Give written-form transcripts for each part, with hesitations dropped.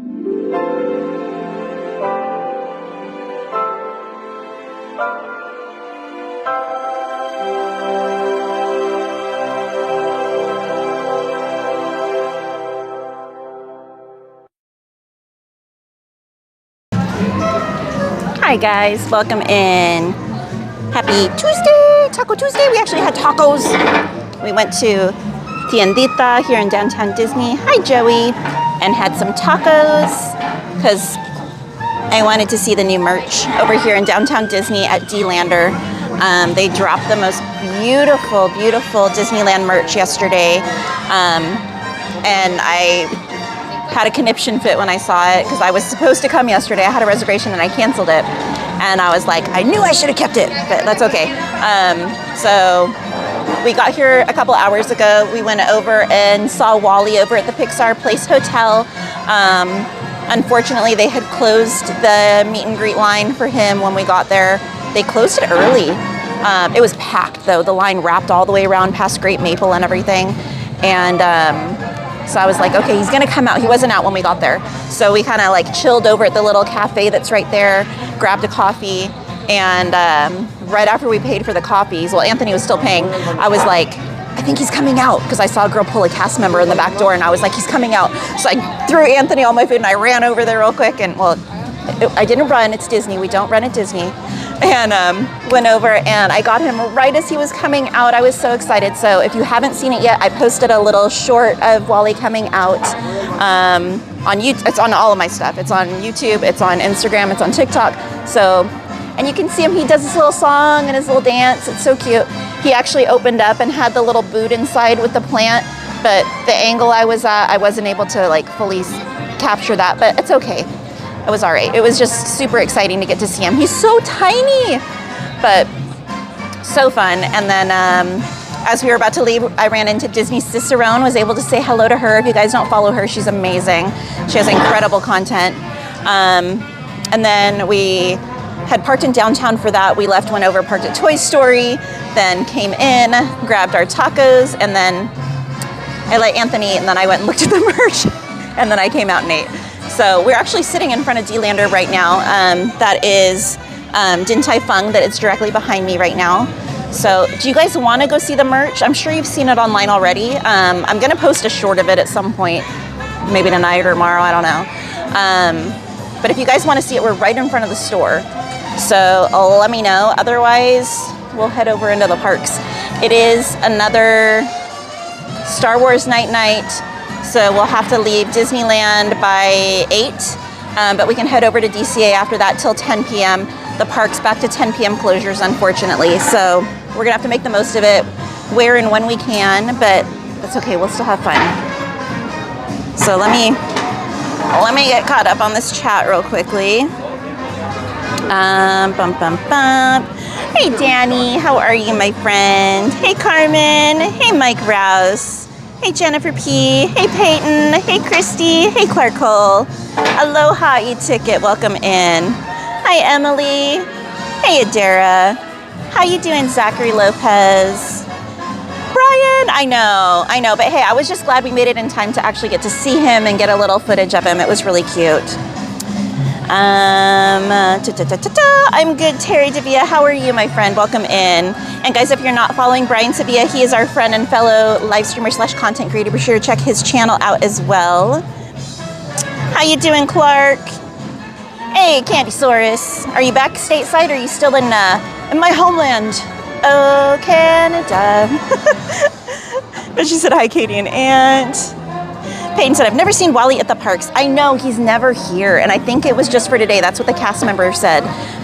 Hi guys, welcome in. Happy Tuesday, Taco Tuesday. We actually had tacos. We went to Tiendita here in downtown Disney. Hi Joey. And had some tacos because I wanted to see the new merch over here in downtown Disney at D-Lander. They dropped the most beautiful, beautiful Disneyland merch yesterday. And I had a conniption fit when I saw it because I was supposed to come yesterday. I had a reservation and I canceled it. And I was like, I knew I should have kept it, but that's okay. So we got here a couple hours ago. We went over and saw Wally over at the Pixar Place Hotel. Unfortunately, they had closed the meet and greet line for him when we got there. They closed it early. It was packed though. The line wrapped all the way around past Great Maple and everything. And so I was like, okay, he's gonna come out. He wasn't out when we got there. So we kind of like chilled over at the little cafe that's right there, grabbed a coffee, and right after we paid for the coffees, well, Anthony was still paying, I was like, I think he's coming out, because I saw a girl pull a cast member in the back door, and I was like, he's coming out. So I threw Anthony all my food, and I ran over there real quick, and well, I didn't run, it's Disney, we don't run at Disney. And went over and I got him right as he was coming out. I was so excited. So if you haven't seen it yet, I posted a little short of Wally coming out on YouTube. It's on all of my stuff. It's on YouTube, it's on Instagram, it's on TikTok. So, and you can see him, he does this little song and his little dance. It's so cute. He actually opened up and had the little boot inside with the plant, but the angle I was at, I wasn't able to like fully capture that, but it's okay. It was all right. It was just super exciting to get to see him. He's so tiny, but so fun. And then as we were about to leave, I ran into Disney Cicerone, was able to say hello to her. If you guys don't follow her, she's amazing. She has incredible content. And then we had parked in downtown for that. We left, went over, parked at Toy Story, then came in, grabbed our tacos, and then I let Anthony eat, and then I went and looked at the merch, and then I came out and ate. So we're actually sitting in front of D-Lander right now. That is Din Tai Fung, that is directly behind me right now. So do you guys want to go see the merch? I'm sure you've seen it online already. I'm going to post a short of it at some point, maybe tonight or tomorrow, I don't know. But if you guys want to see it, we're right in front of the store. So let me know. Otherwise, we'll head over into the parks. It is another Star Wars night. So we'll have to leave Disneyland by 8, but we can head over to DCA after that till 10 p.m. The park's back to 10 p.m. closures, unfortunately. So we're gonna have to make the most of it where and when we can, but that's okay, we'll still have fun. So let me get caught up on this chat real quickly. Hey Danny, how are you, my friend? Hey Carmen, hey Mike Rouse. Hey Jennifer P, hey Peyton, hey Christy, hey Clark Cole. Aloha e-ticket, welcome in. Hi Emily, hey Adara. How you doing, Zachary Lopez? Brian, I know, but hey, I was just glad we made it in time to actually get to see him and get a little footage of him. It was really cute. I'm good, Terry Devia. How are you, my friend? Welcome in. And guys, if you're not following Brian Sevilla, he is our friend and fellow live streamer / content creator. Be sure to check his channel out as well. How you doing, Clark? Hey, Candysaurus. Are you back stateside or are you still in my homeland? Oh, Canada. But she said, hi, Katie and Aunt. Peyton said, I've never seen Wally at the parks. I know, he's never here. And I think it was just for today. That's what the cast member said.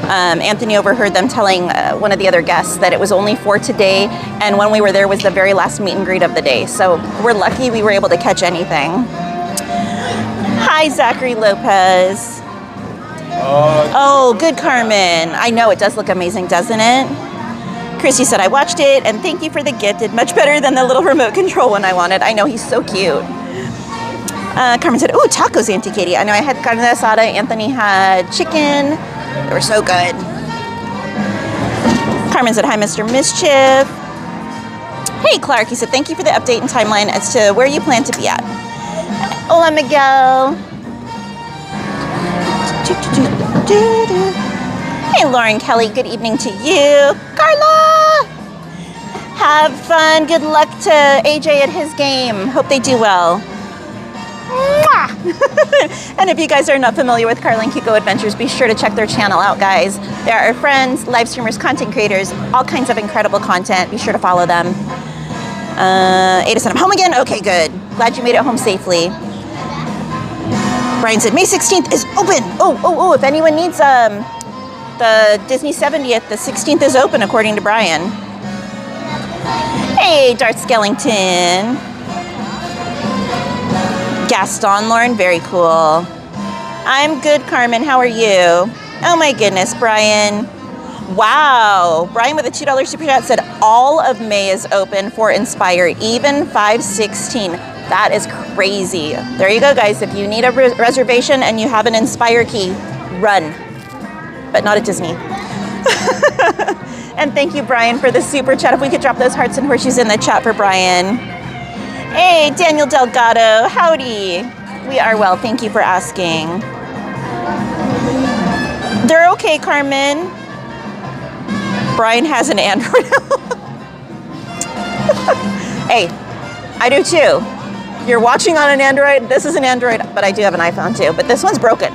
Anthony overheard them telling one of the other guests that it was only for today. And when we were there was the very last meet and greet of the day. So we're lucky we were able to catch anything. Hi, Zachary Lopez. Oh, good, Carmen. I know, it does look amazing, doesn't it? Christy said, I watched it and thank you for the gift. Did much better than the little remote control one I wanted. I know, he's so cute. Carmen said, ooh, tacos, Auntie Katie. I know I had carne asada. Anthony had chicken. They were so good. Carmen said, hi, Mr. Mischief. Hey, Clark. He said, thank you for the update and timeline as to where you plan to be at. Hola, Miguel. Hey, Lauren Kelly, good evening to you. Carla! Have fun. Good luck to AJ at his game. Hope they do well. And if you guys are not familiar with Carla and Kiko Adventures, be sure to check their channel out, guys. They are our friends, live streamers, content creators, all kinds of incredible content. Be sure to follow them. Ada said, I'm home again? Okay, good. Glad you made it home safely. Brian said, May 16th is open. Oh, if anyone needs the Disney 70th, the 16th is open, according to Brian. Hey, Darth Skellington. Gaston, Lauren, very cool. I'm good, Carmen. How are you? Oh my goodness, Brian. Wow. Brian with a $2 super chat said all of May is open for Inspire, even 5/16. That is crazy. There you go, guys. If you need a reservation and you have an Inspire key, run. But not at Disney. And thank you, Brian, for the super chat. If we could drop those hearts and horseshoes in the chat for Brian. Hey, Daniel Delgado, howdy. We are well, thank you for asking. They're okay, Carmen. Brian has an Android. Hey, I do too. You're watching on an Android. This is an Android, but I do have an iPhone too. But this one's broken.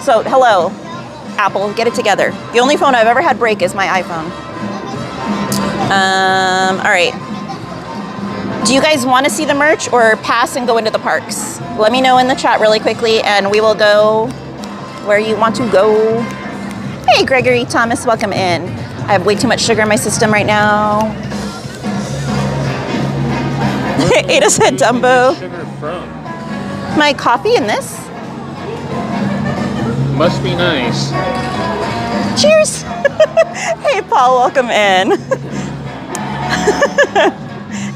So, hello, Apple, get it together. The only phone I've ever had break is my iPhone. All right. Do you guys want to see the merch or pass and go into the parks? Let me know in the chat really quickly and we will go where you want to go. Hey, Gregory Thomas, welcome in. I have way too much sugar in my system right now. Ada said Dumbo. Sugar from? My coffee in this. Must be nice. Cheers. Hey, Paul, welcome in.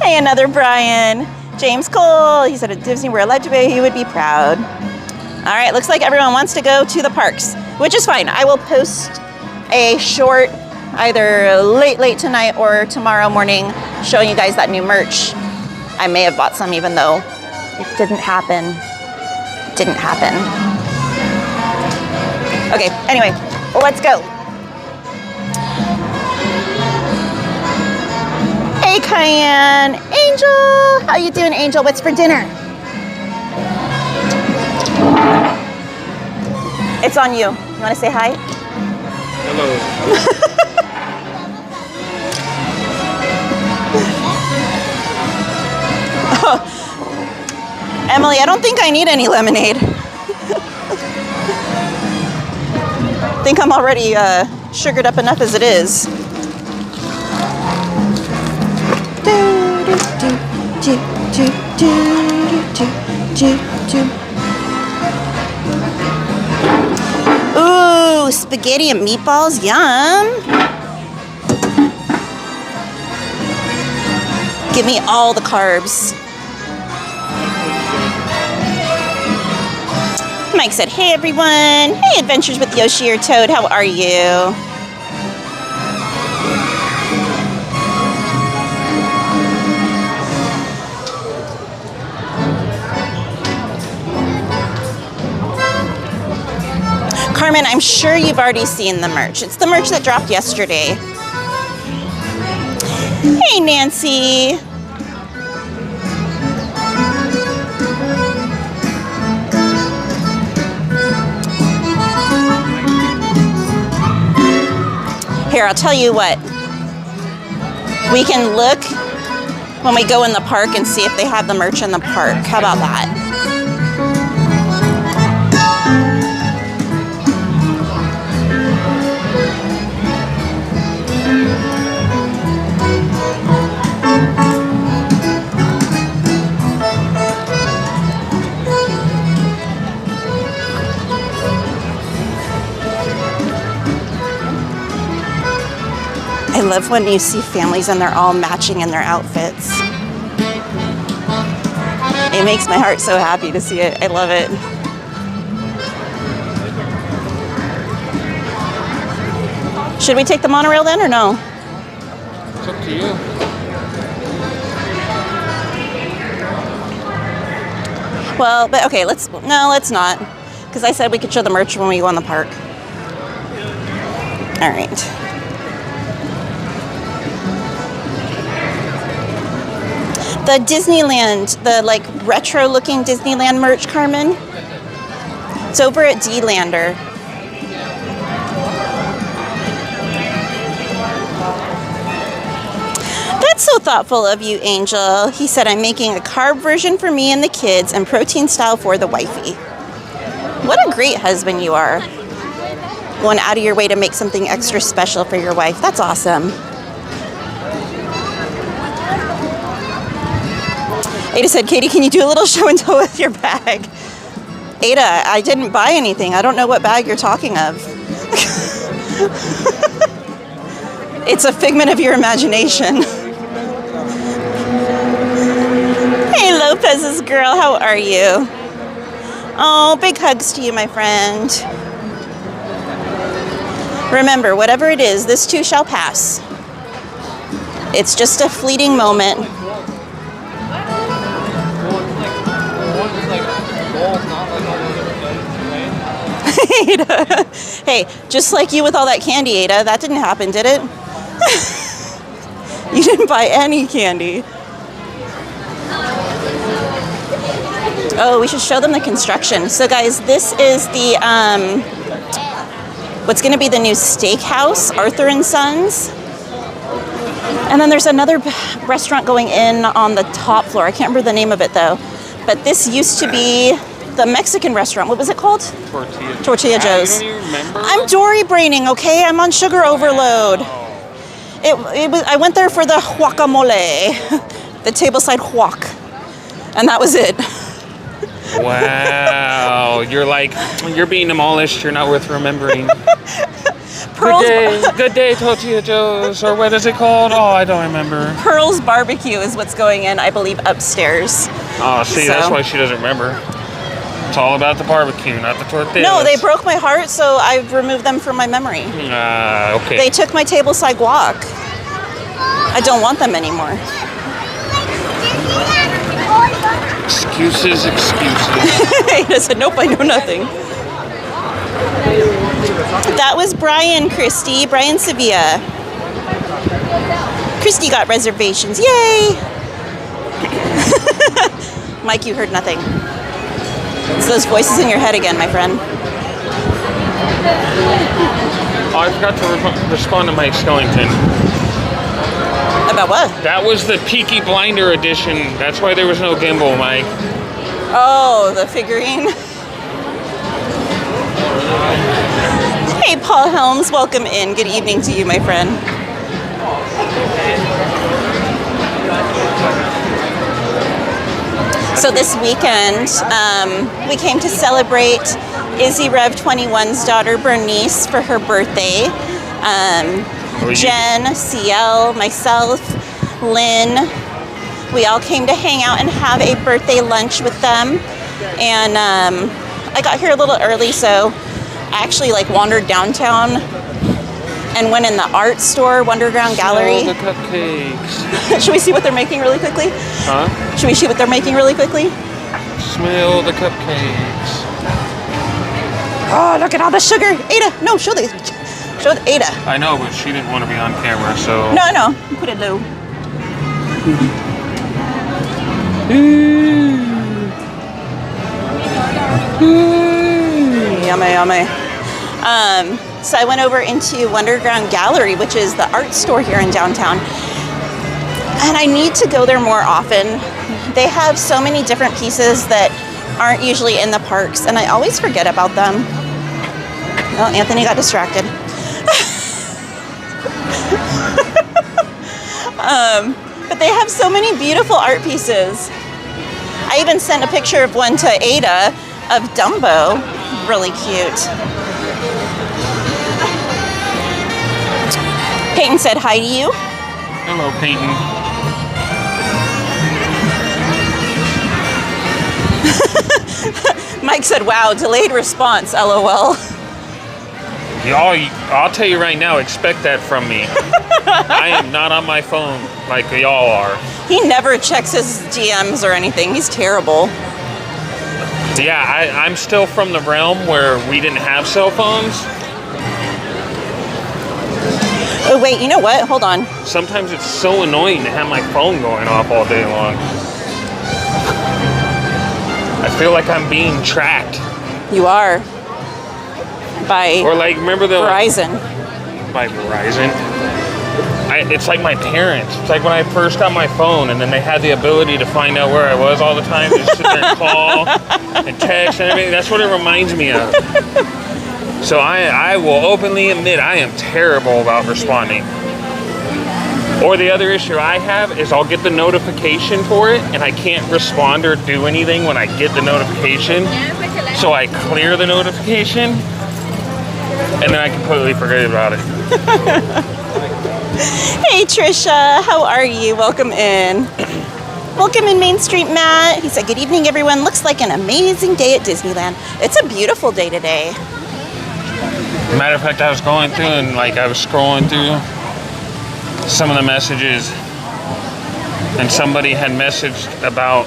Hey, another Brian. James Cole, he said at Disney we're allowed to be, he would be proud. All right, looks like everyone wants to go to the parks, which is fine. I will post a short, either late tonight or tomorrow morning, showing you guys that new merch. I may have bought some even though it didn't happen. Didn't happen. Okay, anyway, let's go. Hey, Cayenne. Angel, how you doing, Angel? What's for dinner? It's on you. You want to say hi? Hello. Oh. Emily, I don't think I need any lemonade. I think I'm already sugared up enough as it is. Ooh, spaghetti and meatballs, yum. Give me all the carbs. Mike said, hey everyone. Hey, Adventures with Yoshi or Toad, how are you? Carmen, I'm sure you've already seen the merch. It's the merch that dropped yesterday. Hey, Nancy. Here, I'll tell you what. We can look when we go in the park and see if they have the merch in the park. How about that? I love when you see families and they're all matching in their outfits. It makes my heart so happy to see it. I love it. Should we take the monorail then or no? It's up to you. Well, but okay, let's not. Because I said we could show the merch when we go in the park. All right. The Disneyland, the like retro looking Disneyland merch, Carmen. It's over at D-Lander. That's so thoughtful of you, Angel. He said, I'm making a carb version for me and the kids and protein style for the wifey. What a great husband you are. Going out of your way to make something extra special for your wife. That's awesome. Ada said, Katie, can you do a little show and tell with your bag? Ada, I didn't buy anything. I don't know what bag you're talking of. It's a figment of your imagination. Hey, Lopez's girl, how are you? Oh, big hugs to you, my friend. Remember, whatever it is, this too shall pass. It's just a fleeting moment. Ada. Hey, just like you with all that candy, Ada, that didn't happen, did it? You didn't buy any candy. Oh, we should show them the construction. So guys, this is the, what's gonna be the new steakhouse, Arthur and Sons. And then there's another restaurant going in on the top floor. I can't remember the name of it though. But this used to be the Mexican restaurant. What was it called? Tortilla Joe's. You don't even remember? I'm Dory braining, okay? I'm on sugar overload. It was. I went there for the guacamole, the tableside guac, and that was it. Wow, you're being demolished. You're not worth remembering. Pearl's, Good day, Tortilla Joe's, or what is it called? Oh, I don't remember. Pearl's Barbecue is what's going in, I believe, upstairs. Oh, see, that's why she doesn't remember. It's all about the barbecue, not the tortillas. No, they broke my heart, so I've removed them from my memory. Okay. They took my tableside guac. I don't want them anymore. Excuses. I said, nope, I know nothing. That was Brian, Christy. Brian Sevilla. Christy got reservations. Yay! Mike, you heard nothing. It's those voices in your head again, my friend. Oh, I forgot to respond to Mike Skellington. About what? That was the Peaky Blinder edition. That's why there was no gimbal, Mike. Oh, the figurine. Hey, Paul Helms, welcome in. Good evening to you, my friend. So this weekend, we came to celebrate Izzy Rev 21's daughter Bernice for her birthday. Jen, CL, myself, Lynn, we all came to hang out and have a birthday lunch with them. And I got here a little early, so I actually wandered downtown and went in the art store, Wonderground Gallery. Smell the cupcakes. Should we see what they're making really quickly? Huh? Should we see what they're making really quickly? Smell the cupcakes. Oh, look at all the sugar. Ada, no, show the Ada. I know, but she didn't want to be on camera, so... No, put it low. Yummy. So I went over into Wonderground Gallery, which is the art store here in downtown. And I need to go there more often. They have so many different pieces that aren't usually in the parks, and I always forget about them. Oh, Anthony got distracted. But they have so many beautiful art pieces. I even sent a picture of one to Ada of Dumbo. Really cute. Peyton said hi to you. Hello, Peyton. Mike said, wow, delayed response, LOL. I'll tell you right now, expect that from me. I am not on my phone like y'all are. He never checks his DMs or anything. He's terrible. Yeah, I'm still from the realm where we didn't have cell phones. Oh, wait, you know what? Hold on. Sometimes it's so annoying to have my phone going off all day long. I feel like I'm being tracked. You are. By or like, remember the Verizon. By Verizon. It's like my parents. It's like when I first got my phone and then they had the ability to find out where I was all the time. Just sit there and call and text and everything. That's what it reminds me of. So I will openly admit I am terrible about responding. Or the other issue I have is I'll get the notification for it and I can't respond or do anything when I get the notification. So I clear the notification and then I completely forget about it. Hey Trisha, how are you? Welcome in. Welcome in Main Street Matt. He said, good evening everyone. Looks like an amazing day at Disneyland. It's a beautiful day today. Matter of fact, I was going through and I was scrolling through some of the messages and somebody had messaged about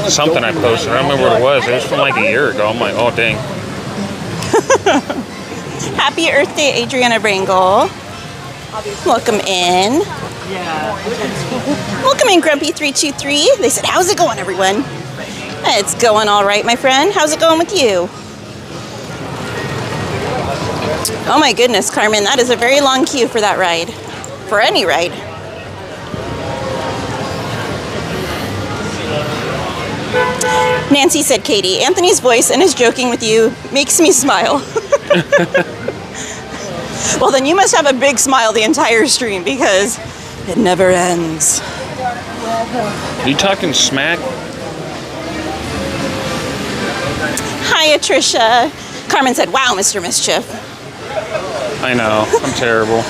something I posted. I don't remember what it was. It was from like a year ago. I'm like, oh dang. Happy Earth Day, Adriana Rangel. Welcome in. Welcome in, Grumpy323. They said, how's it going, everyone? It's going all right, my friend. How's it going with you? Oh my goodness, Carmen, that is a very long queue for that ride. For any ride. Nancy said, Katie, Anthony's voice and his joking with you makes me smile. Well, then you must have a big smile the entire stream because it never ends. Are you talking smack? Hiya, Trisha. Carmen said, wow, Mr. Mischief. I know, I'm terrible.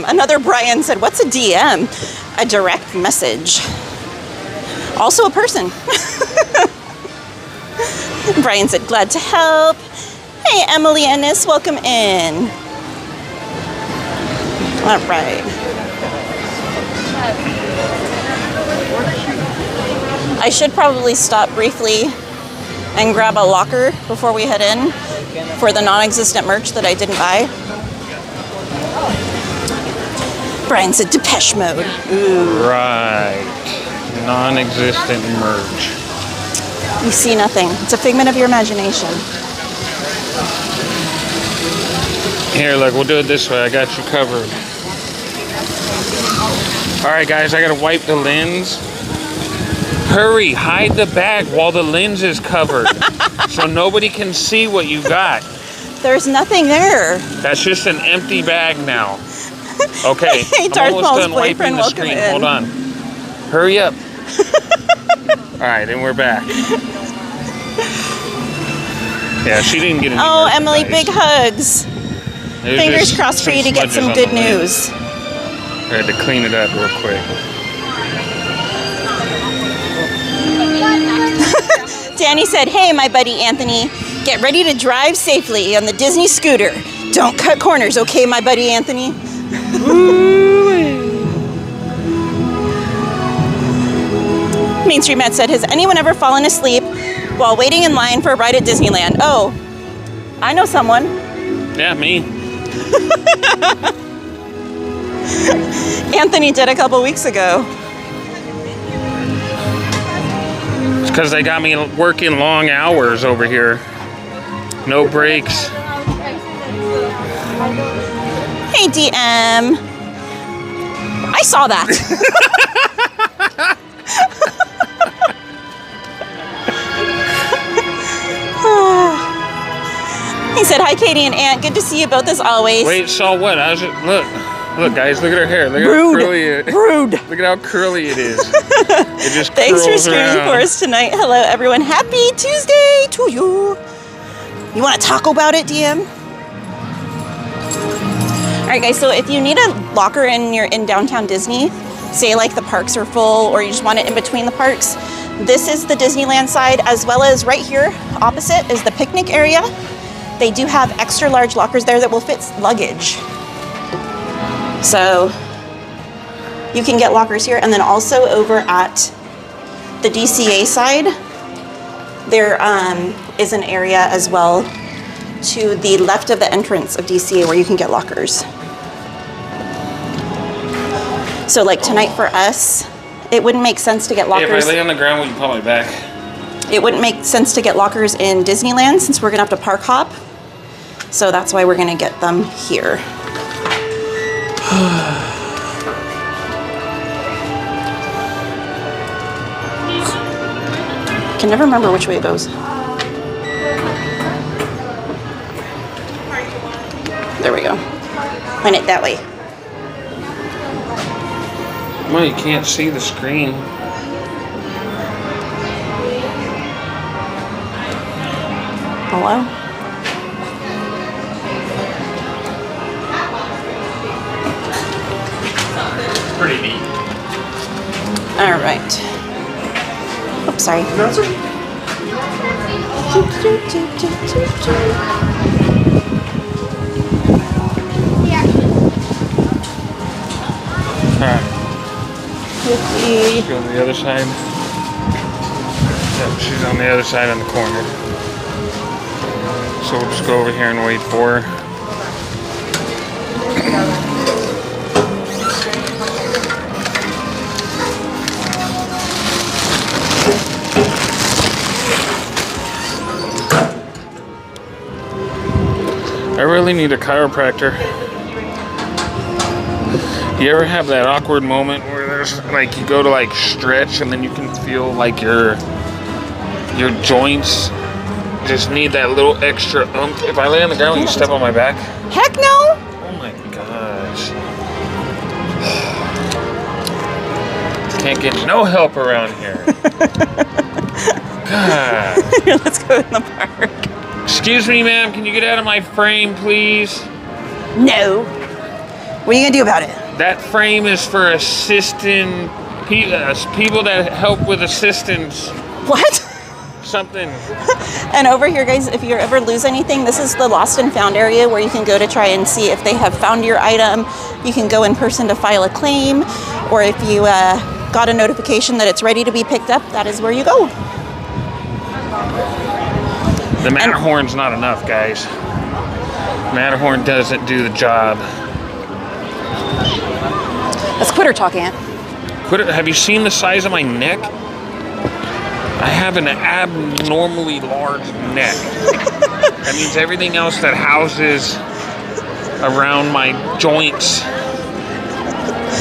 Another Brian said, what's a DM? A direct message. Also a person. Brian said, glad to help. Hey, Emily Ennis, welcome in. All right. I should probably stop briefly and grab a locker before we head in for the non-existent merch that I didn't buy. Brian said Depeche Mode. Ooh. Right. Non-existent merch. You see nothing. It's a figment of your imagination. Here, look, we'll do it this way. I got you covered. All right, guys, I gotta wipe the lens. Hurry, hide the bag while the lens is covered so nobody can see what you got. There's nothing there. That's just an empty bag now. Okay, Hey, I'm almost done wiping boyfriend, the welcome screen. in. Hold on. Hurry up. All right, and we're back. Yeah, she didn't get any Oh, Emily, merchandise. big hugs. There's Fingers just crossed for some you to get smudges some on good the lid. news. I had to clean it up real quick. Danny said, hey, my buddy Anthony, get ready to drive safely on the Disney scooter. Don't cut corners, okay, my buddy Anthony? Main Street Matt said, has anyone ever fallen asleep while waiting in line for a ride at Disneyland? Oh, I know someone. Yeah, me. Anthony did a couple weeks ago. It's because they got me working long hours over here. No breaks. Hey, DM. I saw that. He said, hi, Katie and Aunt. Good to see you both as always. Wait, saw what? I was just, look, guys, look at her hair. Look at Rude. how curly it is. Rude. Look at how curly it is. It just Thanks for curls streaming around. for us tonight. Hello, everyone. Happy Tuesday to you. You want to talk about it, DM? All right, guys. So if you need a locker and you're in downtown Disney, say like the parks are full or you just want it in between the parks, this is the Disneyland side, as well as right here opposite is the picnic area. They do have extra large lockers there that will fit luggage. So you can get lockers here. And then also over at the DCA side, there is an area as well to the left of the entrance of DCA where you can get lockers. So like tonight for us, it wouldn't make sense to get lockers. If I lay on the ground, will you call me back? It wouldn't make sense to get lockers in Disneyland since we're gonna have to park hop. So that's why we're gonna get them here. Can never remember which way it goes. There we go. Point it that way. Well, you can't see the screen. Hello? Pretty neat. All right. Oops, sorry. That's okay. Alright. Let's go to the other side. Yep, she's on the other side on the corner. So we'll just go over here and wait for her. I really need a chiropractor. You ever have that awkward moment where there's like you go to like stretch and then you can feel like your joints just need that little extra oomph? If I lay on the ground, will you step on my back? Heck no! Oh my gosh. Can't get no help around here. God. Let's go in the park. Excuse me, ma'am, can you get out of my frame, please? No. What are you gonna do about it? That frame is for assisting people that help with assistance. What? Something. And over here, guys, if you ever lose anything, this is the lost and found area where you can go to try and see if they have found your item. You can go in person to file a claim, or if you got a notification that it's ready to be picked up, that is where you go. The Matterhorn's not enough, guys. Matterhorn doesn't do the job. Let's quit her talk, Aunt. Have you seen the size of my neck? I have an abnormally large neck. That means everything else that houses around my joints.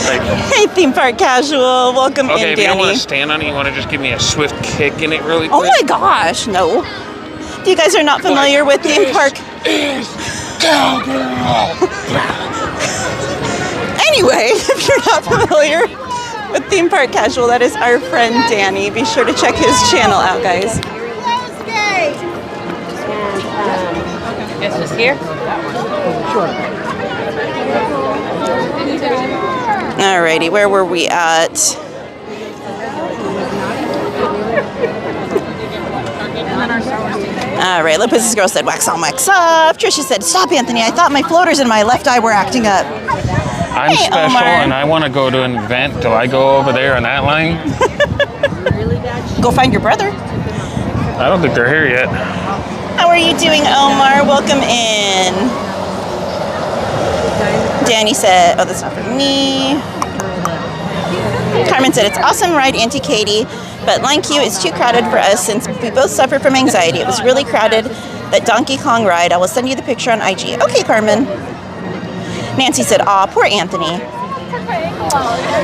Like, Hey, theme park casual, welcome okay, in, if you don't Danny. want to stand on it, you want to just give me a swift kick in it really Oh quick? my gosh, no. If you guys are not familiar with theme park. Cowgirl. Anyway, if you're not familiar with theme park casual, that is our friend Danny. Be sure to check his channel out, guys. It's just here? Alrighty, where were we at? Alright, Little Princess Girl said wax on, wax off. Trisha said, stop, Anthony. I thought my floaters in my left eye were acting up. I'm Hey, special Omar. and I want to go to an event. Do I go over there on that line? Go find your brother. I don't think they're here yet. How are you doing, Omar? Welcome in. Danny said, oh, that's not for me. Carmen said, it's awesome ride, Auntie Katie, but line queue is too crowded for us since we both suffer from anxiety. It was really crowded, that Donkey Kong ride. I will send you the picture on IG. Okay, Carmen. Nancy said, aw, poor Anthony.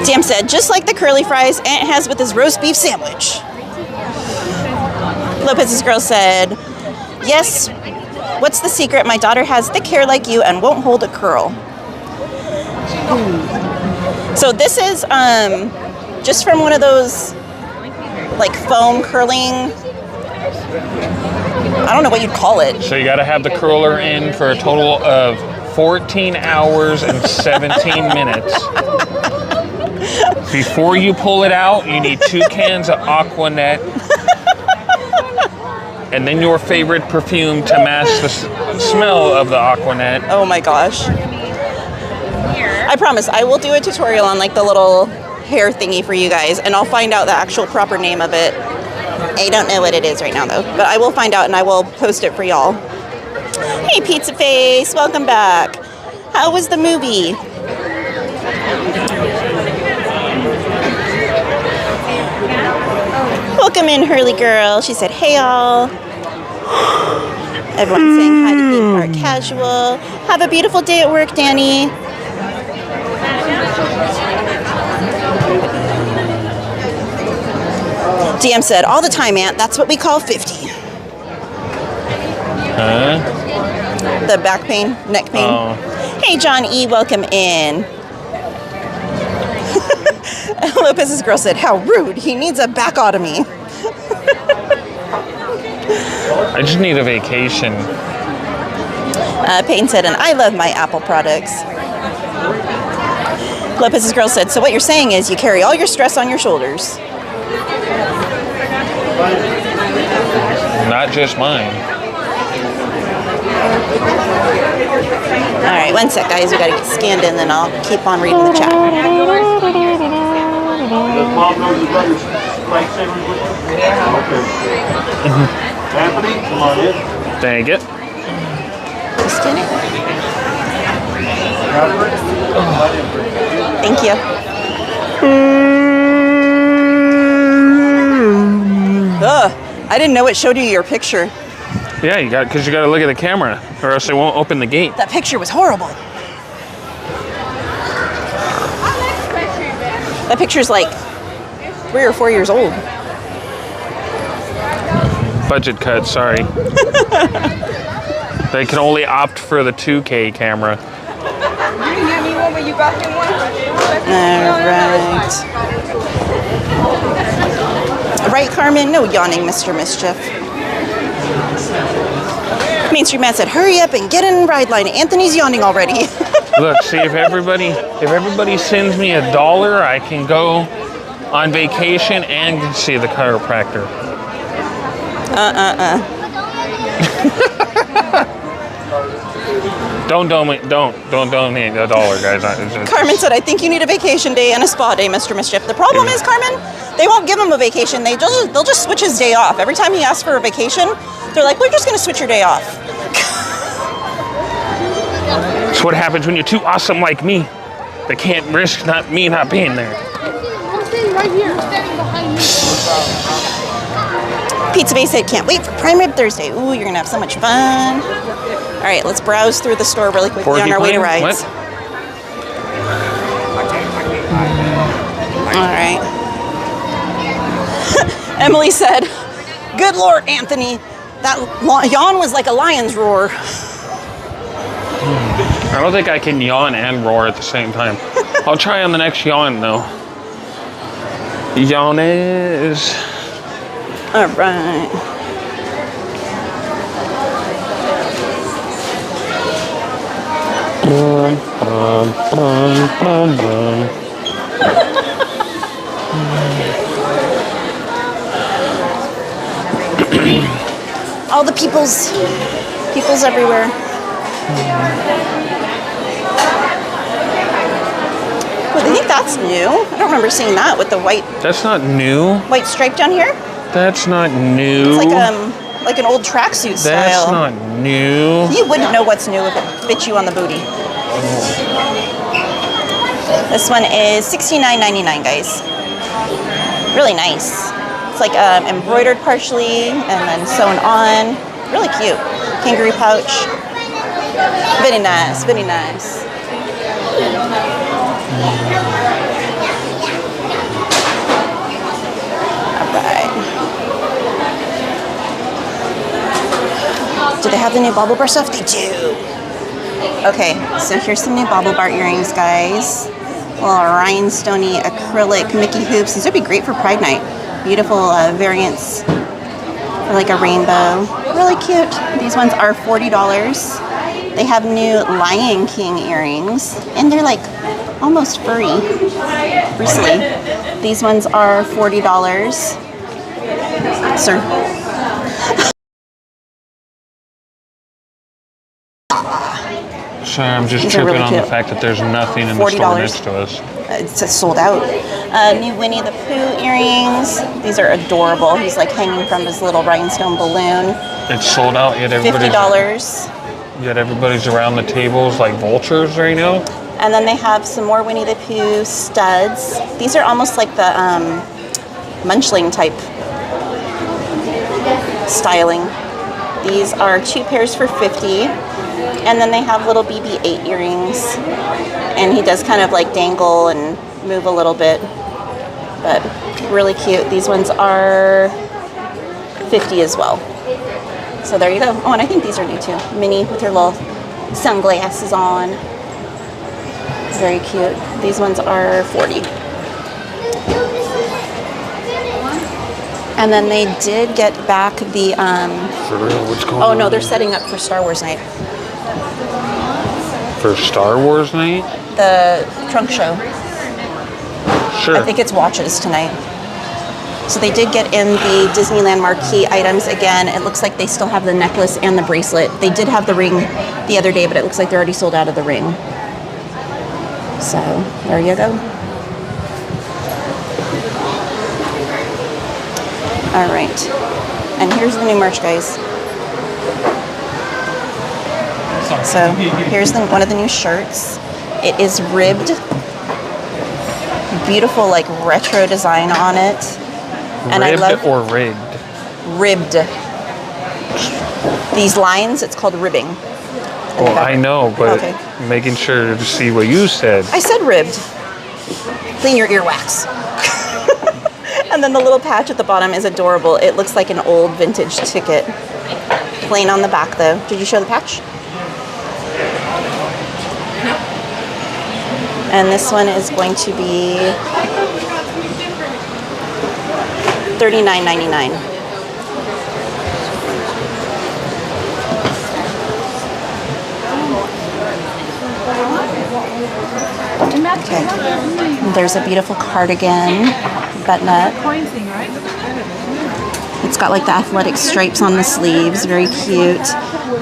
Sam said, just like the curly fries Aunt has with his roast beef sandwich. Lopez's girl said, yes, what's the secret? My daughter has thick hair like you and won't hold a curl. So this is just from one of those like foam curling, I don't know what you'd call it. So you got to have the curler in for a total of 14 hours and 17 minutes. Before you pull it out, you need 2 cans of Aquanet and then your favorite perfume to match the smell of the Aquanet. Oh my gosh. I promise I will do a tutorial on like the little hair thingy for you guys, and I'll find out the actual proper name of it. I don't know what it is right now, though, but I will find out and I will post it for y'all. Hey, Pizza Face, welcome back. How was the movie? Welcome in, Hurley Girl. She said, hey, all. Everyone's saying hi to Theme Park Casual. Have a beautiful day at work, Danny. DM said, all the time, Aunt. That's what we call 50. The back pain, neck pain. Oh. Hey, John E., welcome in. Lopez's girl said, how rude. He needs a backotomy. I just need a vacation. Payne said, and I love my Apple products. Lopez's girl said, so what you're saying is you carry all your stress on your shoulders. Not just mine. All right, one sec, guys. We got to get scanned in, then I'll keep on reading the chat. Does Mom know your brother's lightsaber with you? Okay. Anthony, come on in. Thank you. Scan it. Thank you. Ugh, I didn't know it showed you your picture. Yeah, because you got to look at the camera, or else it won't open the gate. That picture was horrible. That picture's like 3 or 4 years old. Budget cut, sorry. They can only opt for the 2K camera. You didn't get me one, but you got him one. All right. Right, Carmen? No yawning, Mr. Mischief. Main Street Man said, hurry up and get in ride line. Anthony's yawning already. Look, see, if everybody sends me $1, I can go on vacation and see the chiropractor. Don't donate $1, guys. Carmen said, I think you need a vacation day and a spa day, Mr. Mischief. The problem is, Carmen, they won't give him a vacation. They'll just switch his day off. Every time he asks for a vacation, they're like, we're just going to switch your day off. That's what happens when you're too awesome like me. They can't risk me not being there. I'm standing right here. I'm standing behind you. Pizza Bay said, can't wait for Prime Rib Thursday. Ooh, you're going to have so much fun. All right, let's browse through the store really quickly on our way to rides. What? All right. Emily said, good Lord, Anthony, that yawn was like a lion's roar. I don't think I can yawn and roar at the same time. I'll try on the next yawn, though. Yawn is... All right. All the peoples everywhere. Well, I think that's new. I don't remember seeing that with the white. That's not new. White stripe down here. That's not new. It's like an old tracksuit style. That's not new. You wouldn't know what's new if it fits you on the booty. This one is $69.99, guys. Really nice. It's like embroidered partially and then sewn on. Really cute. Kangaroo pouch. Very nice, very nice. All right. Do they have the new Bauble Bar stuff? They do. Okay, so here's some new Bauble Bar earrings, guys. Little rhinestoney acrylic Mickey hoops. These would be great for Pride Night. Beautiful variants for like a rainbow. Really cute. These ones are $40. They have new Lion King earrings, and they're like almost furry, bristly. These ones are $40. Sir. Sorry, I'm just These are tripping really on the cute. fact that there's nothing in the store $40. next to us. It's just sold out. New Winnie the Pooh earrings. These are adorable. He's like hanging from his little rhinestone balloon. It's sold out, yet $50. everybody's around the tables like vultures right now. And then they have some more Winnie the Pooh studs. These are almost like the Munchling type styling. These are 2 pairs for $50. And then they have little BB-8 earrings. And he does kind of like dangle and move a little bit. But really cute. These ones are $50 as well. So there you go. Oh, and I think these are new too. Minnie with her little sunglasses on. Very cute. These ones are $40. And then they did get back the For real, what's going on? oh no, they're setting up for Star Wars night. For Star Wars night? The trunk show. Sure. I think it's watches tonight. So they did get in the Disneyland marquee items again. It looks like they still have the necklace and the bracelet. They did have the ring the other day, but it looks like they're already sold out of the ring. So there you go. All right. And here's the new merch, guys. So here's one of the new shirts. It is ribbed. Beautiful, like retro design on it. And ribbed I love or rigged? ribbed. These lines, it's called ribbing. Well, I know, but Okay. making sure to see what you said. I said ribbed. Clean your earwax. And then the little patch at the bottom is adorable. It looks like an old vintage ticket. Plain on the back though. Did you show the patch? No. And this one is going to be $39.99. Okay. There's a beautiful cardigan, button up. It's got like the athletic stripes on the sleeves, very cute.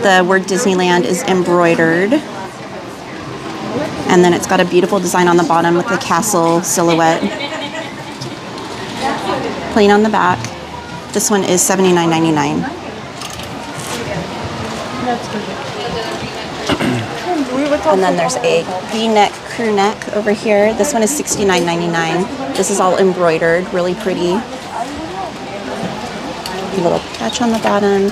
The word Disneyland is embroidered. And then it's got a beautiful design on the bottom with the castle silhouette. Plain on the back. This one is $79.99. And then there's a V-neck crew neck over here. This one is $69.99. This is all embroidered, really pretty. A little patch on the bottom,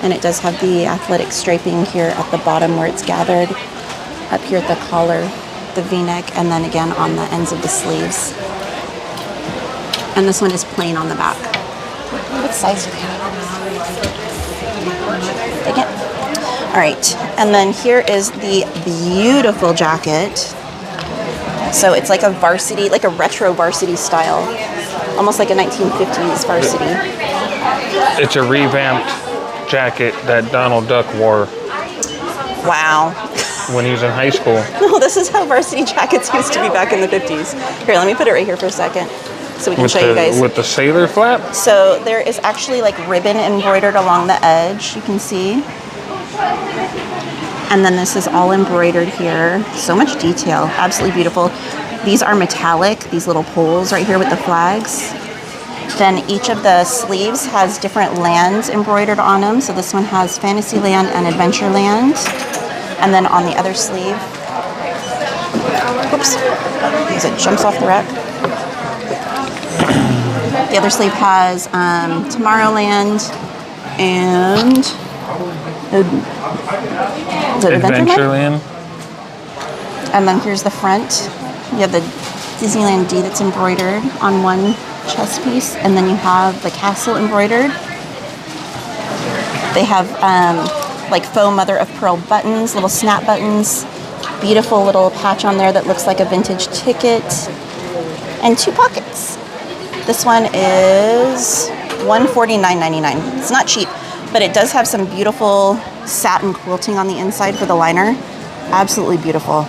and it does have the athletic striping here at the bottom where it's gathered. Up here at the collar, the V-neck, and then again on the ends of the sleeves. And this one is plain on the back. What size do they have? Again. All right, and then here is the beautiful jacket. So it's like a varsity, like a retro varsity style, almost like a 1950s varsity. It's a revamped jacket that Donald Duck wore Wow. when he was in high school. No, this is how varsity jackets used to be back in the 50s. Here, let me put it right here for a second so we can show you guys. With the sailor flap? So there is actually like ribbon embroidered along the edge, you can see. And then this is all embroidered here. So much detail, absolutely beautiful. These are metallic, these little poles right here with the flags. Then each of the sleeves has different lands embroidered on them. So this one has Fantasyland and Adventureland. And then on the other sleeve, whoops, as it jumps off the rack. The other sleeve has Tomorrowland and is it Adventureland. And then here's the front. You have the Disneyland D that's embroidered on one chest piece, and then you have the castle embroidered. They have like faux mother of pearl buttons, little snap buttons, beautiful little patch on there that looks like a vintage ticket, and 2 pockets. This one is $149.99. It's not cheap, but it does have some beautiful satin quilting on the inside for the liner. Absolutely beautiful.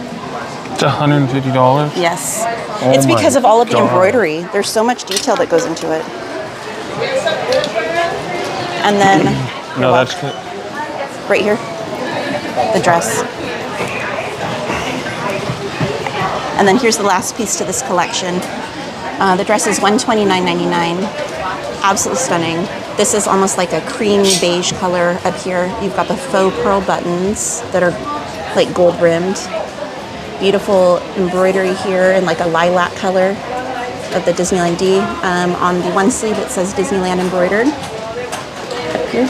It's $150? Yes. Oh It's because of all of the God. embroidery. There's so much detail that goes into it. And then No, that's good. right here, the dress. And then here's the last piece to this collection. The dress is $129.99. Absolutely stunning. This is almost like a cream beige color up here. You've got the faux pearl buttons that are like gold rimmed. Beautiful embroidery here in like a lilac color of the Disneyland D. On the one sleeve it says Disneyland embroidered. Up here.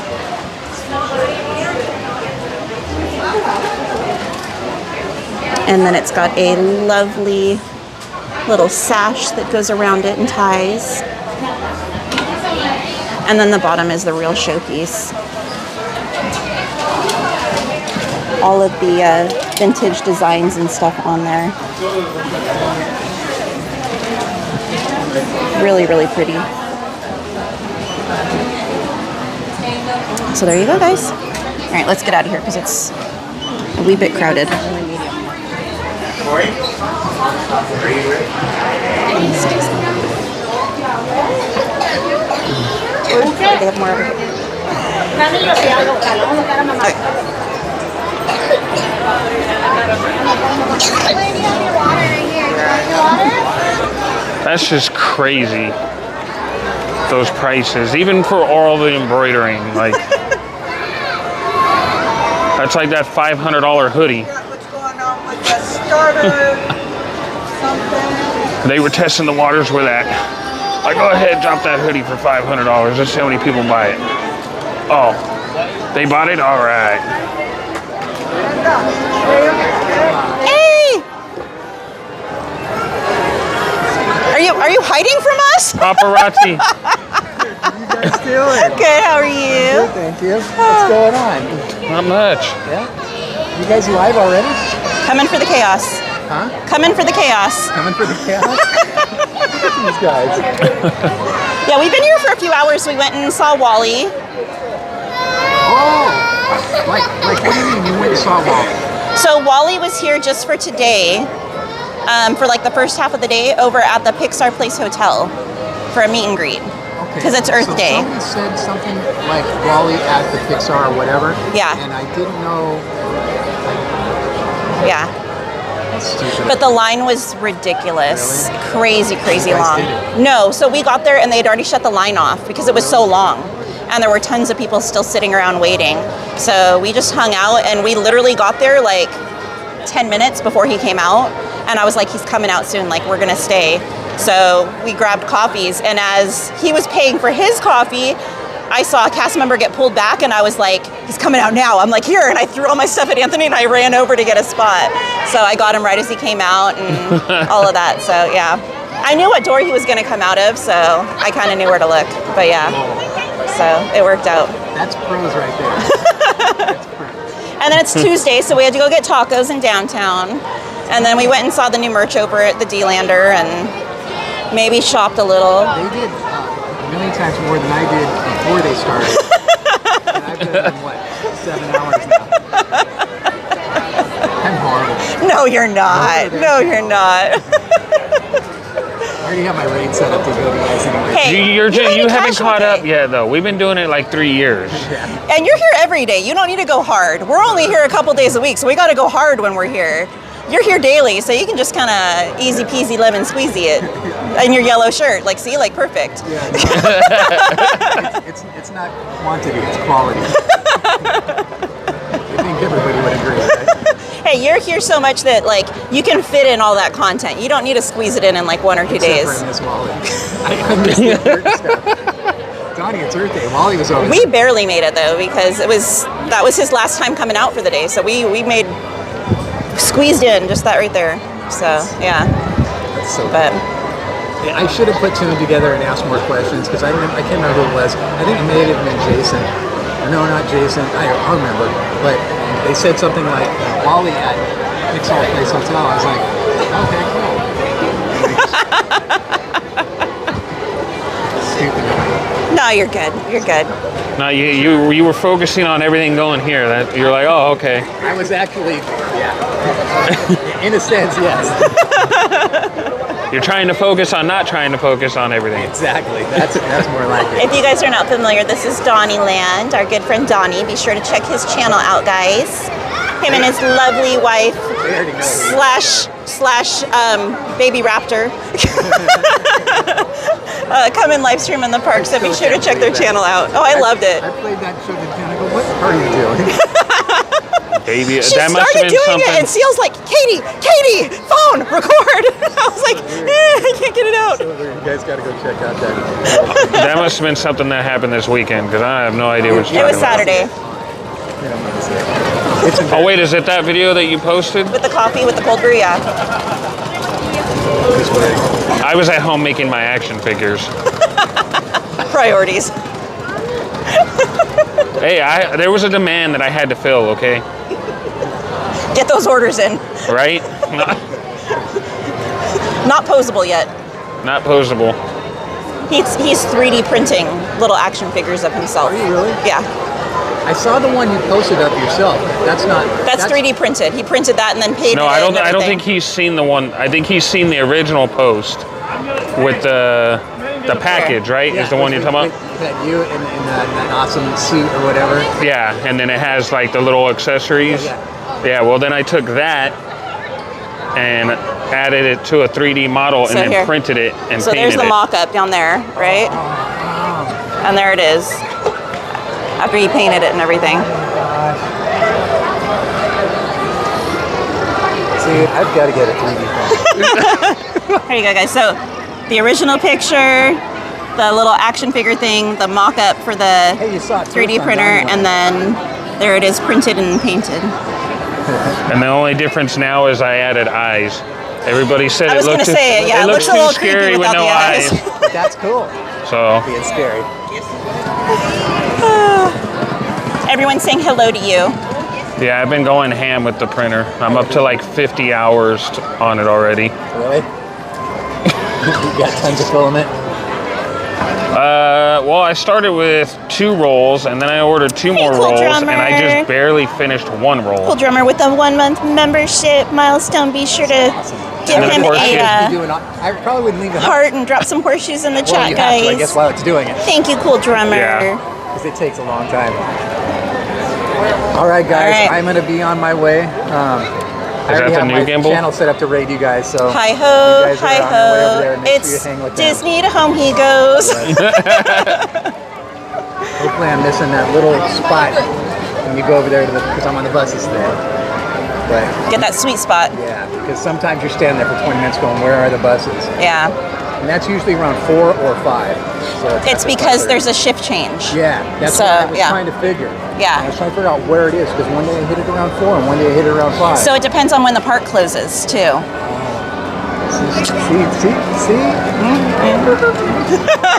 And then it's got a lovely little sash that goes around it and ties. And then the bottom is the real showpiece. All of the vintage designs and stuff on there. Really, really pretty. So there you go, guys. All right, let's get out of here because it's a wee bit crowded. They have more over here. That's just crazy. Those prices, even for all the embroidering, like that's like that $500 hoodie. What's going on with the starter? Something. They were testing the waters with that. Like, go ahead, drop that hoodie for $500. Let's see how many people buy it. Oh, they bought it? All right. Hey! Are you hiding from us? Paparazzi. How you guys doing? Good, how are you? Good, thank you. What's going on? Not much. Yeah? You guys live already? Coming for the chaos. Huh? Coming for the chaos. Coming for the chaos? Look at these guys. Yeah, we've been here for a few hours. We went and saw Wally. Oh! Like what do you mean you went and saw Wally? So Wally was here just for today, for like the first half of the day over at the Pixar Place Hotel for a meet and greet. Okay. Because it's Earth so Day. Somebody said something like Wally at the Pixar or whatever. Yeah. And I didn't know. Yeah. That's stupid. But the line was ridiculous. Really? Crazy, crazy You guys long. did it? No, so we got there and they had already shut the line off because it was so long. And there were tons of people still sitting around waiting. So we just hung out and we literally got there like 10 minutes before he came out. And I was like, he's coming out soon, like we're gonna stay. So we grabbed coffees, and as he was paying for his coffee, I saw a cast member get pulled back, and I was like, he's coming out now. I'm like, here, and I threw all my stuff at Anthony, and I ran over to get a spot. So I got him right as he came out, and all of that. So yeah, I knew what door he was gonna come out of, so I kind of knew where to look. But yeah, so it worked out. That's pros right there. That's pros. And then it's Tuesday, so we had to go get tacos in downtown. And then we went and saw the new merch over at the D-Lander and maybe shopped a little. They did a million times more than I did before they started. And I've been in, what, 7 hours now. I'm horrible. No, you're not. No, you're not. I already have my raid set up to go to you guys anyway. Hey, You haven't casual caught up day. yet, though. We've been doing it like 3 years. And you're here every day. You don't need to go hard. We're only here a couple days a week, so we got to go hard when we're here. You're here daily, so you can just kind of easy peasy lemon squeezy it in your yellow shirt. Like, see, like perfect. Yeah, no. it's not quantity, it's quality. I think everybody would agree, right? Hey, you're here so much that like you can fit in all that content. You don't need to squeeze it in like 1 or 2 Except days. for in this Wally. I missed the Earth stuff. Donnie, it's Earth Day. Wally was over We there. barely made it though because that was his last time coming out for the day. So we squeezed in just that right there. So yeah, That's so but Yeah, I should have put two together and asked more questions because I can't remember who it was. I think it may have been Jason. No, not Jason. I'll remember. But they said something like Wally at Pixar Place Hotel. I was like, okay, cool. Stupid. no, you're good. You're good. No, you were focusing on everything going here. That you're like, oh, okay. I was actually, yeah. In a sense, yes. You're trying to focus on not trying to focus on everything. Exactly. That's more like it. If you guys are not familiar, this is Donnieland, our good friend Donnie. Be sure to check his channel out, guys. Him and his lovely wife They already know. slash baby raptor. Come and live stream in the park, so be sure to check their channel out. Oh, I loved it. I played that show to Jen. I go, what are you doing? Baby, She that must have started been doing something. it, and Seal's like, Katie, phone, record. I was like, I can't get it out. So you guys got to go check out that. That must have been something that happened this weekend because I have no idea what you're It was talking about. Saturday You don't want to see it. It's Oh wait, is it that video that you posted? with the coffee, with the cold brew, yeah. I was at home making my action figures. Priorities. Hey, there was a demand that I had to fill, okay? Get those orders in. Right? Not posable yet. Not posable. He's 3D printing little action figures of himself. Are you really? Yeah. I saw the one you posted up yourself. That's 3D printed. He printed that and then painted No, it. I don't and think everything. he's seen the one. I think he's seen the original post with the package, right? Is the one you're talking about? That you in that awesome suit or whatever. Yeah, and then it has like the little accessories. Yeah, well then I took that and added it to a 3D model and So then here. printed it and So painted there's the it. mock-up down there, right? And there it is. After he painted it and everything. See, I've got to get a 3D print. Here you go, guys. So the original picture, the little action figure thing, the mock-up for the Hey, you saw it 3D first on printer, Dynamite. and then there it is, printed and painted. And the only difference now is I added eyes. Everybody said I it was looked gonna say, yeah, it it looks looks a too little creepy scary with without no the eyes. But that's cool. So Being scary. Everyone's saying hello to you. yeah, I've been going ham with the printer. I'm up to like 50 hours on it already. Really? You got tons of filament. Well, I started with 2 rolls, and then I ordered 2 more cool rolls, drummer. and I just barely finished 1 roll. Cool drummer with a 1-month membership milestone. Be sure to give And of him course, a yeah. I probably wouldn't leave it up. heart and drop some horseshoes in the Well, chat, you have to, I guys. guess, while it's doing it. Thank you, cool drummer. Yeah. Because it takes a long time. All right, guys, All right. I'm going to be on my way. I that already the have new my gimbal? channel set up to raid you guys, so Hi you ho, guys are hi on your way over there. ho. Make sure It's you hang with them. Disney to home he goes. Hopefully I'm missing that little spot when you go over there because I'm on the buses today. But Get that sweet spot. yeah, because sometimes you're standing there for 20 minutes going, where are the buses? Yeah. And that's usually around 4 or 5. So It's because there's a shift change. Yeah, that's So, what I was yeah. trying to figure. Yeah. I was trying to figure out where it is because one day I hit it around 4 and one day I hit it around 5. So it depends on when the park closes too. See?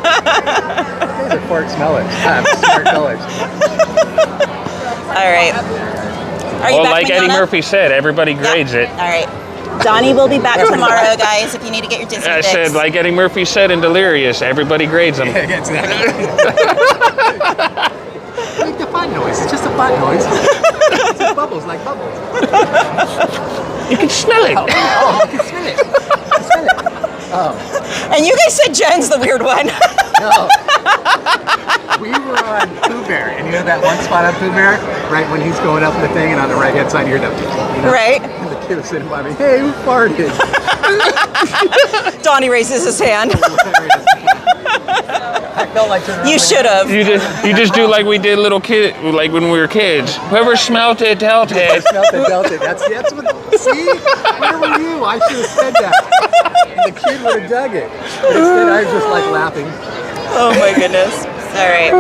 These are pork smellers. Smart colors. All right. Are you Well, back, like Eddie Madonna? Murphy said, everybody Yeah. grades it. All right. Donnie will be back tomorrow, guys, if you need to get your Disney I fix. said, like Eddie Murphy said in Delirious, everybody grades them. Yeah, exactly. Make the fart noise. It's just a fart noise. It's just bubbles, like bubbles. You can smell it. Oh, you can smell it. You can smell it. Oh, And you guys said Jen's the weird one. no. We were on Pooh Bear, and you know that one spot on Pooh Bear? Right when he's going up the thing, and on the right-hand side, you're the, Right? And the kid was sitting by me, hey, who farted? Donnie raises his hand. I felt like turning around. You should have. You just do like we did little kid, like when we were kids. Whoever smelt it, dealt I it. smelled it, dealt it. That's what, see? Where were you? I should have said that. And the kid would have dug it. But instead, I was just like laughing. Oh my goodness. All right.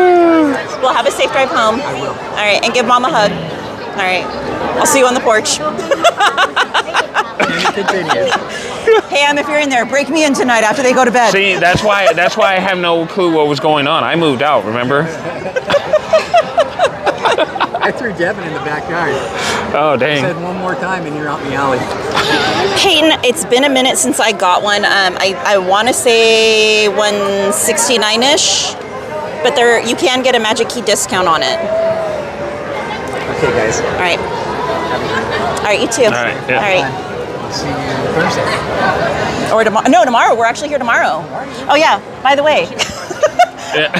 Well, have a safe drive home. I will. All right, and give Mom a hug. All right. I'll see you on the porch. And it continues. Pam, if you're in there, break me in tonight after they go to bed. See, that's why I have no clue what was going on. I moved out, remember? I threw Devin in the backyard. Oh, I dang. said one more time and you're out in the alley. Peyton, it's been a minute since I got one. I want to say 169-ish, but you can get a Magic Key discount on it. Okay, guys. All right. All right, you too. All right, yeah. All right. I'll see you Thursday. Or tomorrow. No, tomorrow. We're actually here tomorrow. Oh, yeah. By the way. Yeah.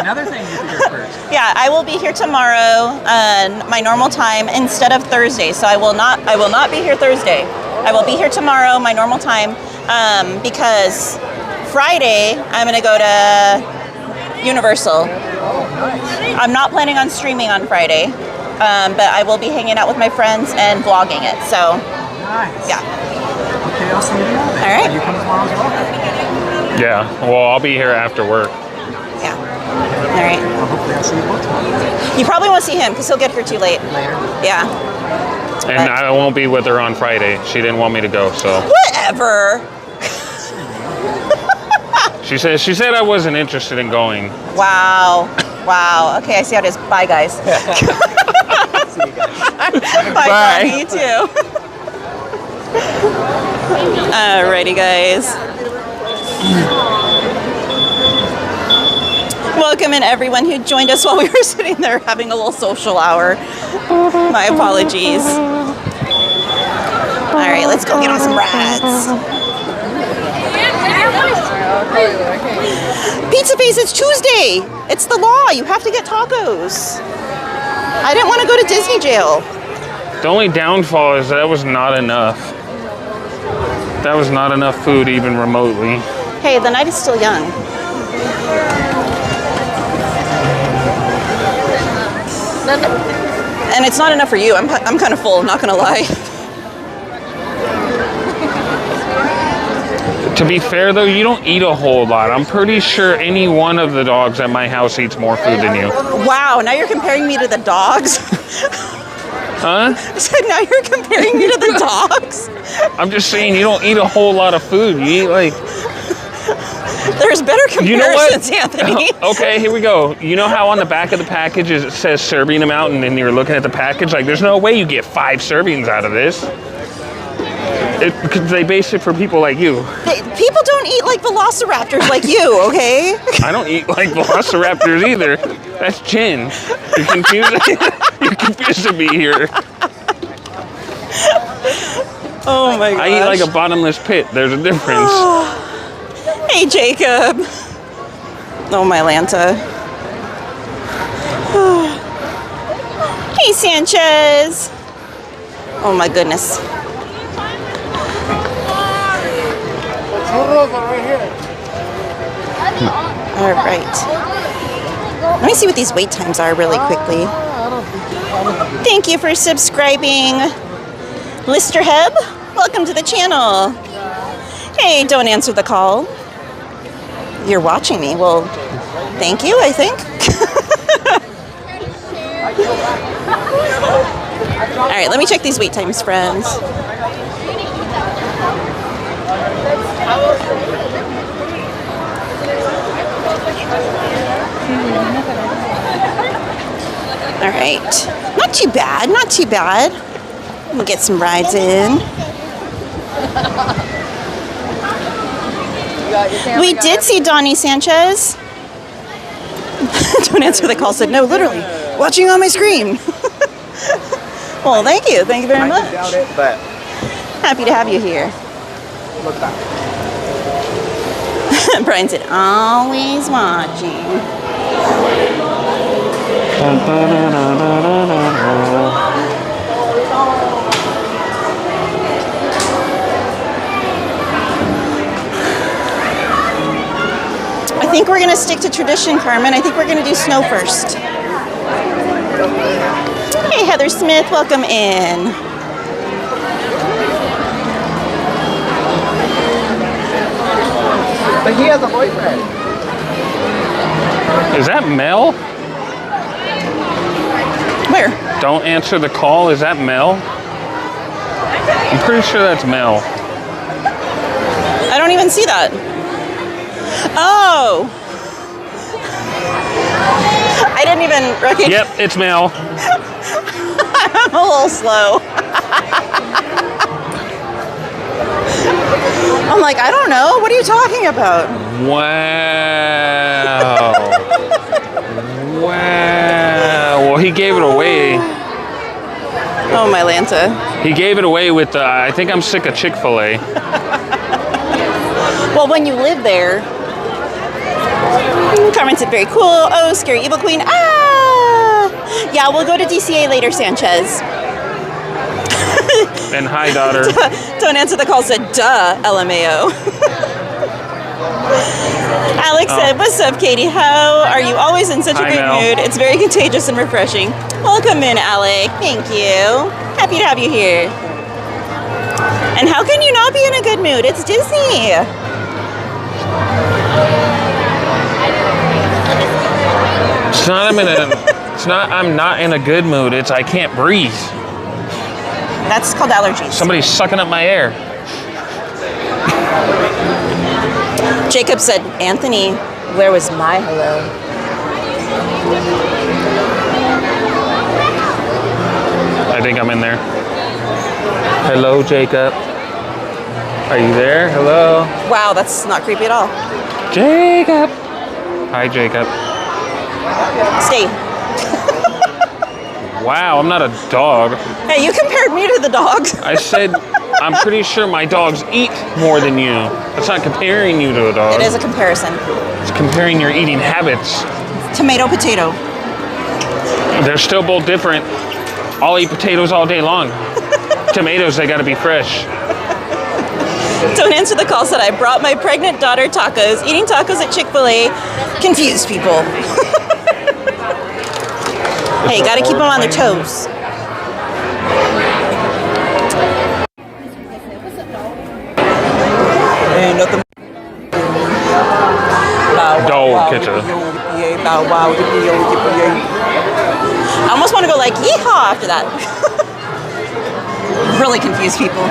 Another thing you hear first. Yeah, I will be here tomorrow, my normal time instead of Thursday. So I will not be here Thursday. I will be here tomorrow, my normal time, because Friday I'm gonna go to Universal. I'm not planning on streaming on Friday, but I will be hanging out with my friends and vlogging it. So Nice. yeah. Okay, I'll see you tomorrow then. All right. You come tomorrow as well? Yeah. Well, I'll be here after work. Yeah. All right. Well, hopefully I'll see you both tomorrow. You probably won't see him because he'll get here too late. Later. Yeah. And I won't be with her on Friday. She didn't want me to go, so. Whatever. She said I wasn't interested in going. Wow. Wow. Okay, I see how it is. Bye, guys. See you guys. Bye, Bye. Bonnie, you too. Alrighty, guys. Welcome in everyone who joined us while we were sitting there having a little social hour. My apologies. All right, let's go get on some rides. Pizza Face, it's Tuesday. It's the law. You have to get tacos. I didn't want to go to Disney jail. The only downfall is that was not enough. That was not enough food even remotely. Hey, the night is still young. And it's not enough for you. I'm kind of full, not gonna lie. To be fair though, you don't eat a whole lot. I'm pretty sure any one of the dogs at my house eats more food than you. Wow, now you're comparing me to the dogs? Huh? I said, now you're comparing me to the dogs? I'm just saying you don't eat a whole lot of food. You eat like... There's better You know what? comparisons, Anthony. Okay, here we go. You know how on the back of the package it says serving amount and then you're looking at the package? Like, there's no way you get 5 servings out of this. Because they base it for people like you. People don't eat like velociraptors like you, okay? I don't eat like velociraptors either. That's Chin. You're confusing. You're confusing me here. Oh my gosh. I eat like a bottomless pit. There's a difference. Hey, Jacob. Oh, my Lanta. Hey, Sanchez. Oh, my goodness. All right. Let me see what these wait times are really quickly. Thank you for subscribing, Lister Heb. Welcome to the channel. Hey, don't answer the call. You're watching me. Well, thank you, I think. All right, let me check these wait times, friends. All right, not too bad, not too bad. Let me get some rides in. We did see Donnie Sanchez. Don't answer the call, said no, literally, watching on my screen. Well, thank you very much. Doubt it, but Happy to have you here. look back. Brian said, always watching. I think we're gonna stick to tradition, Carmen. I think we're gonna do snow first. Hey, Heather Smith, welcome in. But he has a boyfriend. Is that Mel? Where? Don't answer the call. Is that Mel? I'm pretty sure that's Mel. I don't even see that. Oh. I didn't even recognize. Yep, it's Mel. I'm a little slow. I'm like, I don't know. What are you talking about? Wow. Wow. Well, he gave it away. Oh, my Lanta. He gave it away with, I think I'm sick of Chick-fil-A. Well, when you live there, Carmen said, very cool. Oh, scary evil queen. Ah! Yeah, we'll go to DCA later, Sanchez. And hi, daughter. Don't answer the call, said, duh, LMAO. Alex said, what's up, Katie? How are you always in such a Hi, great Mel. mood? It's very contagious and refreshing. Welcome in, Alec. Thank you. Happy to have you here. And how can you not be in a good mood? It's Disney. I'm not in a good mood. It's I can't breathe. That's called allergies. Somebody's sucking up my air. Jacob said, Anthony, where was my hello? I think I'm in there. Hello, Jacob. Are you there? Hello? Wow, that's not creepy at all. Jacob. Hi, Jacob. Stay. Wow, I'm not a dog. Hey, you compared me to the dog. I said, I'm pretty sure my dogs eat more than you. That's not comparing you to a dog. It is a comparison. It's comparing your eating habits. Tomato, potato. They're still both different. I'll eat potatoes all day long. Tomatoes, they gotta be fresh. Don't answer the call, said I brought my pregnant daughter tacos. Eating tacos at Chick-fil-A confused people. Hey, gotta keep them on their toes. Ain't nothing. Dog catcher. I almost want to go like yeehaw after that. Really confuse people.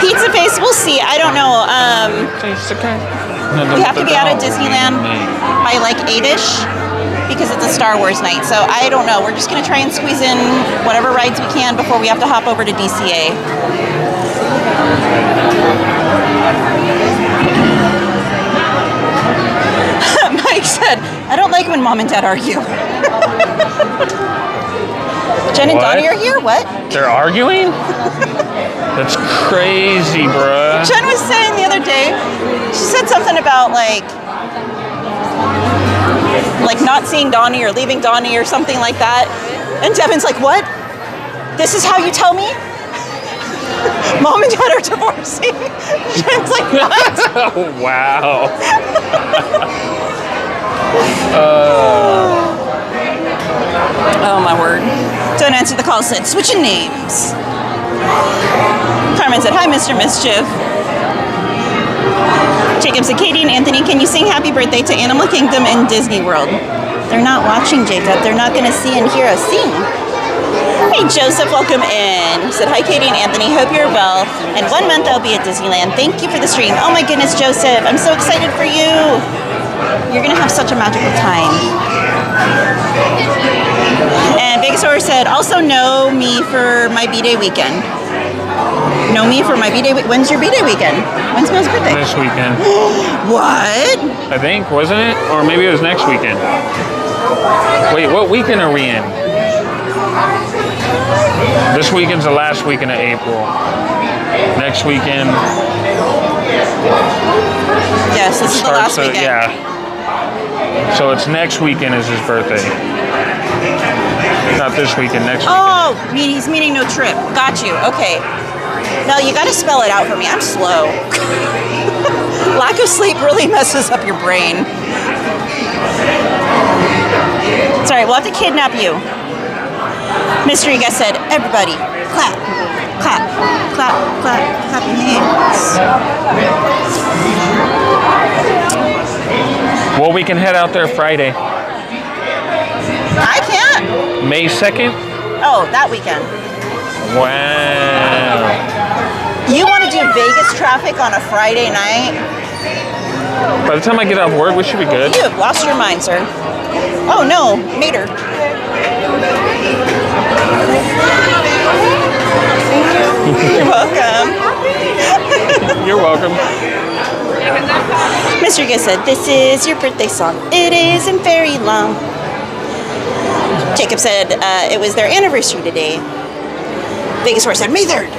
Pizza face, we'll see. I don't know. We have to be out of Disneyland by like 8-ish because it's a Star Wars night. So I don't know. We're just gonna try and squeeze in whatever rides we can before we have to hop over to DCA. Mike said, I don't like when mom and dad argue. Jen and What? Donnie are here? What? They're arguing? That's crazy, bruh. Jen was saying the other day, she said something about like not seeing Donnie or leaving Donnie or something like that. And Devin's like, what? This is how you tell me? Mom and dad are divorcing. Jen's like, what? Oh, wow. Oh my word. Don't answer the call, said, switching names. Carmen said, hi, Mr. Mischief. Jacob said, Katie and Anthony, can you sing happy birthday to Animal Kingdom in Disney World? They're not watching, Jacob. They're not going to see and hear us sing. Hey, Joseph, welcome in. He said, hi, Katie and Anthony. Hope you're well. In 1 month, I'll be at Disneyland. Thank you for the stream. Oh, my goodness, Joseph. I'm so excited for you. You're going to have such a magical time. And Vegasaur said, also know me for my B-Day weekend. Know me for my B-Day weekend. When's your B-Day weekend? When's Mel's birthday? This weekend. What? I think, wasn't it? Or maybe it was next weekend. Wait, what weekend are we in? This weekend's the last weekend of April. Next weekend. Yes, this is the last weekend. Yeah. So it's next weekend is his birthday. Not this weekend, next weekend. Oh, he's meaning no trip. Got you. Okay. No, you got to spell it out for me. I'm slow. Lack of sleep really messes up your brain. Sorry, we'll have to kidnap you. Mystery guest said, everybody, clap, clap, clap, clap, clap your hands. Well, we can head out there Friday. I can't. May 2nd? Oh, that weekend. Wow. You want to do Vegas traffic on a Friday night? By the time I get off work, we should be good. You have lost your mind, sir. Oh, no, Mater. You're welcome. You're welcome. Mr. Gill said, this is your birthday song. It isn't very long. Jacob said it was their anniversary today. Vegas Horse said, May 3rd.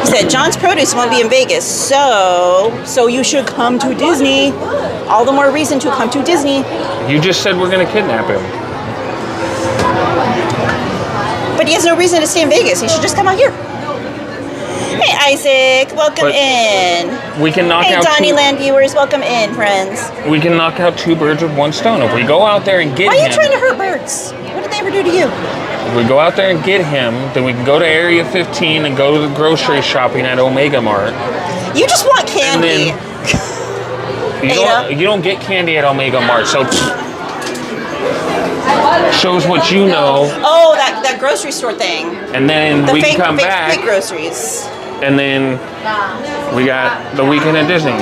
said, John's Produce won't be in Vegas, so you should come to Disney. All the more reason to come to Disney. You just said we're gonna kidnap him. But he has no reason to stay in Vegas. He should just come out here. Hey, Isaac, welcome in. We can knock Hey, out Disneyland viewers, welcome in, friends. we can knock out 2 birds with 1 stone. If we go out there and get Why are him, you trying to hurt birds? What did they ever do to you? if we go out there and get him, then we can go to Area 15 and go to the grocery shopping at Omega Mart. You just want candy. You don't get candy at Omega Mart, so shows what you know. Oh, that grocery store thing. And then we can come back, fake groceries. and then we got the weekend at Disney.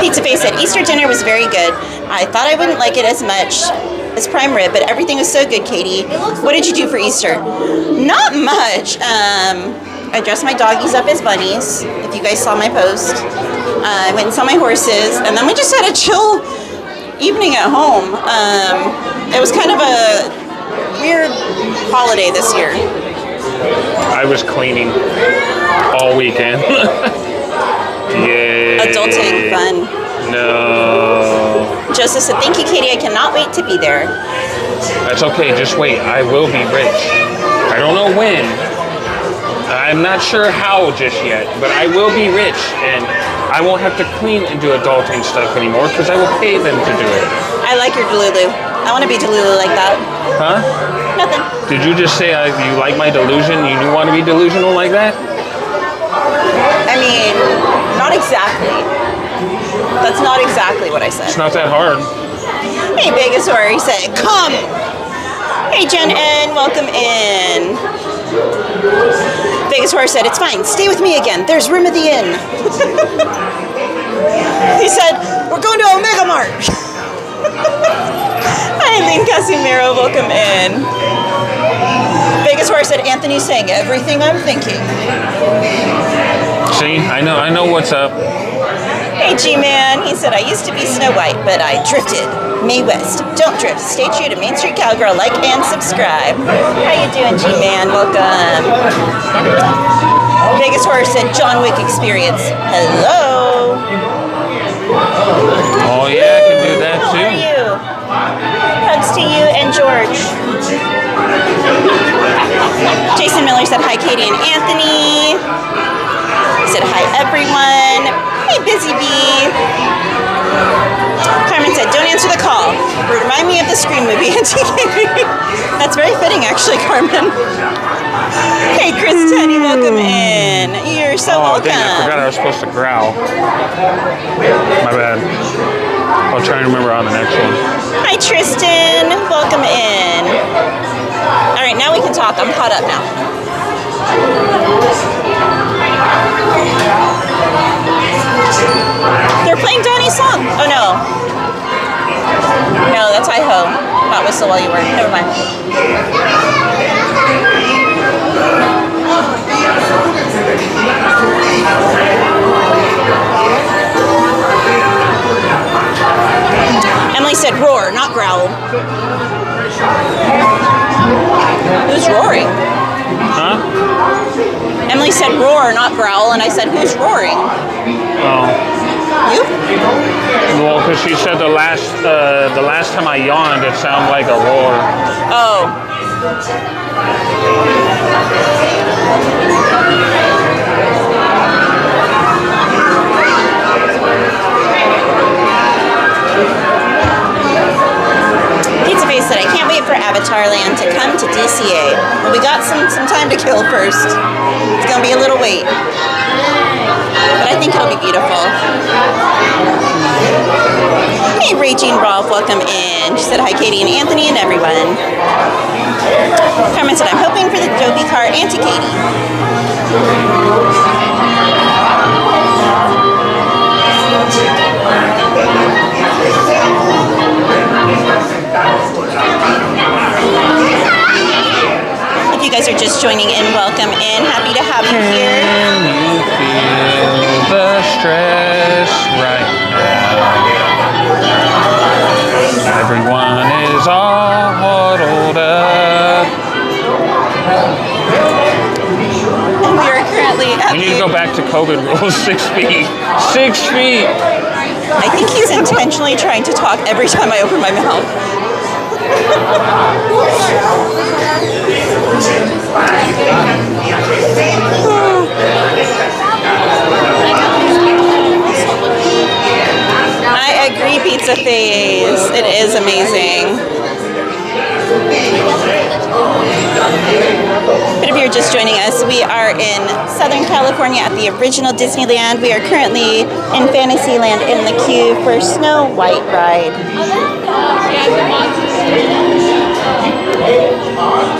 Pizza Face said Easter dinner was very good. I thought I wouldn't like it as much as prime rib, but everything was so good, Katie. What did you do for Easter? Not much. I dressed my doggies up as bunnies, if you guys saw my post. I went and saw my horses, and then we just had a chill evening at home. It was kind of a weird holiday this year. I was cleaning all weekend. Yay. Adulting fun. No. Joseph said, thank you, Katie. I cannot wait to be there. That's okay, just wait. I will be rich. I don't know when. I'm not sure how just yet, but I will be rich, and I won't have to clean and do adulting stuff anymore because I will pay them to do it. I like your Delulu. I want to be Delulu like that. Huh? Nothing. Did you just say you like my delusion? You want to be delusional like that? I mean, not exactly. That's not exactly what I said. It's not that hard. Hey, Vegasaur, he said, come. Hey, Jen N, welcome in. Vegasaur said, it's fine. Stay with me again. There's room at the inn. He said, we're going to Omega Mart. Hi, Eileen Casimiro, welcome in. Vegasaur said, Anthony's saying everything I'm thinking. See, I know what's up. Hey, G-Man, he said, I used to be Snow White, but I drifted. May West, don't drift. Stay true to Main Street Cowgirl. Like and subscribe. How you doing, G-Man? Welcome. Vegas Horror said, John Wick experience. Hello. Oh yeah, I can do that How too. are you? Hugs to you and George. Jason Miller said, hi, Katie and Anthony. He said, hi, everyone. Hey, Busy Bee. Carmen said, don't answer the call. Remind me of the Scream movie. That's very fitting, actually, Carmen. Hey, Chris Teddy, welcome in. You're so welcome. Dang, I forgot I was supposed to growl. My bad. I'll try and remember on the next one. Hi, Tristan. Welcome in. All right, now we can talk. I'm caught up now. They're playing Donnie's song. Oh, no. No, that's Hi-Ho. Not Whistle While You Work. Never mind. Emily said roar, not growl. Who's roaring? Huh? Emily said roar, not growl, and I said, who's roaring? Oh. You? Well, because she said the last time I yawned, it sounded like a roar. Oh. Pizza Face said, I can't wait for Avatar Land to come to DCA. Well, we got some time to kill first. It's going to be a little wait. But I think it'll be beautiful. Hey, Raging Rolf, welcome in. She said, hi, Katie and Anthony and everyone. Carmen said, I'm hoping for the Joby car and to Katie. If you guys are just joining in, welcome in. Happy to have you here. Can you feel the stress right now? Everyone is all huddled up. And we are currently at to COVID rules. 6 feet. 6 feet. I think he's intentionally trying to talk every time I open my mouth. I agree, Pizza Phase. It is amazing. But if you're just joining us, we are in Southern California at the original Disneyland. We are currently in Fantasyland in the queue for Snow White ride.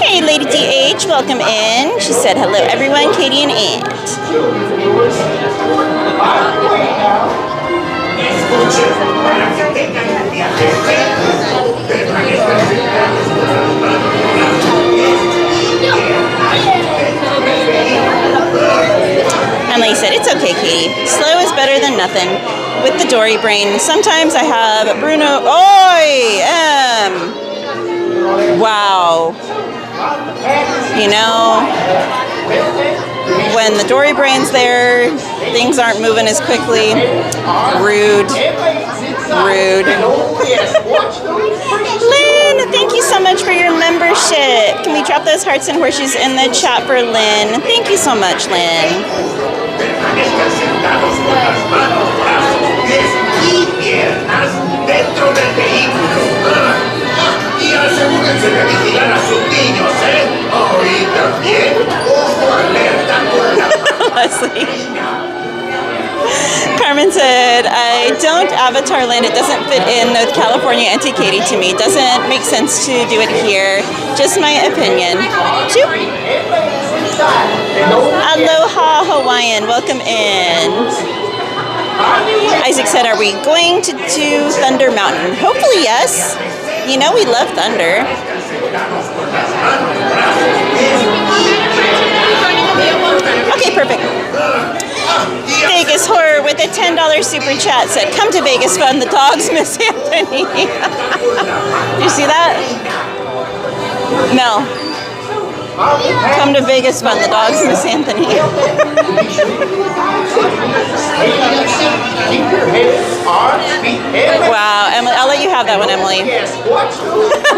Hey, Lady DH, welcome in. She said, hello, everyone, Katie and Ant. Emily said, it's okay, Katie. Slow is better than nothing. With the Dory brain, sometimes I have Bruno. Oi! Wow. You know, when the Dory brain's there, things aren't moving as quickly. Rude. Rude. Lynn, thank you so much for your membership. Can we drop those hearts and horseshoes in the chat for Lynn? Thank you so much, Lynn. Leslie. Carmen said, I don't Avatar Land. It doesn't fit in North California Auntie Katie to me. Doesn't make sense to do it here. Just my opinion. Choop. Aloha Hawaiian. Welcome in. Isaac said, are we going to do Thunder Mountain? Hopefully, yes. You know we love thunder. Okay, perfect. Vegas Horror with a $10 super chat said, come to Vegas Fun the dogs, Miss Anthony. You see that? Mel. Come to Vegas Fun the dogs, Miss Anthony. Wow, Emily, I'll let you have that one, Emily.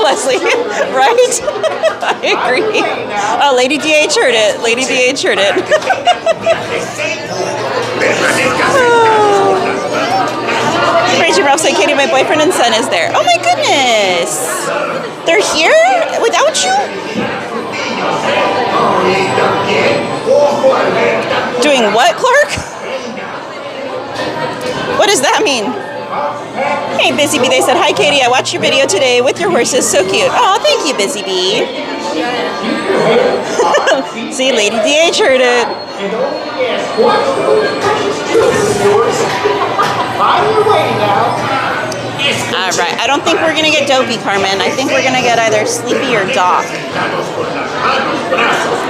Leslie, right? I agree. Oh, Lady DH heard it. Lady DH heard it. Rachel Ralph said, Katie, my boyfriend and son is there. Oh my goodness. They're here without you? Doing what, Clark? What does that mean? Hey, Busy Bee, they said, hi, Katie, I watched your video today with your horses. So cute. Oh, thank you, Busy Bee. See, Lady DH heard it. All right, I don't think we're going to get Dopey, Carmen. I think we're going to get either Sleepy or Doc.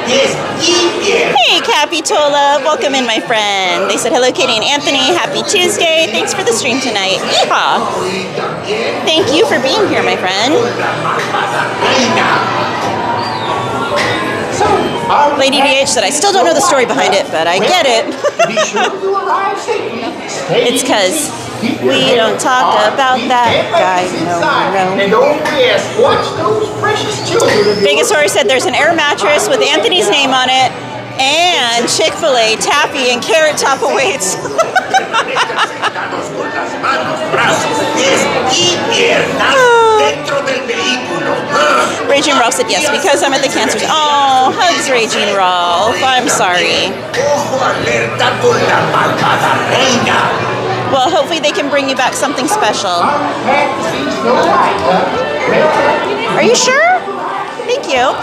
Hey, Capitola. Welcome in, my friend. They said, hello, Katie and Anthony. Happy Tuesday. Thanks for the stream tonight. Yeehaw. Thank you for being here, my friend. Lady DH said, I still don't know the story behind it, but I get it. It's because we don't talk about that guy. No. Vegas Horror said there's an air mattress with Anthony's name on it and Chick-fil-A, taffy, and carrot top weights. Raging Rolf said yes, because I'm at the cancer. Oh, hugs, Raging Rolf. I'm sorry. Well, hopefully they can bring you back something special. Are you sure? Thank you.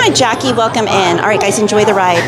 Hi, Jackie. Welcome in. All right, guys, enjoy the ride.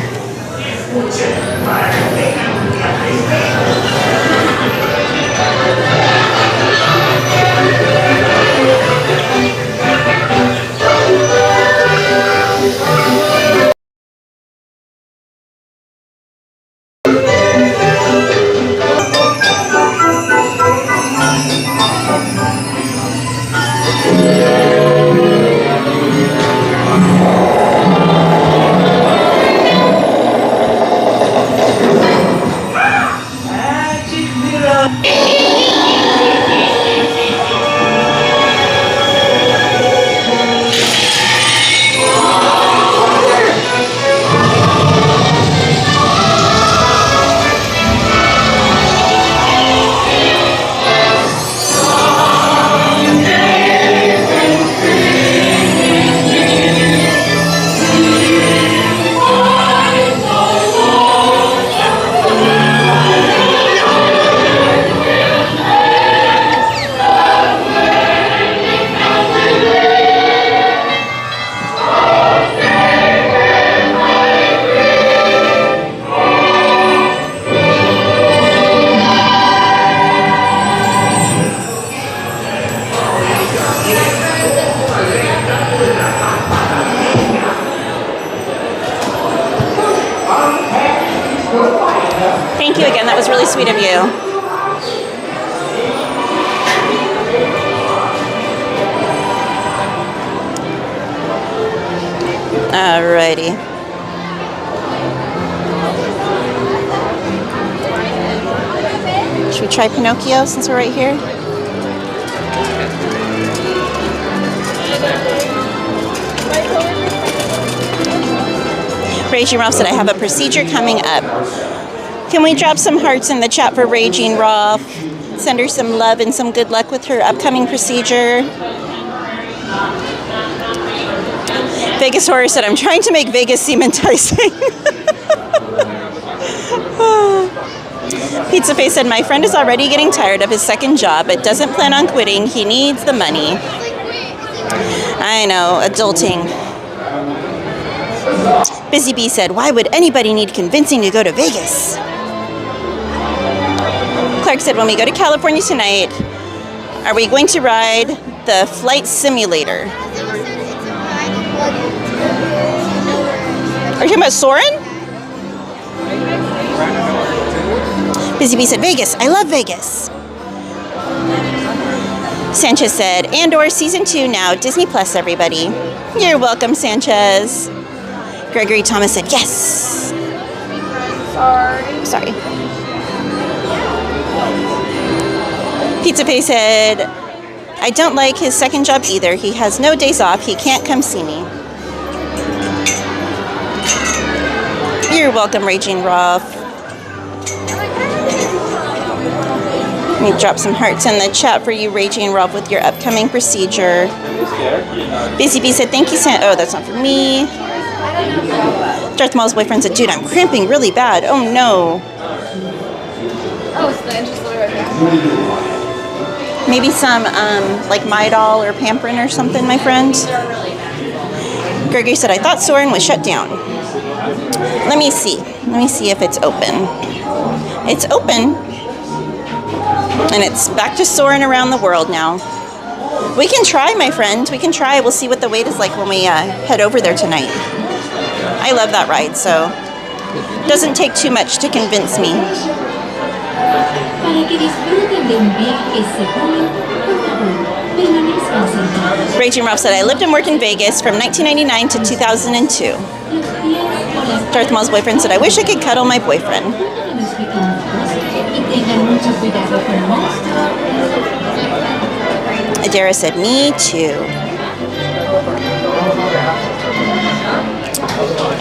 Thank you again. That was really sweet of you. Alrighty. Should we try Pinocchio since we're right here? Raging Rolf said, I have a procedure coming up. Can we drop some hearts in the chat for Raging Rolf? Send her some love and some good luck with her upcoming procedure. Vegas Horror said, I'm trying to make Vegas seem enticing. Pizza Face said, my friend is already getting tired of his second job, but doesn't plan on quitting. He needs the money. I know, adulting. Busy Bee said, why would anybody need convincing to go to Vegas? Clark said, when we go to California tonight, are we going to ride the flight simulator? Are you talking about Soarin'? Busy Bee said, Vegas. I love Vegas. Sanchez said, Andor Season 2 now, Disney Plus, everybody. You're welcome, Sanchez. Gregory Thomas said, yes. Sorry. Pizza Face said, I don't like his second job either. He has no days off. He can't come see me. You're welcome, Raging Rolf. Let me drop some hearts in the chat for you, Raging Rolf, with your upcoming procedure. Busy Bee said, thank you, oh, that's not for me. Darth Maul's boyfriend said, dude, I'm cramping really bad. Oh, no. Oh, it's the interest right there. Maybe some, like Midol or Pamprin or something, my friend. Gregory said, I thought Soarin' was shut down. Let me see. Let me see if it's open. It's open. And it's back to soaring around the world now. We can try, my friend. We can try. We'll see what the wait is like when we head over there tonight. I love that ride, so it doesn't take too much to convince me. Raging Ralph said, I lived and worked in Vegas from 1999 to 2002. Darth Maul's boyfriend said, I wish I could cuddle my boyfriend. Adara said, me too.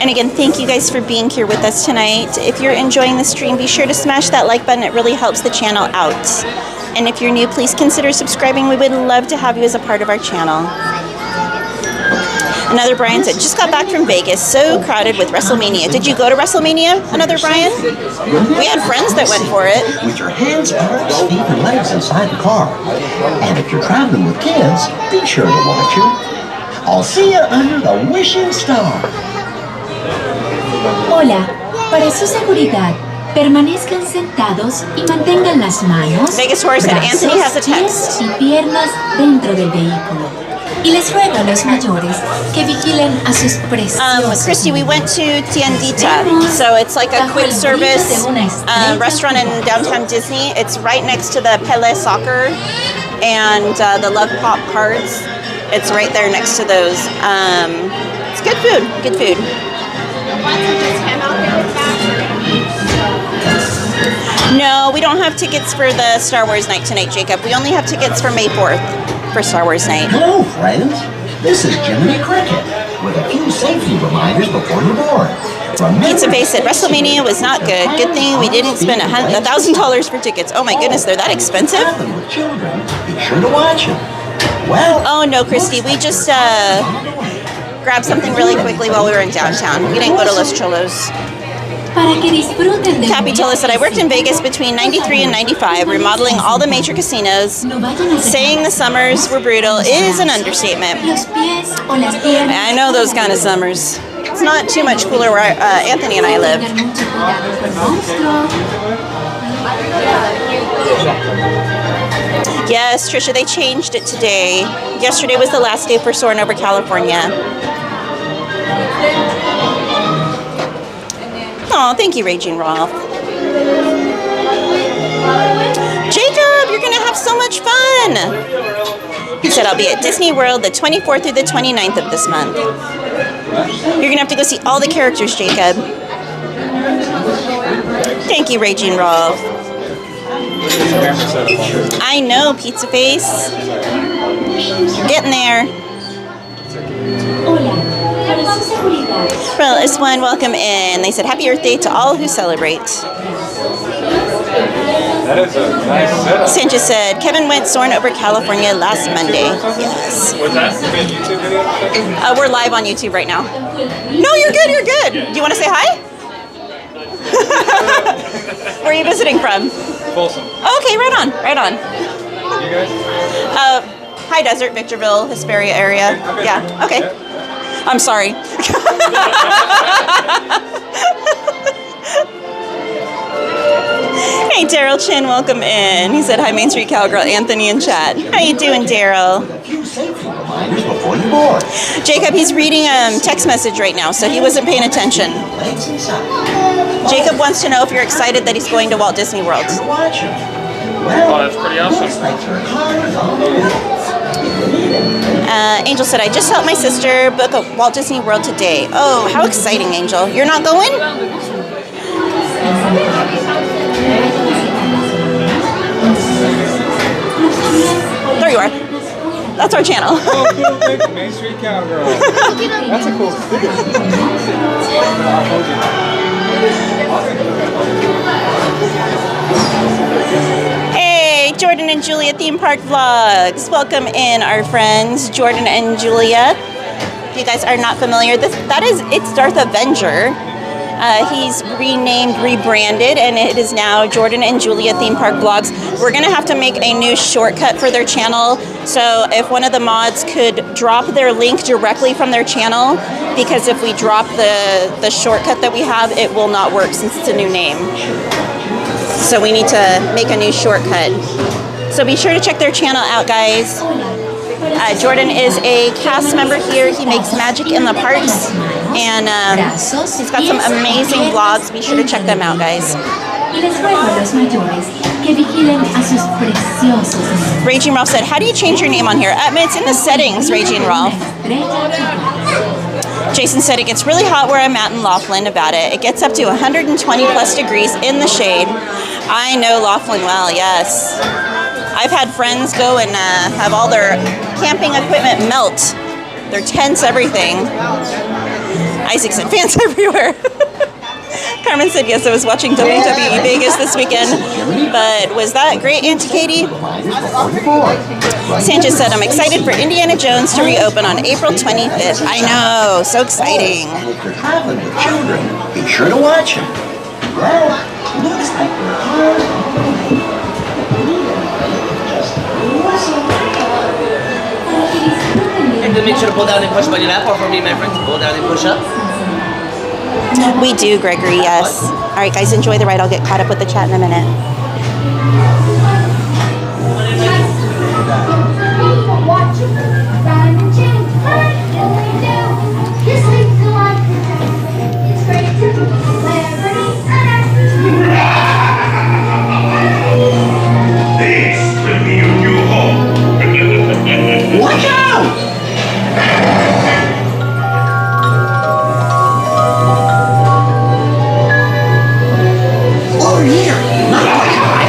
And again, thank you guys for being here with us tonight. If you're enjoying the stream, be sure to smash that like button. It really helps the channel out. And if you're new, please consider subscribing. We would love to have you as a part of our channel. Another Brian said, just got back from Vegas, so crowded with WrestleMania. Did you go to WrestleMania? Another Brian? We had friends that went for it. With your hands, arms, feet, and legs inside the car. And if you're traveling with kids, be sure to watch them. I'll see you under the wishing star. Hola, para su seguridad, permanezcan sentados y mantengan las manos, Vegas Horror said, Anthony has a text. pies y piernas dentro del vehículo. Y les ruego a los mayores que vigilen a sus preciosos. Christy, we went to Tiendita, so it's like a quick service restaurant in downtown Disney. It's right next to the Pele Soccer and the Love Pop cards. It's right there next to those. It's good food, good food. No, we don't have tickets for the Star Wars night tonight, Jacob. We only have tickets for May 4th for Star Wars night. Hello, friends. This is Jiminy Cricket with a few safety reminders before you're born. Pizza Face said WrestleMania was not good. Good thing we didn't spend $1,000 for tickets. Oh my goodness, they're that expensive? With children, be sure to watch them. Well, oh no, Christy, we just grabbed something really quickly while we were in downtown. We didn't go to Los Cholos. Capitola said, I worked in Vegas between 93 and 95, remodeling all the major casinos. Saying the summers were brutal is an understatement. I know those kind of summers. It's not too much cooler where Anthony and I live. Yes, Trisha, they changed it today. Yesterday was the last day for Soarin' Over California. Oh, thank you, Raging Rolf. Jacob, you're gonna have so much fun. He said, I'll be at Disney World the 24th through the 29th of this month. You're gonna have to go see all the characters, Jacob. Thank you, Raging Rolf. I know, Pizza Face. Getting there. Well, it's one welcome in. They said, Happy Earth Day to all who celebrate. That is a nice setup. Sanchez said, Kevin went soaring over California last Monday. Yes. Was that a YouTube video? We're live on YouTube right now. No, you're good, you're good. Do you want to say hi? Where are you visiting from? Folsom. Okay, right on, right on. You guys? High Desert, Victorville, Hesperia area. Yeah, okay. I'm sorry. Hey, Daryl Chin, welcome in. He said, hi, Main Street Cowgirl, Anthony in chat. How you doing, Daryl? Jacob, he's reading a text message right now, so he wasn't paying attention. Jacob wants to know if you're excited that he's going to Walt Disney World. Oh, that's pretty awesome. Angel said, I just helped my sister book a Walt Disney World today. Oh, how exciting, Angel. You're not going? There you are. That's our channel. Oh, cool. Thank you, Main Street Cowgirl. That's a cool Hey, Jordan and Julia Theme Park Vlogs. Welcome in, our friends, Jordan and Julia. If you guys are not familiar, it's Darth Avenger. He's renamed, rebranded, and it is now Jordan and Julia Theme Park Vlogs. We're going to have to make a new shortcut for their channel, so if one of the mods could drop their link directly from their channel, because if we drop the shortcut that we have, it will not work since it's a new name. So we need to make a new shortcut. So be sure to check their channel out, guys. Jordan is a cast member here. He makes magic in the parks, and he's got some amazing vlogs. Be sure to check them out, guys. Raging Ralph said, how do you change your name on here? It's in the settings, Raging Ralph. Jason said, it gets really hot where I'm at in Laughlin about it. It gets up to 120 plus degrees in the shade. I know Laughlin well, yes. I've had friends go and have all their camping equipment melt. Their tents, everything. Isaac said, fans everywhere. Carmen said, yes, I was watching WWE Vegas this weekend, but was that great, Auntie Katie? Sanchez said, I'm excited for Indiana Jones to reopen on April 25th. I know, so exciting. And if you're traveling with children, be sure to watch them. Well, looks like we're And then make sure to pull down and push by your lap, or for me, my friends, pull down and push up. We do, Gregory, yes. All right, guys, enjoy the ride. I'll get caught up with the chat in a minute. This will be your new home. Watch out! Over here, not like high.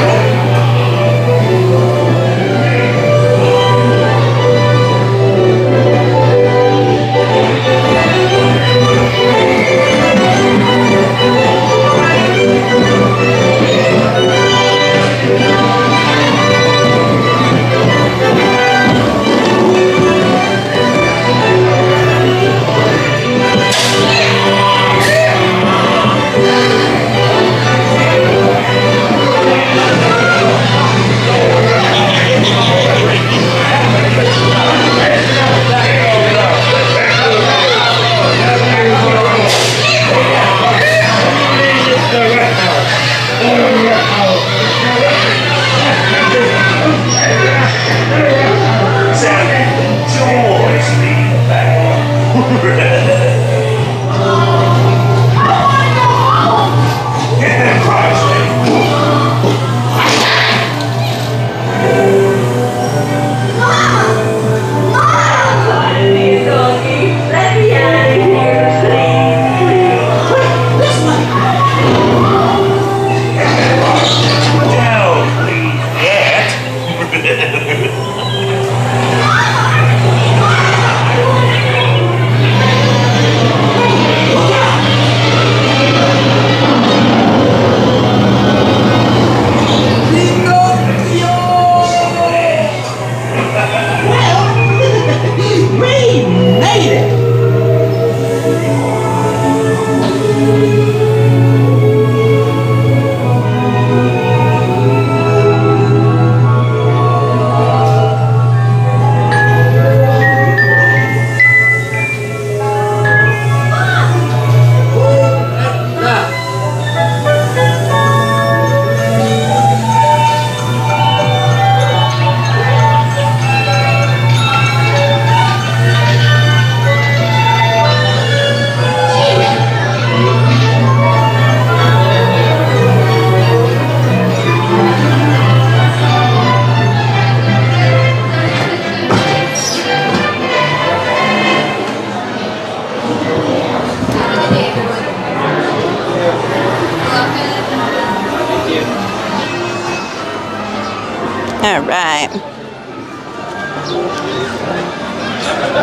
All right.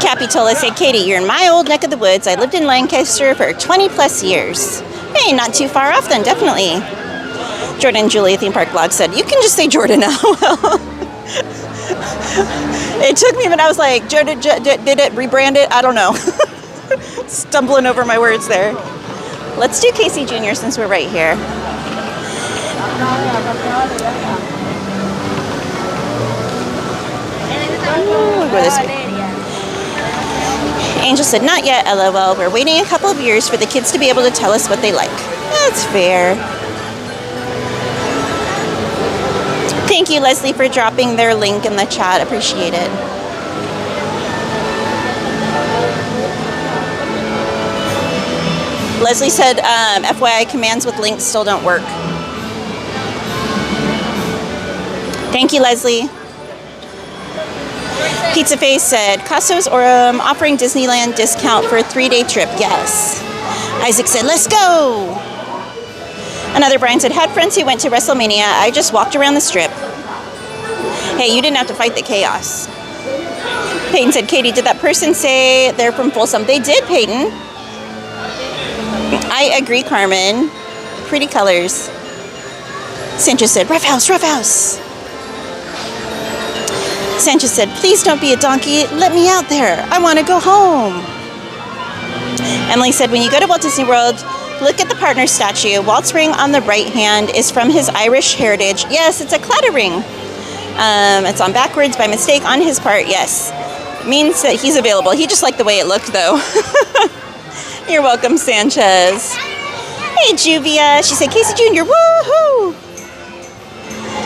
Capitola said, Katie, you're in my old neck of the woods. I lived in Lancaster for 20 plus years. Hey, not too far off then, definitely. Jordan Julia Theme Park Blog said, you can just say Jordan now. Well, it took me a minute. I was like, Jordan, did it rebrand it? I don't know. Stumbling over my words there. Let's do Casey Jr. since we're right here. We'll go this way. Angel said, not yet, LOL. We're waiting a couple of years for the kids to be able to tell us what they like. That's fair. Thank you, Leslie, for dropping their link in the chat. Appreciate it. Leslie said, FYI, commands with links still don't work. Thank you, Leslie. Pizza Face said, Costco's offering Disneyland discount for a 3-day trip. Yes. Isaac said, let's go. Another Brian said, had friends who went to WrestleMania. I just walked around the strip. Hey, you didn't have to fight the chaos. Peyton said, Katie, did that person say they're from Folsom? They did, Peyton. I agree, Carmen. Pretty colors. Sanchez said, rough house, rough house. Sanchez said, please don't be a donkey. Let me out there. I want to go home. Emily said, when you go to Walt Disney World, look at the partner statue. Walt's ring on the right hand is from his Irish heritage. Yes, it's a clatter ring. It's on backwards by mistake on his part. Yes. Means that he's available. He just liked the way it looked, though. You're welcome, Sanchez. Hey, Juvia. She said, Casey Jr., woohoo!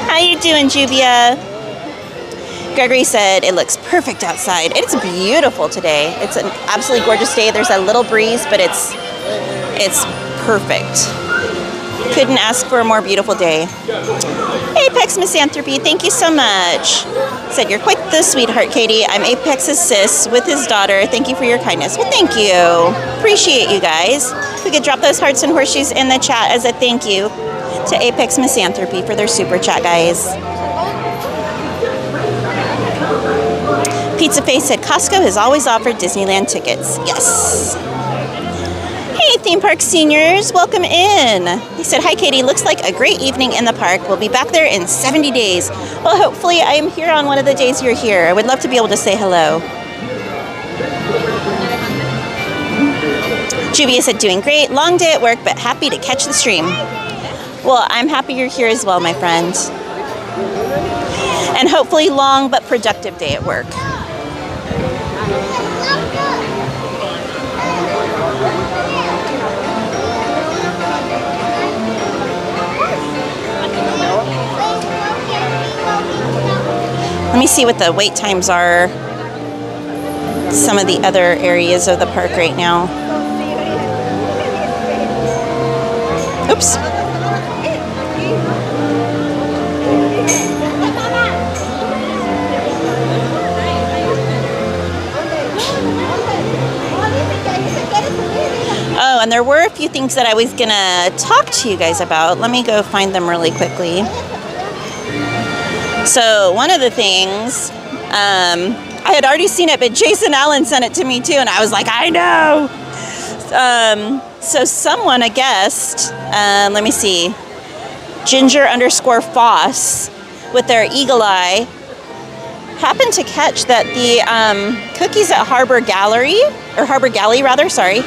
How you doing, Juvia? Gregory said, it looks perfect outside. It's beautiful today. It's an absolutely gorgeous day. There's a little breeze, but it's perfect. Couldn't ask for a more beautiful day. Apex Misanthropy, thank you so much. Said, you're quite the sweetheart, Katie. I'm Apex's sis with his daughter. Thank you for your kindness. Well, thank you. Appreciate you guys. We could drop those hearts and horseshoes in the chat as a thank you to Apex Misanthropy for their super chat, guys. Pizza Face said, Costco has always offered Disneyland tickets. Yes. Hey, theme park seniors, welcome in. He said, hi, Katie. Looks like a great evening in the park. We'll be back there in 70 days. Well, hopefully I am here on one of the days you're here. I would love to be able to say hello. Juvia said, doing great. Long day at work, but happy to catch the stream. Well, I'm happy you're here as well, my friend. And hopefully long but productive day at work. Let me see what the wait times are. Some of the other areas of the park right now. Oops. Oh, and there were a few things that I was gonna talk to you guys about. Let me go find them really quickly. So one of the things, I had already seen it, but Jason Allen sent it to me too, and I was like, I know. So someone, a guest, let me see, Ginger_Foss with their eagle eye, happened to catch that the cookies at Harbor Galley, sorry,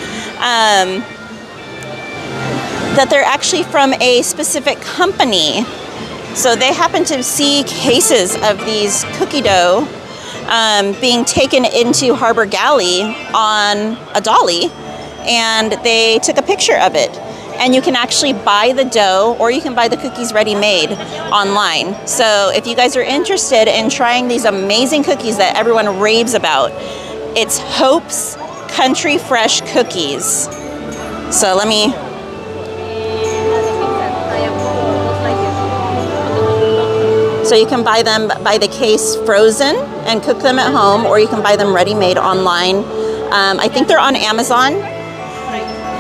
that they're actually from a specific company. So they happen to see cases of these cookie dough being taken into Harbor Galley on a dolly, and they took a picture of it. And you can actually buy the dough, or you can buy the cookies ready-made online. So if you guys are interested in trying these amazing cookies that everyone raves about, it's Hope's Country Fresh Cookies. So let me... So you can buy them by the case frozen and cook them at home, or you can buy them ready-made online. I think they're on Amazon.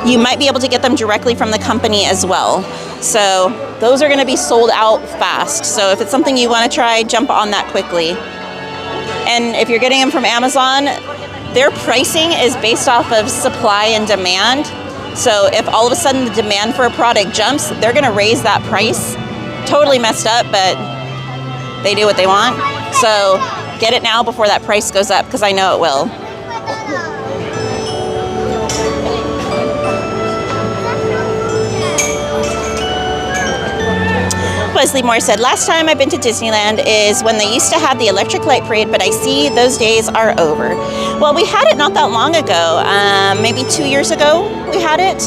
You might be able to get them directly from the company as well. So those are going to be sold out fast. So if it's something you want to try, jump on that quickly. And if you're getting them from Amazon, their pricing is based off of supply and demand. So if all of a sudden the demand for a product jumps, they're going to raise that price. Totally messed up, but they do what they want. So get it now before that price goes up, because I know it will. Leslie Moore said, last time I've been to Disneyland is when they used to have the electric light parade, but I see those days are over. Well, we had it not that long ago, maybe 2 years ago we had it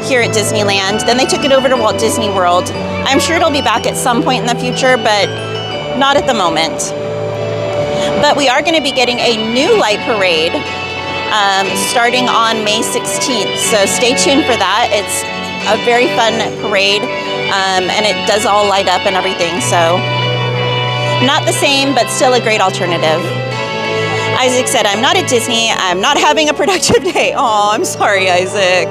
here at Disneyland. Then they took it over to Walt Disney World. I'm sure it'll be back at some point in the future, but not at the moment. But we are going to be getting a new light parade starting on May 16th, so stay tuned for that. It's a very fun parade. And it does all light up and everything, so not the same, but still a great alternative. Isaac said, I'm not at Disney. I'm not having a productive day. Oh, I'm sorry, Isaac.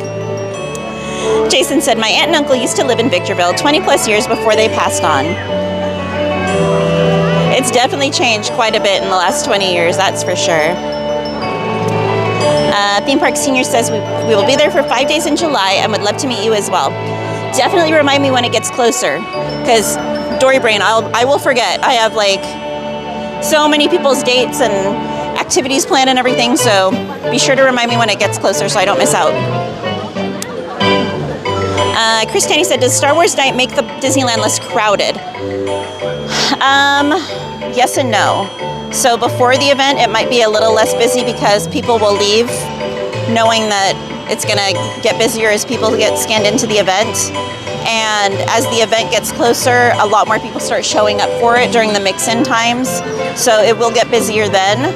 Jason said, my aunt and uncle used to live in Victorville 20 plus years before they passed on. It's definitely changed quite a bit in the last 20 years, that's for sure. Theme Park Senior says, we will be there for 5 days in July and would love to meet you as well. Definitely remind me when it gets closer, because Dory Brain, I will forget. I have like so many people's dates and activities planned and everything, so be sure to remind me when it gets closer so I don't miss out. Chris Tanny said, does Star Wars Night make the Disneyland less crowded? Yes and no. So before the event, it might be a little less busy because people will leave knowing that it's going to get busier as people get scanned into the event. And as the event gets closer, a lot more people start showing up for it during the mix-in times. So it will get busier then.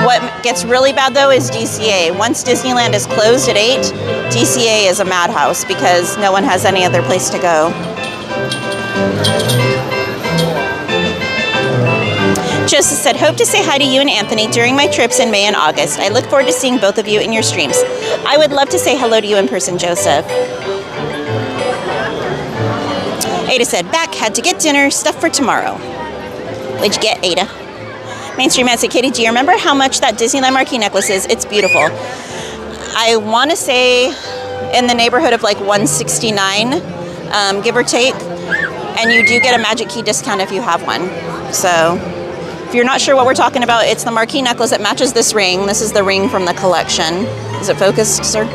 What gets really bad though is DCA. Once Disneyland is closed at 8, DCA is a madhouse because no one has any other place to go. Joseph said, hope to say hi to you and Anthony during my trips in May and August. I look forward to seeing both of you in your streams. I would love to say hello to you in person, Joseph. Ada said, back, had to get dinner, stuff for tomorrow. What'd you get, Ada? Mainstream Man said, Katie, do you remember how much that Disneyland marquee necklace is? It's beautiful. I want to say in the neighborhood of like $169, give or take. And you do get a Magic Key discount if you have one. So if you're not sure what we're talking about, it's the marquee necklace that matches this ring. This is the ring from the collection. Is it focused, sir?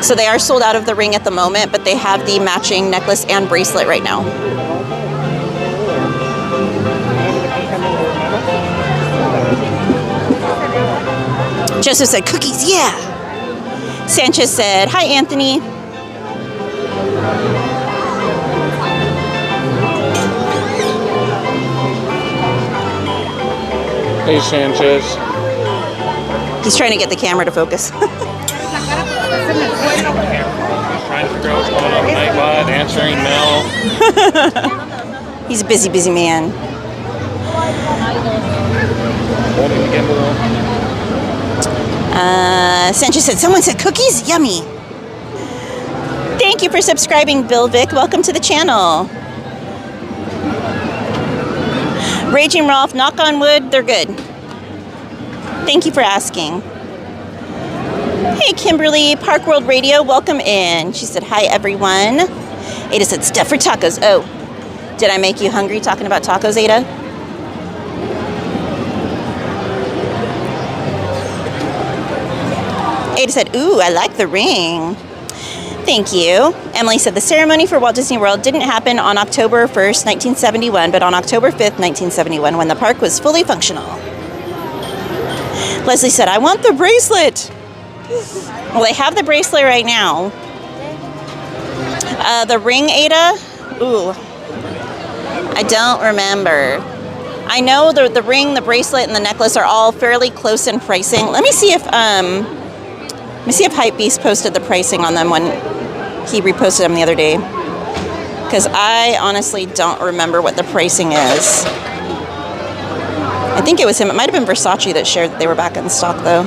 So they are sold out of the ring at the moment, but they have the matching necklace and bracelet right now. Joseph said, cookies, yeah. Sanchez said, hi, Anthony. Hey, Sanchez. He's trying to get the camera to focus. Trying to figure out what's going on with Nightbot, answering mail. He's a busy, busy man. Sanchez said, someone said cookies? Yummy. Thank you for subscribing, Bill Vic. Welcome to the channel. Raging Rolf, knock on wood, they're good. Thank you for asking. Hey, Kimberly, Park World Radio, welcome in. She said, hi, everyone. Ada said, stuff for tacos. Oh, did I make you hungry talking about tacos, Ada? Ada said, ooh, I like the ring. Thank you. Emily said, the ceremony for Walt Disney World didn't happen on October 1st, 1971, but on October 5th, 1971, when the park was fully functional. Leslie said, I want the bracelet. Well, they have the bracelet right now. The ring, Ada? Ooh, I don't remember. I know the ring, the bracelet, and the necklace are all fairly close in pricing. Let me see if Hypebeast posted the pricing on them when he reposted them the other day. Because I honestly don't remember what the pricing is. I think it was him. It might have been Versace that shared that they were back in stock, though.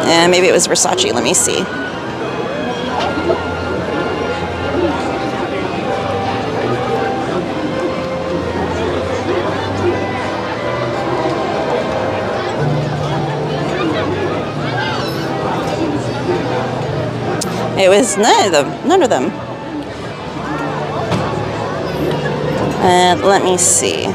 And maybe it was Versace. Let me see. It was none of them. None of them. Let me see.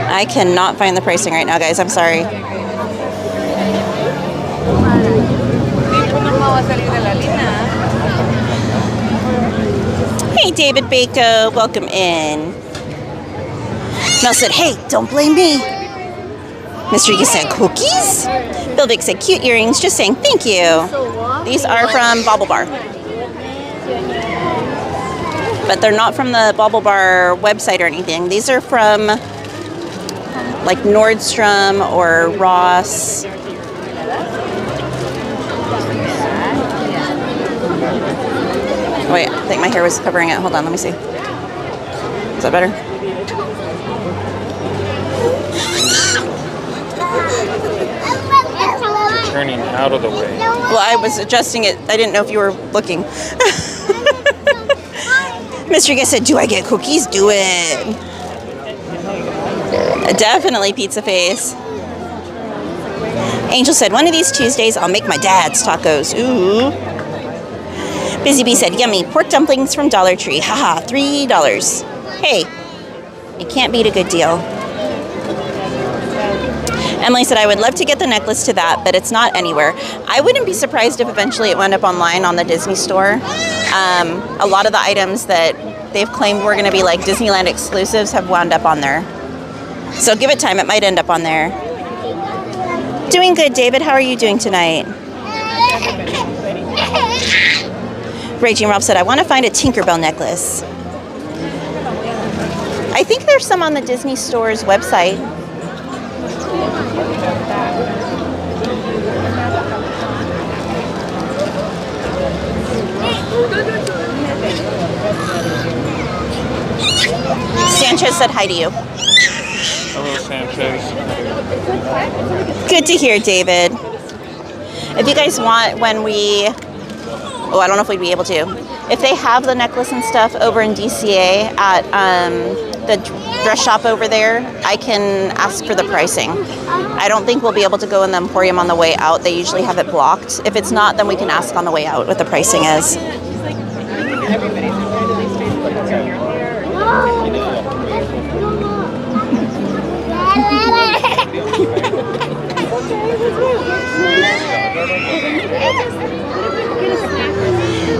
I cannot find the pricing right now, guys. I'm sorry. Hey, David Bako. Welcome in. Mel said, hey, don't blame me. Mr. Rika said, cookies? Bill Vic said, cute earrings. Just saying thank you. These are from Bauble Bar. But they're not from the Bauble Bar website or anything. These are from like Nordstrom or Ross. Wait, I think my hair was covering it. Hold on, let me see. Is that better? Turning out of the way. Well, I was adjusting it. I didn't know if you were looking. Mr. Guest said, do I get cookies? Do it. Definitely pizza face. Angel said, one of these Tuesdays, I'll make my dad's tacos. Ooh. Busy Bee said, yummy, pork dumplings from Dollar Tree. Haha, $3. Hey, you can't beat a good deal. Emily said, I would love to get the necklace to that, but it's not anywhere. I wouldn't be surprised if eventually it wound up online on the Disney store. A lot of the items that they've claimed were going to be like Disneyland exclusives have wound up on there. So give it time, it might end up on there. Doing good, David. How are you doing tonight? Raging Rob said, I want to find a Tinkerbell necklace. I think there's some on the Disney Store's website. Sanchez said hi to you. Hello, Sanchez. Good to hear, David. If you guys want, when we... Oh, I don't know if we'd be able to. If they have the necklace and stuff over in DCA at the dress shop over there, I can ask for the pricing. I don't think we'll be able to go in the Emporium on the way out. They usually have it blocked. If it's not, then we can ask on the way out what the pricing is.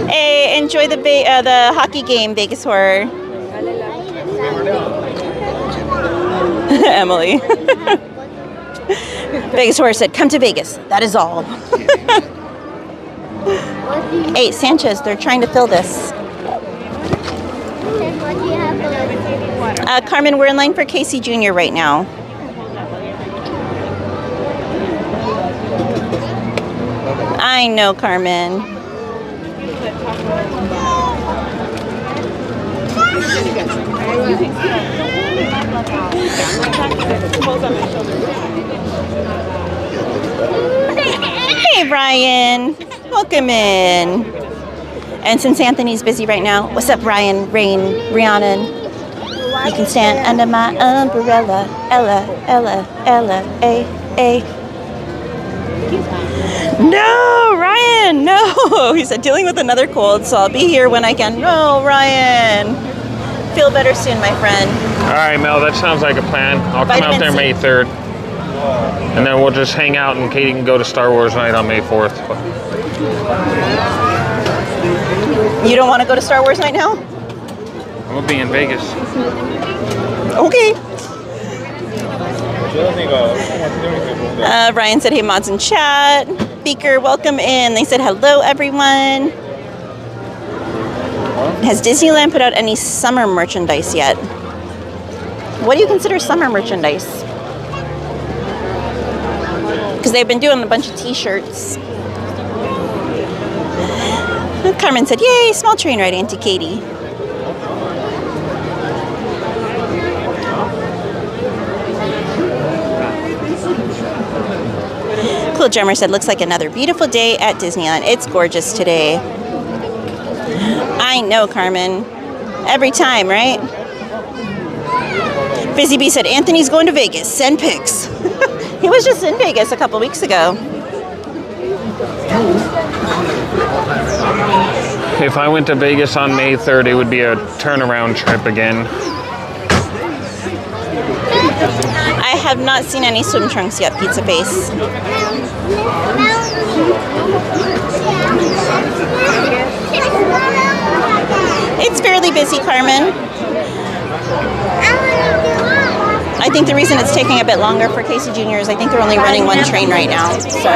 Hey, enjoy the hockey game, Vegas Horror. Emily. Vegas Horror said, come to Vegas. That is all. Hey, Sanchez, they're trying to fill this. Carmen, we're in line for Casey Jr. right now. I know, Carmen. Hey, Ryan. Welcome in. And since Anthony's busy right now, what's up, Ryan, Rain, Rhiannon? You can stand under my umbrella. Ella, Ella, Ella, A. No, Ryan, no. He said, dealing with another cold, so I'll be here when I can. No, Ryan. Feel better soon, my friend. All right, Mel, that sounds like a plan. I'll come out there May 3rd. And then we'll just hang out and Katie can go to Star Wars night on May 4th. You don't want to go to Star Wars night now? We'll be in Vegas. Okay. Ryan said, hey, mods in chat. Beaker, welcome in. They said, hello, everyone. Has Disneyland put out any summer merchandise yet? What do you consider summer merchandise? Because they've been doing a bunch of t-shirts. Carmen said, yay, small train ride, Auntie Katie. Cool Drummer said, looks like another beautiful day at Disneyland. It's gorgeous today. I know, Carmen. Every time, right? Busy Bee said, Anthony's going to Vegas. Send pics. He was just in Vegas a couple weeks ago. If I went to Vegas on May 3rd, it would be a turnaround trip again. I have not seen any swim trunks yet, Pizza Face. It's fairly busy, Carmen. I think the reason it's taking a bit longer for Casey Jr. is I think they're only running one train right now. So.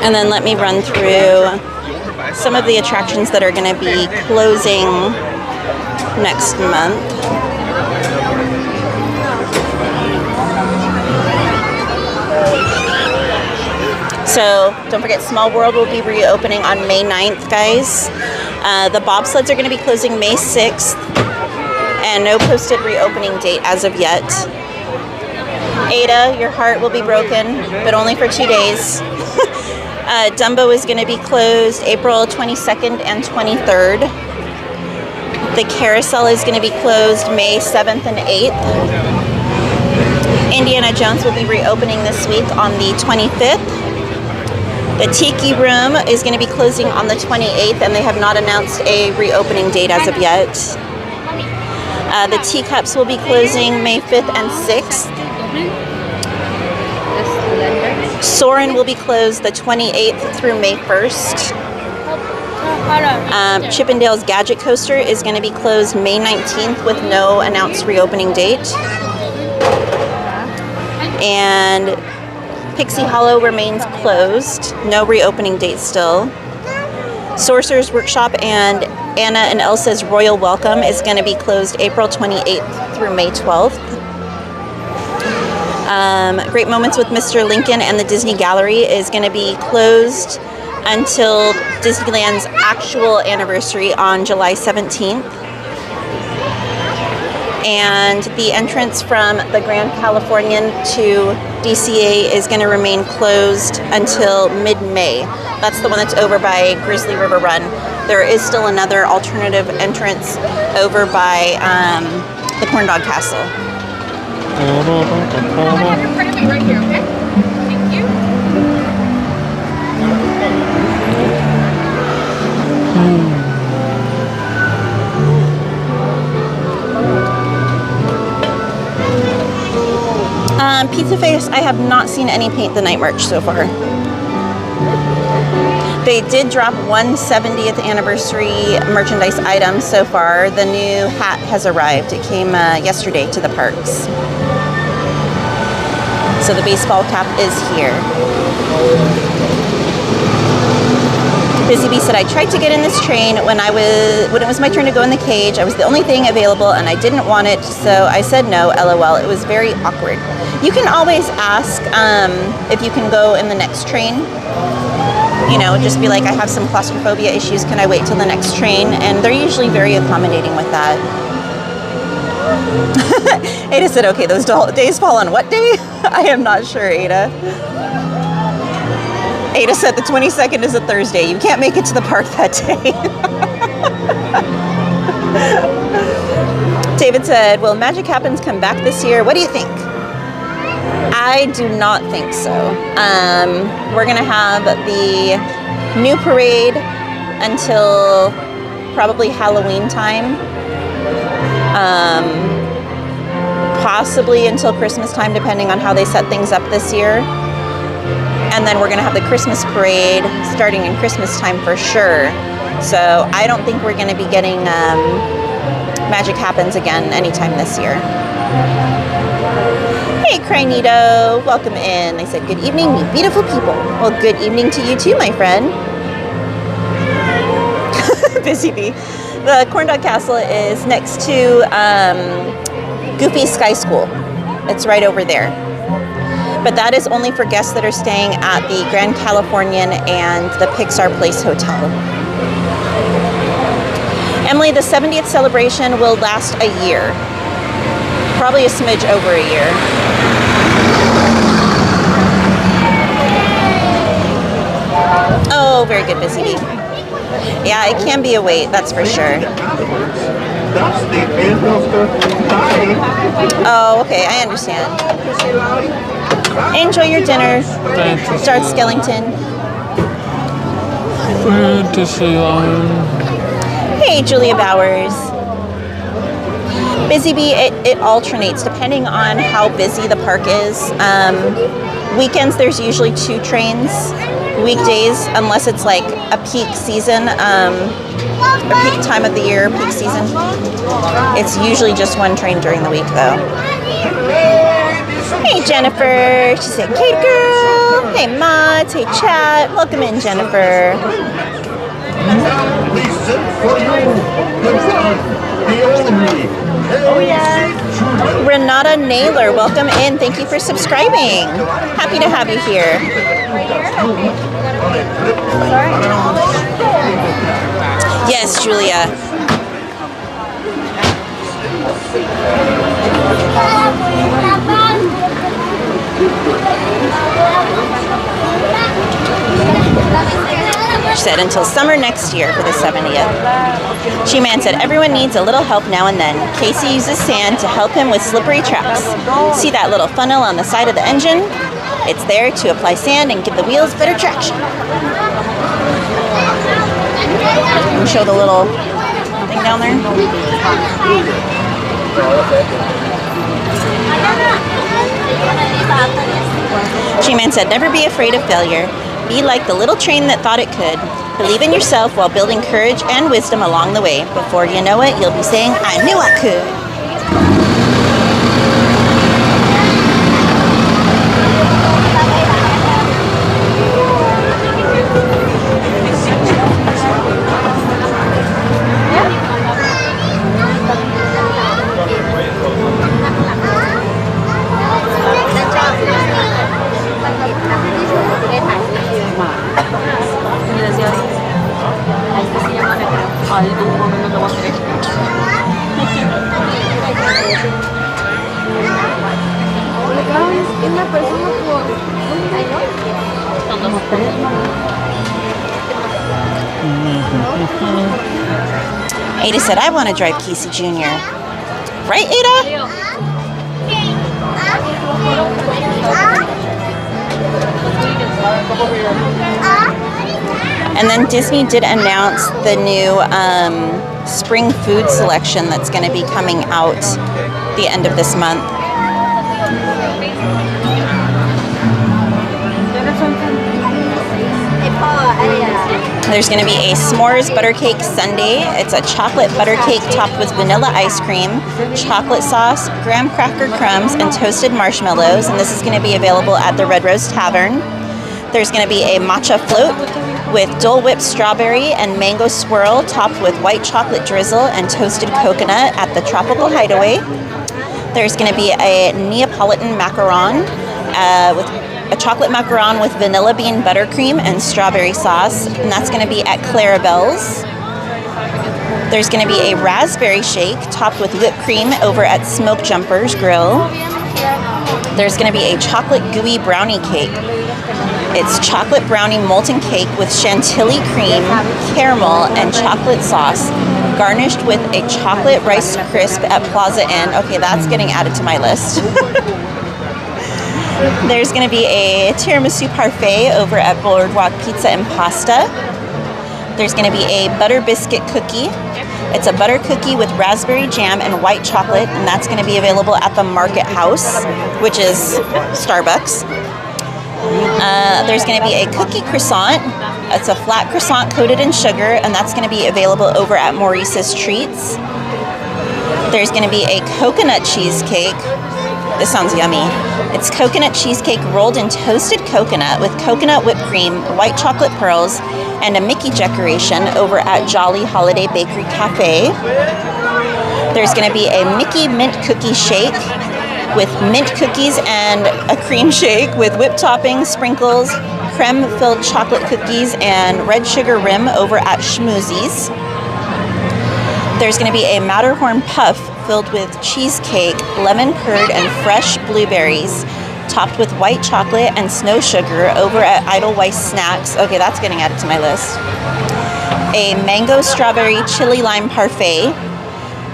And then let me run through some of the attractions that are going to be closing next month. So don't forget, Small World will be reopening on May 9th, guys. The bobsleds are going to be closing May 6th, and no posted reopening date as of yet. Ada, your heart will be broken, but only for 2 days. Dumbo is going to be closed April 22nd and 23rd. The Carousel is going to be closed May 7th and 8th. Indiana Jones will be reopening this week on the 25th. The Tiki Room is going to be closing on the 28th, and they have not announced a reopening date as of yet. The Teacups will be closing May 5th and 6th. Soarin' will be closed the 28th through May 1st. Chippendale's Gadget Coaster is going to be closed May 19th with no announced reopening date. And Pixie Hollow remains closed, no reopening date still. Sorcerer's Workshop and Anna and Elsa's Royal Welcome is going to be closed April 28th through May 12th. Great Moments with Mr. Lincoln and the Disney Gallery is going to be closed until Disneyland's actual anniversary on July 17th. And the entrance from the Grand Californian to DCA is going to remain closed until mid-May. That's the one that's over by Grizzly River Run. There is still another alternative entrance over by the Corn Dog Castle. I have your credit right here, okay? Thank you. Pizza Face, I have not seen any Paint the Night merch so far. They did drop one 70th anniversary merchandise item so far. The new hat has arrived. It came yesterday to the parks. So the baseball cap is here. Busy Bee said, I tried to get in this train when it was my turn to go in the cage. I was the only thing available and I didn't want it, so I said no, LOL. It was very awkward. You can always ask if you can go in the next train. You know, just be like, I have some claustrophobia issues. Can I wait till the next train? And they're usually very accommodating with that. Ada said, okay, those days fall on what day? I am not sure, Ada. Ada said the 22nd is a Thursday. You can't make it to the park that day. David said, will Magic Happens come back this year? What do you think? I do not think so. We're going to have the new parade until probably Halloween time. Possibly until Christmas time, depending on how they set things up this year. And then we're gonna have the Christmas parade starting in Christmas time for sure. So I don't think we're gonna be getting Magic Happens again anytime this year. Hey, Crinito, welcome in. They said, good evening, you beautiful people. Well, good evening to you too, my friend. Busy Bee. The Corn Dog Castle is next to Goofy Sky School. It's right over there. But that is only for guests that are staying at the Grand Californian and the Pixar Place Hotel. Emily, the 70th celebration will last a year. Probably a smidge over a year. Oh, very good, Busy Bee. Yeah, it can be a wait, that's for sure. Oh, okay, I understand. Enjoy your dinner, Darth Skellington. Fantasyland. Hey, Julia Bowers. Busy Bee, it alternates depending on how busy the park is. Weekends, there's usually 2 trains. Weekdays, unless it's like a peak season, a peak time of the year, peak season, it's usually just 1 train during the week though. Hey Jennifer, she said, Kate girl. Hey Mods, hey chat, welcome in Jennifer. Oh yeah. Renata Naylor, welcome in. Thank you for subscribing. Happy to have you here. Yes, Julia. She said until summer next year for the 70th. She-Man said everyone needs a little help now and then. Casey uses sand to help him with slippery tracks. See that little funnel on the side of the engine? It's there to apply sand and give the wheels better traction. And show the little thing down there. She-Man said never be afraid of failure. Be like the little train that thought it could. Believe in yourself while building courage and wisdom along the way. Before you know it, you'll be saying, I knew I could. Ada said, I want to drive Casey Jr. Right, Ada? And then Disney did announce the new spring food selection that's going to be coming out the end of this month. There's going to be a s'mores butter cake sundae. It's a chocolate butter cake topped with vanilla ice cream, chocolate sauce, graham cracker crumbs, and toasted marshmallows. And this is going to be available at the Red Rose Tavern. There's going to be a matcha float with Dole Whip strawberry and mango swirl topped with white chocolate drizzle and toasted coconut at the Tropical Hideaway. There's going to be a Neapolitan macaron with a chocolate macaron with vanilla bean buttercream and strawberry sauce, and that's going to be at Clarabelle's. There's going to be a raspberry shake topped with whipped cream over at Smoke Jumpers Grill. There's going to be a chocolate gooey brownie cake. It's chocolate brownie molten cake with chantilly cream, caramel, and chocolate sauce, garnished with a chocolate rice crisp at Plaza Inn. Okay, that's getting added to my list. There's going to be a tiramisu parfait over at Boardwalk Pizza and Pasta. There's going to be a butter biscuit cookie. It's a butter cookie with raspberry jam and white chocolate, and that's going to be available at the Market House, which is Starbucks. There's going to be a cookie croissant. It's a flat croissant coated in sugar, and that's going to be available over at Maurice's Treats. There's going to be a coconut cheesecake. This sounds yummy. It's coconut cheesecake rolled in toasted coconut with coconut whipped cream, white chocolate pearls, and a Mickey decoration over at Jolly Holiday Bakery Cafe. There's going to be a Mickey mint cookie shake with mint cookies and a cream shake with whipped toppings, sprinkles, creme-filled chocolate cookies, and red sugar rim over at Schmoozies. There's going to be a Matterhorn puff filled with cheesecake, lemon curd, and fresh blueberries, topped with white chocolate and snow sugar over at Idleweiss Snacks. Okay, that's getting added to my list. A mango strawberry chili lime parfait.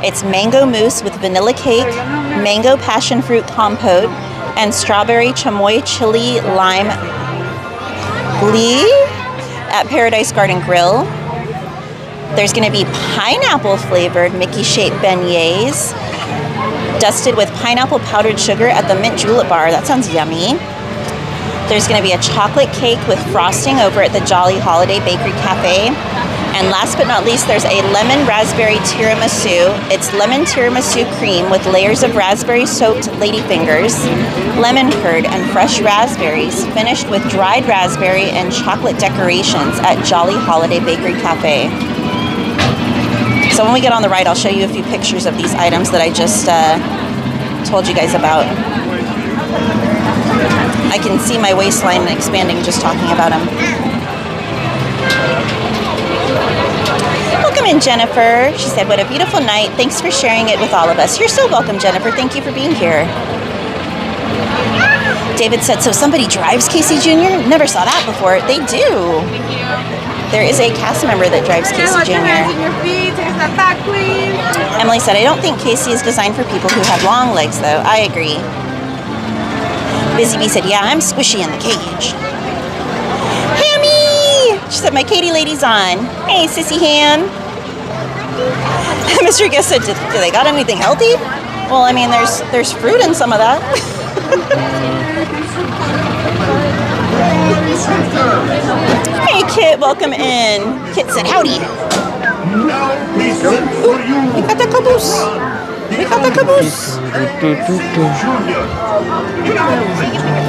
It's mango mousse with vanilla cake, mango passion fruit compote, and strawberry chamoy chili lime brie at Paradise Garden Grill. There's going to be pineapple flavored Mickey shaped beignets, dusted with pineapple powdered sugar at the Mint Julep Bar. That sounds yummy. There's going to be a chocolate cake with frosting over at the Jolly Holiday Bakery Cafe. And last but not least, there's a lemon raspberry tiramisu. It's lemon tiramisu cream with layers of raspberry soaked ladyfingers, lemon curd, and fresh raspberries, finished with dried raspberry and chocolate decorations at Jolly Holiday Bakery Cafe. So when we get on the ride, I'll show you a few pictures of these items that I just told you guys about. I can see my waistline expanding just talking about them. Welcome in, Jennifer. She said, what a beautiful night. Thanks for sharing it with all of us. You're so welcome, Jennifer. Thank you for being here. David said, so somebody drives Casey Jr.? Never saw that before. They do. There is a cast member that drives Casey Jr. Emily said, I don't think Casey is designed for people who have long legs, though. I agree. Busy Bee said, yeah, I'm squishy in the cage. Hammy! She said, my Katie lady's on. Hey, Sissy Ham. Mr. Guest said, do they got anything healthy? Well, I mean, there's fruit in some of that. Hey, Kit, welcome in. Kit said, howdy. Ooh, we got the caboose. We got the caboose.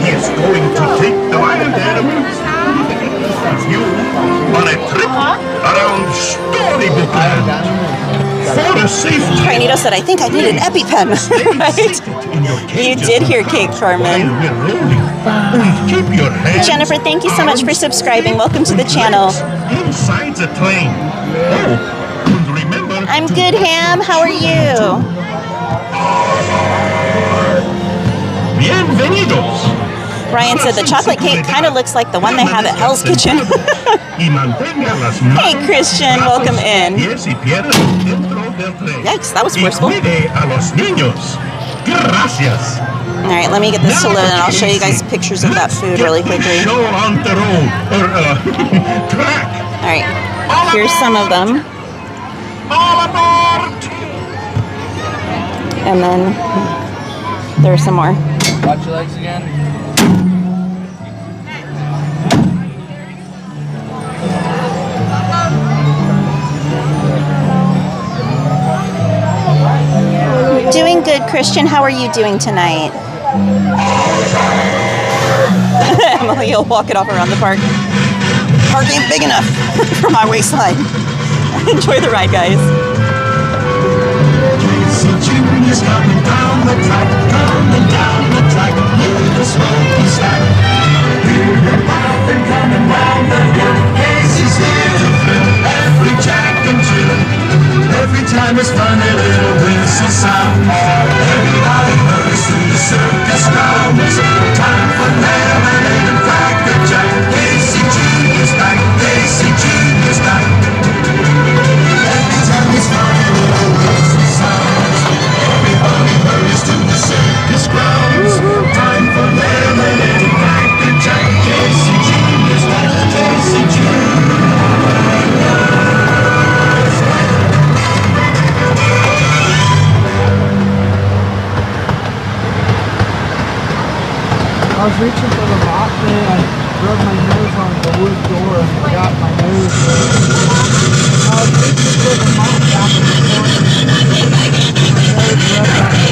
He's going to take the wild animals with you on a trip around Storybook Land. For a safe Carnito said, I think I need an EpiPen. Right? You did hear Kate Carmen. Jennifer, thank you so much for subscribing. Welcome to the channel. Inside the train. Oh, remember. I'm good, Ham. How are you? Bienvenidos. Ryan said the chocolate cake kind of looks like the one they have at Hell's Kitchen. Hey, Christian, welcome in. Yikes, that was forceful. All right, let me get this to load, and I'll show you guys pictures of that food really quickly. All right, here's some of them. And then there's some more. Watch your legs again. Doing good, Christian. How are you doing tonight? Emily, you'll walk it off around the park. Park ain't big enough for my waistline. Enjoy the ride, guys. Coming down the track, the smoky stack. Hear him laughing, coming round the hill. Casey's here to fill every jack and jill. Every time it's fun, a little whistle sound. Everybody hurries through the circus grounds. Time for lemonade and Cracker Jack. Casey Jr.'s back, Casey Jr.'s back. Every time he's I was reaching for the mop thing. I rubbed my nose on the wood door and got my nose. I was reaching for the mop back in the corner. My nose rubbed on the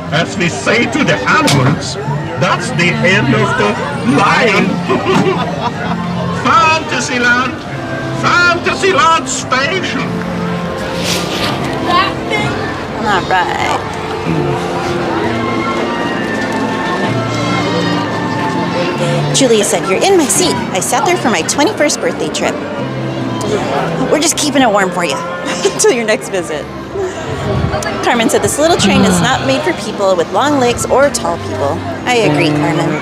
As we say to the animals, that's the end of the line. Fantasyland! Fantasyland Station! All right. Julia said, "You're in my seat. I sat there for my 21st birthday trip. We're just keeping it warm for you until your next visit." Carmen said, "This little train is not made for people with long legs or tall people." I agree, Carmen.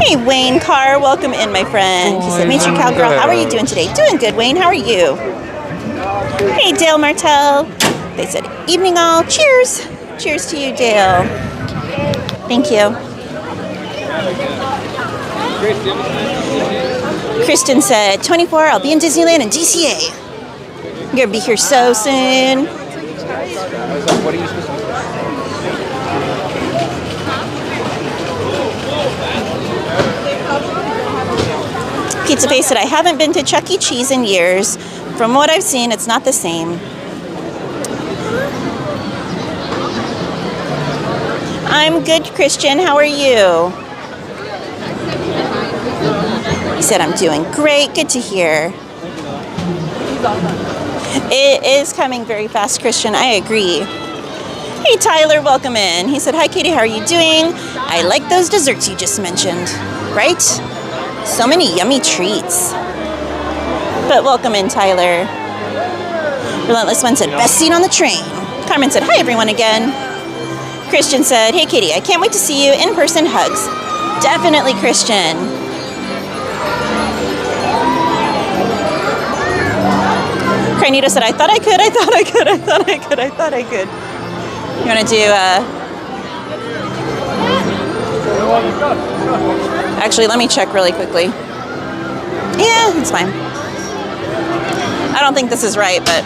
Hey, Wayne Carr, welcome in, my friend. He said, "MainStCowgirl, how are you doing today?" Doing good, Wayne. How are you? Hey, Dale Martell. They said, "Evening all. Cheers." Cheers to you, Dale. Thank you. Kristen said, 24, I'll be in Disneyland and DCA. I'm gonna be here so soon. Pizza Face said, I haven't been to Chuck E. Cheese in years. From what I've seen, it's not the same. I'm good, Christian. How are you? He said, I'm doing great. Good to hear. It is coming very fast, Christian. I agree. Hey, Tyler, welcome in. He said, hi, Katie. How are you doing? I like those desserts you just mentioned. Right? So many yummy treats. But welcome in, Tyler. Relentless One said, best seat on the train. Carmen said, hi, everyone, again. Christian said, hey, Katie, I can't wait to see you in person. Hugs. Definitely, Christian. Carnito said, I thought I could. You want to do, Actually, let me check really quickly. Yeah, it's fine. I don't think this is right, but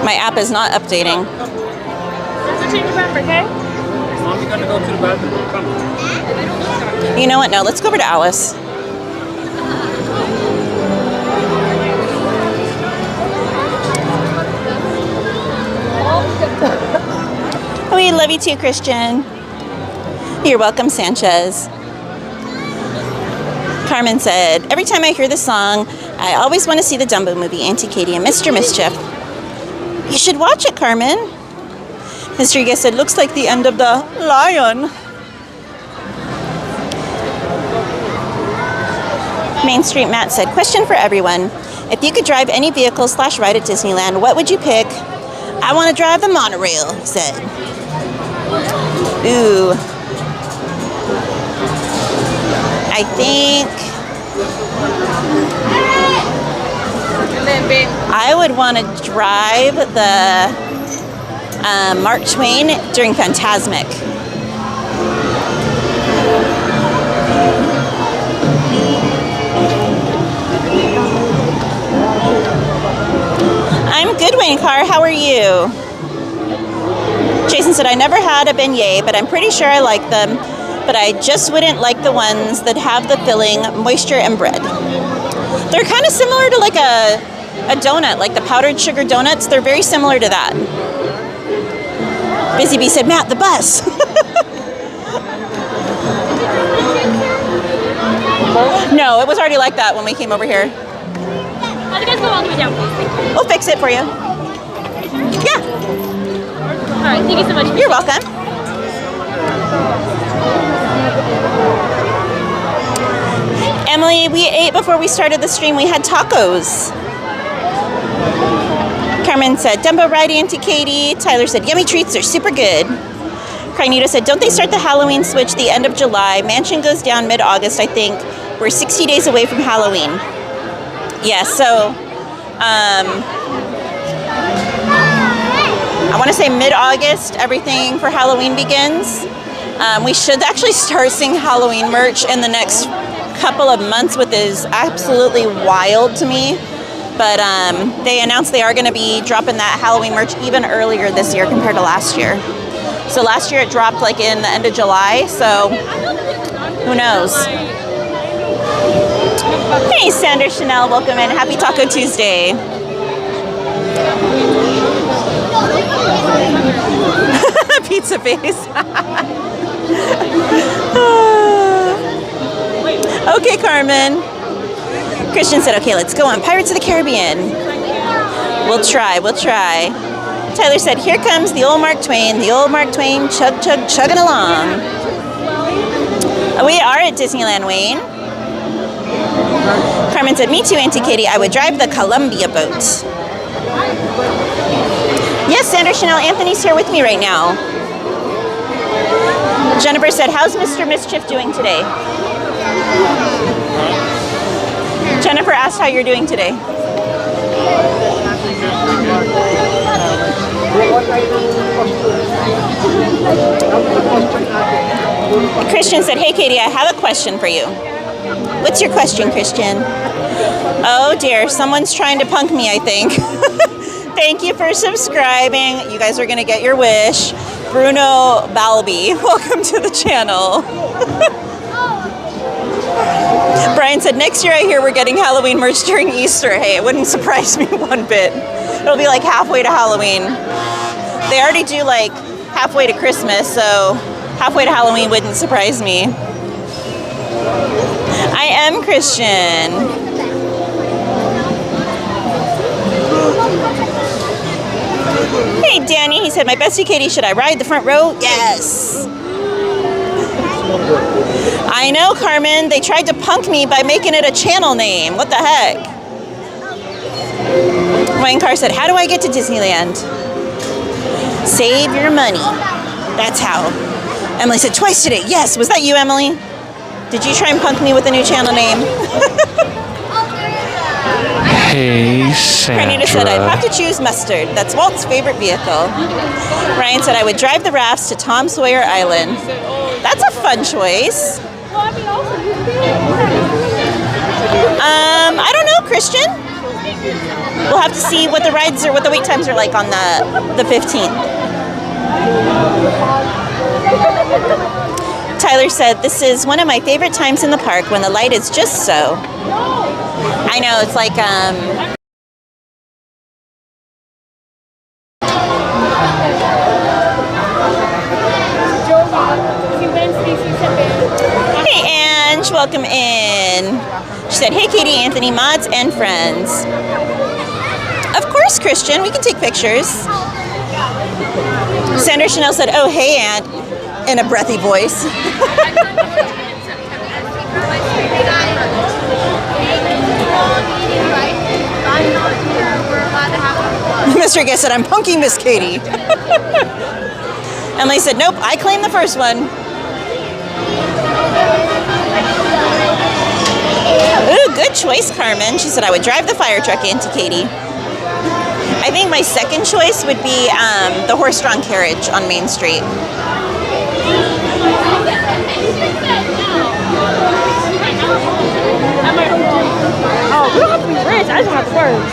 My app is not updating. Let's change your number, okay? Mom, you gotta go to the bathroom. Come. You know what? No, let's go over to Alice. We love you too, Christian. You're welcome, Sanchez. Carmen said, every time I hear this song, I always want to see the Dumbo movie, Auntie Katie and Mr. Mischief. You should watch it, Carmen. Mr. Rodriguez said, looks like the end of the Lion. Main Street Matt said, question for everyone. If you could drive any vehicle / ride at Disneyland, what would you pick? I want to drive the monorail, he said. Ooh. I think I would want to drive the Mark Twain during Fantasmic. I'm good, Wayne Carr. How are you? Jason said, I never had a beignet, but I'm pretty sure I like them. But I just wouldn't like the ones that have the filling, moisture, and bread. They're kind of similar to like a donut, like the powdered sugar donuts. They're very similar to that. Busy Bee said, Matt, the bus. No, it was already like that when we came over here. How do you guys go all the way down? We'll fix it for you. Yeah. All right, thank you so much. You're welcome. Emily, we ate before we started the stream. We had tacos. Carmen said, Dumbo ride, Auntie Katie. Tyler said, yummy treats are super good. Carnita said, don't they start the Halloween switch the end of July? Mansion goes down mid-August, I think. We're 60 days away from Halloween. Yeah, so I want to say mid-August, everything for Halloween begins. We should actually start seeing Halloween merch in the next couple of months, which is absolutely wild to me. But they announced they are going to be dropping that Halloween merch even earlier this year compared to last year. So last year it dropped like in the end of July, so who knows? Hey, Sandra Chanel, welcome in. Happy Taco Tuesday. Pizza face. Okay, Carmen. Christian said, okay, let's go on Pirates of the Caribbean. We'll try. Tyler said, here comes the old Mark Twain, chugging along. We are at Disneyland, Wayne. Carmen said, me too, Auntie Katie. I would drive the Columbia boat. Yes, Sandra Chanel, Anthony's here with me right now. Jennifer said, how's Mr. Mischief doing today? Jennifer asked how you're doing today. Christian said, hey Katie, I have a question for you. What's your question, Christian? Oh dear, someone's trying to punk me, I think. Thank you for subscribing. You guys are gonna get your wish. Bruno Balby, welcome to the channel. Brian said, next year I hear we're getting Halloween merch during Easter. Hey, it wouldn't surprise me one bit. It'll be like halfway to Halloween. They already do like halfway to Christmas, so halfway to Halloween wouldn't surprise me. I am Christian. Hey, Danny, he said, my bestie Katie, should I ride the front row? Yes. I know, Carmen. They tried to punk me by making it a channel name. What the heck? Wayne Carr said, how do I get to Disneyland? Save your money. That's how. Emily said, twice today. Yes. Was that you, Emily? Did you try and punk me with a new channel name? Hey, Sandra. Carnita said, I'd have to choose mustard. That's Walt's favorite vehicle. Ryan said, I would drive the rafts to Tom Sawyer Island. That's a fun choice. I don't know, Christian. We'll have to see what the rides or what the wait times are like on the 15th. Tyler said, this is one of my favorite times in the park when the light is just so. I know, it's like, hey Ange, welcome in. She said, hey Katie, Anthony, mods, and friends. Of course, Christian, we can take pictures. Sandra Chanel said, oh, hey Aunt, in a breathy voice. Mr. Guest said, I'm punking Miss Katie. Emily said, nope, I claim the first one. Ooh, good choice, Carmen. She said, I would drive the fire truck into Katie. I think my second choice would be the horse-drawn carriage on Main Street. Oh, we don't have to be rich. I just want to work.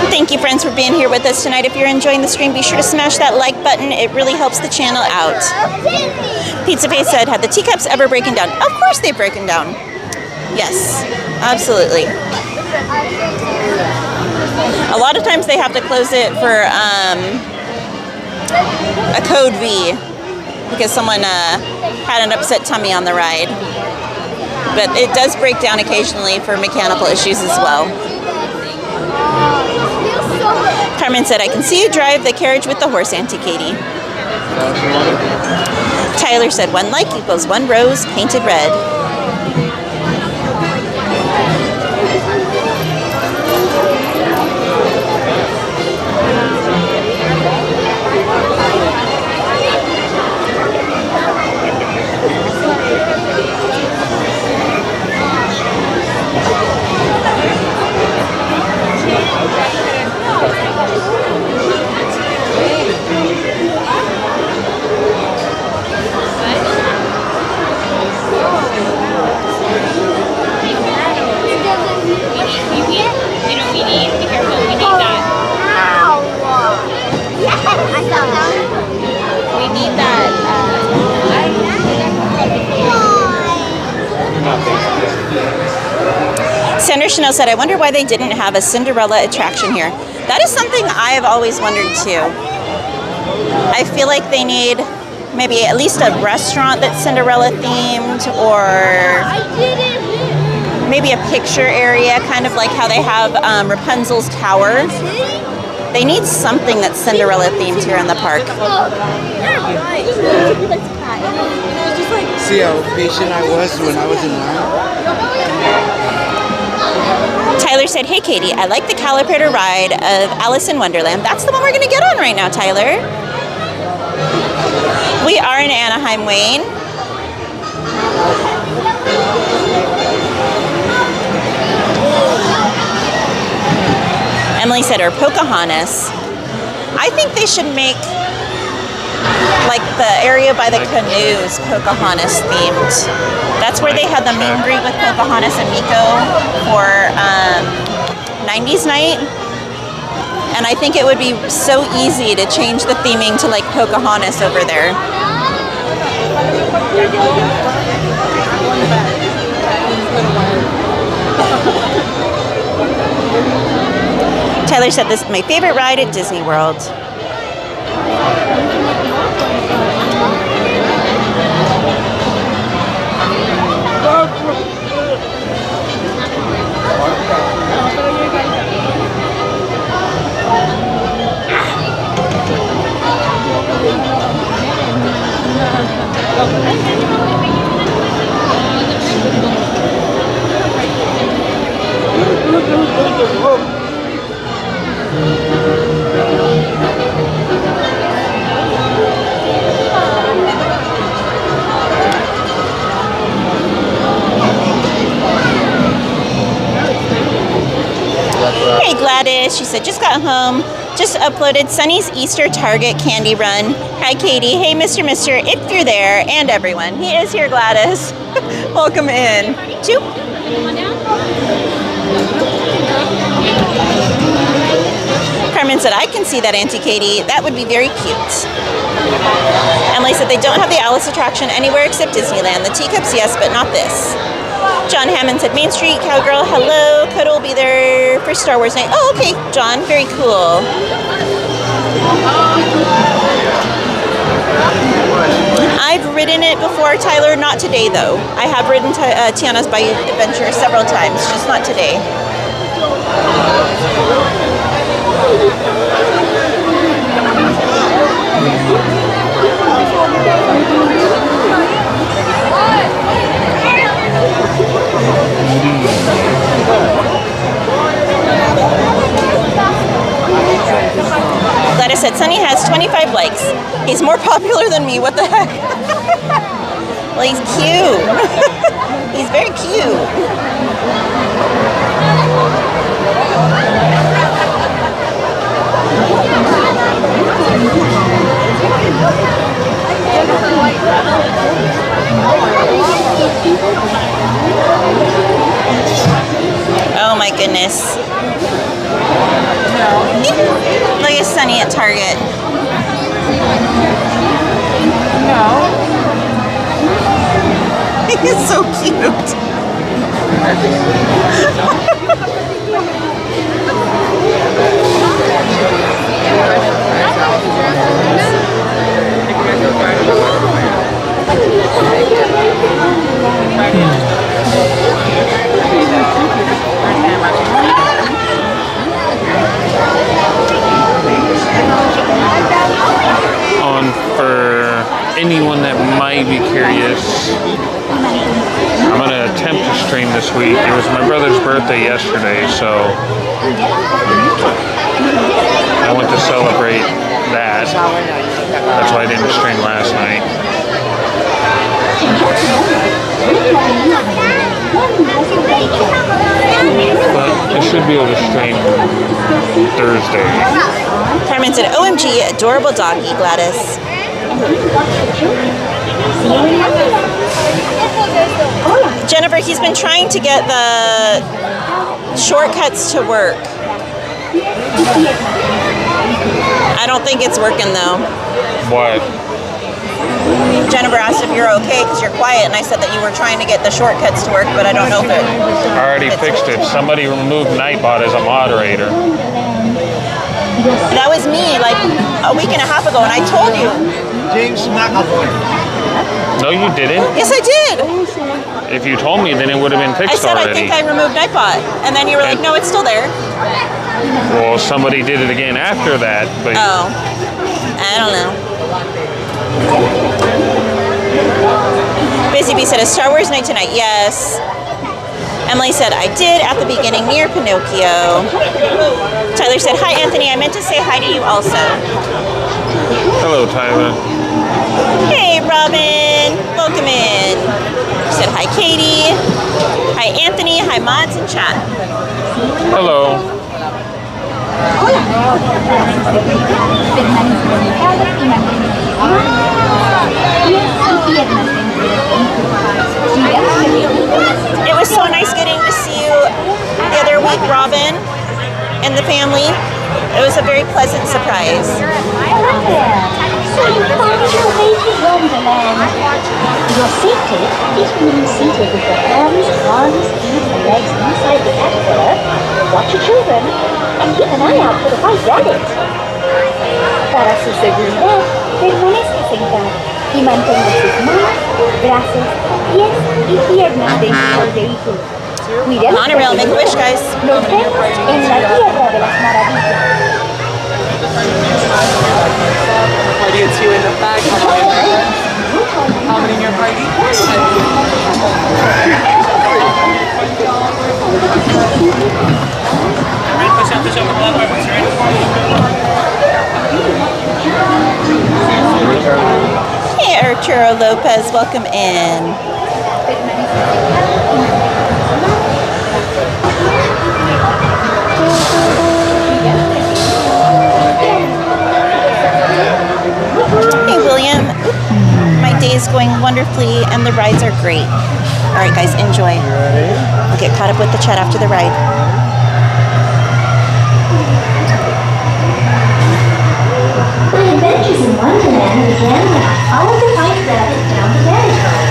Thank you, friends, for being here with us tonight. If you're enjoying the stream, be sure to smash that like button. It really helps the channel out. Pizza Face said, have the teacups ever broken down? Of course they've broken down. Yes, absolutely. A lot of times they have to close it for a code V because someone had an upset tummy on the ride. But it does break down occasionally for mechanical issues as well. Carmen said, I can see you drive the carriage with the horse, Auntie Katie. Tyler said, one like equals one rose painted red. Sandra Chanel said, I wonder why they didn't have a Cinderella attraction here. That is something I have always wondered too. I feel like they need maybe at least a restaurant that's Cinderella themed, or maybe a picture area, kind of like how they have Rapunzel's Tower. They need something that's Cinderella themed here in the park. See how patient I was when I was in line? Tyler said, hey Katie, I like the Calibrator ride of Alice in Wonderland. That's the one we're going to get on right now, Tyler. We are in Anaheim, Wayne. Emily said, or Pocahontas. I think they should make like the area by the canoes Pocahontas themed. That's where they had the meet and greet with Pocahontas and Miko for 90s night. And I think it would be so easy to change the theming to like Pocahontas over there. Tyler said, this is my favorite ride at Disney World. Gladys. She said, just got home. Just uploaded Sunny's Easter Target candy run. Hi, Katie. Hey, Mr. if you're there, and everyone. He is here, Gladys. Welcome in. 2. Carmen said, I can see that, Auntie Katie. That would be very cute. Emily said, they don't have the Alice attraction anywhere except Disneyland. The teacups, yes, but not this. John Hammond said, Main Street Cowgirl, hello. Coda will be there for Star Wars night. Oh, okay, John. Very cool. I've ridden it before, Tyler. Not today, though. I have ridden Tiana's Bayou Adventure several times, just not today. Gladys said, Sunny has 25 likes. He's more popular than me. What the heck? Well, he's cute. He's very cute. Oh my goodness. Look at Sunny at Target. No. He's so cute. For anyone that might be curious, I'm going to attempt to stream this week. It was my brother's birthday yesterday, so I went to celebrate that. That's why I didn't stream last night. But I should be able to stream Thursday. Carmen said, OMG, adorable doggy, Gladys. Jennifer, he's been trying to get the shortcuts to work. I don't think it's working though. What? Jennifer asked if you're okay because you're quiet, and I said that you were trying to get the shortcuts to work, but I don't know if it... I already fixed it. Somebody removed Nightbot as a moderator. That was me like a week and a half ago, and I told you. James McAvoy. No, you didn't. Yes, I did. If you told me, then it would have been fixed already. I think I removed Nightbot, and then you were like, no, it's still there. Well, somebody did it again after that, but... Oh. I don't know. Busy Bee said, a Star Wars night tonight. Yes. Emily said, I did at the beginning near Pinocchio. Tyler said, hi, Anthony. I meant to say hi to you also. Hello, Tyler. Hey, Robin. Welcome in. She said, hi, Katie. Hi, Anthony. Hi, mods and chat. Hello. It was so nice getting to see you the other week, Robin, and the family. It was a very pleasant surprise. So you found your way to Wonderland. You're seated. This means seated with your hands, arms, feet, and legs inside the caterpillar. Watch your children and keep an eye out for the white rabbit. Para su seguridad, permanezca sentado y mantenga sus manos, brazos, pies y piernas dentro del vehículo. Monorail, make a wish, guys. Nos vemos en la tierra de las maravillas. Party of 2 in the back. How many in your party? Hey, Arturo Lopez, welcome in. swiftly, and the rides are great. All right, guys, enjoy. We'll get caught up with the chat after the ride. My adventures in Wonderland began when I followed the white rabbit down the rabbit hole.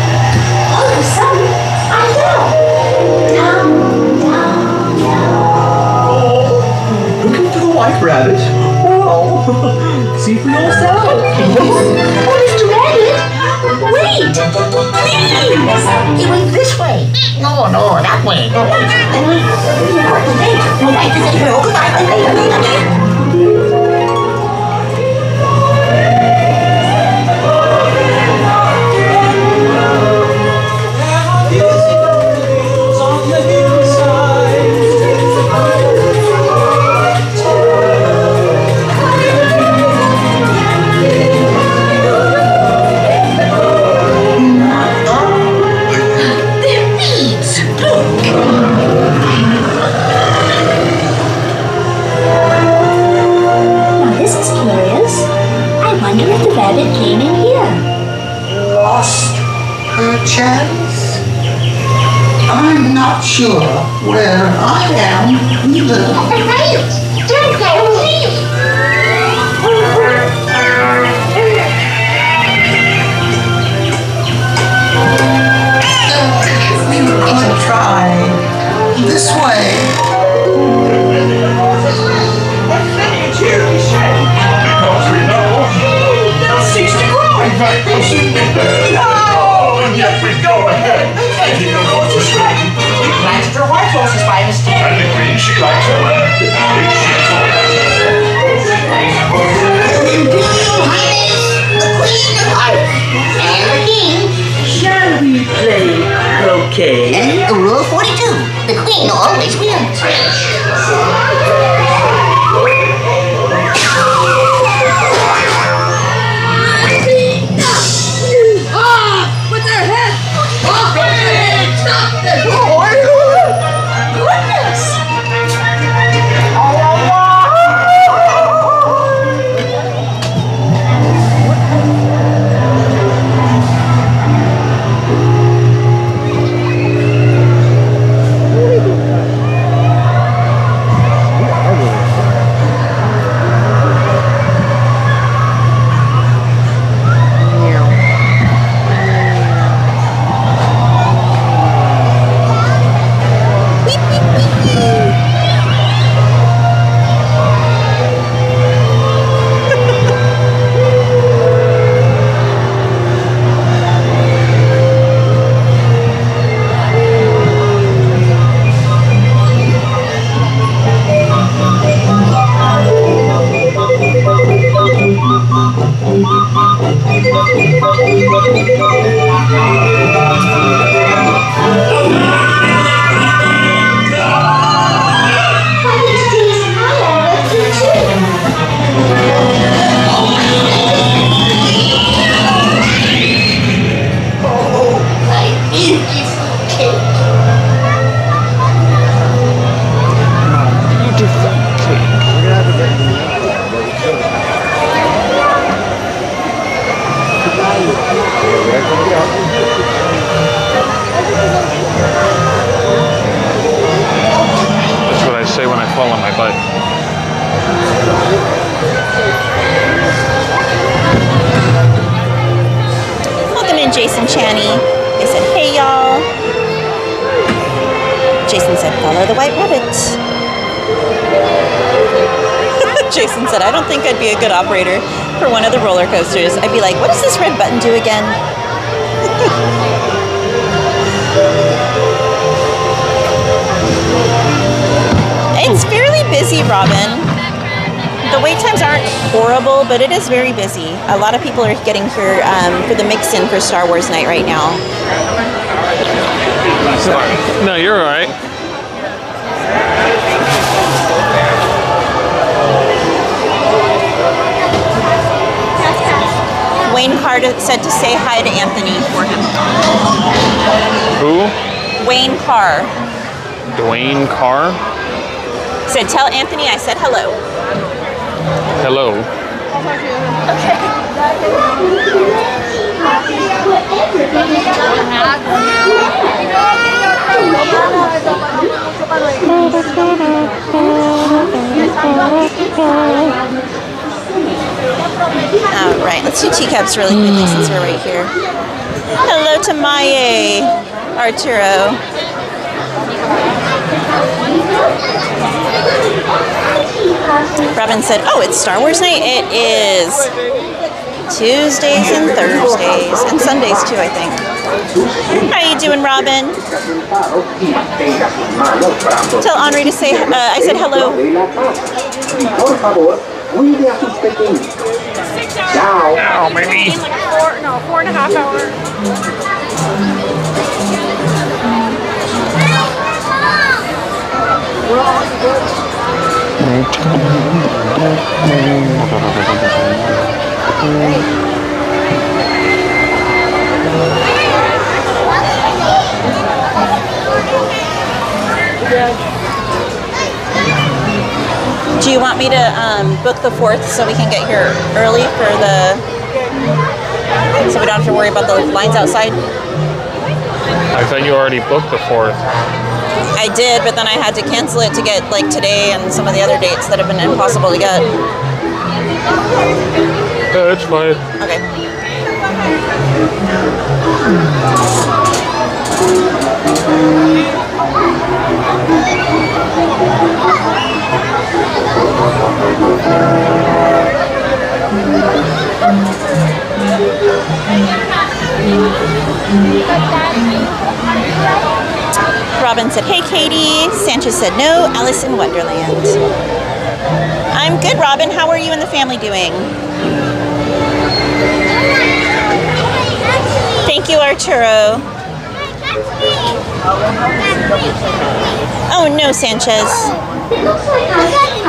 All of a sudden, I fell. Down, down, down. Looking for the white rabbit? Well, see for yourself. Oh, Mr. Rabbit! Wait! Please! It went this way. No, that way. Rabbit came in here. Lost her chance? I'm not sure where I am either. Right! Don't go, please! We could try this way. Because we know they'll cease to grow in vibration. Oh, and yet we go ahead and you know it's a shame. We planted her white roses by mistake. And the queen, she likes her red. Imperial Highness, the Queen of Hearts, and the King. Shall we play croquet? Rule 42, the Queen always wins. With their head! Stop this! Goodness! That's what I say when I fall on my butt. Welcome in, Jason Channy. They said, hey, y'all. Jason said, follow the white rabbit. Jason said, I don't think I'd be a good operator for one of the roller coasters. I'd be like, what does this red button do again? It's fairly busy, Robin. The wait times aren't horrible, but it is very busy. A lot of people are getting here for the mix-in for Star Wars night right now. No, you're all right. Wayne Carter said to say hi to Anthony for him. Who? Wayne Carr. Dwayne Carr? Said, tell Anthony I said hello. Hello. Okay. All right, let's do teacups really quickly since we're right here. Hello to Maye, Arturo. Robin said, oh, it's Star Wars night? It is Tuesdays and Thursdays, and Sundays too, I think. How you doing, Robin? Tell Henri to say, I said hello. Now, maybe. 4.5 hours. Do you want me to book the 4th so we can get here early for so we don't have to worry about the lines outside? I thought you already booked the 4th. I did, but then I had to cancel it to get like today and some of the other dates that have been impossible to get. That's fine. Okay. Robin said, hey, Katie. Sanchez said, no, Alice in Wonderland. I'm good, Robin. How are you and the family doing? Thank you, Arturo. Oh, no, Sanchez.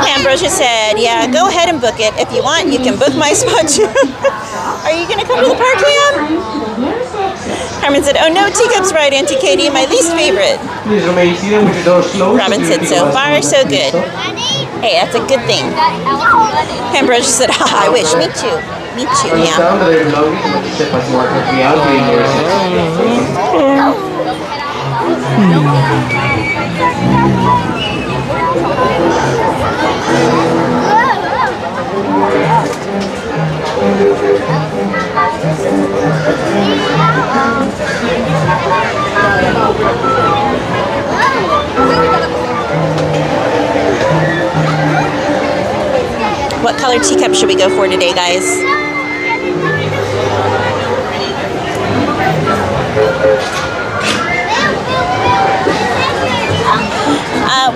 Ambrosia said, yeah, go ahead and book it. If you want, you can book my spot too. Are you going to come to the park, Liam? Carmen said, oh no, teacups ride, Auntie Katie, my least favorite. Robin said, so far, so good. Hey, that's a good thing. Ambrosia said, I wish, me too. Me too, What color teacup should we go for today, guys?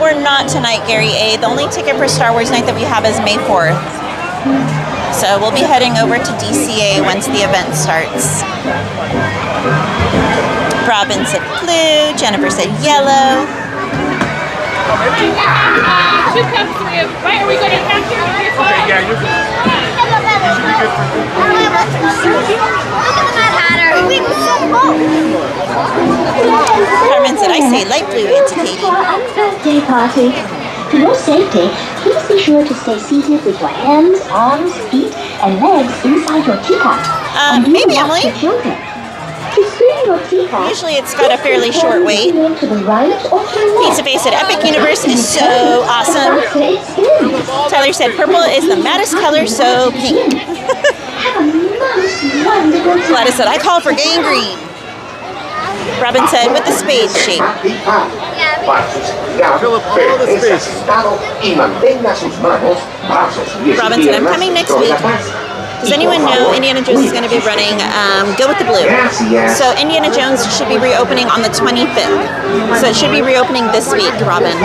We're not tonight, Gary A. The only ticket for Star Wars night that we have is May 4th. So we'll be heading over to DCA once the event starts. Robin said blue, Jennifer said yellow. 2 cups, 3 of. Why are we going to have to? Okay, yeah, you're good. Carmen said, I say light blue, Auntie Katie. Birthday party. For your safety, please be sure to stay seated with your hands, arms, feet, and legs inside your teacup. Maybe, Emily. Usually it's got a fairly short wait. Pizza Face said, Epic Universe is so awesome. Tyler said, purple is the maddest color, so pink. Gladys said, I call for gangrene. Robin said, with the spade shape. Fill up all the space. Robin said, I'm coming next week. Does anyone know Indiana Jones is going to be running Go with the Blue? So Indiana Jones should be reopening on the 25th. So it should be reopening this week, Robin.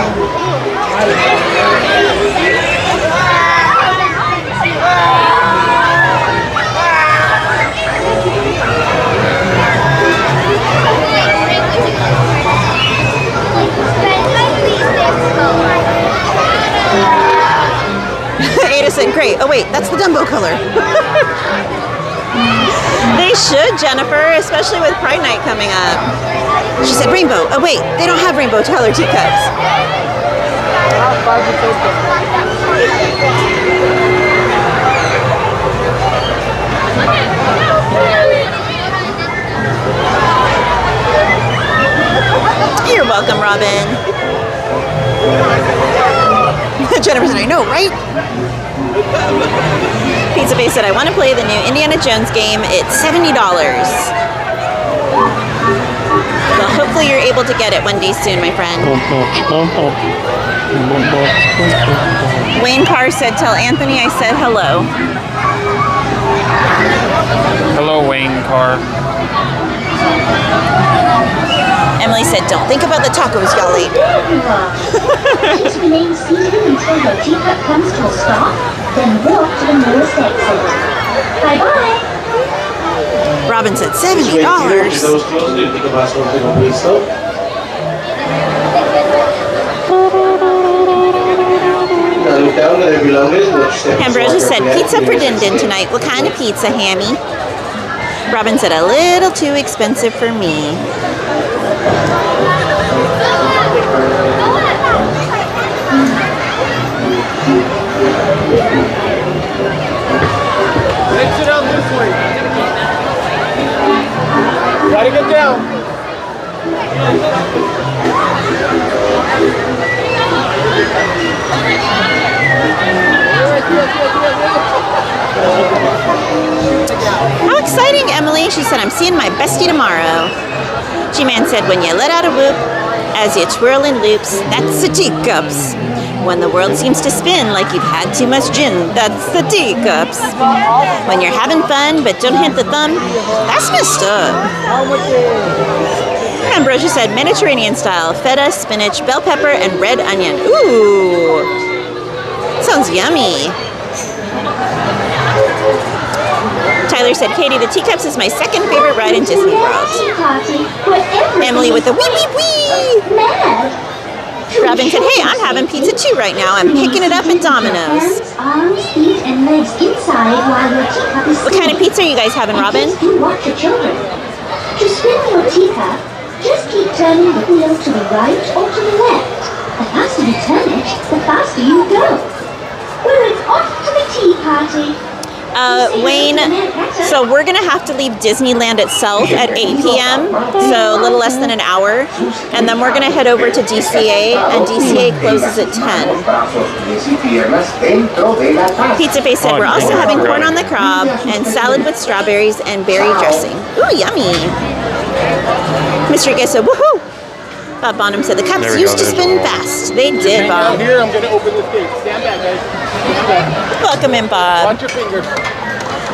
Ada said, great. Oh wait, that's the Dumbo color. They should, Jennifer, especially with Pride Night coming up. She said rainbow. Oh wait, they don't have rainbow color teacups. You're welcome, Robin. Jennifer said, I know, right? Pizza Face said, I want to play the new Indiana Jones game. It's $70. Well, hopefully you're able to get it one day soon, my friend. Wayne Carr said, tell Anthony I said hello. Hello, Wayne Carr. Emily said, don't think about the tacos y'all ate. Please remain seated until your teacup comes to a stop, then walk to the nearest exit. Bye-bye. Robin said, $70. Ambrosia said, pizza for Din Din tonight. What kind of pizza, Hammy? Robin said, a little too expensive for me. Let's sit down this way. Gotta get down. How exciting, Emily. She said, I'm seeing my bestie tomorrow. G-Man said, when you let out a whoop, as you twirl in loops, that's the teacups. When the world seems to spin like you've had too much gin, that's the teacups. When you're having fun but don't hit the thumb, that's messed up. Ambrosia said, Mediterranean style, feta, spinach, bell pepper, and red onion. Ooh, sounds yummy. Tyler said, Katie, the teacups is my second favorite ride in Disney World. Emily with the wee wee wee. Robin said, hey, I'm having pizza too right now. I'm picking it up at Domino's. What kind of pizza are you guys having, Robin? To spin your teacup, just keep turning the wheel to the right or to the left. The faster you turn it, the faster you go. Well, it's off to the tea party. Wayne, so we're going to have to leave Disneyland itself at 8 p.m., so a little less than an hour, and then we're going to head over to DCA, and DCA closes at 10. Pizza Face said, we're also having corn on the cob and salad with strawberries and berry dressing. Ooh, yummy. Mr. Guest said, woohoo! Bob Bonham said, the cups used to spin fast. They did, Bob. Here, I'm going to open this gate. Stand back, guys. Stand back. Welcome in, Bob. Watch your fingers.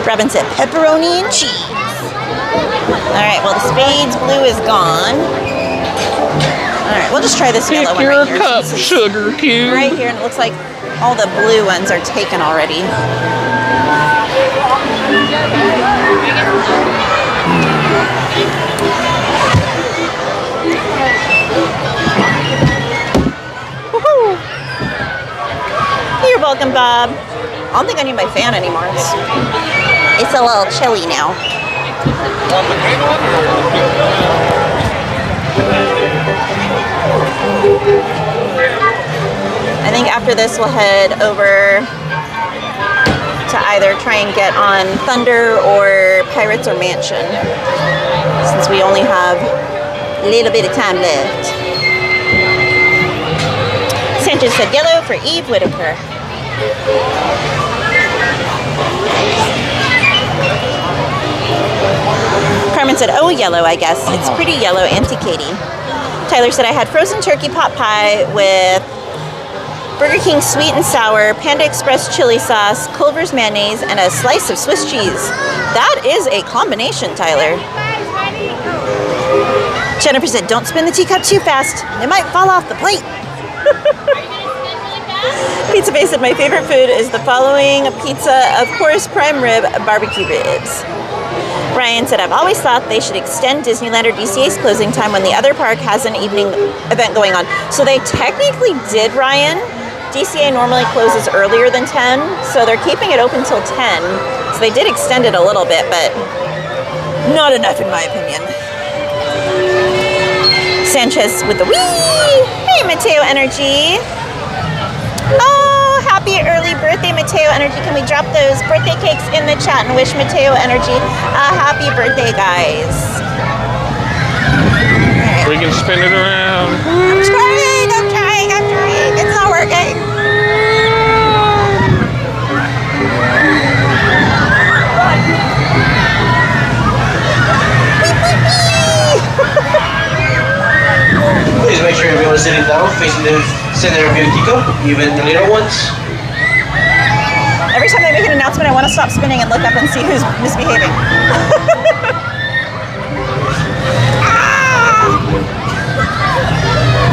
Robin said, pepperoni and cheese. All right, well, the Spades blue is gone. All right, we'll just try this yellow one right here. Cup, sugar cube. Right here, and it looks like all the blue ones are taken already. Woohoo! You're welcome, Bob. I don't think I need my fan anymore. It's a little chilly now. I think after this we'll head over to either try and get on Thunder or Pirates or Mansion, since we only have a little bit of time left. Sanchez said yellow for Eve Whitaker. Carmen said, oh, yellow, I guess. It's pretty yellow, Auntie Katie. Tyler said, I had frozen turkey pot pie with Burger King sweet and sour, Panda Express chili sauce, Culver's mayonnaise, and a slice of Swiss cheese. That is a combination, Tyler. Jennifer said, don't spin the teacup too fast. It might fall off the plate. Pizza Face said, my favorite food is the following pizza, of course, prime rib, barbecue ribs. Ryan said, I've always thought they should extend Disneyland or DCA's closing time when the other park has an evening event going on. So they technically did, Ryan. DCA normally closes earlier than 10, so they're keeping it open till 10. So they did extend it a little bit, but not enough in my opinion. Sanchez with the wee! Hey, Mateo Energy. Oh, happy early birthday, Mateo Energy. Can we drop those birthday cakes in the chat and wish Mateo Energy a happy birthday, guys? All right, We can spin it around. I'm trying. It's not working. Please make sure everyone's sitting down, facing the center of your Kiko, even the little ones. Every time they make an announcement, I want to stop spinning and look up and see who's misbehaving.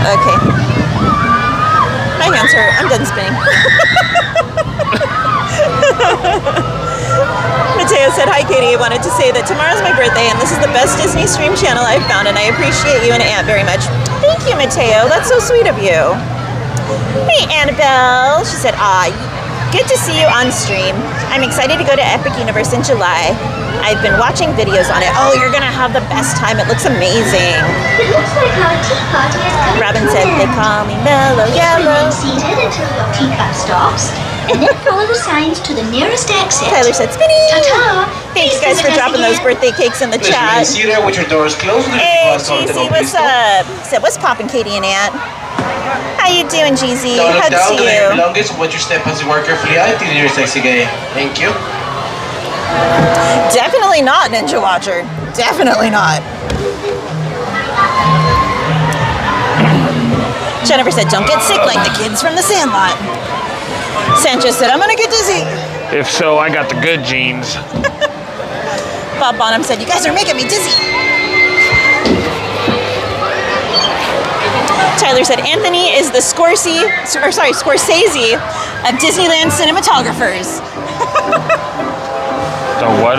Okay. My hands hurt. I'm done spinning. Mateo said, hi, Katie. I wanted to say that tomorrow's my birthday, and this is the best Disney stream channel I've found, and I appreciate you and Aunt very much. Thank you, Mateo. That's so sweet of you. Hey, Annabelle. She said, good to see you on stream. I'm excited to go to Epic Universe in July. I've been watching videos on it. Oh, you're gonna have the best time. It looks amazing. It looks like our tea party has come. Robin said, they call me Mellow Remain Yellow. seated until your teacup stops, and then follow the signs to the nearest exit. Tyler said, Spinny. Ta-ta. Thanks, guys, for dropping those birthday cakes in the Please remain chat. seated with your doors closed. Hey, Jeezy, what's up? Said, what's poppin', Katie and Aunt? How you doing, Jeezy? Don't look Hugs down, to the you. longest. Watch your step as you work carefully out till you're sexy gay. Thank you. Definitely not, Ninja Watcher. Definitely not. Jennifer said, don't get sick like the kids from the Sandlot. Sanchez said, I'm gonna get dizzy. If so, I got the good genes. Bob Bonham said, you guys are making me dizzy. Tyler said, Anthony is the Scorsese of Disneyland cinematographers. The what?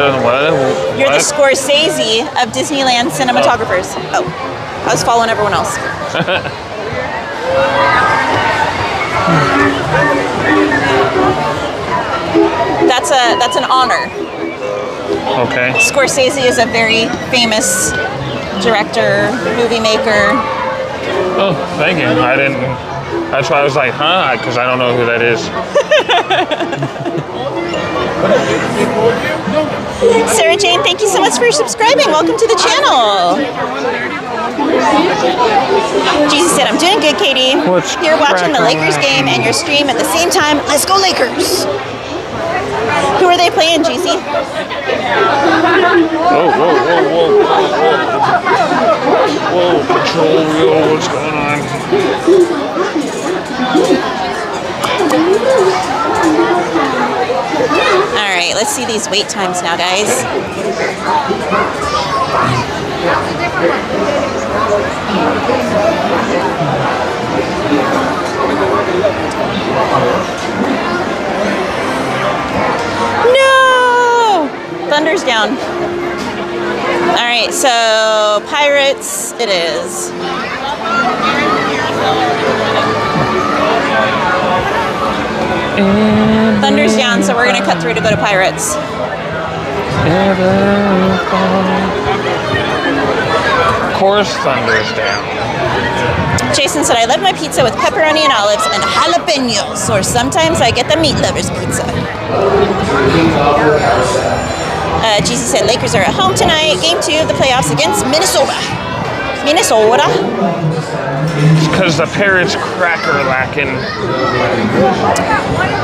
You're the Scorsese of Disneyland cinematographers. Oh, I was following everyone else. That's an honor. Okay. Scorsese is a very famous director, movie maker. Oh, thank you. I didn't. That's why I was like, huh? Because I don't know who that is. Sarah Jane, thank you so much for subscribing. Welcome to the channel. Jesus said, I'm doing good, Katie. Here watching the Lakers game and your stream at the same time. Let's go, Lakers. Who are they playing, Jeezy? Whoa, control, yo, what's going on? All right, let's see these wait times now, guys. No! Thunder's down. All right, so Pirates it is. Thunder's down, so we're gonna cut through to go to Pirates. Of course, Thunder's down. Jason said, I love my pizza with pepperoni and olives and jalapenos, or sometimes I get the meat lovers pizza. Jesus said, Lakers are at home tonight. Game 2 of the playoffs against Minnesota. Minnesota. Because the Parrots cracker lacking.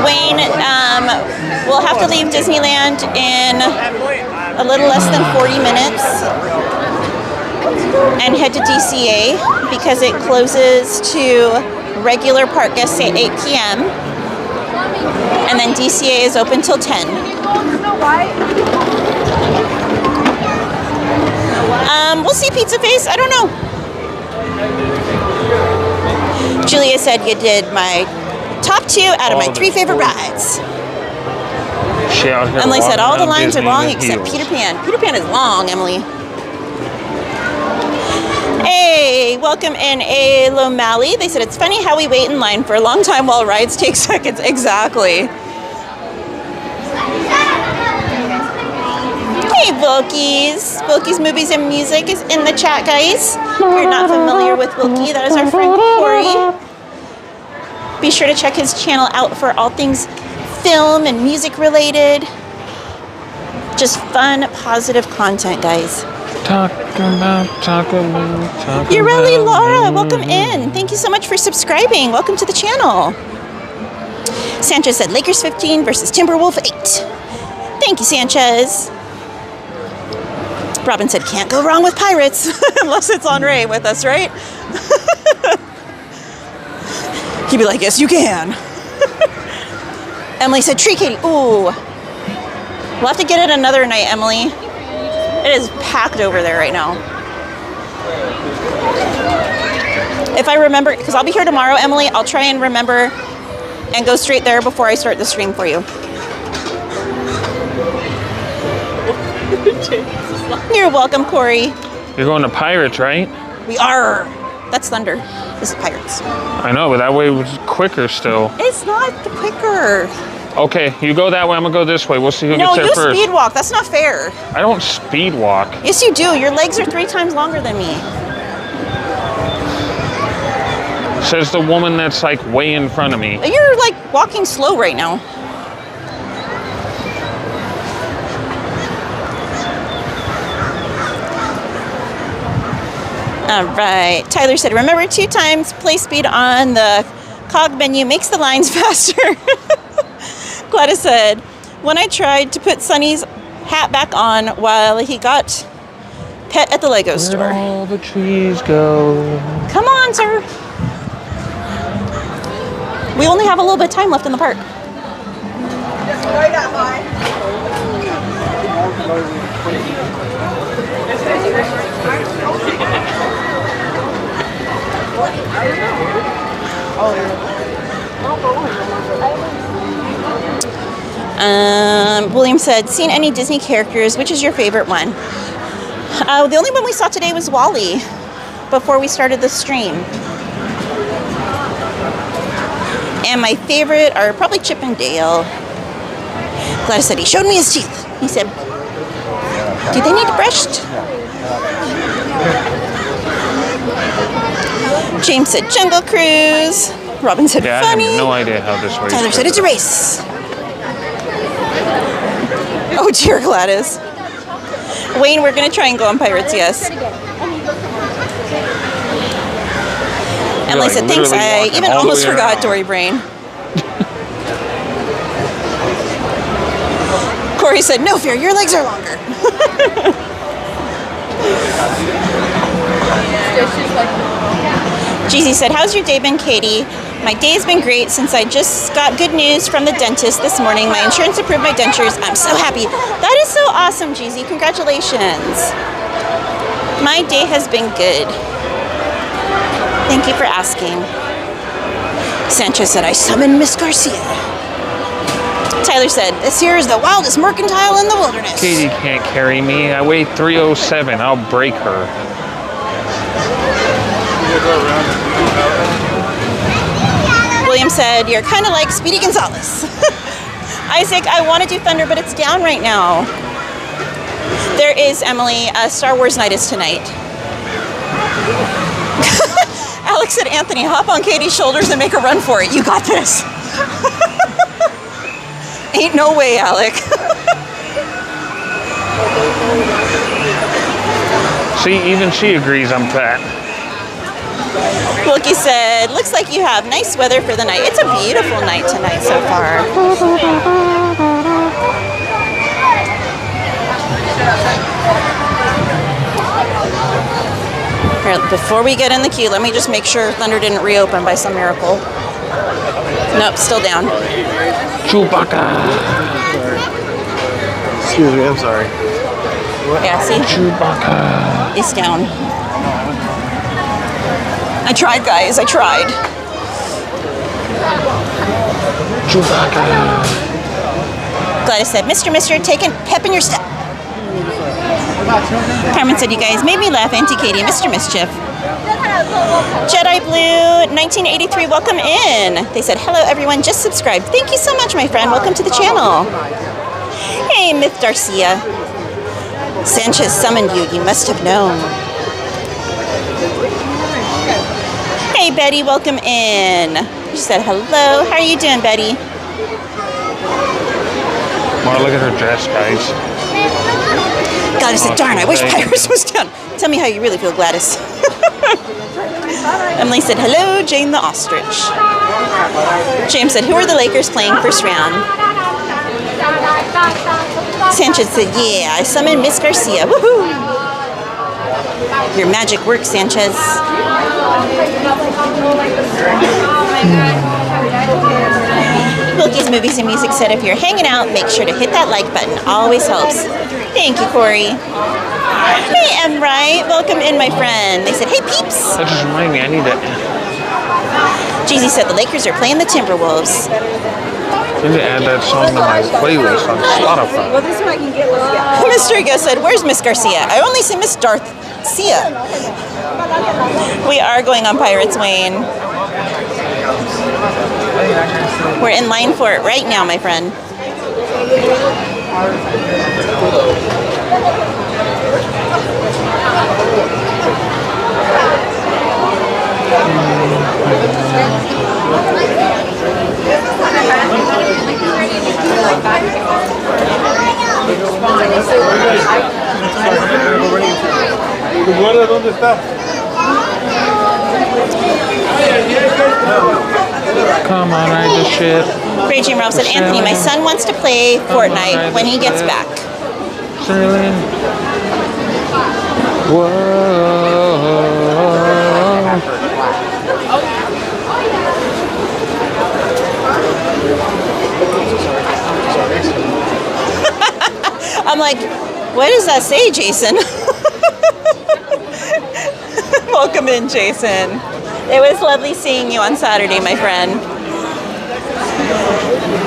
Wayne, we'll have to leave Disneyland in a little less than 40 minutes and head to DCA because it closes to regular park guests at 8 p.m. and then DCA is open till 10. We'll see, Pizza Face. I don't know. Julia said you did my top 2 out of my 3 favorite rides. Emily said all the lines are long except Peter Pan. Peter Pan is long, Emily. Hey, welcome in Lomali. They said it's funny how we wait in line for a long time while rides take seconds. Exactly. Hey, Wilkies. Wilkies Movies and Music is in the chat, guys. If you're not familiar with Wilkie, that is our friend Corey. Be sure to check his channel out for all things film and music related. Just fun, positive content, guys. You're really Laura. Welcome in. Thank you so much for subscribing. Welcome to the channel. Sanchez said Lakers 15 versus Timberwolf 8. Thank you, Sanchez. Robin said can't go wrong with Pirates unless it's Henri with us, right? He'd be like, yes, you can. Emily said Tree Katie. Ooh. We'll have to get it another night, Emily. It is packed over there right now. If I remember, because I'll be here tomorrow, Emily, I'll try and remember and go straight there before I start the stream for you. You're welcome, Corey. You're going to Pirates, right? We are. That's Thunder. This is Pirates. I know, but that way was quicker still. It's not quicker. Okay, you go that way, I'm gonna go this way. We'll see who gets there No, first. you speed walk. That's not fair. I don't speed walk. Yes, you do. Your legs are 3 times longer than me. Says the woman that's like way in front of me. You're like walking slow right now. All right. Tyler said, remember 2 times play speed on the cog menu makes the lines faster. Gladys said, when I tried to put Sonny's hat back on while he got pet at the Lego store. Where'd all the trees go? Come on, sir. We only have a little bit of time left in the park. Just go that high. William said, seen any Disney characters? Which is your favorite one? The only one we saw today was Wall-E before we started the stream. And my favorite are probably Chip and Dale. Gladys said he showed me his teeth. He said, do they need brushed? James said Jungle Cruise. Robin said funny. I have no idea how this works. Tyler said it's a race. Oh dear, Gladys. Wayne, we're gonna try and go on Pirates, yes. Emily said thanks. I even almost forgot Dory Brain. Corey said no fear, your legs are longer. Jeezy said, how's your day been, Katie? My day's been great since I just got good news from the dentist this morning. My insurance approved my dentures. I'm so happy. That is so awesome, Jeezy. Congratulations. My day has been good. Thank you for asking. Sanchez said, I summoned Miss Garcia. Tyler said, this here is the wildest mercantile in the wilderness. Katie can't carry me. I weigh 307. I'll break her. William said, you're kind of like Speedy Gonzalez. Isaac, I want to do Thunder, but it's down right now. There is, Emily, Star Wars night is tonight. Alex said, Anthony, hop on Katie's shoulders and make a run for it. You got this. Ain't no way, Alec. See, even she agrees I'm fat. Wilkie said, looks like you have nice weather for the night. It's a beautiful night tonight so far. Here, before we get in the queue, let me just make sure Thunder didn't reopen by some miracle. Nope, still down. Chewbacca. Excuse me, I'm sorry. Yeah, see? Chewbacca. It's down. I tried, guys. I tried. Chewbacca. Gladys said, Mr. taking pep in your step. Carmen said, you guys made me laugh. Auntie Katie, Mr. Mischief. Jedi Blue 1983, welcome in. They said, hello everyone, just subscribed. Thank you so much, my friend. Welcome to the channel. Hey, Myth Darcia. Sanchez summoned you. You must have known. Hey, Betty, welcome in. She said, hello. How are you doing, Betty? Wow, look at her dress, guys. Gladys said, darn, I wish Pirates was down. Tell me how you really feel, Gladys. Emily said, hello, Jane the Ostrich. James said, who are the Lakers playing first round? Sanchez said, yeah, I summoned Miss Garcia. Woohoo! Your magic works, Sanchez. Wilkie's Movies and Music said, if you're hanging out, make sure to hit that like button. Always helps. Thank you, Corey. Hey, Emright. Welcome in, my friend. They said, hey, peeps. That just reminded me, I need that. Jeezy said the Lakers are playing the Timberwolves. I need to add that song to my playlist on Spotify. Well, this one I can get with you. Mr. Ego said, where's Miss Garcia? I only see Miss Darcia. We are going on Pirates, Wayne. We're in line for it right now, my friend. ¿Dónde está? Come on, ride the ship. Raging Ralph said, Anthony, my son wants to play Fortnite when he gets back. Sailing. Whoa. I'm like, what does that say, Jason? Welcome in, Jason. It was lovely seeing you on Saturday, my friend.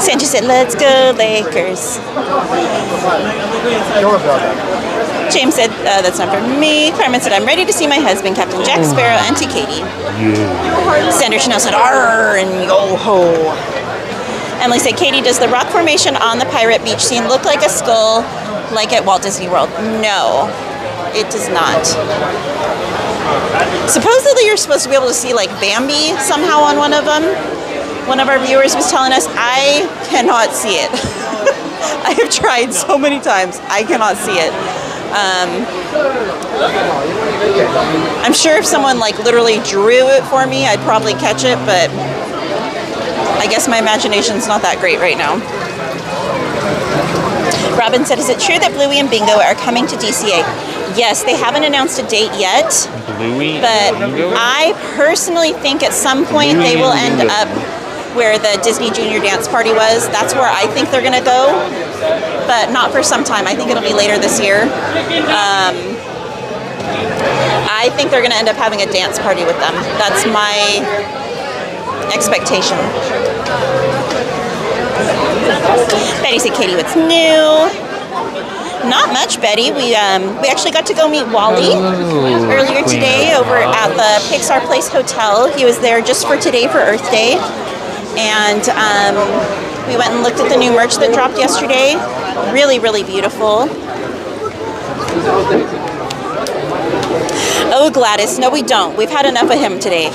Sanchez said, let's go, Lakers. James said, that's not for me. Carmen said, I'm ready to see my husband, Captain Jack Sparrow, Auntie Katie. Sandra Chanel said, arr, and yo-ho. Emily said, Katie, does the rock formation on the pirate beach scene look like a skull like at Walt Disney World? No, it does not. Supposedly you're supposed to be able to see like Bambi somehow on one of them. One of our viewers was telling us, I cannot see it. I have tried so many times, I cannot see it. I'm sure if someone like literally drew it for me, I'd probably catch it, but I guess my imagination's not that great right now. Robin said, is it true that Bluey and Bingo are coming to DCA? Yes, they haven't announced a date yet, Bluey but I personally think at some point they will end up where the Disney Junior Dance Party was. That's where I think they're going to go, but not for some time. I think it'll be later this year. I think they're going to end up having a dance party with them. That's my expectation. Betty said, Katie, what's new? Not much, Betty. We actually got to go meet Wally earlier today over at the Pixar Place Hotel. He was there just for today for Earth Day. And we went and looked at the new merch that dropped yesterday. Really, really beautiful. Oh, Gladys, no we don't. We've had enough of him today.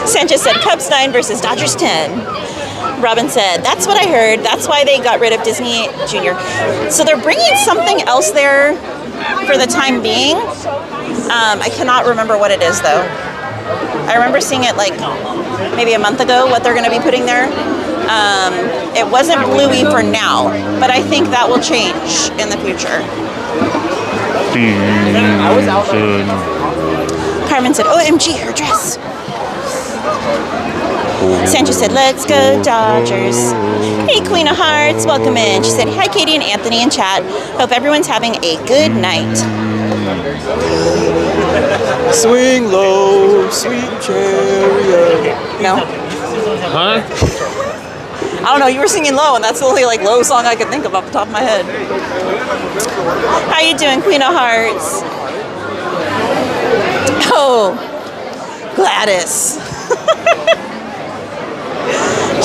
Sanchez said, Cubs 9 versus Dodgers 10. Robin said, that's what I heard. That's why they got rid of Disney Junior. So they're bringing something else there for the time being. I cannot remember what it is, though. I remember seeing it like maybe a month ago, what they're going to be putting there. It wasn't Bluey for now, but I think that will change in the future. Carmen said, OMG, her dress. Sanchez said, let's go Dodgers. Hey, Queen of Hearts, welcome in. She said, hi, Katie and Anthony in chat. Hope everyone's having a good night. Swing low, sweet chariot. No? Huh? I don't know, you were singing low, and that's the only like low song I could think of off the top of my head. How you doing, Queen of Hearts? Oh, Gladys.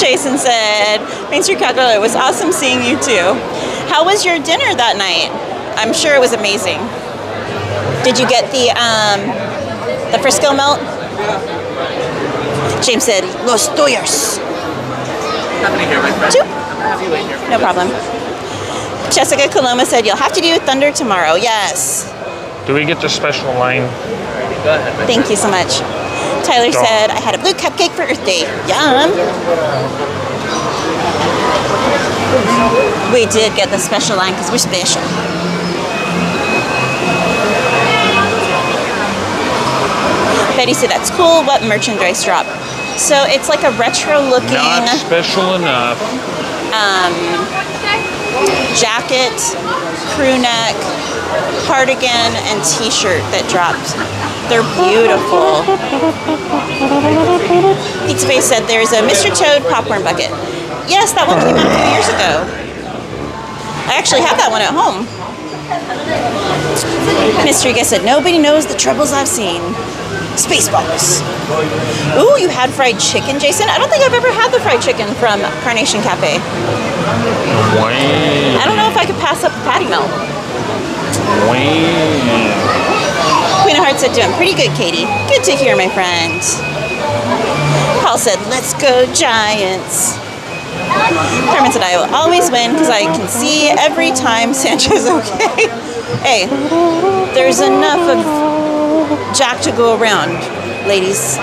Jason said, MainStCowgirl, it was awesome seeing you too. How was your dinner that night? I'm sure it was amazing. Did you get the Frisco melt? James said, Los Tuyos. Happening here, my friend. No problem. Jessica Coloma said, you'll have to do Thunder tomorrow. Yes. Do we get the special line? Thank you so much. Tyler said, I had a blue cupcake for Earth Day. Yum. We did get the special line because we're special. Betty said, that's cool. What merchandise drop? So it's like a retro looking... Not special enough. Jacket, crew neck, cardigan, and t-shirt that dropped. They're beautiful. Pizza Face said there's a Mr. Toad popcorn bucket. Yes, that one came out a few years ago. I actually have that one at home. Mystery Guest said nobody knows the troubles I've seen. Spaceballs. Ooh, you had fried chicken, Jason? I don't think I've ever had the fried chicken from Carnation Cafe. I don't know if I could pass up the patty melt. Queen of Hearts said, doing pretty good, Katie. Good to hear, my friend. Paul said, let's go Giants. Carmen said, I will always win because I can see every time Sancho's okay. Hey, there's enough of Jack to go around, ladies.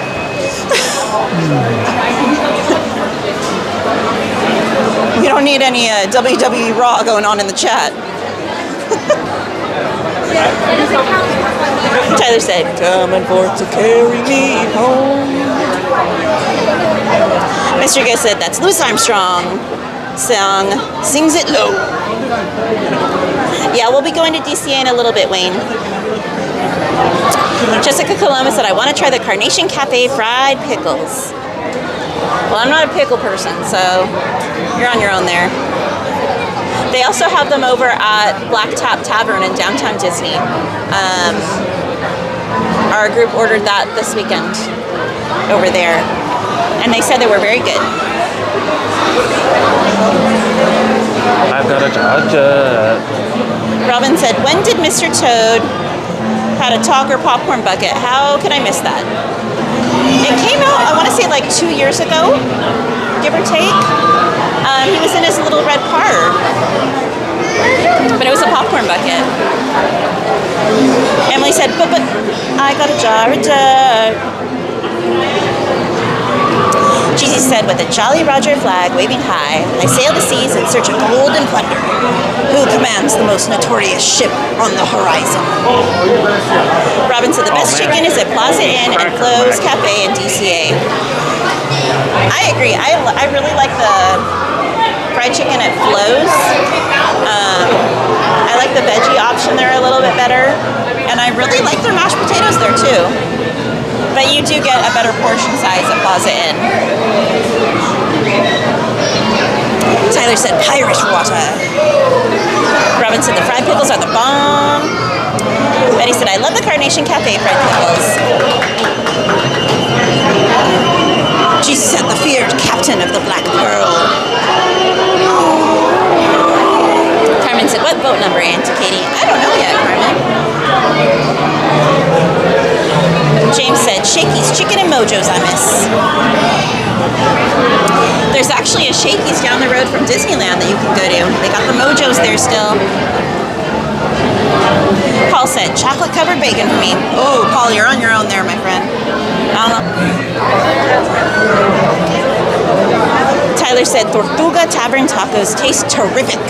We don't need any WWE Raw going on in the chat. Tyler said, coming forth to carry me home. Mr. Guy said, that's Louis Armstrong song, sings it low. Yeah, we'll be going to DCA in a little bit, Wayne. Jessica Coloma said, I want to try the Carnation Cafe fried pickles. Well, I'm not a pickle person, so you're on your own there. They also have them over at Black Tap Tavern in downtown Disney. Our group ordered that this weekend over there, and they said they were very good. I've got a Georgia. Robin said, when did Mr. Toad had a Togger popcorn bucket? How could I miss that? It came out, I want to say like 2 years ago, give or take. He was in his little red car, but it was a popcorn bucket. Emily said, but I got a Georgia. Cheesy said, with a Jolly Roger flag waving high, I sail the seas in search of gold and plunder. Who commands the most notorious ship on the horizon? Robin said, the best chicken is at Plaza Inn and Flo's Cafe in DCA. I agree. I really like the fried chicken at Flo's. I like the veggie option there a little bit better. And I really like their mashed potatoes there too. But you do get a better portion size at Plaza Inn. Tyler said Irish water. Robin said the fried pickles are the bomb. Betty said I love the Carnation Cafe fried pickles. Jesus said the feared captain of the Black Pearl. Carmen said, what boat number, Auntie Katie? I don't know yet, Carmen. James said, Shakey's Chicken and Mojo's I miss. There's actually a Shakey's down the road from Disneyland that you can go to. They got the Mojo's there still. Paul said, chocolate covered bacon for me. Oh, Paul, you're on your own there, my friend. I don't know. Tyler said, Tortuga Tavern tacos taste terrific.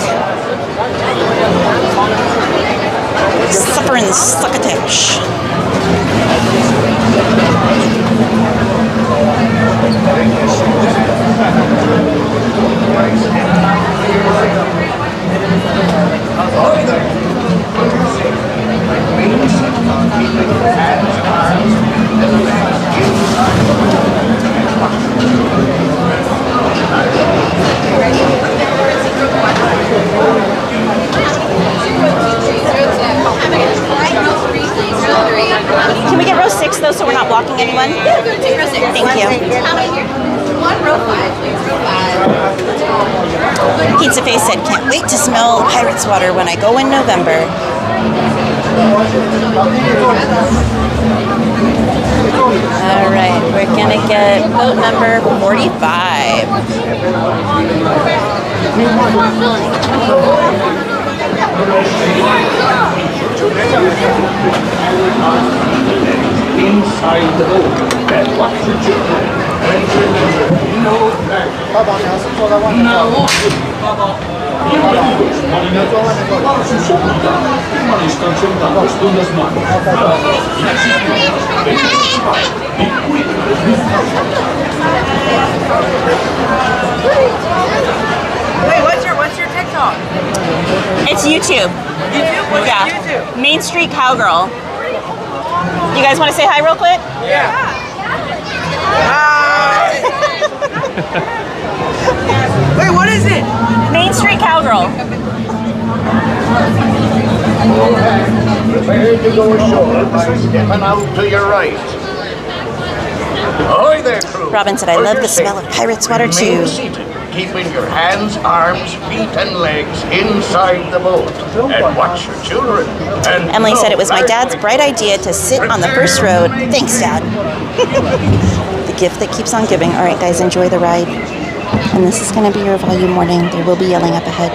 Supper in Succotash. Can we get row 6 though, so we're not blocking anyone? Yeah, take row 6. Thank you. One row 5, please. Row 5. Pizza Face said, can't wait to smell Pirates water when I go in November. All right, we're gonna get boat number 45. Inside the boat, and watch your children. No. 爸爸，你要是坐在外面坐。爸爸。你要坐外面坐。 Wait, what's your TikTok? It's YouTube. YouTube? What's Yeah. YouTube? MainStCowgirl. You guys want to say hi real quick? Yeah. Hi. Wait, what is it? MainStCowgirl. Prepare to go ashore by stepping out to your right. Ahoy there, crew. Robin said, I love the smell of pirate's water too. Keeping your hands, arms, feet, and legs inside the boat. And watch your children. And Emily said it was my dad's bright idea to sit on the first row. Thanks, Dad. The gift that keeps on giving. All right, guys, enjoy the ride. And this is going to be your volume warning. There will be yelling up ahead.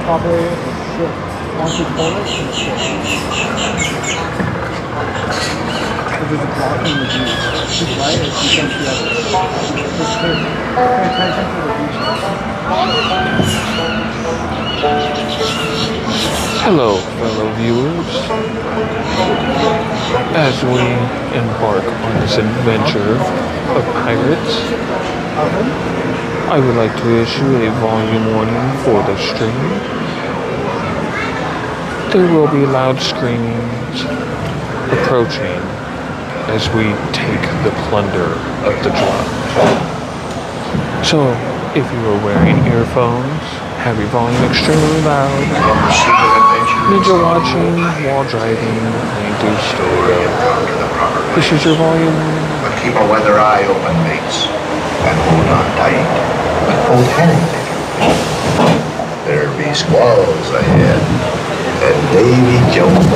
Probably a ship. Once you pull it, it's a ship. There's a block in the beach. She's right, if you can see that. Just pay attention to the beach. Hello, fellow viewers. As we embark on this adventure of pirates, I would like to issue a volume warning for the stream. There will be loud screamings approaching as we take the plunder of the drop. So, if you are wearing earphones, have your volume extremely loud. Ninja watching while driving, please do so. This is your volume. But keep a weather eye open, mates. And hold on tight. Don't panic. There be squalls ahead. And Davy Jones.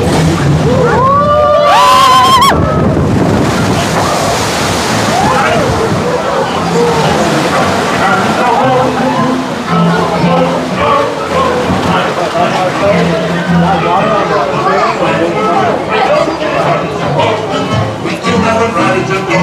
We still have a ride to go.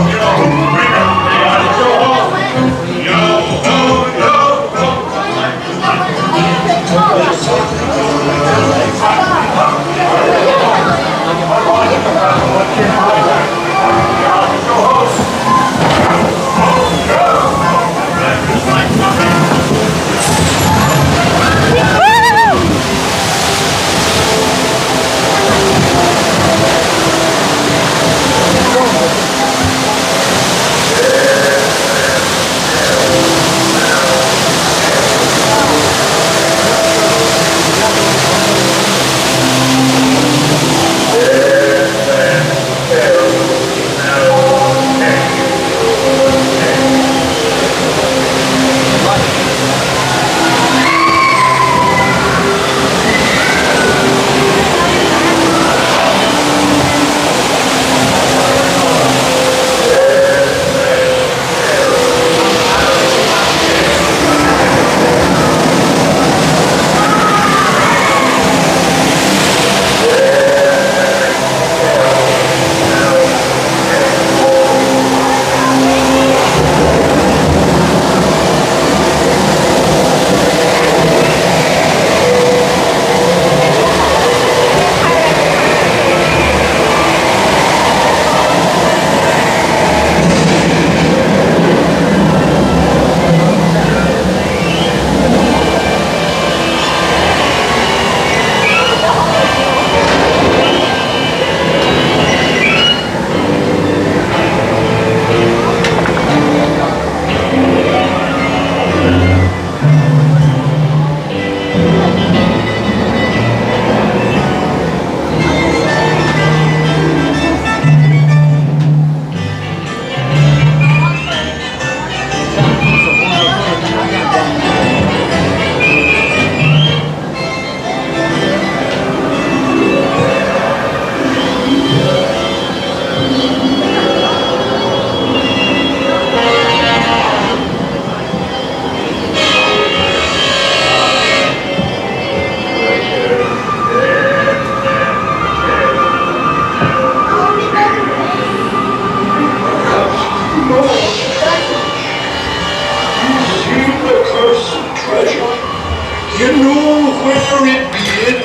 see the cursed treasure. You know where it hid.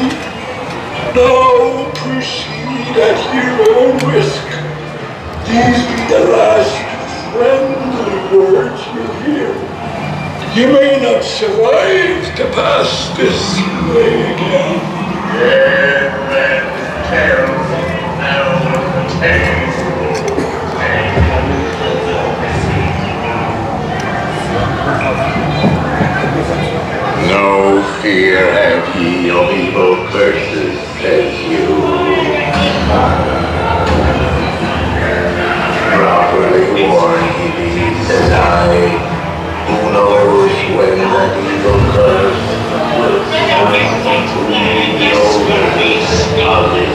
Now proceed at your own risk. These be the last friendly words you hear. You may not survive to pass this way again. No fear have ye of evil curses, says you. Properly warned ye be, says I. Who knows when that evil curse will come to the older beast of his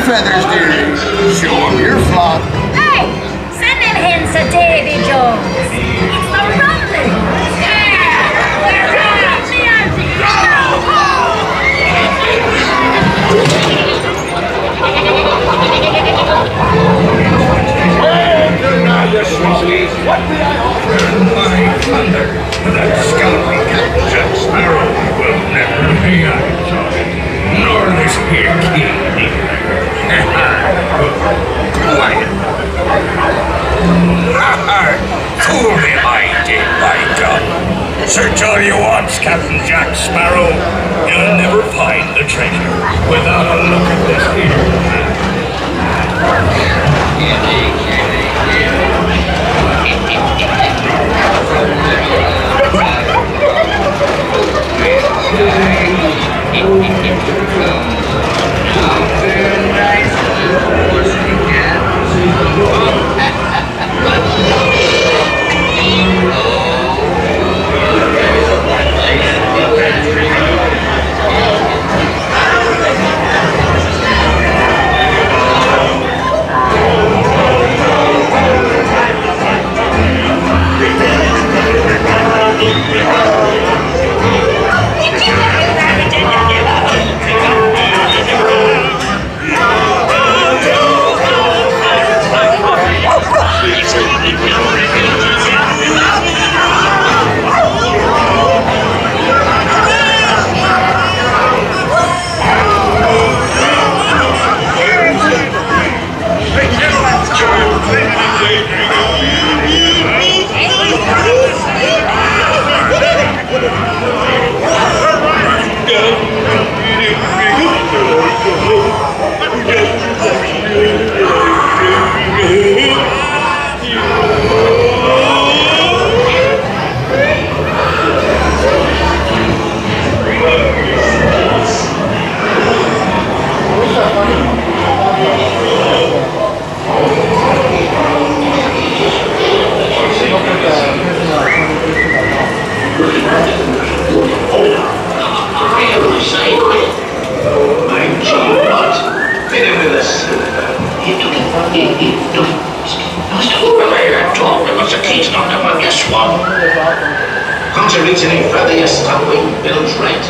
feathers, dearie. Show them your flock. Hey, send them hens to Davy Jones. It's the rumbling. What may I offer? My thunder, that scoundrel Captain Jack Sparrow will never lay eyes on it, nor this here king either. Quiet. Fool him I did, by God. Search all you want, Captain Jack Sparrow. You'll never find the treasure without a look at this here. earliest stopping build rate.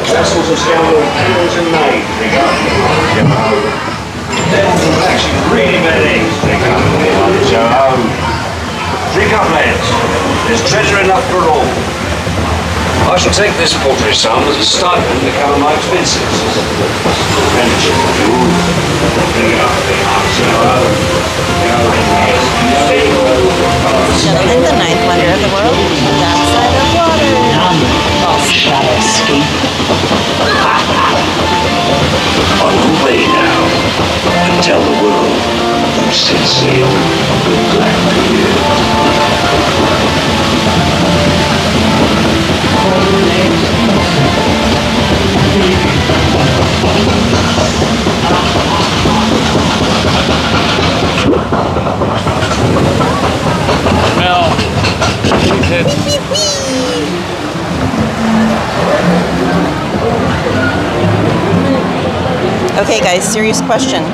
Vessels are scoured hours and nights. Devils actually really bad eggs. Drink up, lads. There's treasure enough for all. I shall take this paltry sum as a stipend to cover my expenses. Gentlemen, the ninth wonder of the world, that side of water. None shall escape. On away now, and tell the world you set sail with Mel, please Okay, guys, serious question.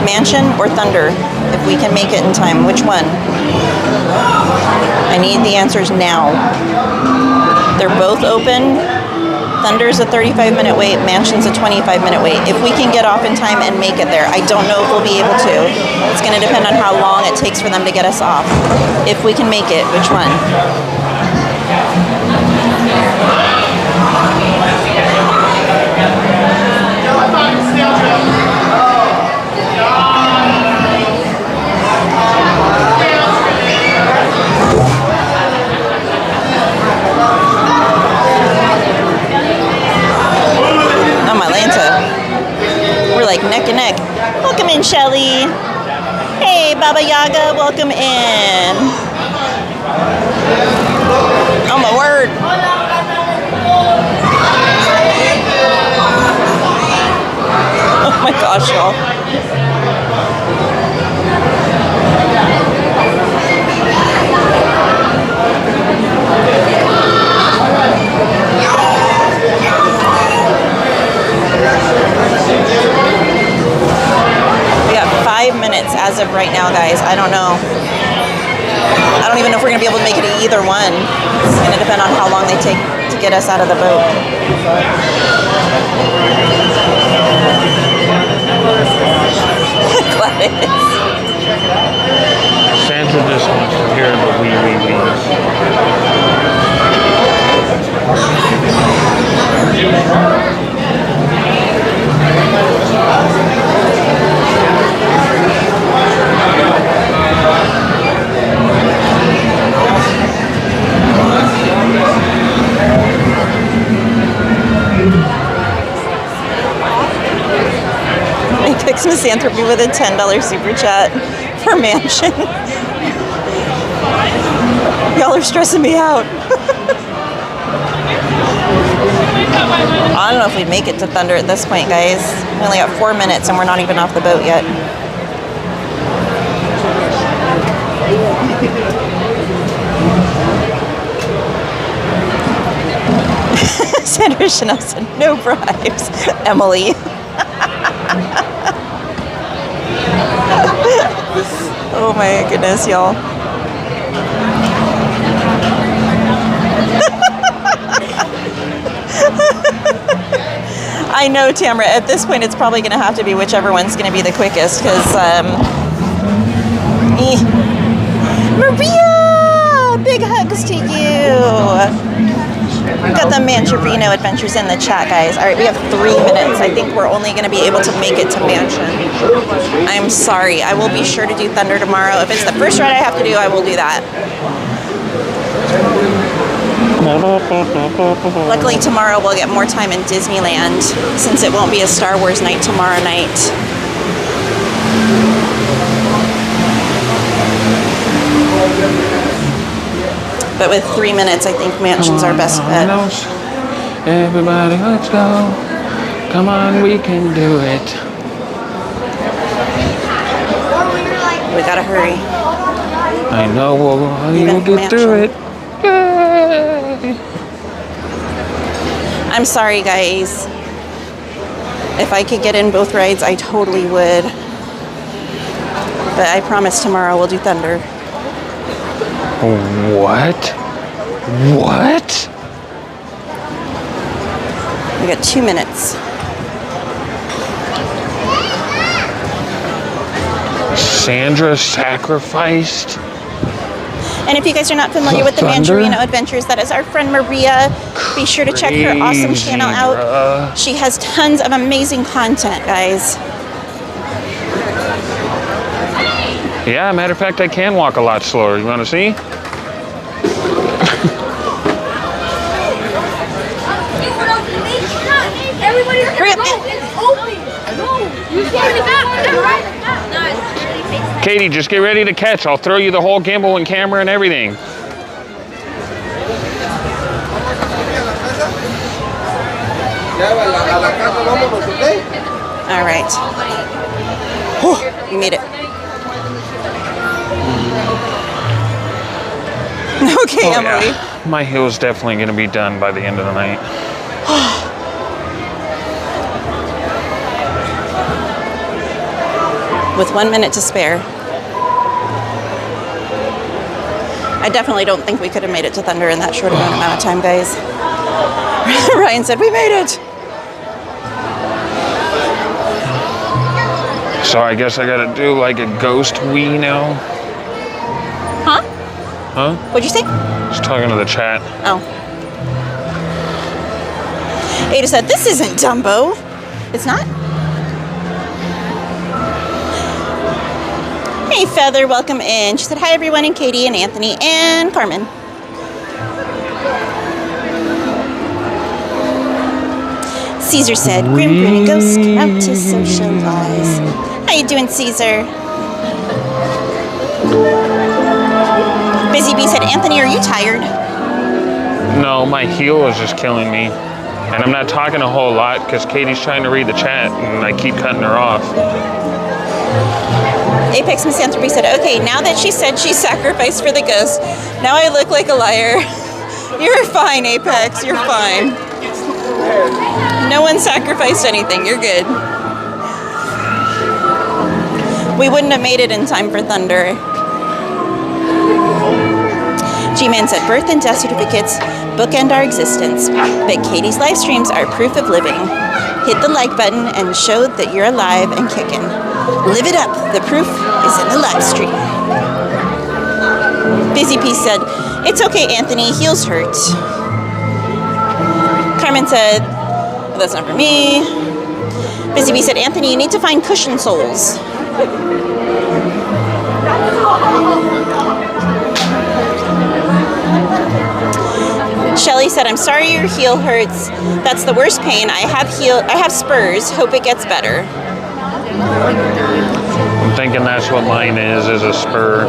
Mansion or Thunder? If we can make it in time, which one? I need the answers now. They're both open. Thunder's a 35-minute wait, Mansion's a 25-minute wait. If we can get off in time and make it there, I don't know if we'll be able to. It's going to depend on how long it takes for them to get us off. If we can make it, which one? Oh, my Lanta. We're like neck and neck. Welcome in, Shelly. Hey, Baba Yaga, welcome in. Oh, my word. Oh my gosh, y'all. We got 5 minutes as of right now, guys. I don't know. I don't even know if we're going to be able to make it to either one. It's going to depend on how long they take to get us out of the boat. Gladys. Santa just wants to hear the wee wee wees. Apex Misanthropy with a $10 super chat for Mansion. Y'all are stressing me out. I don't know if we make it to Thunder at this point, guys. We only got 4 minutes and we're not even off the boat yet. Sandra Chanel said, no bribes. Emily. Oh my goodness, y'all. I know, Tamara, at this point it's probably going to have to be whichever one's going to be the quickest, because, Maria! Big hugs to you! We've got the Mancherino adventures in the chat, guys. All right, we have 3 minutes. I think we're only going to be able to make it to Mansion. I'm sorry. I will be sure to do Thunder tomorrow. If it's the first ride I have to do, I will do that. Luckily, tomorrow we'll get more time in Disneyland, since it won't be a Star Wars night tomorrow night. But with 3 minutes, I think Mansion's our best bet. Everybody, let's go. Come on, we can do it. We gotta hurry. I know we'll get through it. Yay! I'm sorry, guys. If I could get in both rides, I totally would. But I promise tomorrow we'll do Thunder. What? What? We got 2 minutes. Sandra sacrificed? And if you guys are not familiar with the Mancherino Adventures, that is our friend Maria. Be sure to check her awesome channel out. She has tons of amazing content, guys. Yeah, matter of fact, I can walk a lot slower. You want to see? Everybody's gonna go. It's open. No, you can't get back. No, it's Katie, just get ready to catch. I'll throw you the whole gimbal and camera and everything. All right. Oh, you made it. Okay, Emily. Yeah. My heel's definitely going to be done by the end of the night. With 1 minute to spare. I definitely don't think we could have made it to Thunder in that short amount of time, guys. Ryan said, we made it. So I guess I got to do like a ghost wee now. Huh? Huh? What'd you say? Just talking to the chat. Oh. Ada said, this isn't Dumbo. It's not? Hey, Feather, welcome in. She said, hi, everyone, and Katie and Anthony and Carmen. Caesar said, Grim Grin and Ghost come out to socialize. How you doing, Caesar? Busy Bee said, Anthony, are you tired? No, my heel is just killing me. And I'm not talking a whole lot because Katie's trying to read the chat and I keep cutting her off. Apex Misanthropy said, okay, now that she said she sacrificed for the ghost, now I look like a liar. You're fine, Apex, you're fine. No one sacrificed anything, you're good. We wouldn't have made it in time for Thunder. G-Man said, birth and death certificates bookend our existence, but Katie's live streams are proof of living. Hit the like button and show that you're alive and kicking. Live it up. The proof is in the live stream. Busy P said, it's okay, Anthony. Heels hurt. Carmen said, That's not for me. Busy Bee said, Anthony, you need to find cushion soles. Shelly said, I'm sorry your heel hurts. That's the worst pain. I have spurs. Hope it gets better. I'm thinking that's what mine is a spur.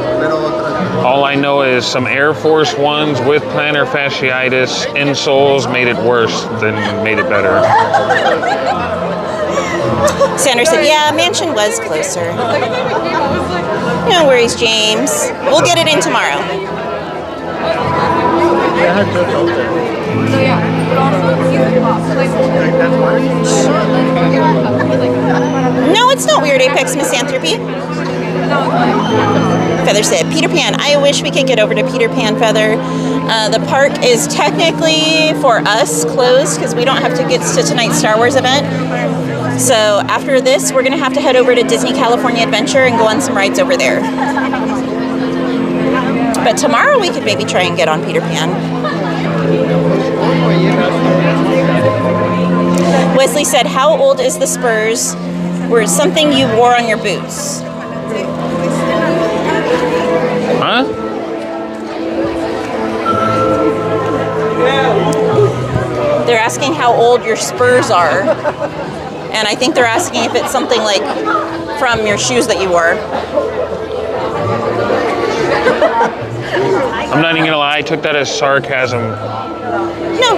All I know is some Air Force Ones with plantar fasciitis insoles made it worse than made it better. Sandra said, yeah, Mansion was closer. No worries, James. We'll get it in tomorrow. No, it's not weird, Apex Misanthropy. Feather said, Peter Pan. I wish we could get over to Peter Pan, Feather. The park is technically, for us, closed because we don't have tickets to tonight's Star Wars event. So after this, we're going to have to head over to Disney California Adventure and go on some rides over there. But tomorrow we could maybe try and get on Peter Pan. Wesley said, how old is the spurs? Or is something you wore on your boots? Huh? They're asking how old your spurs are. And I think they're asking if it's something like from your shoes that you wore. I'm not even gonna lie, I took that as sarcasm. No.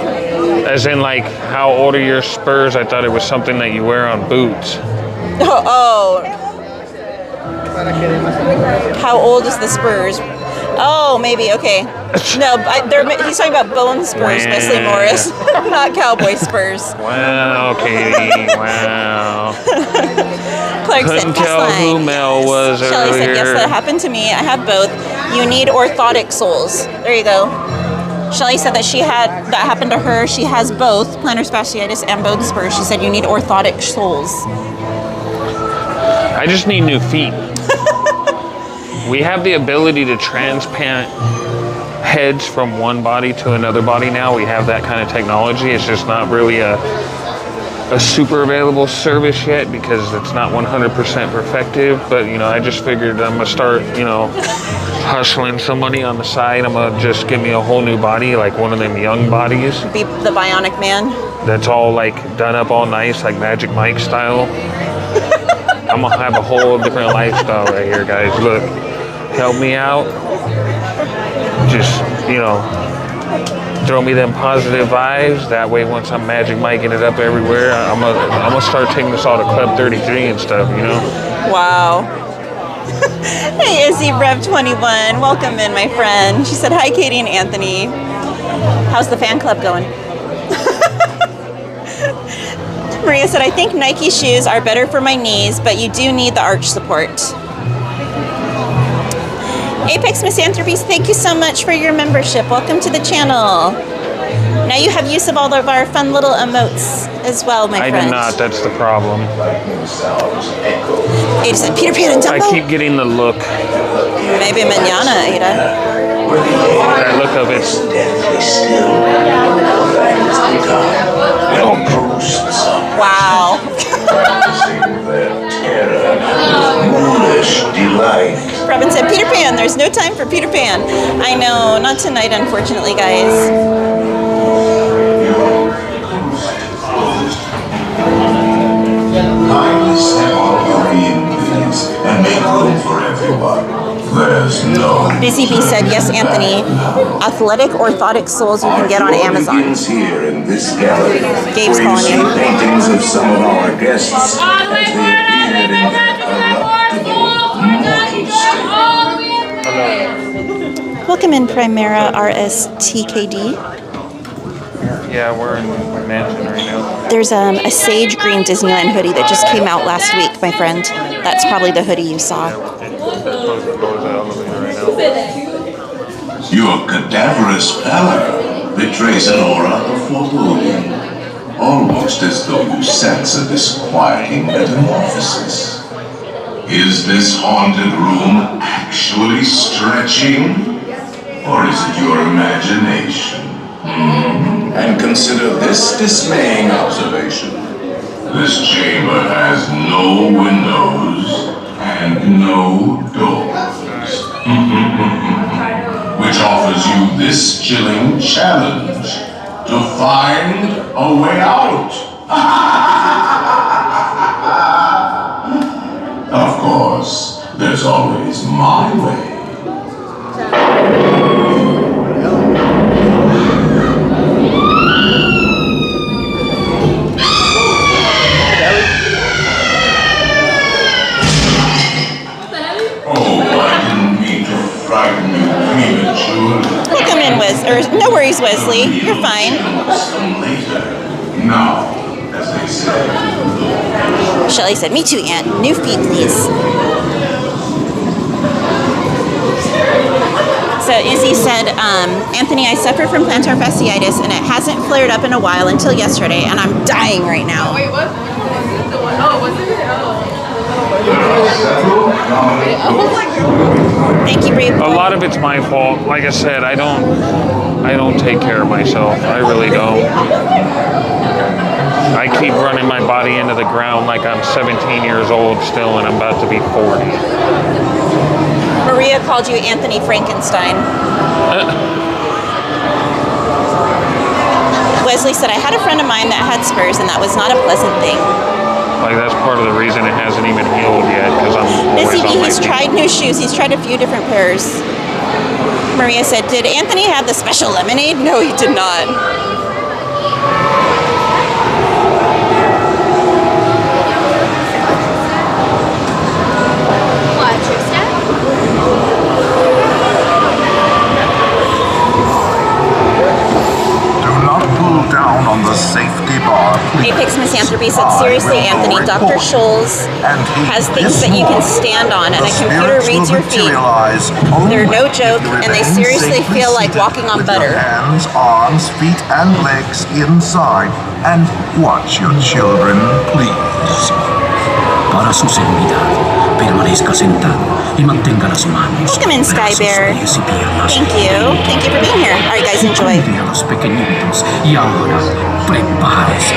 As in, like, how old are your spurs? I thought it was something that you wear on boots. Oh. How old is the spurs? Oh, maybe, okay. No, he's talking about bone spurs, Wesley Morris, not cowboy spurs. Wow, Katie, wow. Clark Couldn't said, tell who Mel was Shelly earlier. said, yes, that happened to me. I have both. You need orthotic soles. There you go. Shelly said that that happened to her. She has both plantar fasciitis and bone spurs. She said you need orthotic soles. I just need new feet. We have the ability to transplant heads from one body to another body now. We have that kind of technology. It's just not really a super available service yet because it's not 100% perfective. But, I just figured I'm going to start, hustling some money on the side. I'm going to just give me a whole new body, like one of them young bodies. Be the Bionic Man. That's all, like, done up all nice, like Magic Mike style. I'm going to have a whole different lifestyle right here, guys. Look. Help me out. Just, throw me them positive vibes. That way, once I'm Magic Miking it up everywhere, I'm gonna start taking this all to Club 33 and stuff, Wow. Hey, Izzy Rev 21. Welcome in, my friend. She said, hi, Katie and Anthony. How's the fan club going? Maria said, I think Nike shoes are better for my knees, but you do need the arch support. Apex Misanthropies, thank you so much for your membership. Welcome to the channel. Now you have use of all of our fun little emotes as well, my friend. I do not, that's the problem. Ada said, Peter Pan and Dumbo? I keep getting the look. Maybe mañana, Ada. That look of it. Wow. Robin said, Peter Pan, there's no time for Peter Pan. I know, not tonight, unfortunately, guys. Kindly step on your in, please, and make room for everyone. There's no... Busy Bee said, yes, Anthony. Athletic orthotic soles you can get on Amazon. Begins here in this gallery, Gabe's where you calling see you. paintings of some of our guests as they appeared in their corruptible, mortal state. Welcome in, Primera RSTKD. Yeah, we're in Mansion right now. There's a sage green Disneyland hoodie that just came out last week, my friend. That's probably the hoodie you saw. Your cadaverous pallor betrays an aura of foreboding, almost as though you sense a disquieting metamorphosis. Is this haunted room actually stretching? Or is it your imagination? and consider this dismaying observation. This chamber has no windows and no doors, which offers you this chilling challenge to find a way out. Of course, there's always my way. Welcome in, no worries, Wesley. You're fine. Now, as they say. Shelly said, "Me too, Aunt. New feet, please." So Izzy said, "Anthony, I suffer from plantar fasciitis, and it hasn't flared up in a while until yesterday, and I'm dying right now." Wait, what? The one? Oh, was it? Thank you, Bree. A lot of it's my fault. Like I said, I don't take care of myself. I really don't. I keep running my body into the ground like I'm 17 years old still, and I'm about to be 40. Maria called you Anthony Frankenstein. Wesley said, "I had a friend of mine that had spurs, and that was not a pleasant thing." Like, that's part of the reason it hasn't even healed yet, because I'm always Busy on Bee, my he's feet. tried new shoes. He's tried a few different pairs. Maria said, "Did Anthony have the special lemonade?" No, he did not. What, true step? Do not pull down on the safety bar, please. Apex Misanthropy said, "Seriously, Anthony, Dr. Scholes has things that you can stand on, and a computer reads your feet. They're no joke, and they seriously feel like walking on butter." Hands, arms, feet, and legs inside. And watch your children, please. Para su seguridad, permanezca sentado y mantenga las manos. Welcome in, Sky Bear. Thank you. Thank you for being here. All right, guys, enjoy. Cuide a los pequeñitos y ahora prepárese.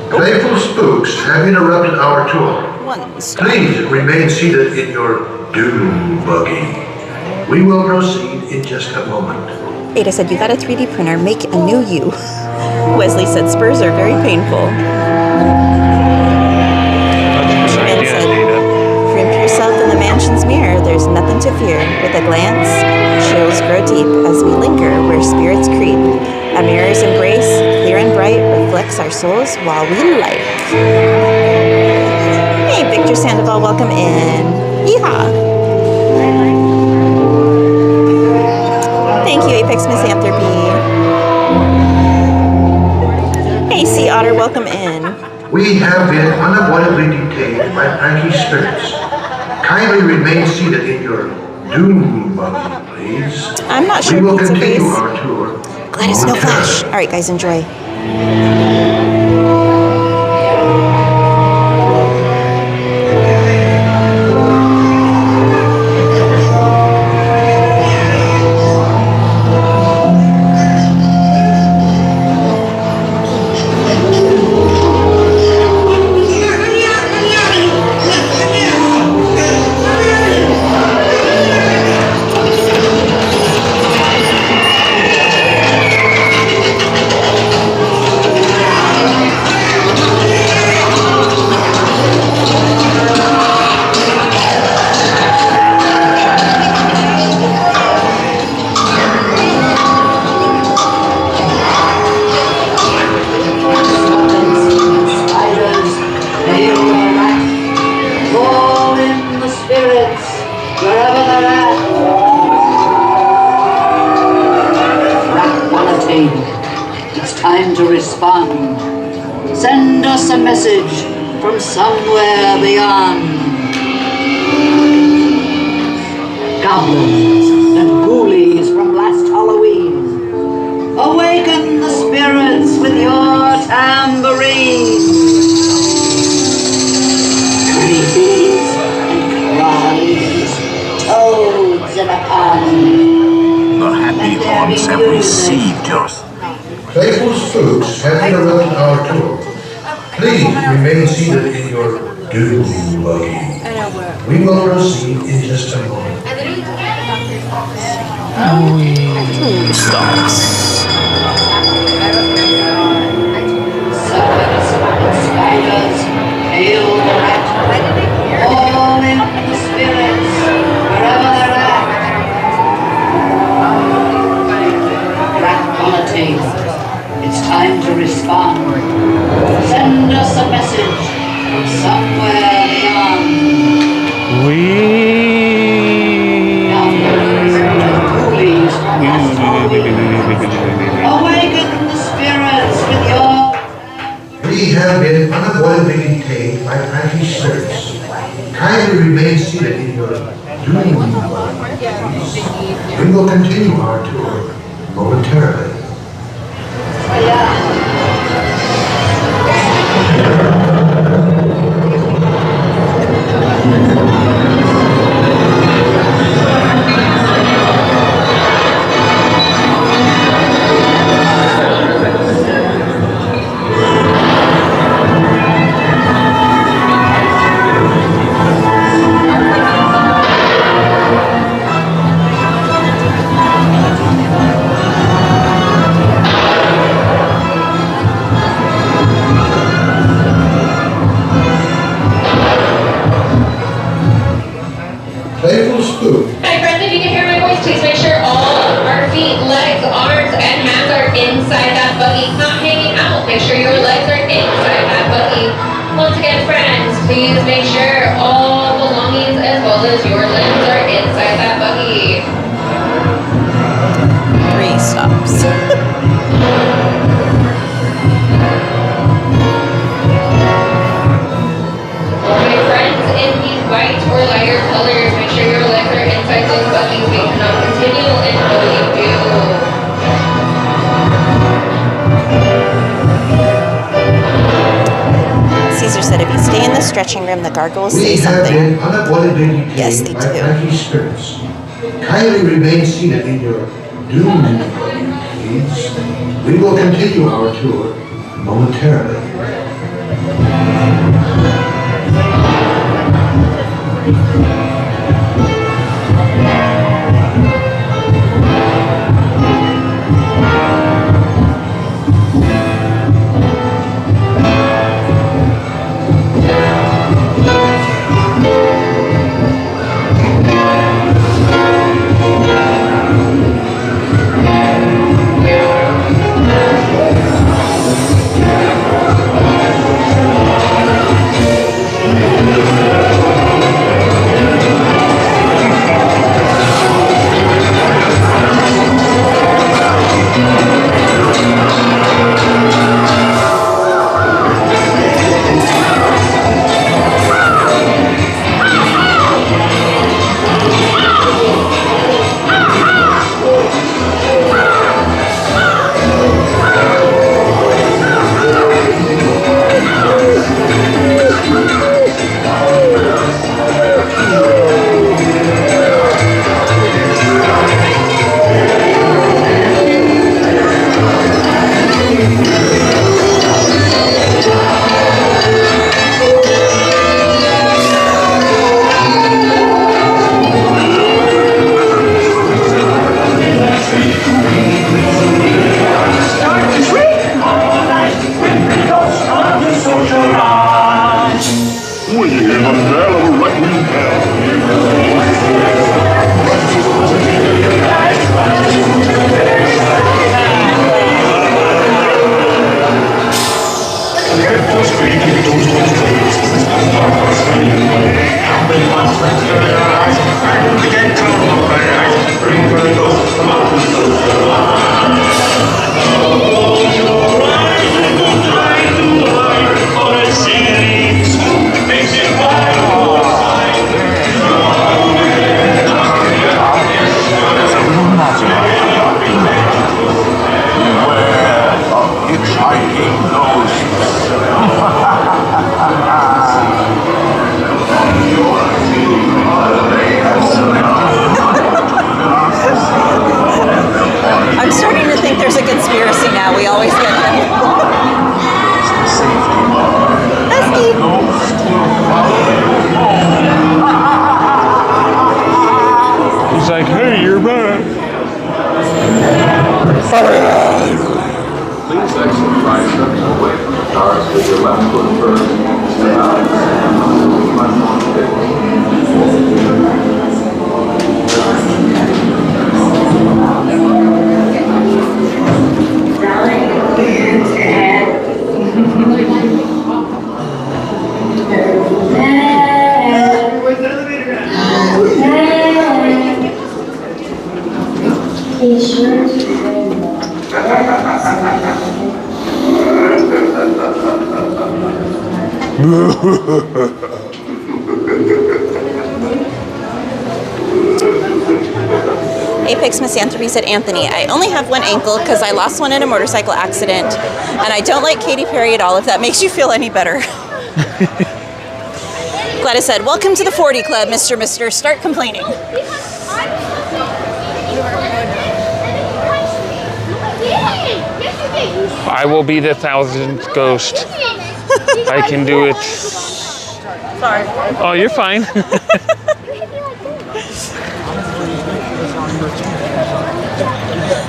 Playful spooks have interrupted our tour. Please remain seated in your doom buggy. We will proceed in just a moment. Ada said, "You got a 3D printer. Make a new you." Wesley said, "Spurs are very painful." And said, "Crimp yourself in the mansion's mirror. There's nothing to fear. With a glance, chills grow deep as we linger where spirits creep. A mirror's embrace, clear and bright, reflects our souls while we light." Hey, Victor Sandoval, welcome in. Yeehaw. Thank you, Apex Misanthropy. Hey, Sea Otter, welcome in. We have been unavoidably detained by pranky spirits. Kindly remain seated in your doom buggy, please. I'm not sure we will Pizza continue Face. our tour. Glad it's no flash. All right, guys, enjoy. Time to respond. Send us a message from somewhere beyond. Goblins and ghoulies from last Halloween, awaken the spirits with your tambourine. Creepies and cries, gods have received yours. Playful spooks have interrupted our tour. Please remain seated in your doom buggy. We will proceed in just a moment. Stops. Spiders, hail the rat, all in the spirits, wherever they're at. Rat quality, it's time to respond. Send us a message from somewhere beyond. Awaken the spirits with your... We have been unavoidably detained by cranky spirits. Kindly remain seated in your doom buggies. We will continue our tour momentarily. Playful spook. Hi friends, if you can hear my voice, please make sure all our feet, legs, arms, and hands are inside that buggy, not hanging out. Make sure your legs are inside that buggy. Once again, friends, please make sure all belongings as well as your limbs are inside that buggy. 3 stops. My friends, in these white or lighter colors, make sure your legs are inside those buggies. We cannot continue until you do. Caesar said if you stay in the stretching room, the gargoyles say We have been something. unavoidably detained Yes, they by do. cranky spirits. Kindly remain seated in your doom buggy, please. We will continue our tour momentarily. I'm starting to think there's a conspiracy now. We always get them. Husky. He's like, hey, you're back. Please exit 5 steps away from the cars with your left foot first. Stay out of the platform 50. Apex Misanthropy said, Anthony, I only have one ankle because I lost one in a motorcycle accident, and I don't like Katy Perry at all, if that makes you feel any better. Gladys said, welcome to the 40 Club, Mr. Start complaining. I will be the 1000th ghost. I can do it. Sorry. Oh, you're fine.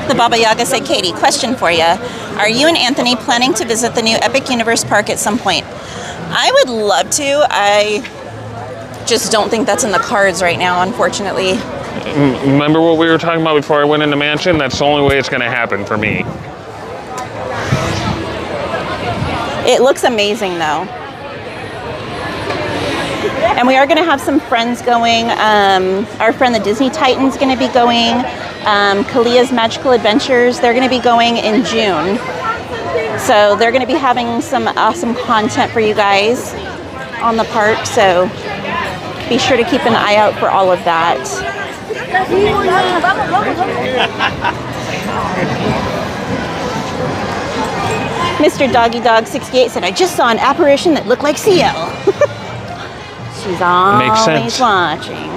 The Baba Yaga said, Katie, question for you. Are you and Anthony planning to visit the new Epic Universe Park at some point? I would love to. I just don't think that's in the cards right now, unfortunately. Remember what we were talking about before I went into Mansion? That's the only way it's going to happen for me. It looks amazing, though. And we are going to have some friends going. Our friend the Disney Titan's going to be going. Kalia's Magical Adventures, they're going to be going in June. So they're going to be having some awesome content for you guys on the park. So be sure to keep an eye out for all of that. Mr. Doggy Dog 68 said, I just saw an apparition that looked like CL. She's always watching.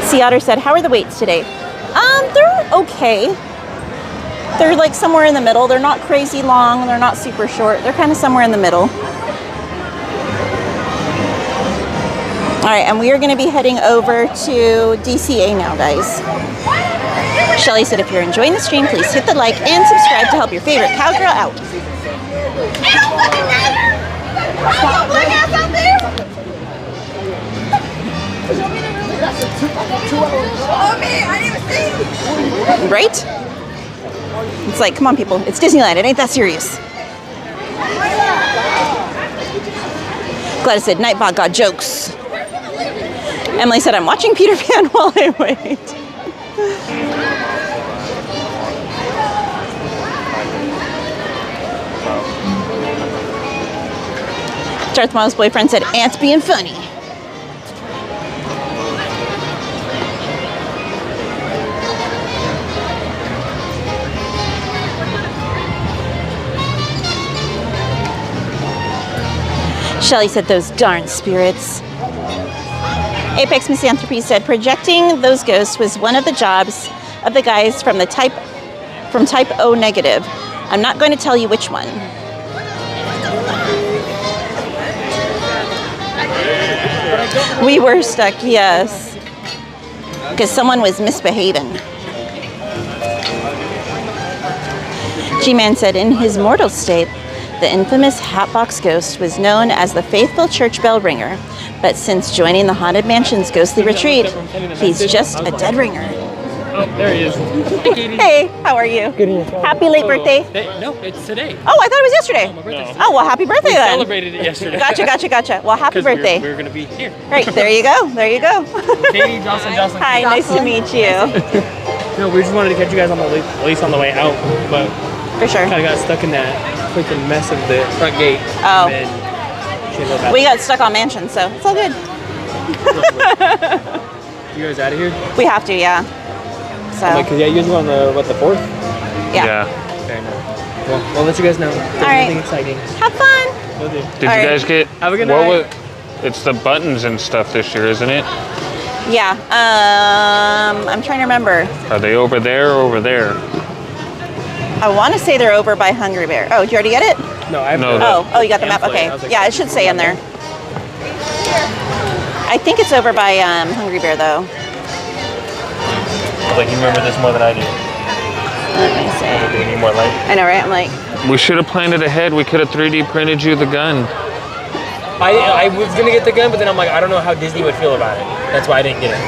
Sea Otter said, how are the weights today? They're okay. They're like somewhere in the middle. They're not crazy long. They're not super short. They're kind of somewhere in the middle. All right, and we are going to be heading over to DCA now, guys. Shelly said, if you're enjoying the stream, please hit the like and subscribe to help your favorite cowgirl out. Right? It's like, come on, people. It's Disneyland. It ain't that serious. Gladys said, Nightbot got jokes. Emily said, I'm watching Peter Pan while I wait. Darth Maul's boyfriend said, Ant's being funny. Shelly said, those darn spirits. Apex Misanthropy said, projecting those ghosts was one of the jobs of the guys from Type O negative. I'm not going to tell you which one. We were stuck, yes. Because someone was misbehaving. G-Man said, in his mortal state, the infamous Hatbox Ghost was known as the faithful church bell ringer, but since joining the Haunted Mansion's ghostly retreat, he's just a dead ringer. Oh, there he is. Hey, Katie. Hey, how are you? Good. Happy late birthday. No, it's today. Oh, I thought it was yesterday. My birthday. Oh, well, happy birthday we then. Celebrated it yesterday. Gotcha. Well, happy birthday. We're going to be here. Right, there you go. Katie, Jocelyn. Hi, nice to meet you. No, we just wanted to catch you guys on the at least on the way out, but for sure. Kind of got stuck in that freaking mess of the front gate. Oh. And we got stuck on Mansion, so it's all good. You guys out of here? We have to, yeah. So. Like, yeah, you guys go on the 4th? Yeah. Fair enough. Well, we'll let you guys know. All right. Anything exciting. Have fun. Did you guys get? Have a good night. It's the buttons and stuff this year, isn't it? Yeah. I'm trying to remember. Are they over there or over there? I want to say they're over by Hungry Bear. Oh, did you already get it? No, I have No, Oh, you got the map? Okay. Yeah, it should say in there. I think it's over by Hungry Bear, though. Like, you remember this more than I do. Let me see. Do we need more light? I know, right? I'm like... We should have planned it ahead. We could have 3D printed you the gun. I was going to get the gun, but then I'm like, I don't know how Disney would feel about it. That's why I didn't get it.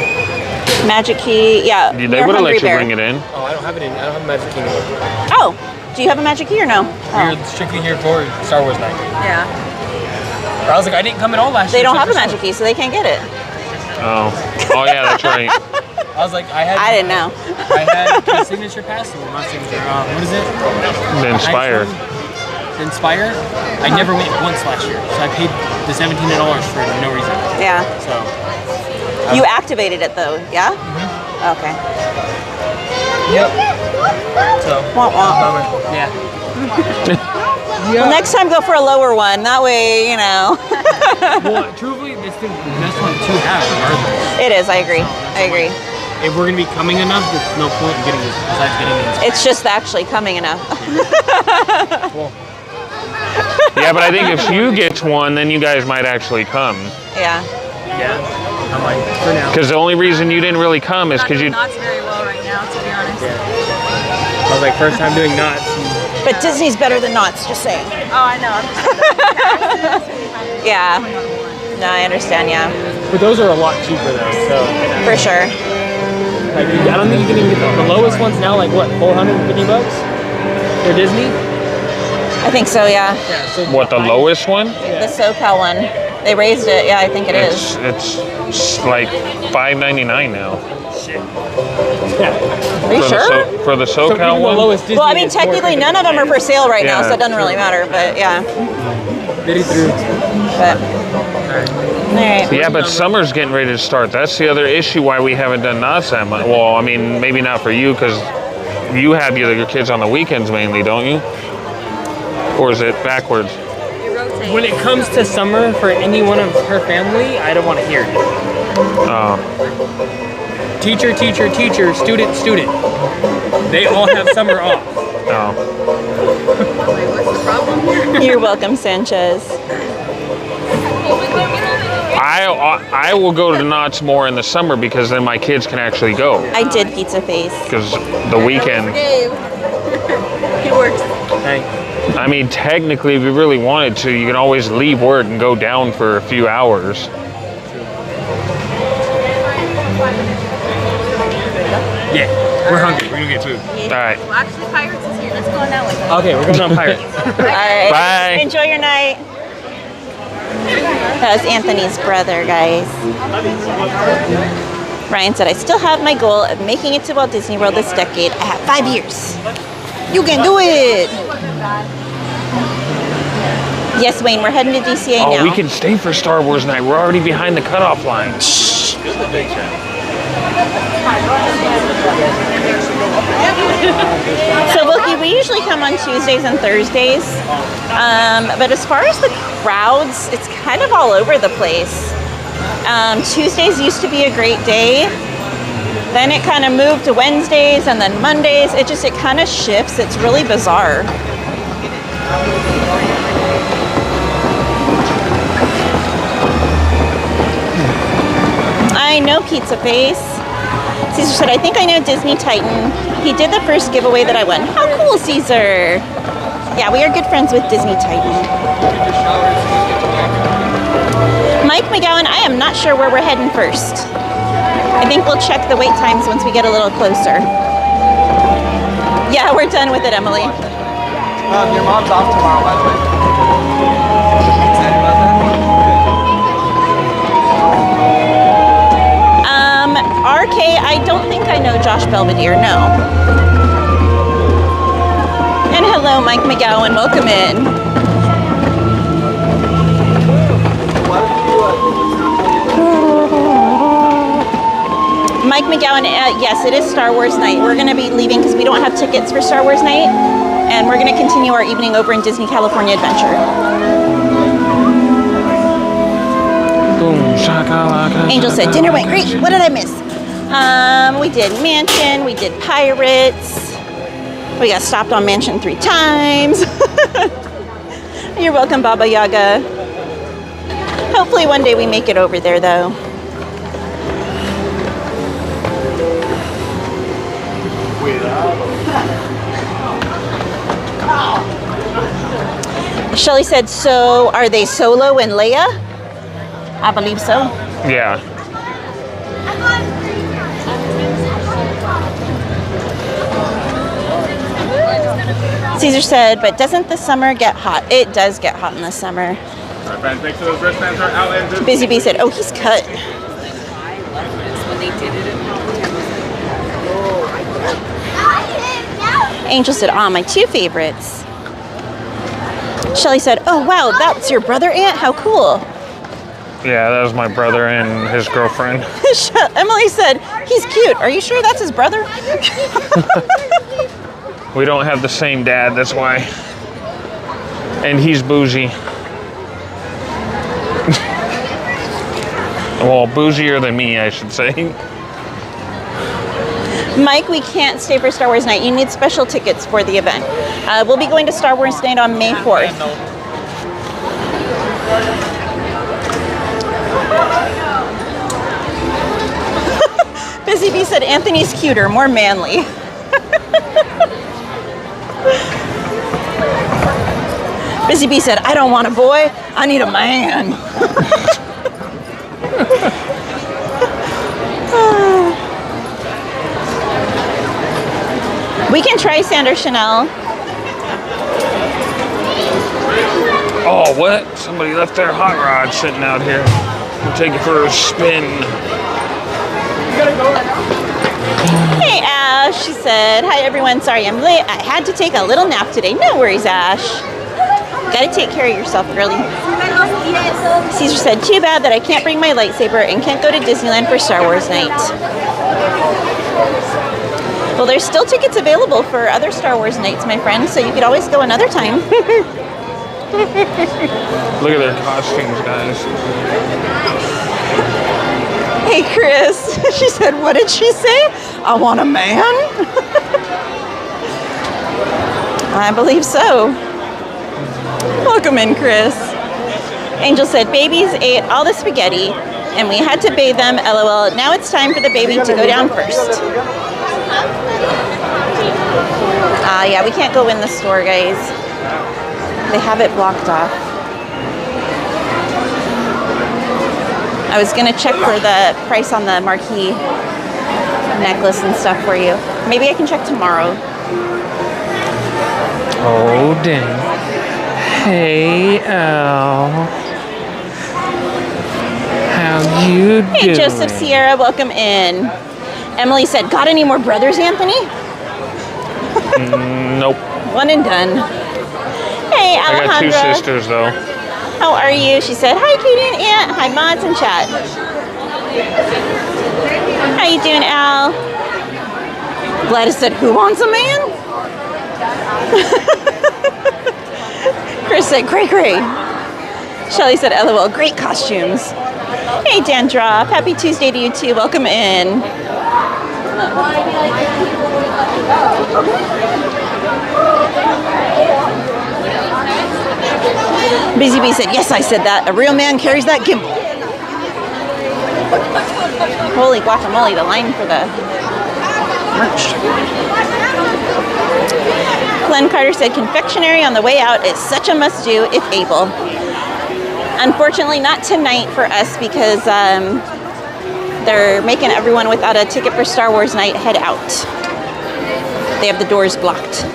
Magic Key, yeah. They would have let you bring it in. Oh, I don't have a Magic Key anymore. Oh, do you have a Magic Key or no? We're strictly here for Star Wars night. Yeah. I was like, I didn't come at all last year. They don't have a Magic Key, so they can't get it. Oh. Oh, yeah, that's right. I was like, I didn't know. I had the signature pass, well, not signature, what is it? The Inspire. The Inspire? I never went once last year, so I paid the $17 for no reason. Yeah. So. You activated it though, yeah? Mm-hmm. Okay. Yep. So. Womp womp. Bummer. Yeah. Well, next time go for a lower one. That way, you know. Well, truthfully, this is the best one to have, regardless. It is. I agree. I agree. If we're gonna be coming enough, there's no point in getting this besides getting it. It's just actually coming enough. Yeah, but I think if you get one, then you guys might actually come. Yeah. Yeah. I'm like, for now. Because the only reason you didn't really come is because you. Knots very well right now, to be honest. Yeah. I was like, first time doing knots. But Disney's better than Knott's, just saying. Oh, I know. Yeah. No, I understand, yeah. But those are a lot cheaper though, so. For sure. Like, I don't think you can even get the lowest ones now, like what, $450 for Disney? I think so, yeah. So what, the lowest one? The SoCal one. They raised it, yeah, I think it is. It's like $5.99 now. Shit. Are you sure? For the SoCal one? Well, I mean, technically none of them are for sale right now, so it doesn't really matter, but yeah. Very true. But, alright. Yeah, but summer's getting ready to start. That's the other issue why we haven't done knots that much. Well, I mean, maybe not for you, because you have your kids on the weekends mainly, don't you? Or is it backwards? When it comes to summer for any one of her family, I don't want to hear it. Oh. Teacher, teacher, teacher, student, student. They all have summer off. Oh. What's the problem here? You're welcome, Sanchez. I will go to knots more in the summer because then my kids can actually go. I did Pizza Face. Because the weekend. He works. Hey. I mean, technically, if you really wanted to, you can always leave work and go down for a few hours. Yeah, we're hungry. We're gonna get food. All right. Well, actually, Pirates is here. Let's go on that way. Okay, we're going on Pirates. All right. Bye. Enjoy your night. That was Anthony's brother, guys. Ryan said, I still have my goal of making it to Walt Disney World this decade. I have 5 years. You can do it. Yes, Wayne, we're heading to DCA now. Oh, we can stay for Star Wars night. We're already behind the cutoff line. Shh. So, Wilkie, we usually come on Tuesdays and Thursdays. But as far as the crowds, it's kind of all over the place. Tuesdays used to be a great day. Then it kind of moved to Wednesdays and then Mondays. It kind of shifts. It's really bizarre. I know Pizza Face. Caesar said, I think I know Disney Titan. He did the first giveaway that I won. How cool, Caesar. Yeah, we are good friends with Disney Titan. Mike McGowan, I am not sure where we're heading first. I think we'll check the wait times once we get a little closer. Yeah, we're done with it, Emily. Your mom's off tomorrow, by the way. Excited about that? RK, I don't think I know Josh Belvedere, no. And hello, Mike McGowan, welcome in. Mike McGowan, yes, it is Star Wars night. We're going to be leaving because we don't have tickets for Star Wars night. And we're going to continue our evening over in Disney California Adventure. Boom. Angel said dinner went great. What did I miss? We did Mansion. We did Pirates. We got stopped on Mansion 3 times. You're welcome, Baba Yaga. Hopefully one day we make it over there, though. Shelly said, so are they Solo and Leia? I believe so. Yeah. Caesar said, but doesn't the summer get hot? It does get hot in the summer. All right, friends, make sure those wristbands are out and Busy Bee said, oh, he's cut. Angel said, my 2 favorites. Shelly said, oh, wow, that's your brother, Aunt? How cool. Yeah, that was my brother and his girlfriend. Emily said, he's cute. Are you sure that's his brother? We don't have the same dad, that's why. And he's bougie. Well, bougier than me, I should say. Mike, we can't stay for Star Wars Night. You need special tickets for the event. We'll be going to Star Wars Night on May 4th. Busy Bee said Anthony's cuter, more manly. Busy Bee said, I don't want a boy, I need a man. We can try Sandra Chanel. Oh, what? Somebody left their hot rod sitting out here. We'll take it for a spin. Hey, Ash, she said. Hi, everyone. Sorry I'm late. I had to take a little nap today. No worries, Ash. Gotta take care of yourself, girlie. Caesar said, too bad that I can't bring my lightsaber and can't go to Disneyland for Star Wars Night. Well, there's still tickets available for other Star Wars nights, my friend, so you could always go another time. Look at their costumes, guys. Hey, Chris. She said, what did she say? I want a man? I believe so. Welcome in, Chris. Angel said, babies ate all the spaghetti, and we had to bathe them, LOL. Now it's time for the baby to go down first. Yeah, we can't go in the store, guys. They have it blocked off. I was gonna check for the price on the marquee necklace and stuff for you. Maybe I can check tomorrow. Oh, dang. Hey, Al. How you doing? Hey, Joseph Sierra, welcome in. Emily said, got any more brothers, Anthony? Nope. One and done. Hey, Alejandra. I got 2 sisters, though. How are you? She said, hi, Katie and Aunt. Hi, mods and chat. How you doing, Al? Gladys said, who wants a man? Chris said, cray cray. Shelly said, LOL, great costumes. Hey, Dandrop. Happy Tuesday to you, too. Welcome in. Busy Bee said, yes, I said that. A real man carries that gimbal. Holy guacamole, the line for the merch. Glenn Carter said, confectionery on the way out is such a must-do if able. Unfortunately, not tonight for us because they're making everyone without a ticket for Star Wars Night head out. They have the doors blocked.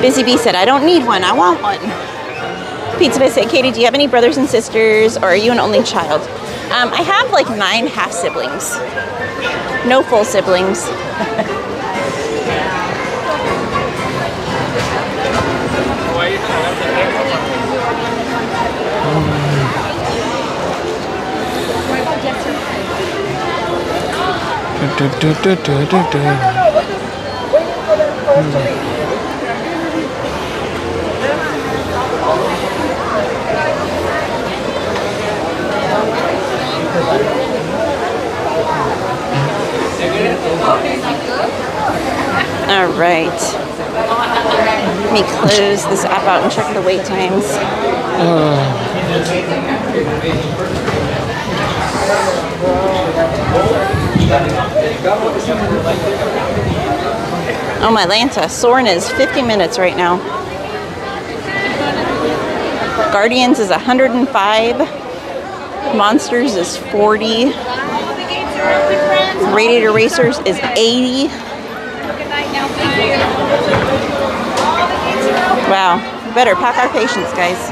Busy Bee said, I don't need one, I want one. Pizza Bee said, Katie, do you have any brothers and sisters, or are you an only child? I have like 9 half-siblings. No full siblings. All right. Let me close this app out and check the wait times. Oh my Lanta, Soarin' is 50 minutes right now. Guardians is 105. Monsters is 40. Radiator Racers is 80. Wow, we better pack our patience, guys.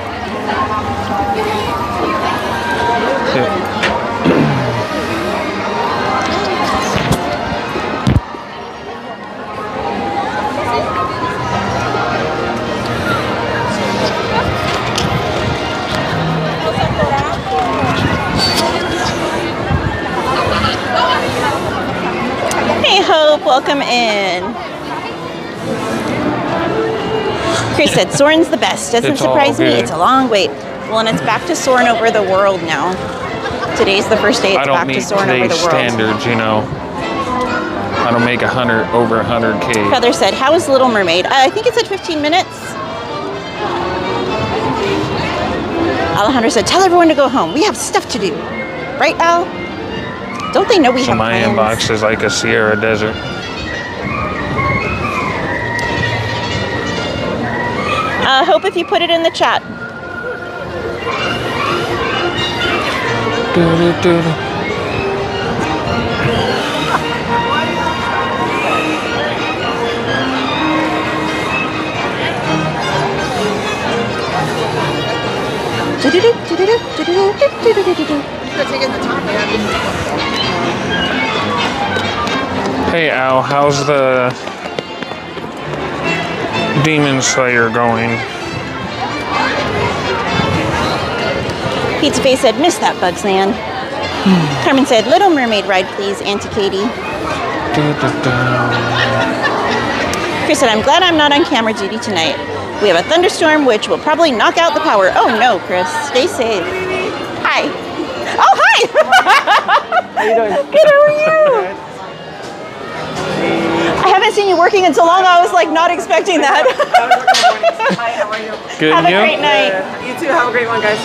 Hey Hope, welcome in. Chris said Soarin's the best. Doesn't surprise me. It's a long wait. Well, and it's back to Soarin' over the world now. Today's the first day it's back to Soarin' over the world. Standards, you know. I don't make over 100K. Heather said, "How is Little Mermaid?" I think it's at 15 minutes. Alejandro said, "Tell everyone to go home. We have stuff to do." Right, Al? Don't they know we have my plans? inbox is like a Sierra Desert. Hope if you put it in the chat. Hey Al, how's the Demon Slayer going? Pizza Face said, "Miss that, Bugsland." Carmen said, "Little Mermaid ride, please, Auntie Katie." Chris said, "I'm glad I'm not on camera duty tonight. We have a thunderstorm which will probably knock out the power." Oh no, Chris. Stay safe. Hi. Oh, hi! How you doing? Good, how are you? I haven't seen you working in so long, I was like not expecting that. Hi, how are you? Good, have a great night. You too, have a great one, guys.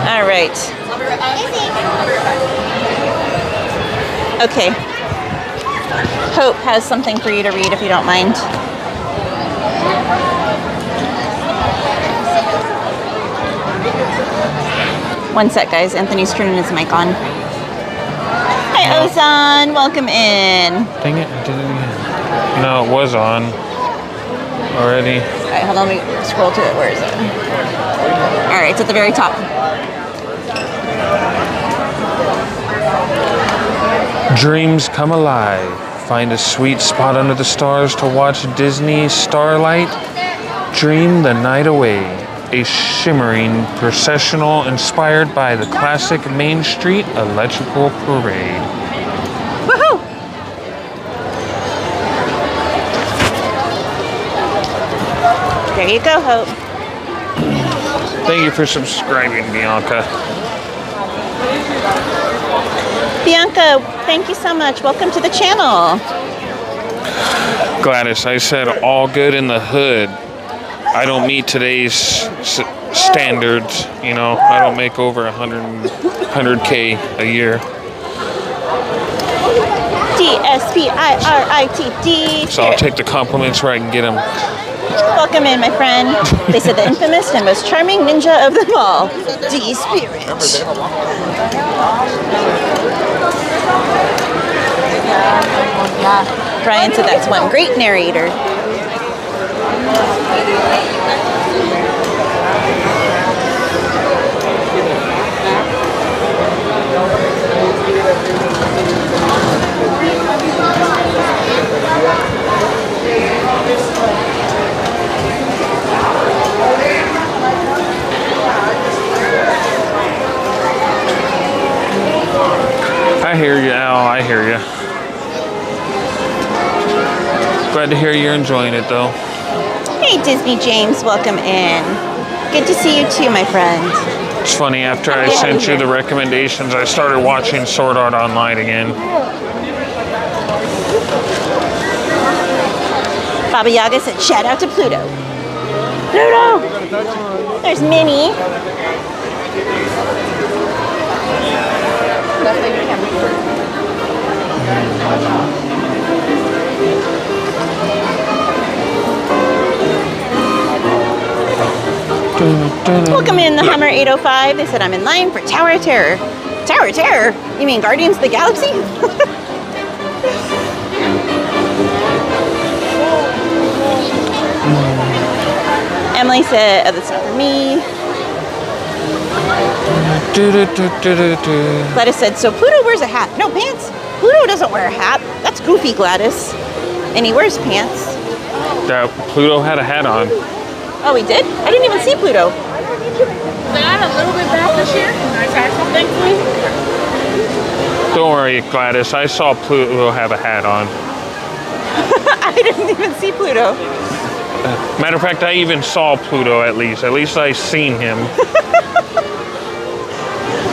All right. Okay. Hope has something for you to read if you don't mind. One sec, guys. Anthony's turning his mic on. Hi, Ozan. Welcome in. Dang it, I did it again. No, it was on already. All right, hold on. Let me scroll to it. Where is it? All right, it's at the very top. Dreams come alive. Find a sweet spot under the stars to watch Disney Starlight. Dream the night away. A shimmering processional inspired by the classic Main Street Electrical Parade. Woohoo! There you go, Hope. Thank you for subscribing, Bianca. Bianca, thank you so much. Welcome to the channel. Gladys, I said all good in the hood. I don't meet today's standards, you know. I don't make over 100K a year. DSPIRITD. So I'll take the compliments where I can get them. Welcome in, my friend. They said the infamous and most charming ninja of them all, D-Spirit. Brian said that's one great narrator. I hear you, Al. I hear you. Glad to hear you're enjoying it, though. Hey, Disney James, welcome in. Good to see you too, my friend. It's funny, after I sent you the recommendations, I started watching Sword Art Online again. Baba Yaga said, shout out to Pluto. Pluto! There's Minnie. Welcome in the Hummer 805. They said I'm in line for Tower of Terror. Tower of Terror? You mean Guardians of the Galaxy? Emily said, oh, that's not for me. Gladys said, so Pluto wears a hat. No, pants. Pluto doesn't wear a hat. That's goofy, Gladys. And he wears pants. That Pluto had a hat on. Oh, he did? I didn't even see Pluto. They got a little bit back this year. Nice actual, thankfully. Don't worry, Gladys. I saw Pluto have a hat on. I didn't even see Pluto. Matter of fact, I even saw Pluto at least. At least I seen him.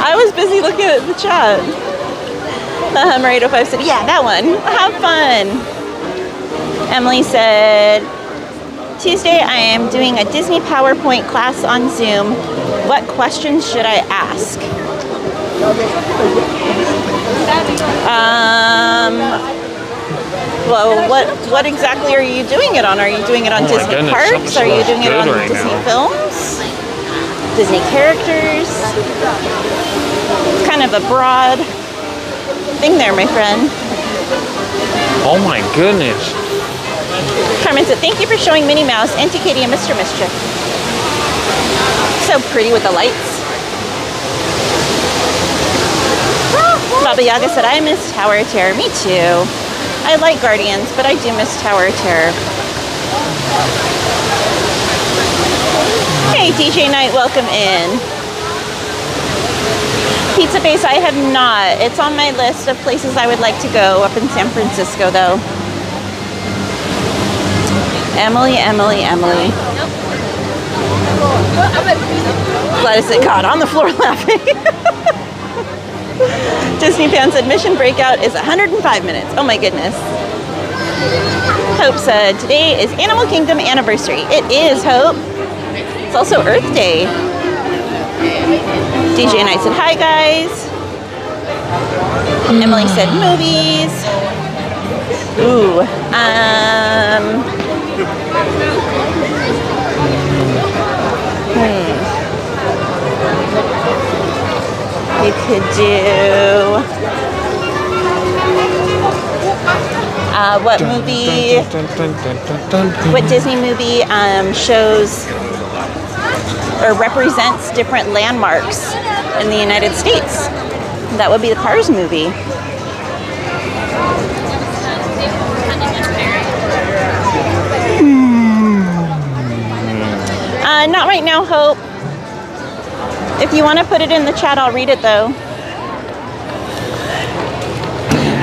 I was busy looking at the chat. The Hummer 805 said, yeah, that one. Have fun. Emily said, Tuesday I am doing a Disney PowerPoint class on Zoom. What questions should I ask? Well, what exactly are you doing it on? Are you doing it on Disney goodness, parks? Are you doing it on right Disney now. films? Disney characters? It's kind of a broad thing there, my friend. Oh my goodness. Carmen said, thank you for showing Minnie Mouse, Auntie Katie, and Mr. Mischief. So pretty with the lights. Baba Yaga said, I miss Tower of Terror. Me too. I like Guardians, but I do miss Tower of Terror. Hey, DJ Knight, welcome in. Pizza Base, I have not. It's on my list of places I would like to go up in San Francisco, though. Emily. Gladys said, God, on the floor laughing. Disney fan said, Mission Breakout is 105 minutes. Oh my goodness. Hope said, today is Animal Kingdom anniversary. It is, Hope. It's also Earth Day. DJ and I said, hi guys. Emily said, movies. Ooh. You could do what movie? What Disney movie shows or represents different landmarks in the United States? That would be the Cars movie. Not right now, Hope. If you want to put it in the chat, I'll read it though.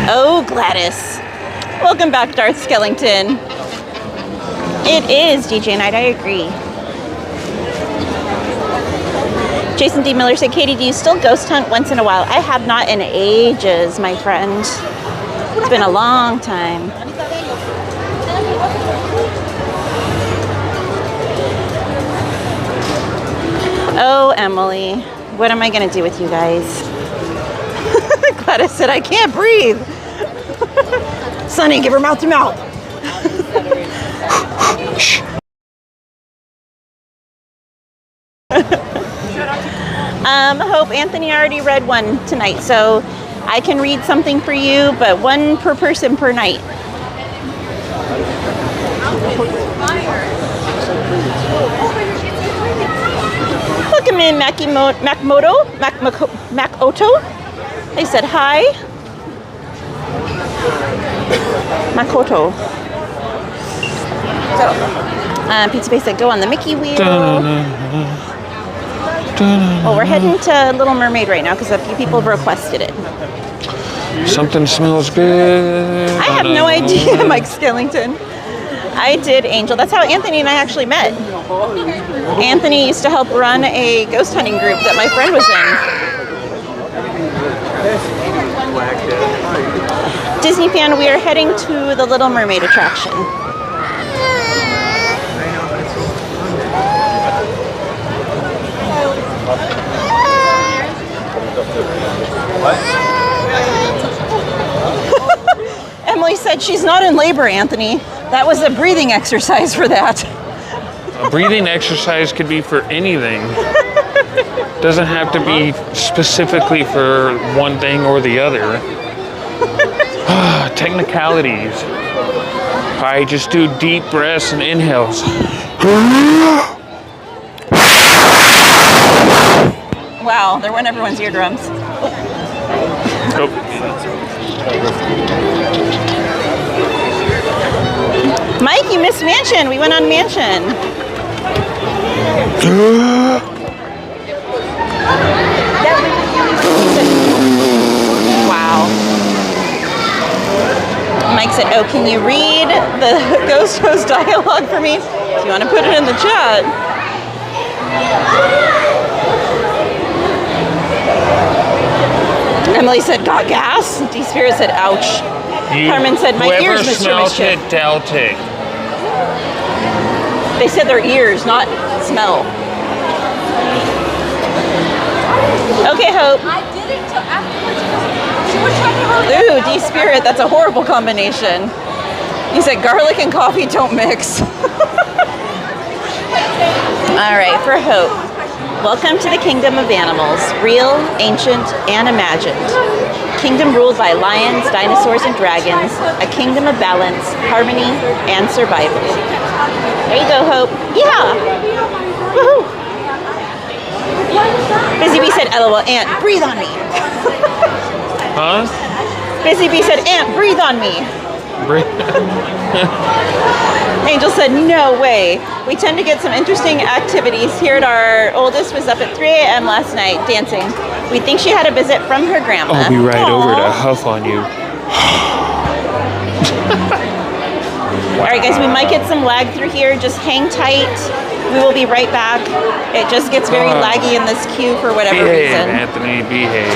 Oh, Gladys. Welcome back, Darth Skellington. It is DJ Night, I agree. Jason D. Miller said, Katie, do you still ghost hunt once in a while? I have not in ages, my friend. It's been a long time. Oh, Emily, what am I going to do with you guys? Gladys said, I can't breathe. Sonny, give her mouth to mouth. Hope, Anthony already read one tonight, so I can read something for you, but one per person per night. Welcome in, Makoto. They said hi. Makoto. So, Pizza Base said go on the Mickey wheel. Well, we're heading to Little Mermaid right now because a few people have requested it. Something smells good. I have no idea, Mike Skellington. I did, Angel. That's how Anthony and I actually met. Anthony used to help run a ghost hunting group that my friend was in. Disney fan, we are heading to the Little Mermaid attraction. Emily said she's not in labor, Anthony. That was a breathing exercise for that. A breathing exercise could be for anything. Doesn't have to be specifically for one thing or the other. Technicalities. I just do deep breaths and inhales. Wow, there went everyone's eardrums. Oh. Mike, you missed Mansion. We went on Mansion. Wow. Mike said, oh, can you read the Ghost Host dialogue for me? Do you want to put it in the chat? Emily said, got gas? D-Spirit said, ouch. Carmen said, my ears, Mr. Mischief. Deltic. They said their ears, not smell. Okay, Hope. I did it till afterwards. She was trying to hurry Ooh, D-Spirit, that's a horrible combination. He said garlic and coffee don't mix. All right, for Hope. Welcome to the kingdom of animals, real, ancient, and imagined. Kingdom ruled by lions, dinosaurs, and dragons. A kingdom of balance, harmony, and survival. There you go, Hope. Yeah! Woohoo! Busy Bee said, LOL, Aunt, breathe on me. Huh? Busy Bee said, Aunt, breathe on me. Angel said, no way. We tend to get some interesting activities here at our oldest was up at 3 a.m. last night dancing. We think she had a visit from her grandma. I'll be right over to huff on you. All right, guys, we might get some lag through here. Just hang tight. We will be right back. It just gets very laggy in this queue for whatever reason. Anthony, behave.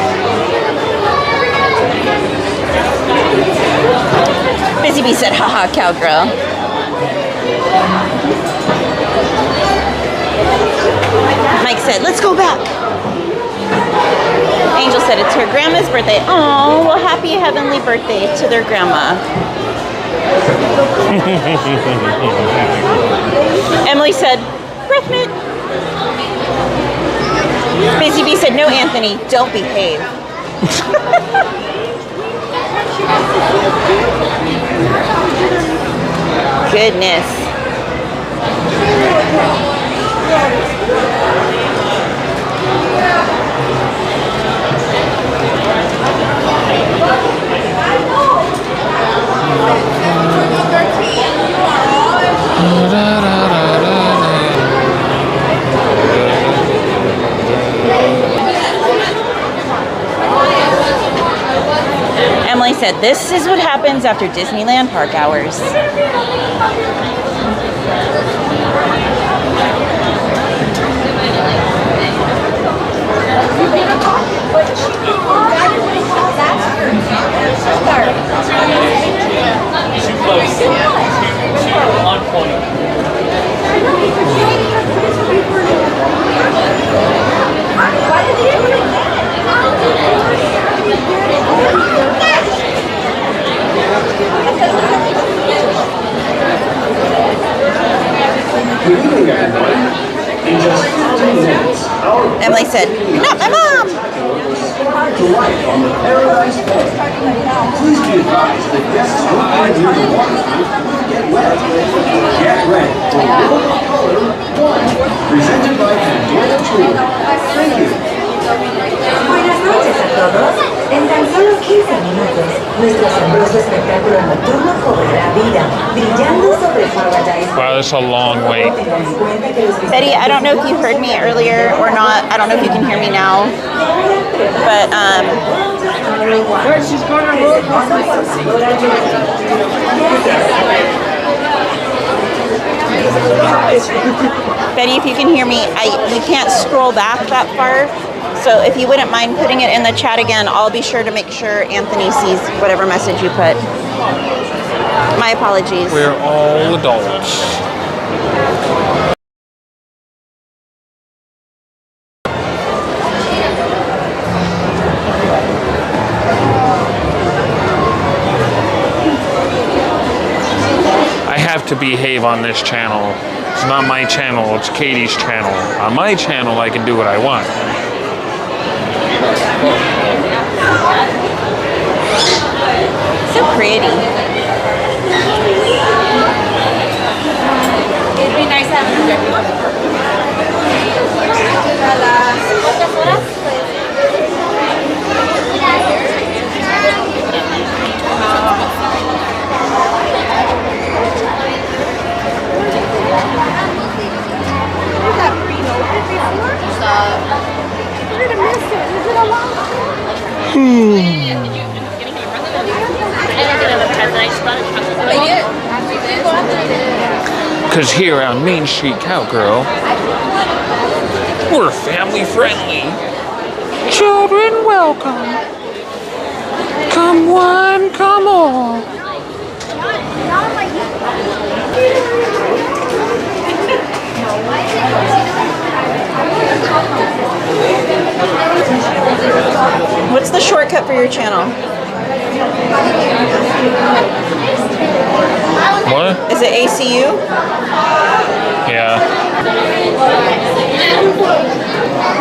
Busy Bee said, haha, cowgirl. Mike said, let's go back. Angel said, it's her grandma's birthday. Oh, well, happy heavenly birthday to their grandma. Emily said, breath mint. Busy Bee said, no, Anthony, don't behave. Goodness. Emily said, this is what happens after Disneyland park hours. On point. Good evening, everyone. In just 15 minutes, Emily said, not my mom! to life on the Paradise Bay. Please be advised that guests not right near the waterfront will get wet. Get ready for World of Color 1, presented by Pandora Tour. Thank you. Buenas noches a todos. En tan solo 15 minutos, nuestro asombroso espectáculo nocturno cobrará vida, brillando sobre Paradise. Wow, that's a long wait. Betty, I don't know if you heard me earlier or not. I don't know if you can hear me now. But, Betty, if you can hear me, we can't scroll back that far. So if you wouldn't mind putting it in the chat again, I'll be sure to make sure Anthony sees whatever message you put. My apologies. We're all adults. I have to behave on this channel. It's not my channel, it's Katie's channel. On my channel, I can do what I want. So pretty. It'd be nice having a Because here on MainStCowgirl, we're family friendly. Children welcome. Come one, come all. What's the shortcut for your channel? What? Is it ACU? Yeah.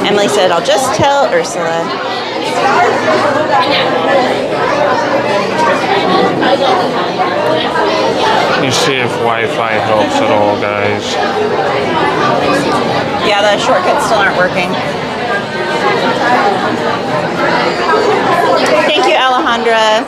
Emily said, I'll just tell Ursula. You see if Wi-Fi helps at all, guys. Yeah, the shortcuts still aren't working. Thank you, Alejandra.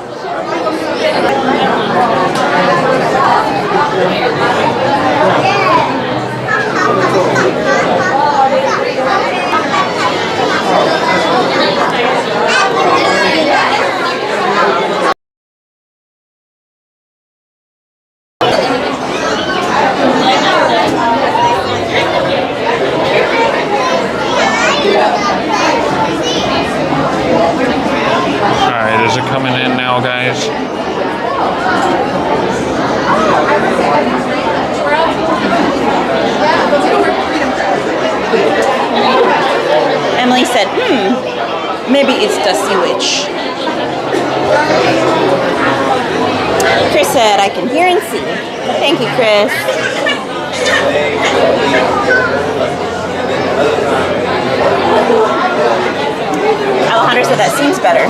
Alright, is it coming in now, guys? Emily said, maybe it's the sewage. Chris said, I can hear and see. Thank you, Chris. Alejandra said, that seems better.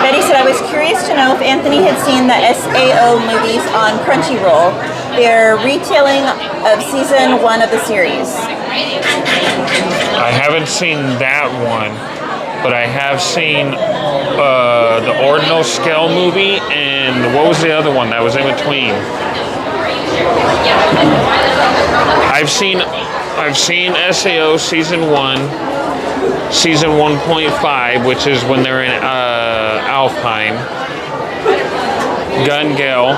Betty said, I was curious to know if Anthony had seen the SAO movies on Crunchyroll. They're retelling of season 1 of the series. I haven't seen that one, but I have seen the Ordinal Scale movie, and what was the other one that was in between? I've seen SAO season 1, season 1.5, which is when they're in Alpine, Gun Gale,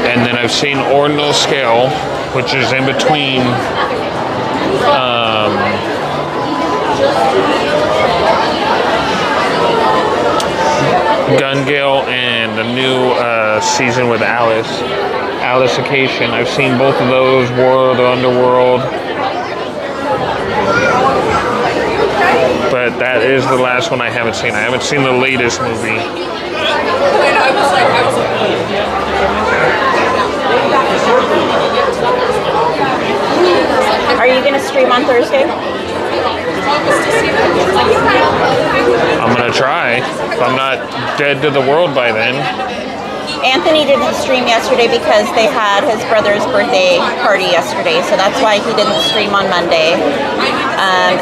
and then I've seen Ordinal Scale, which is in between Gun Gale and the new season with Alice Vacation. I've seen both of those, War of the Underworld. But that is the last one I haven't seen. I haven't seen the latest movie. Are you going to stream on Thursday? I'm going to try. If I'm not dead to the world by then. Anthony didn't stream yesterday because they had his brother's birthday party yesterday, so that's why he didn't stream on Monday.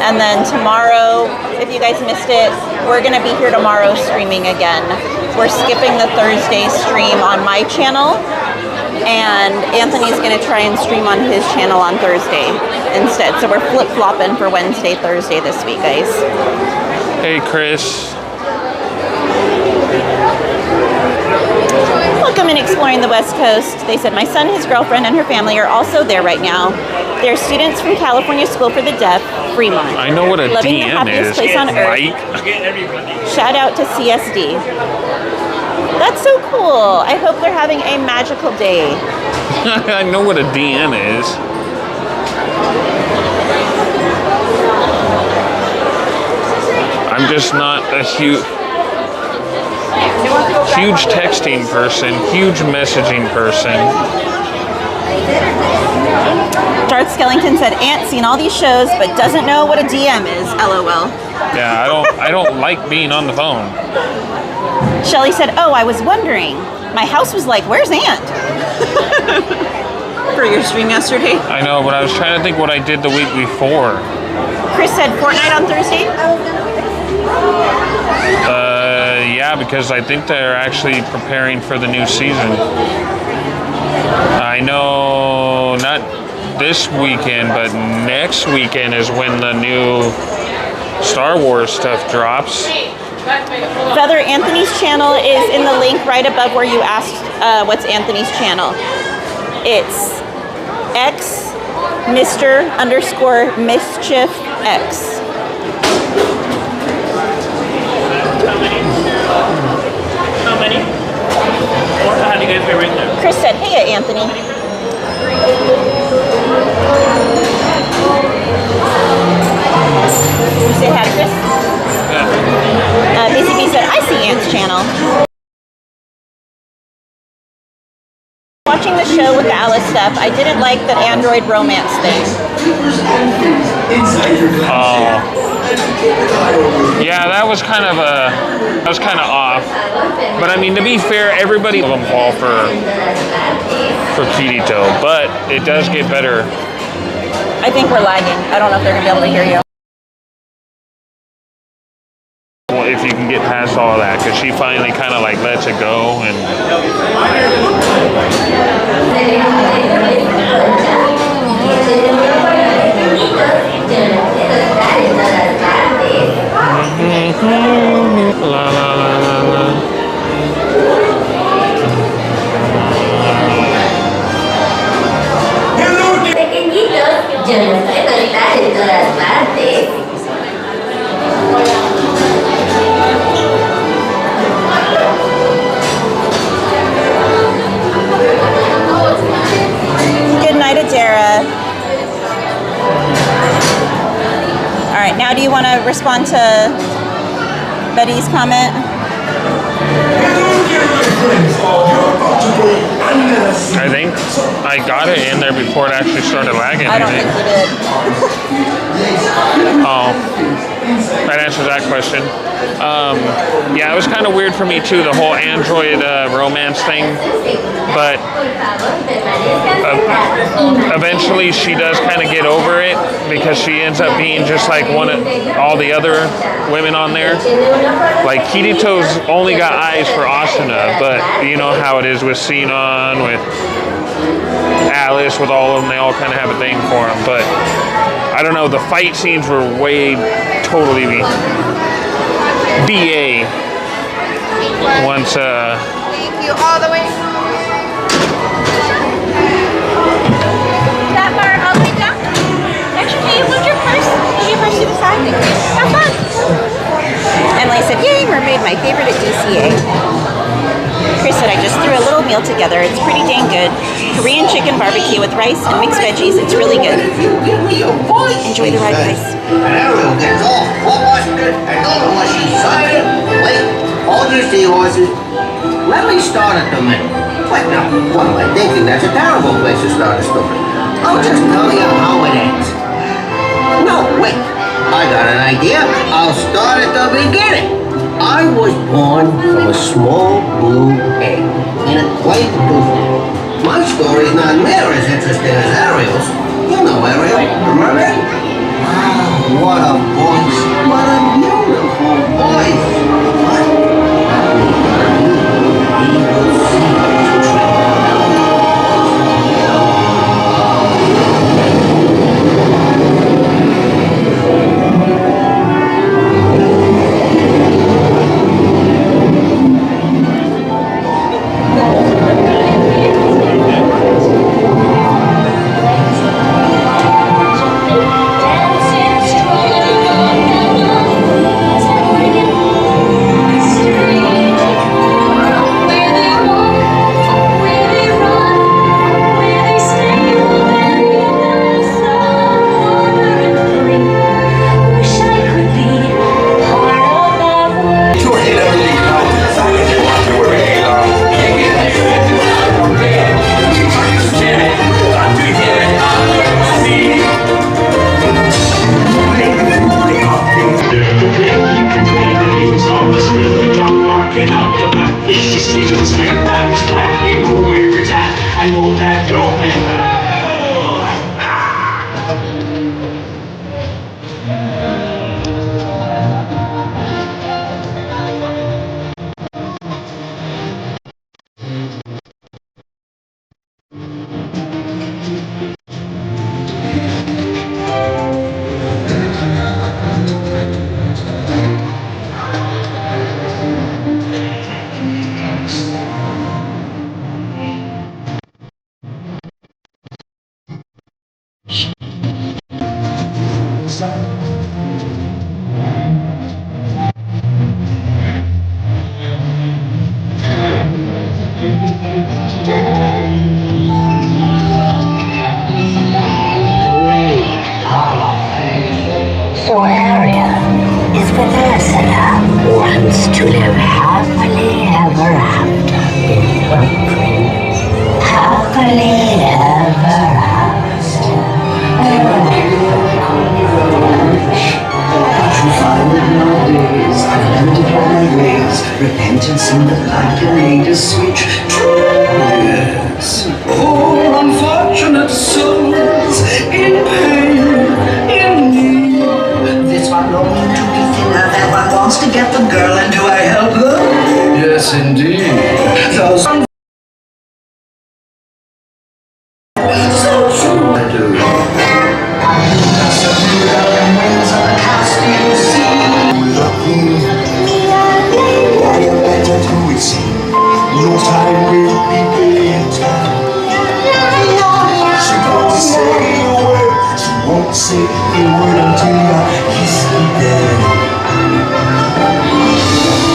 And then tomorrow, if you guys missed it, we're going to be here tomorrow streaming again. We're skipping the Thursday stream on my channel, and Anthony's going to try and stream on his channel on Thursday instead. So we're flip-flopping for Wednesday, Thursday this week, guys. Hey, Chris. Welcome in exploring the West Coast. They said my son, his girlfriend, and her family are also there right now. They're students from California School for the Deaf, Fremont. I know what a Loving the DM happiest is, place on earth. right? Shout out to CSD. That's so cool. I hope they're having a magical day. I know what a DM is. I'm just not a huge texting person, huge messaging person. Darth Skellington said, Aunt's seen all these shows, but doesn't know what a DM is. LOL. Yeah, I don't like being on the phone. Shelly said, oh, I was wondering. My house was like, where's Aunt? For your stream yesterday. I know, but I was trying to think what I did the week before. Chris said Fortnite on Thursday. Yeah, because I think they're actually preparing for the new season. I know not this weekend, but next weekend is when the new Star Wars stuff drops. Feather Anthony's channel is in the link right above where you asked what's Anthony's channel. It's Mr_Mischief_X. How many? Or how do you guys rate them? Chris said, hey, Anthony. You say hi to Chris? Yeah. BCB said, I see Ant's channel. Watching the show with the Alice stuff, I didn't like the Android romance thing. Yeah, that was kind of off. But I mean, to be fair, everybody of them fall for Kirito, but it does get better. I think we're lagging. I don't know if they're gonna be able to hear you. Well, if you can get past all of that, because she finally kind of like lets it go and. La la la la la. Pequeñitos, yo los puedo estar en todas partes. Good night, Adara. All right, now do you want to respond to Betty's comment? I think I got it in there before it actually started lagging. I don't think you did. Oh, that answers that question. Yeah, it was kind of weird for me too, the whole Android romance thing. But eventually she does kind of get over it because she ends up being just like one of all the other women on there. Like Kirito's only got eyes for Asuna, but you know how it is with Sinon, with Alice, with all of them, they all kind of have a thing for them. But I don't know, the fight scenes were way totally BA once Thank you all the way. That bar all the way down. Actually, hey, you moved your purse. Move your purse to the side. Have fun. Emily said, yay, mermaid, my favorite at DCA. Chris said, I just threw a little meal together. It's pretty dang good. Korean chicken barbecue with rice and mixed veggies. It's really good. Enjoy the ride, guys. And Ariel gets all flustered and don't know what she's saying. Wait, hold your seahorses. Let me start at the middle. Wait, now, what am I thinking? That's a terrible place to start a story. I'll just tell you how it ends. No, wait. I got an idea. I'll start at the beginning. I was born from a small blue egg in a white blue. My story's not near as interesting as Ariel's. You know Ariel, the mermaid? Wow, what a voice. What a beautiful voice. What? He will see the truth. So Ariel is with Ursula, wants to live happily ever after with her prince. Happily ever after. Confinement nowadays, limited by my ways, repentance in the light and need a switch. Yes, poor unfortunate souls in pain, in need. This one longing to be thinner, that one wants to get the girl, and do I help them? Yes, indeed. Those so true I do. No time will be paying time. She won't say a word. She won't say a word until you kiss me dead.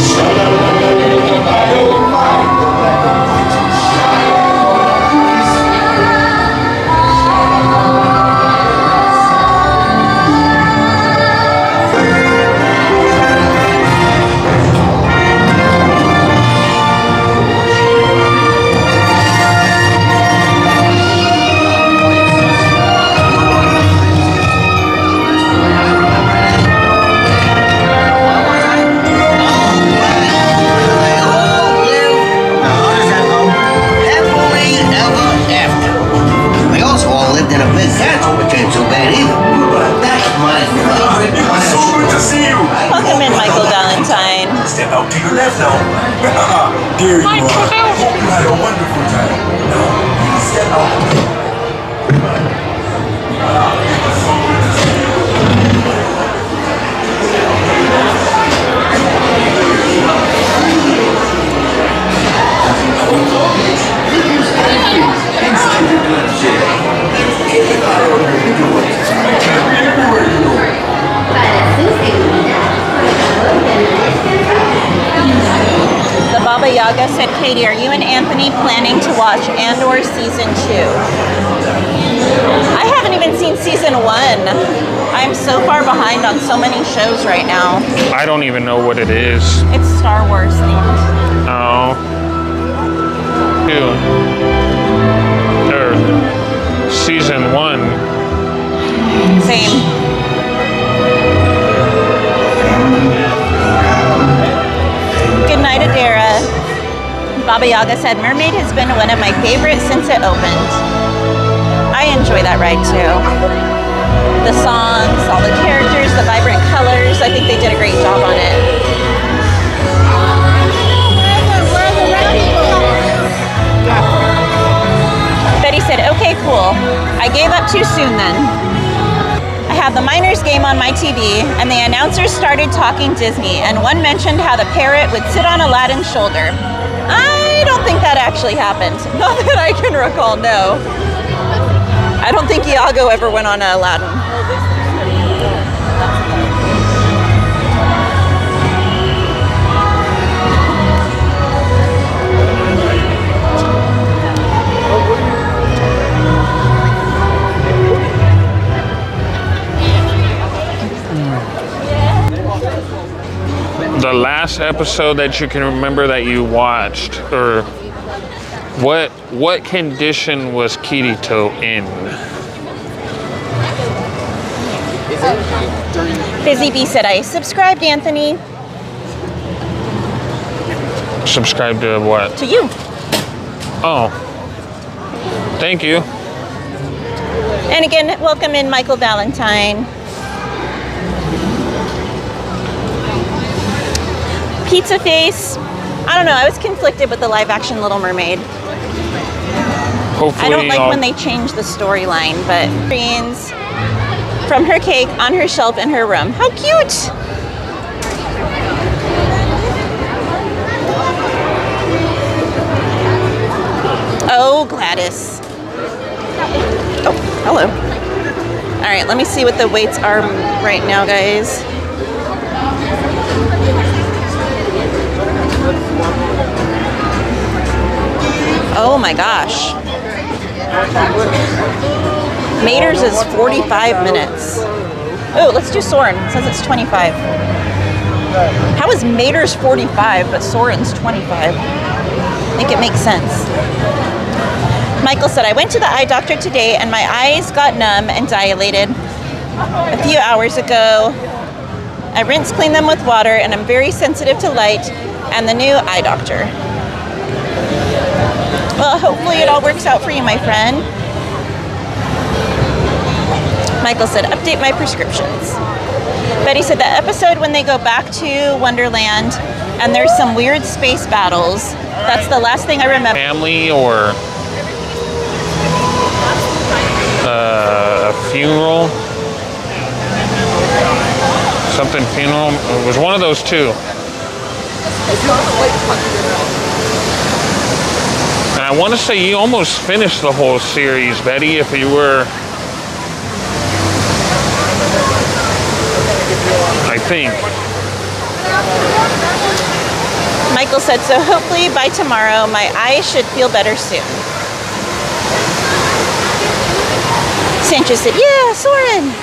I don't mind the black and white and in a big castle, which ain't so bad either. But that's my favorite kind. So good to see you. Welcome in, Michael Valentine. Step out to your left now. There you are. Hope you had a wonderful time. Now, please step out. The Baba Yaga said, Katie, are you and Anthony planning to watch Andor Season 2? I haven't even seen Season 1. I'm so far behind on so many shows right now. I don't even know what it is. It's Star Wars themed. Oh. Ew. Season 1. Same. Good night, Adara. Baba Yaga said, Mermaid has been one of my favorites since it opened. I enjoy that ride too. The songs, all the characters, the vibrant colors, I think they did a great job on it. Betty said, okay, cool. I gave up too soon then. I had the Miners game on my TV, and the announcers started talking Disney, and one mentioned how the parrot would sit on Aladdin's shoulder. I don't think that actually happened. Not that I can recall, no. I don't think Iago ever went on Aladdin. The last episode that you can remember that you watched, or what condition was Kirito in? Busy Bee said, I subscribed, Anthony. Subscribe to what? To you. Oh. Thank you. And again, welcome in Michael Valentine. Pizza Face. I don't know, I was conflicted with the live action Little Mermaid. Hopefully I don't like when they change the storyline, but greens from her cake on her shelf in her room. How cute! Oh, Gladys. Oh, hello. All right, let me see what the weights are right now, guys. Oh my gosh. Mater's is 45 minutes. Oh, let's do Soarin'. It says it's 25. How is Mater's 45 but Soarin's 25? I think it makes sense. Michael said, I went to the eye doctor today and my eyes got numb and dilated a few hours ago. I rinse clean them with water and I'm very sensitive to light and the new eye doctor. Well, hopefully it all works out for you, my friend. Michael said, update my prescriptions. Betty said, the episode when they go back to Wonderland and there's some weird space battles. That's the last thing I remember. Family or a funeral. Something funeral. It was one of those two. And I want to say you almost finished the whole series, Betty, if you were... I think. Michael said, so hopefully by tomorrow my eyes should feel better soon. Sanchez said, yeah, Soarin'.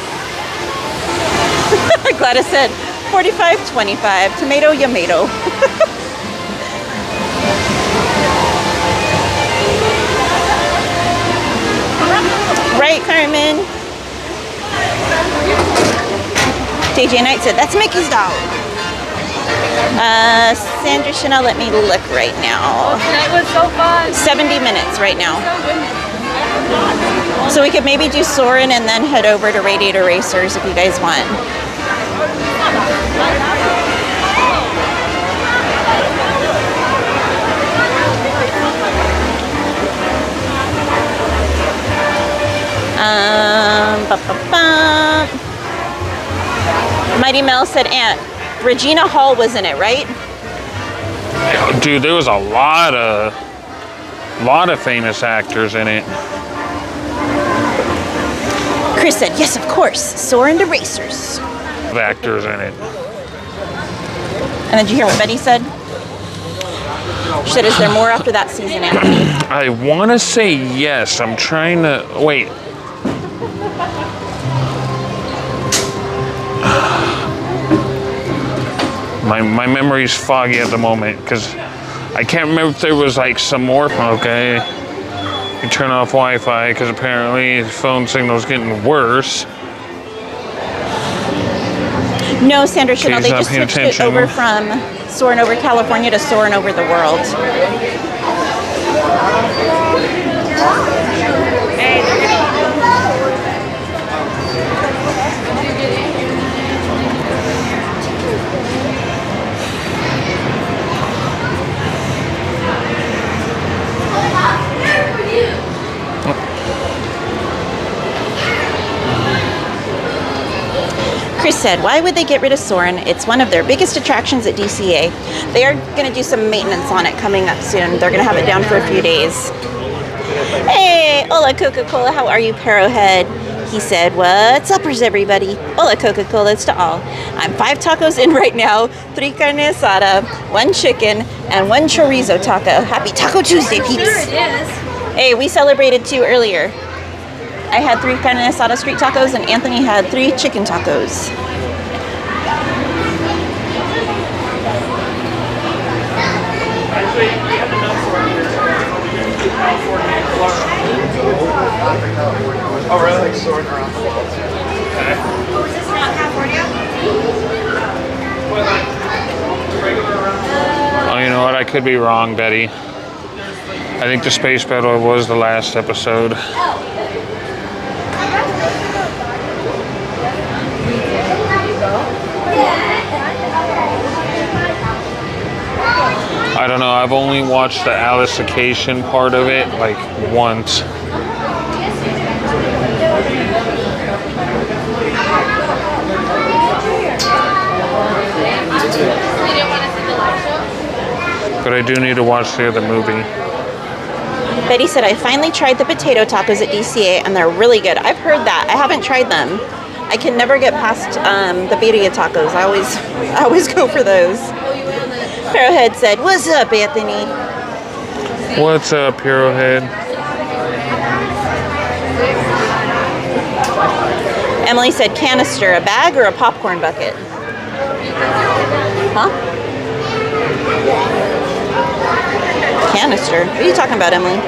Gladys said, 45-25, tomato, yamato. Right, Carmen? JJ Knight said, that's Mickey's dog. Sandra Chanel, let me look right now. Tonight was so fun. 70 minutes right now. So we could maybe do Soarin' and then head over to Radiator Racers if you guys want. Mighty Mel said, Aunt, Regina Hall was in it, right? Dude, there was a lot of famous actors in it. Chris said, yes, of course. Soarin' to Racers. Actors in it. And did you hear what Betty said? She said, is there more after that season, Anthony? I want to say yes. I'm trying to... Wait. My memory's foggy at the moment because I can't remember if there was like some more. Okay. You turn off Wi-Fi because apparently the phone signal's getting worse. No, Sandra Chanel, they not just paying switched it attention. over from Soarin' over California to Soarin' over the world. Chris said, why would they get rid of Soarin'? It's one of their biggest attractions at DCA. They are going to do some maintenance on it coming up soon. They're going to have it down for a few days. Hey, hola Coca-Cola, how are you, Parohead? He said, what's uppers, everybody? Hola Coca-Cola, it's to all. I'm 5 tacos in right now, 3 carne asada, 1 chicken, and 1 chorizo taco. Happy Taco Tuesday, peeps. Sure it is. Hey, we celebrated 2 earlier. I had 3 carne asada street tacos and Anthony had 3 chicken tacos. Oh, really? Like sorting around the world. Okay. Oh, is this not California? Oh, you know what? I could be wrong, Betty. I think the space battle was the last episode. I've only watched the Alicization part of it like once. But I do need to watch the other movie. Betty said, I finally tried the potato tacos at DCA and they're really good. I've heard that. I haven't tried them. I can never get past the birria tacos. I always go for those. Arrowhead said, what's up, Anthony? What's up, Arrowhead? Emily said, canister, a bag or a popcorn bucket? Huh? Canister? What are you talking about, Emily?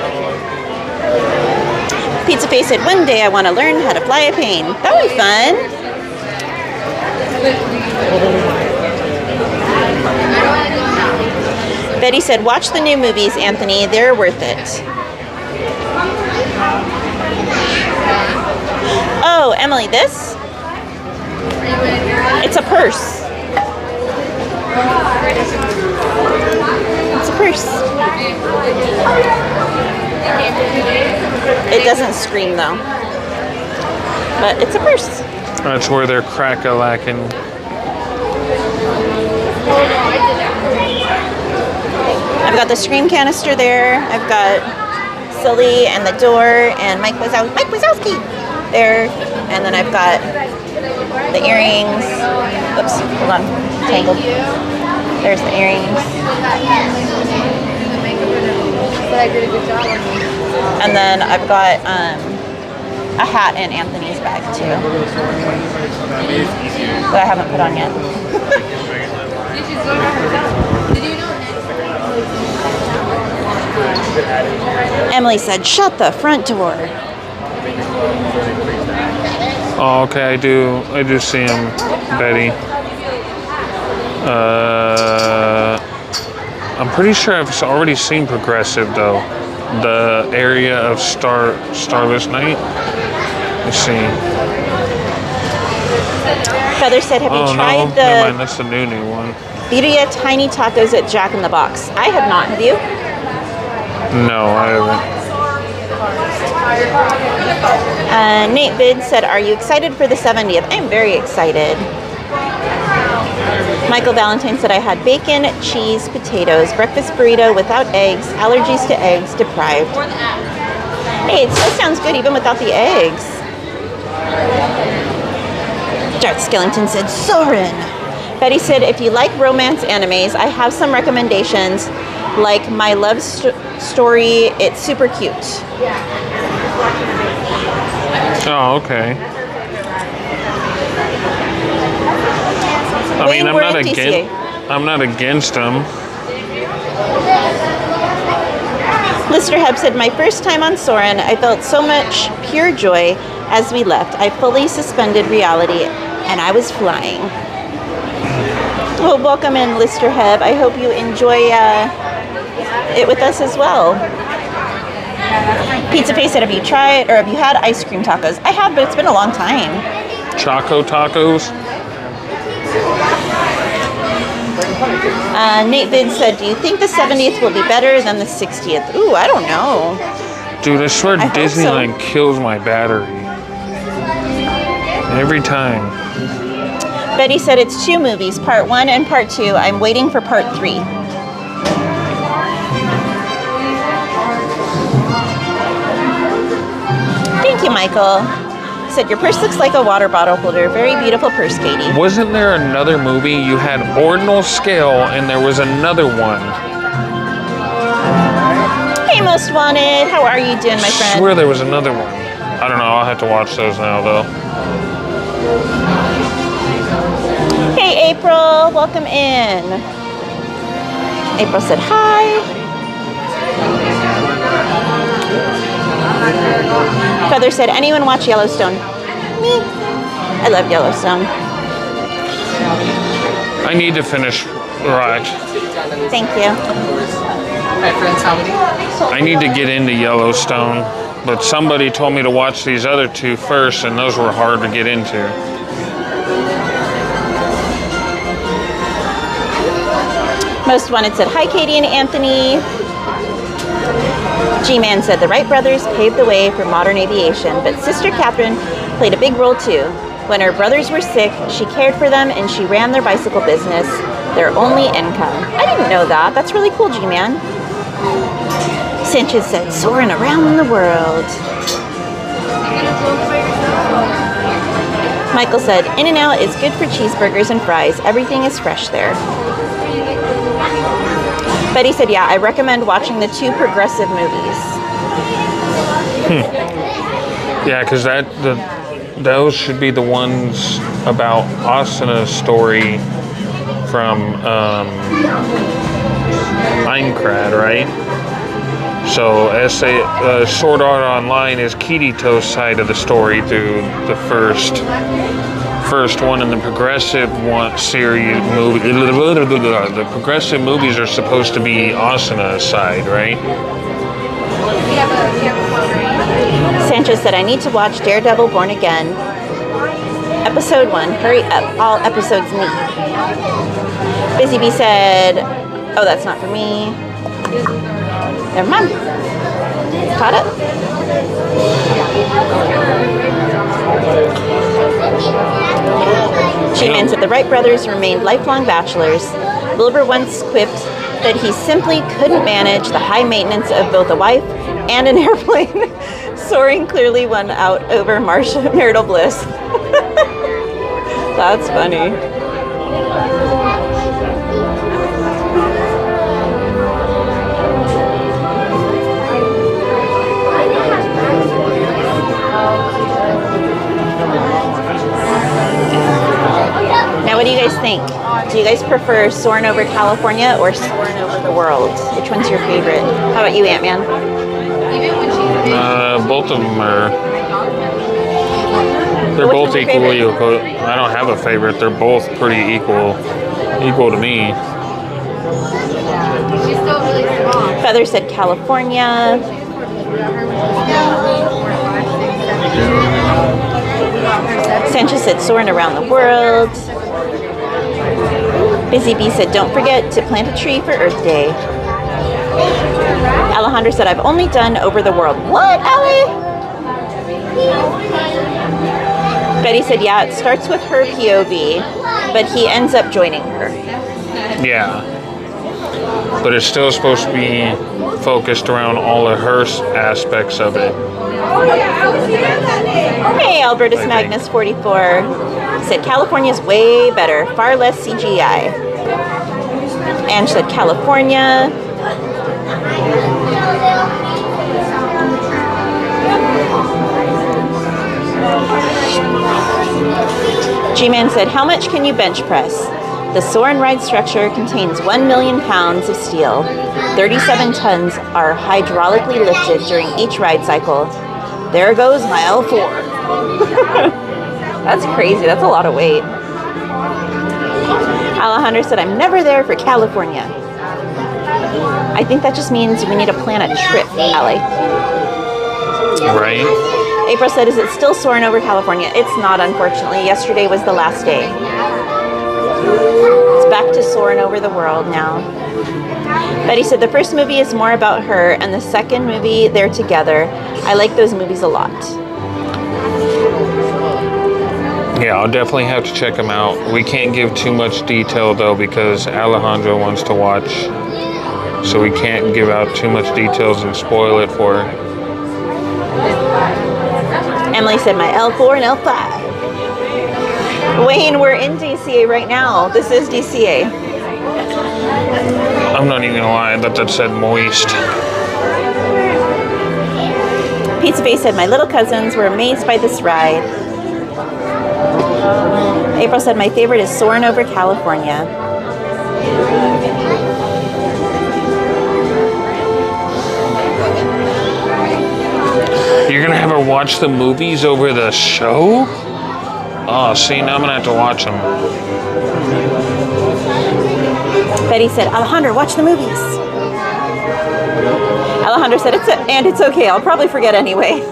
Pizza Face said, one day I want to learn how to fly a plane. That would be fun. Betty said, watch the new movies, Anthony. They're worth it. Oh, Emily, this? It's a purse. It's a purse. It doesn't scream though, but it's a purse. That's where they're crack-a-lacking. I've got the Scream canister there. I've got Sully and the door and Mike Wazowski there. And then I've got the earrings. Oops, hold on, tangled. There's the earrings. And then I've got a hat in Anthony's bag too, that I haven't put on yet. Emily said, shut the front door. Oh, okay, I do see him, Betty. I'm pretty sure I've already seen Progressive though. The area of Starless Night. Let's see. Feather said, have you tried the never mind, that's the new one. birria tiny tacos at Jack in the Box? I have not. Have you? No, I haven't. Nate Bid said, are you excited for the 70th? I'm very excited. Michael Valentine said, I had bacon, cheese, potatoes, breakfast burrito without eggs, allergies to eggs, deprived. Hey, it still sounds good even without the eggs. Dart Skellington said, Soren. Betty said, if you like romance animes, I have some recommendations, like My Love Story. It's super cute. Oh, okay. I mean, I'm not against them. Lister Hebb said, my first time on Soren, I felt so much pure joy as we left. I fully suspended reality and I was flying. Well, welcome in, Lister Hebb. I hope you enjoy it with us as well. Pizza Face said, have you tried or have you had ice cream tacos? I have, but it's been a long time. Choco tacos? Nate Vid said, do you think the 70th will be better than the 60th? Ooh, I don't know. Dude, I swear Disneyland kills my battery. Every time. Betty said it's 2 movies, part 1 and part 2. I'm waiting for part 3. Thank you, Michael. Said your purse looks like a water bottle holder. Very beautiful purse, Katie. Wasn't there another movie? You had Ordinal Scale and there was another one. Hey, Most Wanted. How are you doing, my friend? I swear there was another one. I don't know. I'll have to watch those now, though. Hey, April. Welcome in. April said hi. Feather said, anyone watch Yellowstone? Me. I love Yellowstone. I need to finish Right. Thank you. Hi, friends. How many? I need to get into Yellowstone, but somebody told me to watch these other 2 first, and those were hard to get into. Most Wanted said, hi, Katie and Anthony. G-Man said, the Wright brothers paved the way for modern aviation, but Sister Catherine played a big role too. When her brothers were sick, she cared for them and she ran their bicycle business, their only income. I didn't know that. That's really cool, G-Man. Sanchez said, soaring around the world. Michael said, In-N-Out is good for cheeseburgers and fries. Everything is fresh there. Betty said, yeah, I recommend watching the 2 progressive movies. Yeah, because those should be the ones about Asana's story from Minecraft, right? So Sword Art Online is Kirito's side of the story through the first one in the progressive series movie. The progressive movies are supposed to be Asana's side, right? Sanchez said, I need to watch Daredevil Born Again. Episode 1, hurry up, all episodes need. Busy Bee said, oh, that's not for me. Never mind. Caught up. G-Man said the Wright brothers remained lifelong bachelors. Wilbur once quipped that he simply couldn't manage the high maintenance of both a wife and an airplane. Soaring clearly won out over marital bliss. That's funny. Now, what do you guys think? Do you guys prefer Soaring Over California or Soaring Over the World? Which one's your favorite? How about you, Ant-Man? Both of them are. They're both equally. I don't have a favorite. They're both pretty equal to me. Feather said California. Sanchez said Soaring Around the World. Busy Bee said, don't forget to plant a tree for Earth Day. Alejandro said, I've only done Over the World. What, Ale? Betty said, yeah, it starts with her POV, but he ends up joining her. Yeah. But it's still supposed to be focused around all of her aspects of it. Hey, Albertus Magnus 44 said California's way better, far less CGI. Ange said California. G-Man said, how much can you bench press? The Soar and Ride structure contains 1 million pounds of steel. 37 tons are hydraulically lifted during each ride cycle. There goes my L4. That's crazy. That's a lot of weight. Alejandro said, I'm never there for California. I think that just means we need to plan a trip, Ali. Right. April said, is it still Soaring Over California? It's not, unfortunately. Yesterday was the last day. It's back to Soaring Over the World now. Betty said, the first movie is more about her, and the second movie, they're together. I like those movies a lot. Yeah, I'll definitely have to check them out. We can't give too much detail, though, because Alejandro wants to watch. So we can't give out too much details and spoil it for her. Emily said, my L4 and L5. Wayne, we're in DCA right now. This is DCA. I'm not even gonna lie, I thought that said moist. Pizza Face said, my little cousins were amazed by this ride. April said, my favorite is Soaring Over California. You're gonna have her watch the movies over the show? Oh, see, now I'm gonna have to watch them. Betty said, Alejandro, watch the movies. Alejandro said, it's okay, I'll probably forget anyway.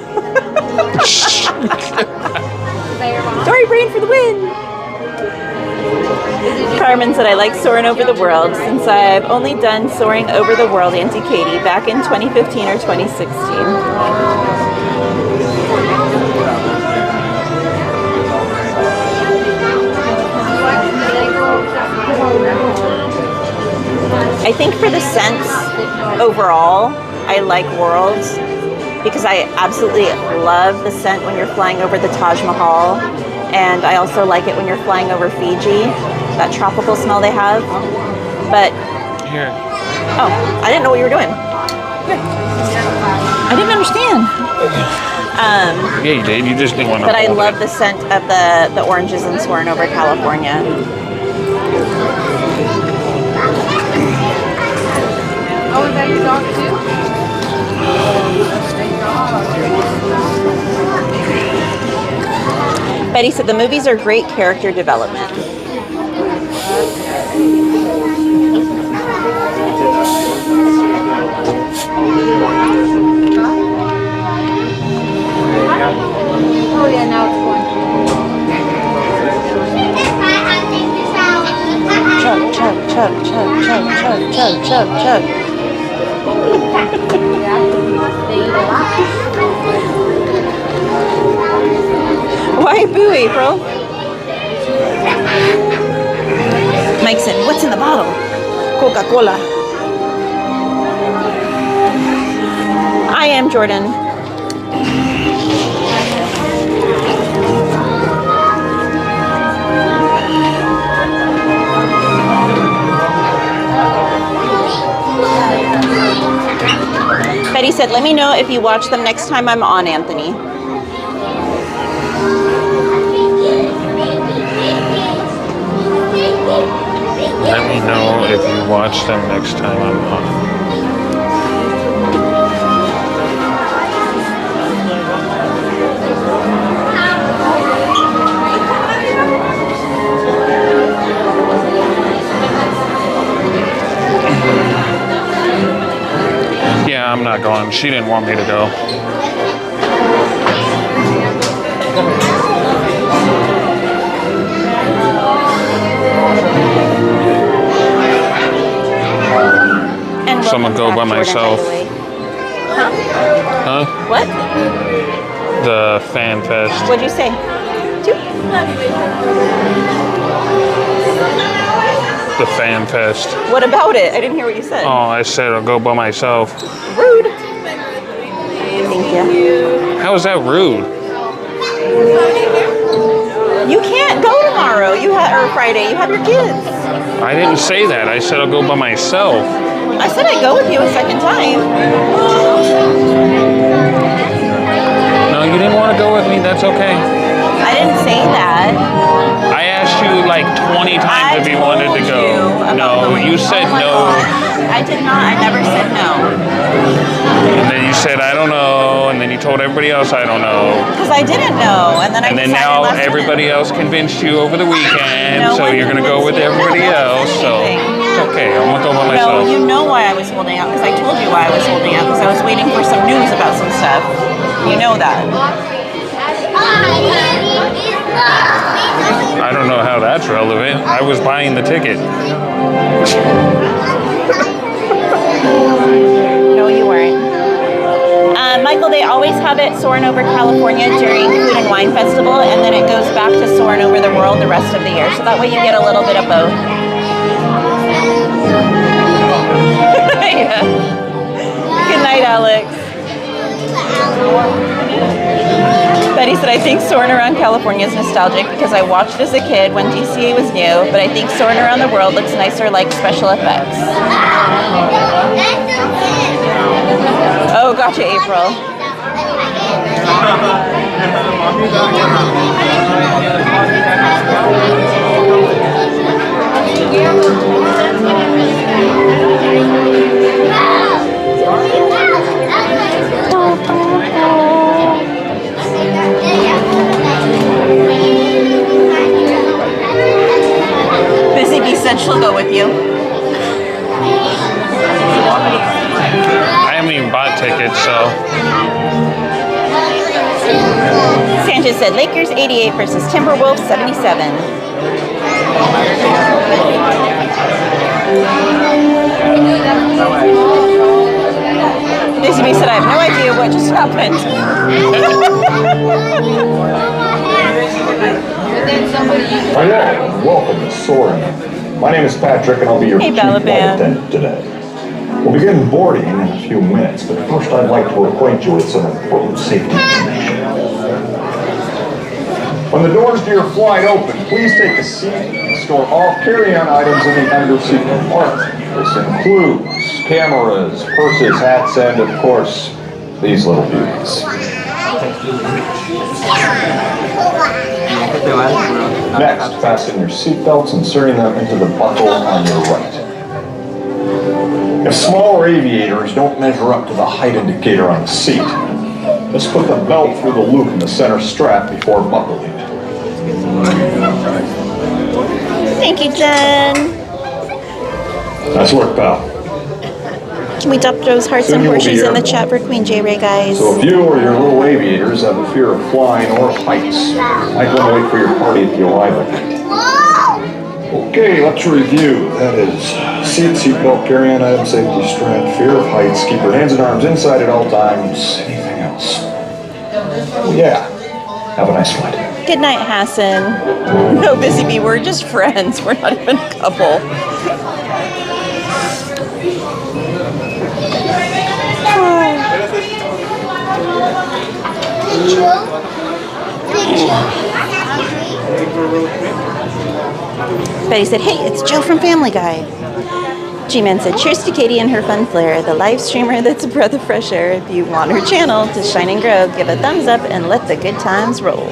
Story brain for the win. Carmen said, I like soaring over the world since I've only done soaring over the world, Auntie Katie, back in 2015 or 2016. I think for the sense overall, I like Worlds because I absolutely love the scent when you're flying over the Taj Mahal, and I also like it when you're flying over Fiji, that tropical smell they have. But here. Oh, I didn't know what you were doing. Here. I didn't understand. Yeah, you did. You just didn't want to. But I love the scent of the oranges and soaring over California. Oh, is that your dog too? Betty said the movies are great character development. Oh yeah, now it's going. Chug, chug, chug, chug, chug, chug, chug, chug, chug. Why boo, April? Mike said, what's in the bottle? Coca-Cola. I am Jordan. Betty said, let me know if you watch them next time I'm on, Anthony. Let me know if you watch them next time I'm on. Yeah, I'm not going. She didn't want me to go. So I'm gonna go by myself. Huh? What? The Fan Fest. What'd you say? The Fan Fest. What about it? I didn't hear what you said. Oh, I said I'll go by myself. Rude. Thank you. How is that rude? You can't go tomorrow. Or Friday. You have your kids. I didn't say that. I said I'll go by myself. I said I'd go with you a second time. No, you didn't want to go with me. That's okay. I didn't say that. I asked you like 20 times if you wanted to go. No, you said no. I did not. I never said no. And then you said, I don't know. And then you told everybody else, I don't know. Because I didn't know. And then now everybody else convinced you over the weekend. So you're going to go with everybody else. So it's okay. I'm going to go by myself. No, you know why I was holding out. Because I told you why I was holding out. Because I was waiting for some news about some stuff. You know that. I don't know how that's relevant. I was buying the ticket. No, you weren't. Michael, they always have it soaring over California during Food and Wine Festival, and then it goes back to soaring over the world the rest of the year. So that way you get a little bit of both. Yeah. Good night, Alex. Betty said, I think soaring around California is nostalgic because I watched it as a kid when DCA was new, but I think soaring around the world looks nicer like special effects. Oh, gotcha, April. Busy Bee said she'll go with you. I haven't even bought tickets, so. Sanchez said Lakers 88 versus Timberwolves 77. Busy Bee said, I have no idea what just happened. Hello, welcome to Soaring. My name is Patrick and I'll be your chief flight attendant today. We'll begin boarding in a few minutes, but first I'd like to acquaint you with some important safety information. When the doors to your flight open, please take a seat and store all carry-on items in the underseat compartment. This includes cameras, purses, hats, and of course, these little beauties. Next, fasten your seatbelts, inserting them into the buckle on your right. If smaller aviators don't measure up to the height indicator on the seat, just put the belt through the loop in the center strap before buckling. Thank you, Jen. Nice work, pal. Can we dump those hearts and horseshoes in the chat for Queen J Ray, guys? So if you or your little aviators have a fear of flying or heights, you might want to wait for your party at the arrival gate. Okay, let's review. That is seatbelt, carry-on item, safety strap, fear of heights, keep your hands and arms inside at all times. Anything else? Oh yeah. Have a nice flight. Good night, Hassan. No, Busy Bee, we're just friends. We're not even a couple. Betty said, hey, it's Jill from Family Guy. G-Man said, cheers to Katie and her fun flair, the live streamer that's a breath of fresh air. If you want her channel to shine and grow, give a thumbs up and let the good times roll.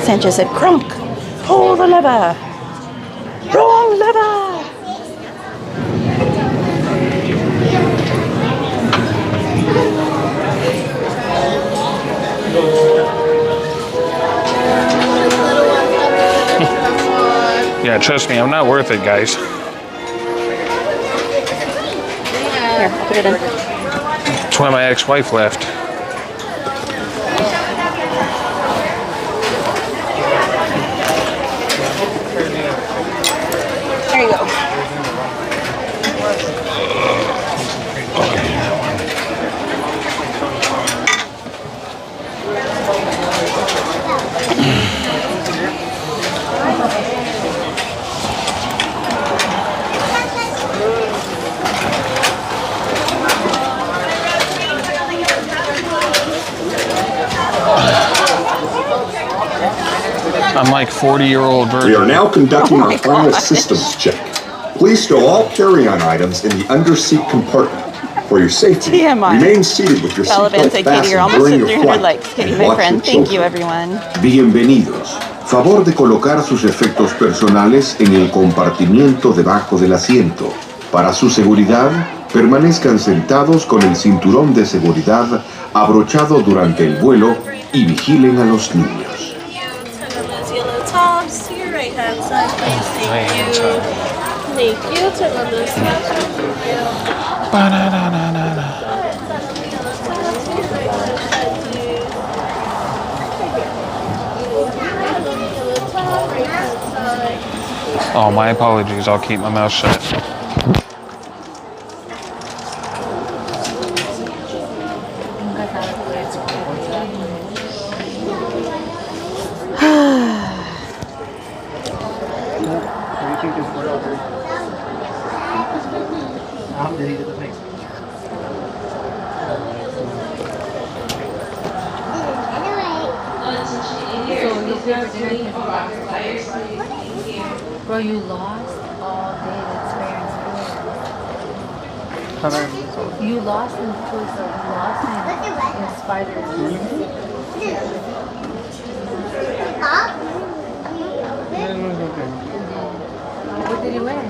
Sanchez said, Crunk, pull the lever. Wrong lever. Yeah, trust me, I'm not worth it, guys. Here, I'll put it in. That's why my ex-wife left. There you go. I'm like 40-year-old virgin. We are now conducting our final systems check. Please stow all carry-on items in the underseat compartment. For your safety, TMI. remain seated with your seatbelt Katie, you're almost fastened during at your 300 flight. likes. Katie, and my watch friend. your Thank you, children. everyone. Bienvenidos. Favor de colocar sus efectos personales en el compartimiento debajo del asiento. Para su seguridad, permanezcan sentados con el cinturón de seguridad abrochado durante el vuelo y vigilen a los niños. Tops to your right hand side, please. Thank you. Thank you. Turn on this Oh, my apologies. I'll keep my mouth shut. Bro, you lost all day experience. You lost in choice of lost in spiders. What did he win?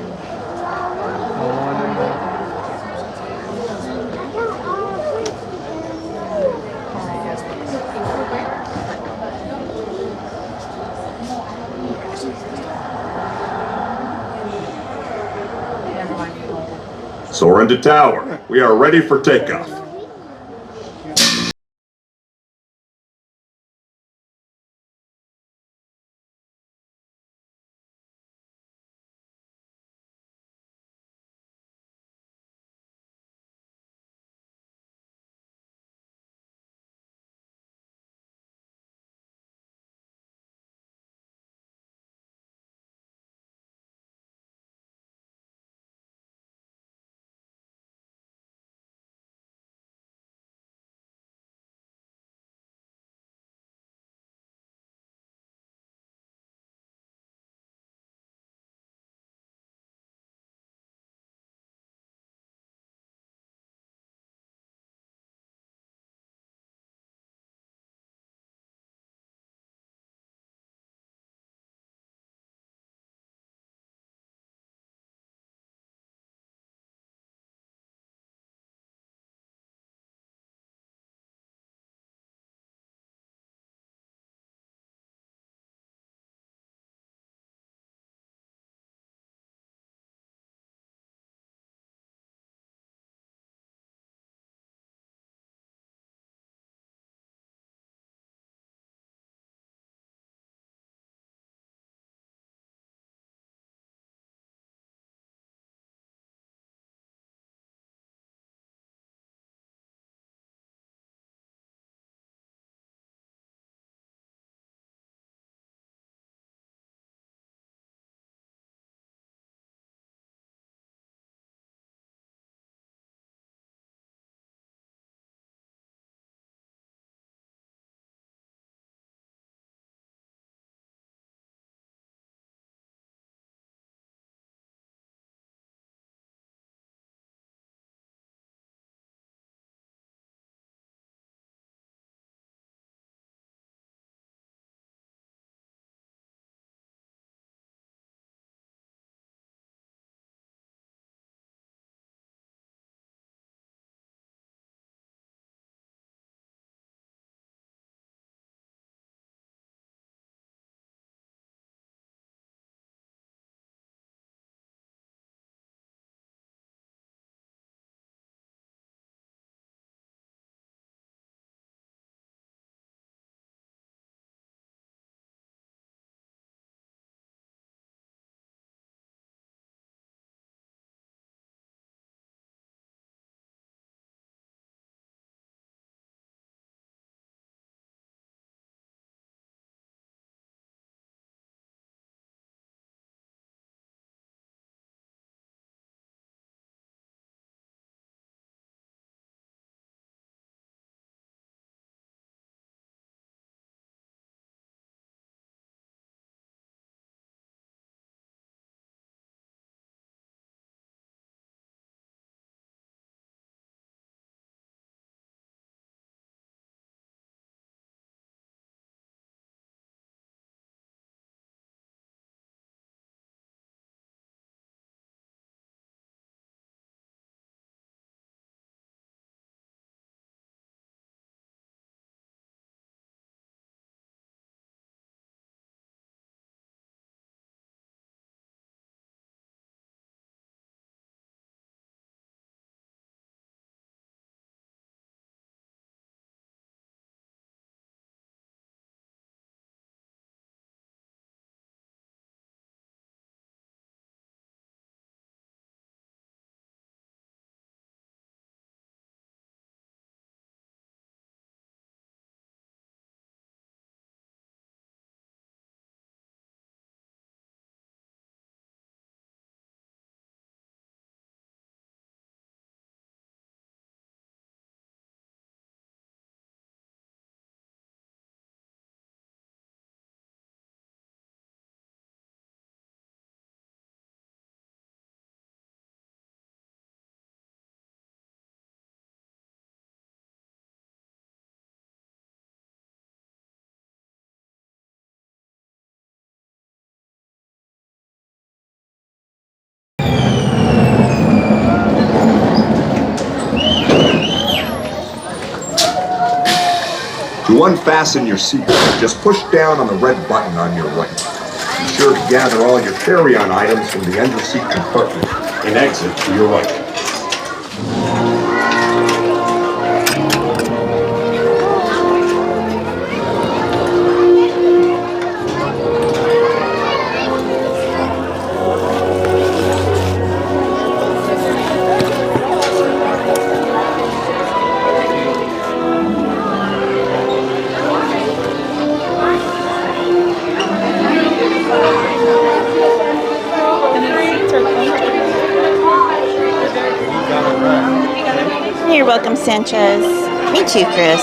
Soar into tower. We are ready for takeoff. To unfasten your seatbelt, just push down on the red button on your right. Be sure to gather all your carry-on items from the under-seat compartment and exit to your right. You're welcome, Sanchez. Me too, Chris.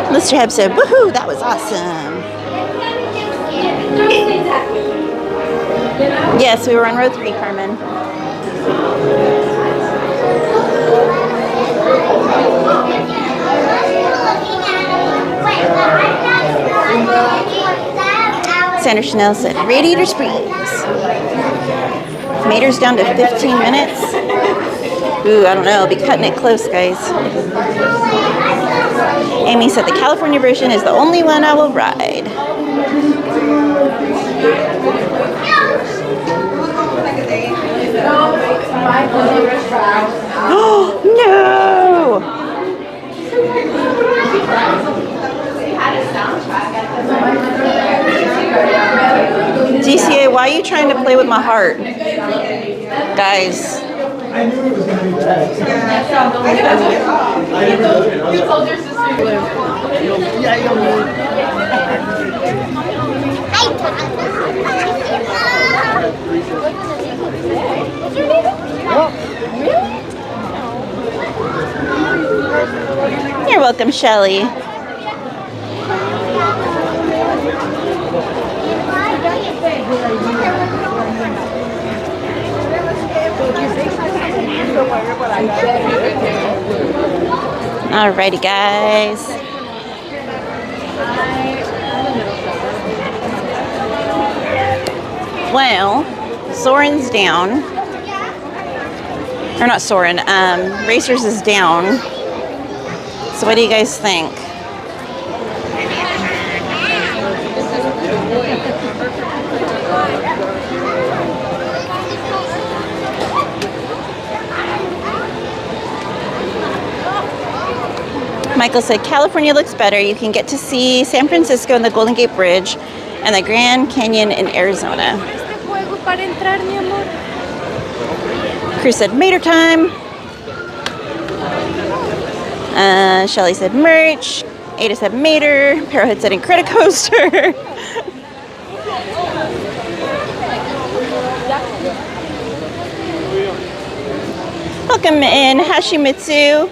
Mr. Hebb said, woohoo, that was awesome. Yes, we were on row 3, Carmen. Sandra Chanel said, Radiator Springs. Mater's down to 15 minutes. Ooh, I don't know. I'll be cutting it close, guys. Amy said the California version is the only one I will ride. Oh, no! DCA, why are you trying to play with my heart? Guys. I knew it was going to be bad. You told your sister you would. Yeah, you'll move. You're welcome, Shelly. Alrighty, guys. Well, Soren's down. Or not Soren, Racers is down. So what do you guys think? Michael said, California looks better. You can get to see San Francisco and the Golden Gate Bridge and the Grand Canyon in Arizona. Chris said, Mater time. Shelly said, merch. Ada said, Mater. Parrot said, Incredicoaster. Welcome in, Hashimitsu.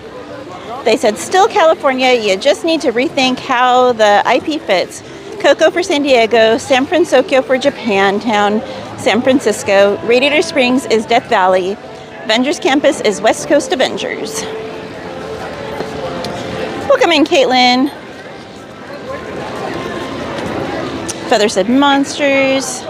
They said, still California, you just need to rethink how the IP fits. Coco for San Diego, San Francisco for Japantown, San Francisco. Radiator Springs is Death Valley. Avengers Campus is West Coast Avengers. Welcome in, Caitlin. Feather said, Monsters.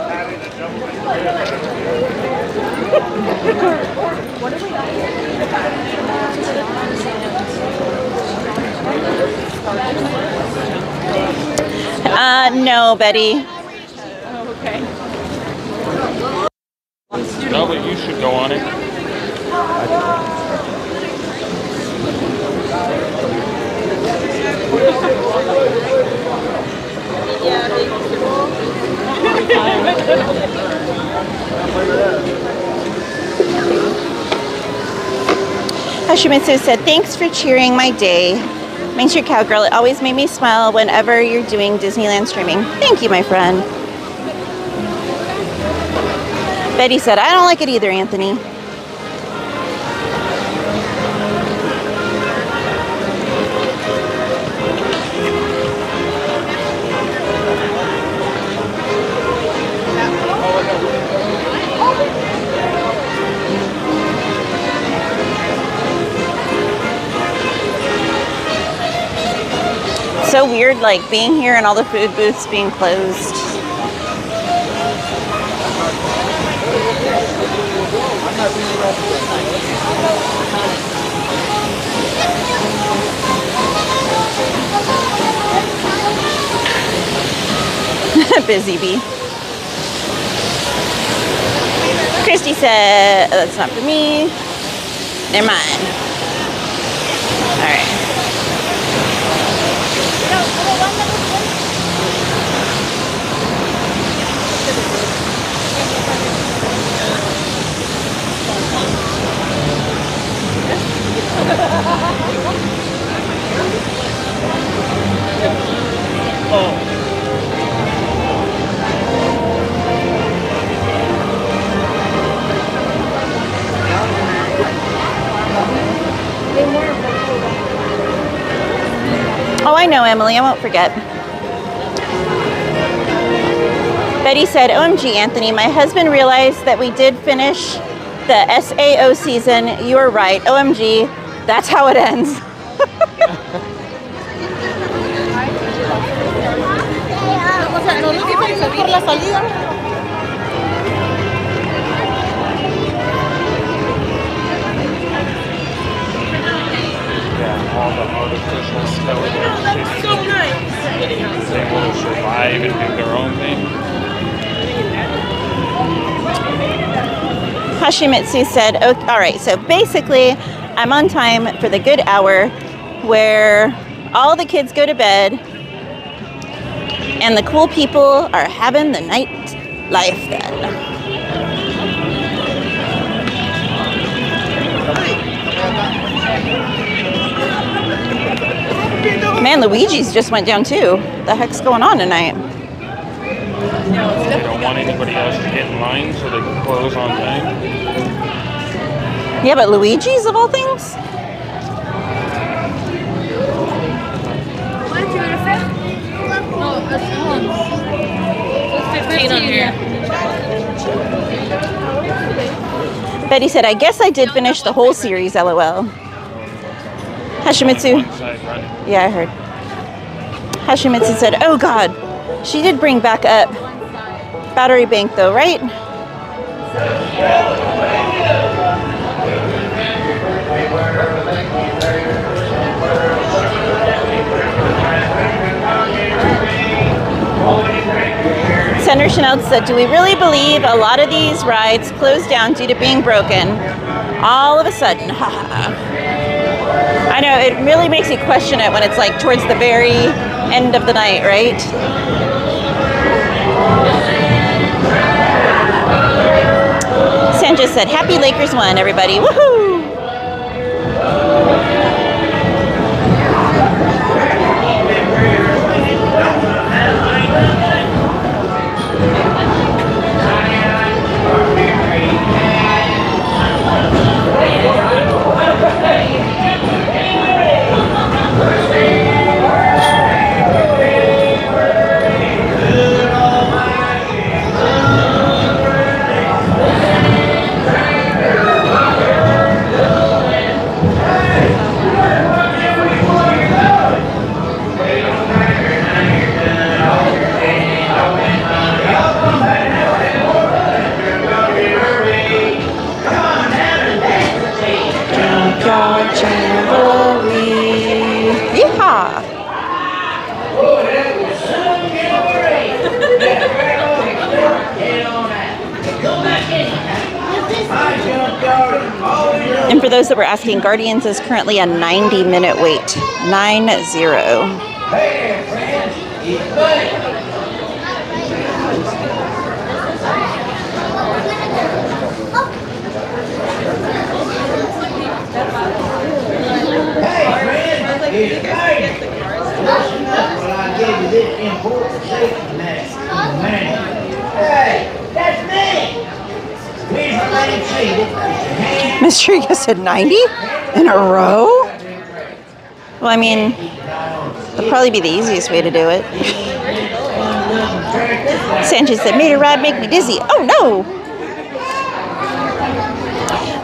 No, Betty. Oh, okay. No, but you should go on it. Hashimitsu said, thanks for cheering my day. MainStCowgirl, it always made me smile whenever you're doing Disneyland streaming. Thank you, my friend. Betty said, I don't like it either, Anthony. So weird, like being here and all the food booths being closed. Busy Bee. Christy said, oh, that's not for me. Never mind. All right. Oh, I know, Emily. I won't forget. Betty said, OMG, Anthony, my husband realized that we did finish the SAO season. You were right. OMG, that's how it ends. Yeah, all the artificial skeletons. That's so nice. They will survive and do their own thing. Hashimitsu said, oh, all right, so basically I'm on time for the good hour where all the kids go to bed and the cool people are having the night life then. Man, Luigi's just went down too. The heck's going on tonight? They don't want anybody else to get in line so they can close on time. Yeah, but Luigi's of all things? No, it's 15 on here. Betty said, I guess I did finish the whole series, LOL. Hashimitsu. Yeah, I heard. Hashimitsu said, oh God, she did bring back up battery bank though, right? Senator Chanel said, do we really believe a lot of these rides closed down due to being broken? All of a sudden, haha. I know, it really makes you question it when it's like towards the very end of the night, right? Sanchez said, happy Lakers won, everybody. Woohoo! Yeehaw! And for those that were asking, Guardians is currently a 90-minute wait. 9-0. Mr. Riga said 90 in a row? Well, I mean, that'd probably be the easiest way to do it. Sanchez said, made a ride make me dizzy. Oh, no!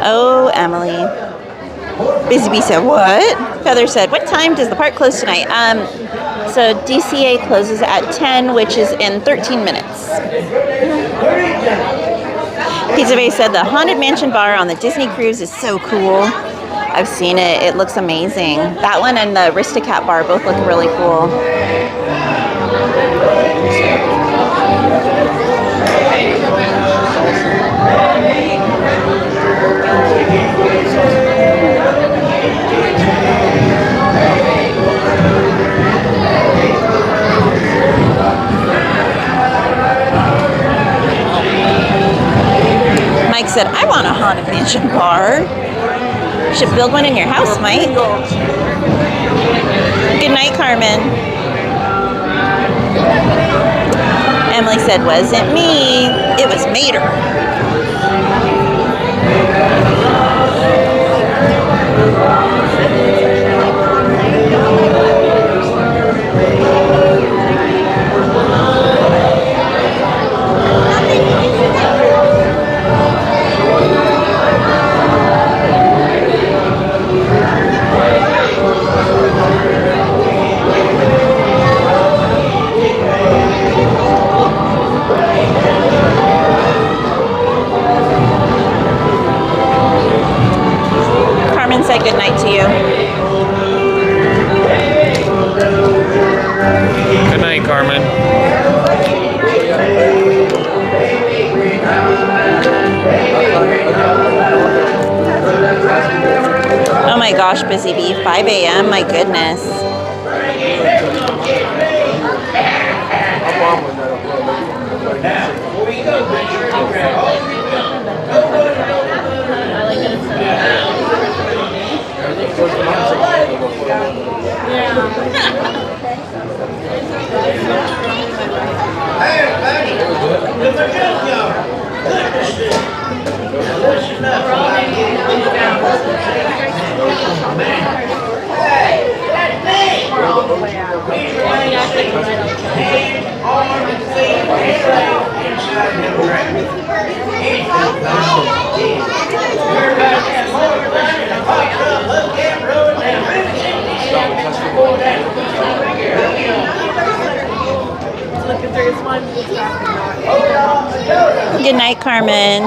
Oh, Emily. Busy Bee said, what? Feather said, what time does the park close tonight? So DCA closes at 10, which is in 13 minutes. Pizza Bay said, the Haunted Mansion bar on the Disney cruise is so cool. I've seen it. It looks amazing. That one and the Aristocat bar both look really cool. Mike said, I want a Haunted Mansion bar. You should build one in your house, Mike. Good night, Carmen. Emily said, wasn't me. It was Mater. Carmen said good night to you. Good night, Carmen. Oh my gosh, Busy Bee, 5 a.m., my goodness. Hey, everybody. Good for y'all. Listen up. Hey, that's me. Please remain seated. Hands, arms, and feet held inside the track. We're about to have more fun in a hot tub, hook and road, and Good night, Carmen.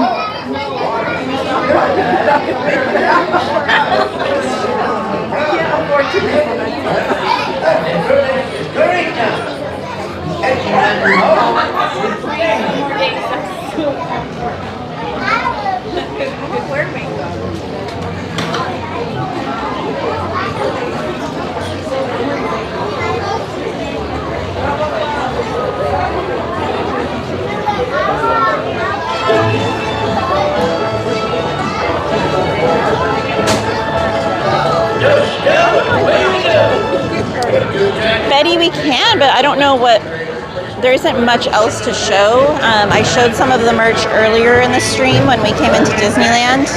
Betty, we can, but I don't know what, there isn't much else to show. I showed some of the merch earlier in the stream when we came into Disneyland.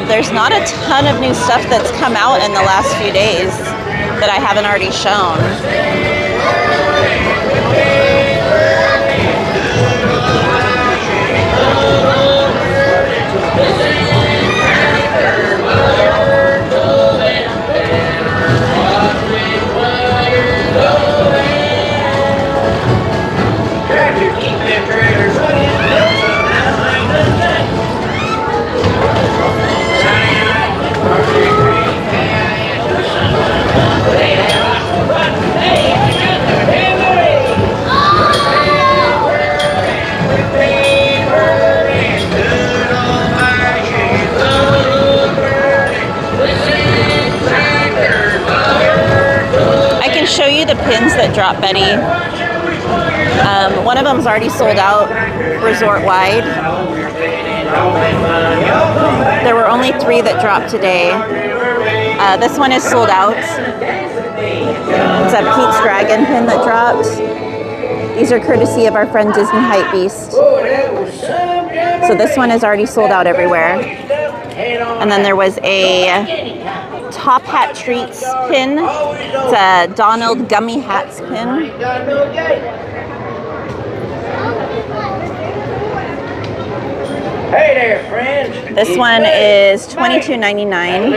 There's not a ton of new stuff that's come out in the last few days that I haven't already shown. Show you the pins that dropped, Betty. One of them's already sold out resort wide. There were only 3 that dropped today. This one is sold out. It's a Pete's Dragon pin that dropped. These are courtesy of our friend Disney Hypebeast. So this one is already sold out everywhere. And then there was a Top Hat Treats pin. It's a Donald Gummy Hats pin. Hey there, friends. This one is $22.99.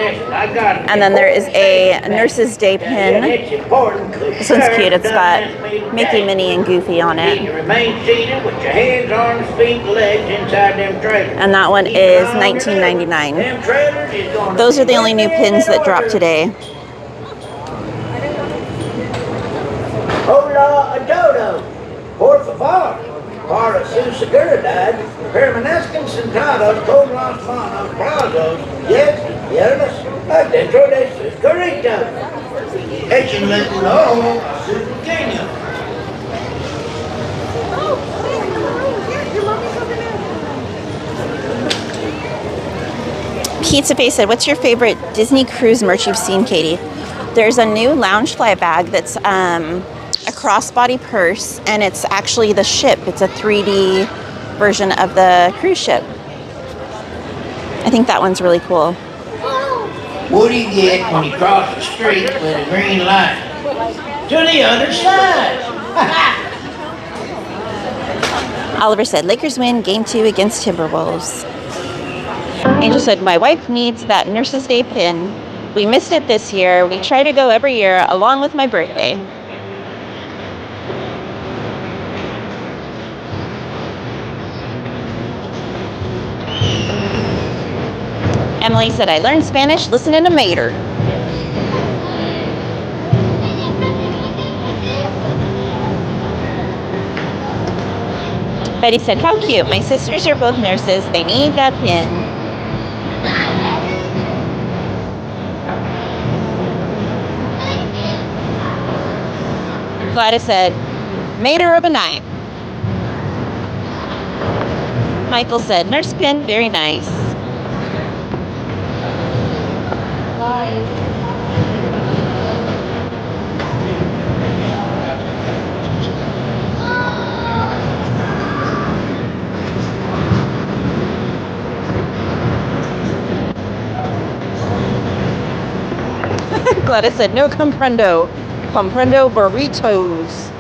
And then there is a Nurse's Day pin. This one's cute. It's got Mickey, Minnie, and Goofy on it. Remain seated with your hands, arms, feet, legs inside them trailers. And that one is $19.99. Those are the only new pins that dropped today. Hola, a dodo. Por favor. Para Susagurda, permanezcan sentados con las manos brazos, yes, piernas, adentro de sus carritas. Échenle un ojo a su pequeño. Pizza Face said, what's your favorite Disney cruise merch you've seen, Katie? There's a new Loungefly bag that's a crossbody purse, and it's actually the ship. It's a 3D version of the cruise ship. I think that one's really cool. What do you get when you cross the street with a green light? To the other side. Oliver said, Lakers win game 2 against Timberwolves. Angel said, my wife needs that Nurses Day pin. We missed it this year. We try to go every year along with my birthday. Emily said, I learned Spanish listening to Mater. Betty said, how cute. My sisters are both nurses. They need that pin. Gladys said, Mater of a night. Michael said, nurse pin, very nice. Gladys said, no comprendo. Comprendo burritos.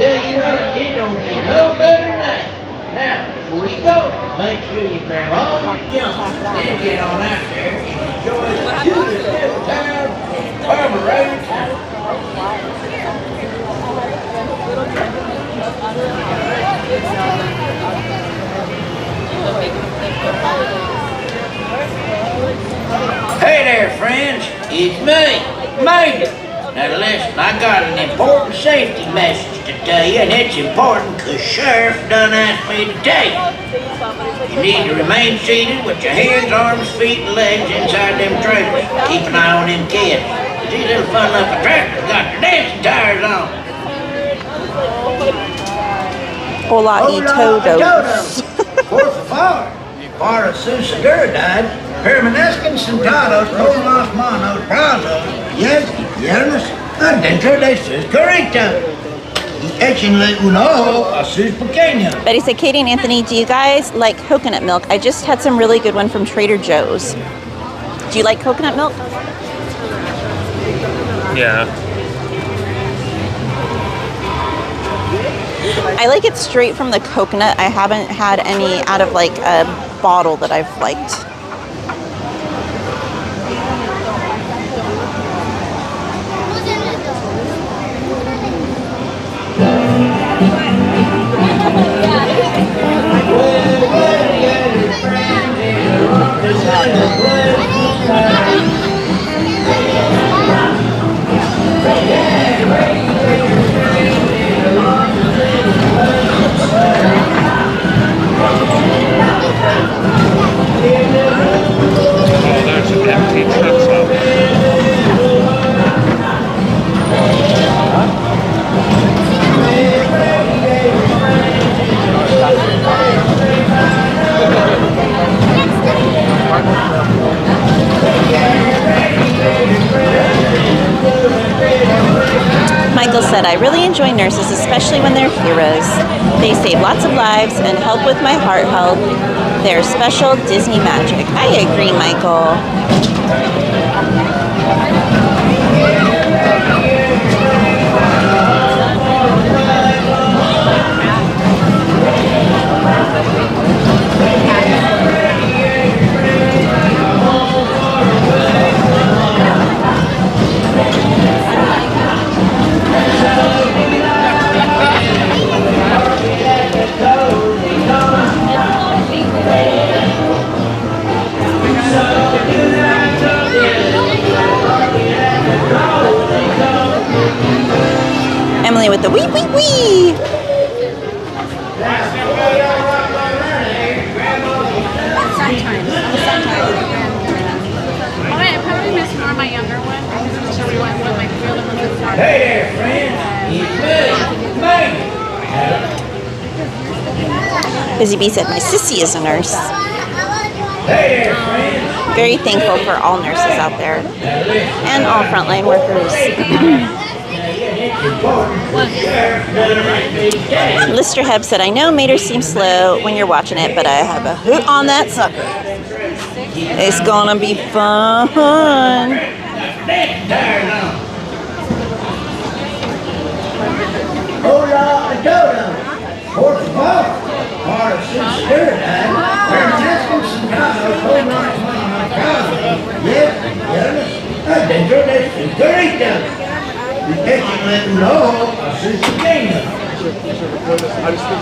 It don't get no better than that. Now, before you go, make sure you grab all your junk, then get on out there and enjoy the cutest little town in Carburetor County. Hey there, friends. It's me, Mater. Now listen, I got an important safety message to tell you, and it's important because Sheriff done asked me to tell you. You need to remain seated with your hands, arms, feet, and legs inside them trailers. Keep an eye on them kids. These little fun-loving tractors got their dancing tires on. Hola y todos. Por favor, para su seguridad, permanezcan sentados con las manos brazos, yes, piernas, adentro de sus carritas. Y échenle un ojo a sus pequeños. Betty said, Katie and Anthony, do you guys like coconut milk? I just had some really good one from Trader Joe's. Do you like coconut milk? Yeah. I like it straight from the coconut. I haven't had any out of like a bottle that I've liked. Oh, there's an empty truck stop. Michael said, I really enjoy nurses, especially when they're heroes. They save lots of lives and help with my heart health. They're special Disney magic. I agree, Michael. Wee, wee, wee. I probably missed more of my younger one because I'm sure we went with my older one this morning. Hey there, friend. Busy Bee said, my sissy is a nurse. Hey there, friend. Very thankful for all nurses out there and all frontline workers. Lister Heb said, I know Mater seems slow when you're watching it, but I have a hoot on that sucker. It's gonna be fun. Hola, Adodo. Por favor. Para su seguridad. Permanezcan sentados con las manos atrás. Y piernas adentro de su carita. Y échenle un ojo a sus pequeños. I just think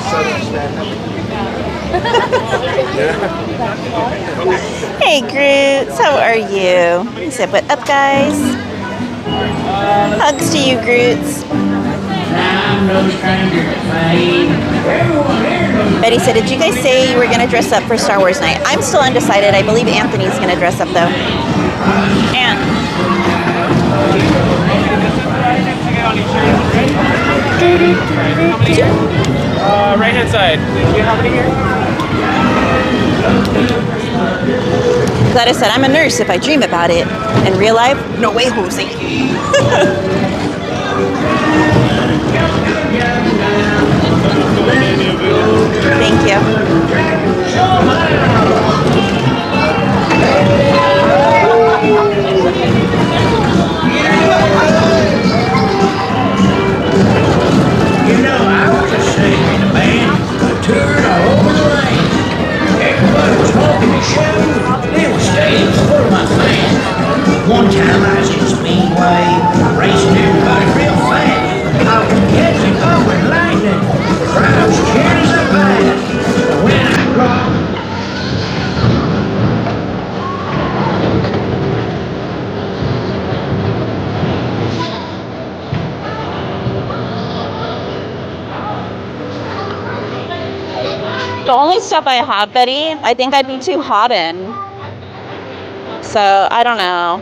Hey Groots, how are you? He said, what up guys? Hugs to you Groots. Betty said, did you guys say you were going to dress up for Star Wars night? I'm still undecided. I believe Anthony's going to dress up though. And right hand side. How many here? Gladys said, I'm a nurse if I dream about it. In real life, no way, Jose. Thank you. You know, I was just singing in a band, touring all over the land. Everybody was walking and shouting, there was stadiums full of my fans. One time I was in Speedway, racing everybody real fast. I was catching up with lightning, the crowd was cheering so fast. But when I dropped, The only stuff I have, Betty, I think I'd be too hot in. So, I don't know.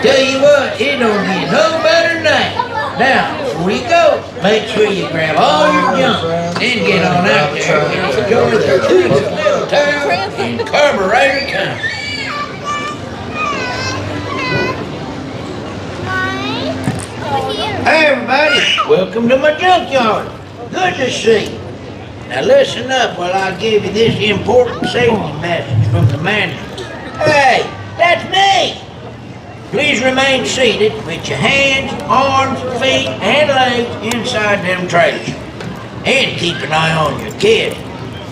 tell you what, it don't get no better than that. Now, before you go, make sure you grab all your junk, then get on out there and enjoy the cutest little town in Carburetor County. Hey everybody, welcome to my junkyard. Good to see you. Now listen up while I give you this important safety message from the manager. Hey, that's me! Please remain seated with your hands, arms, feet, and legs inside them trailers. And keep an eye on your kid.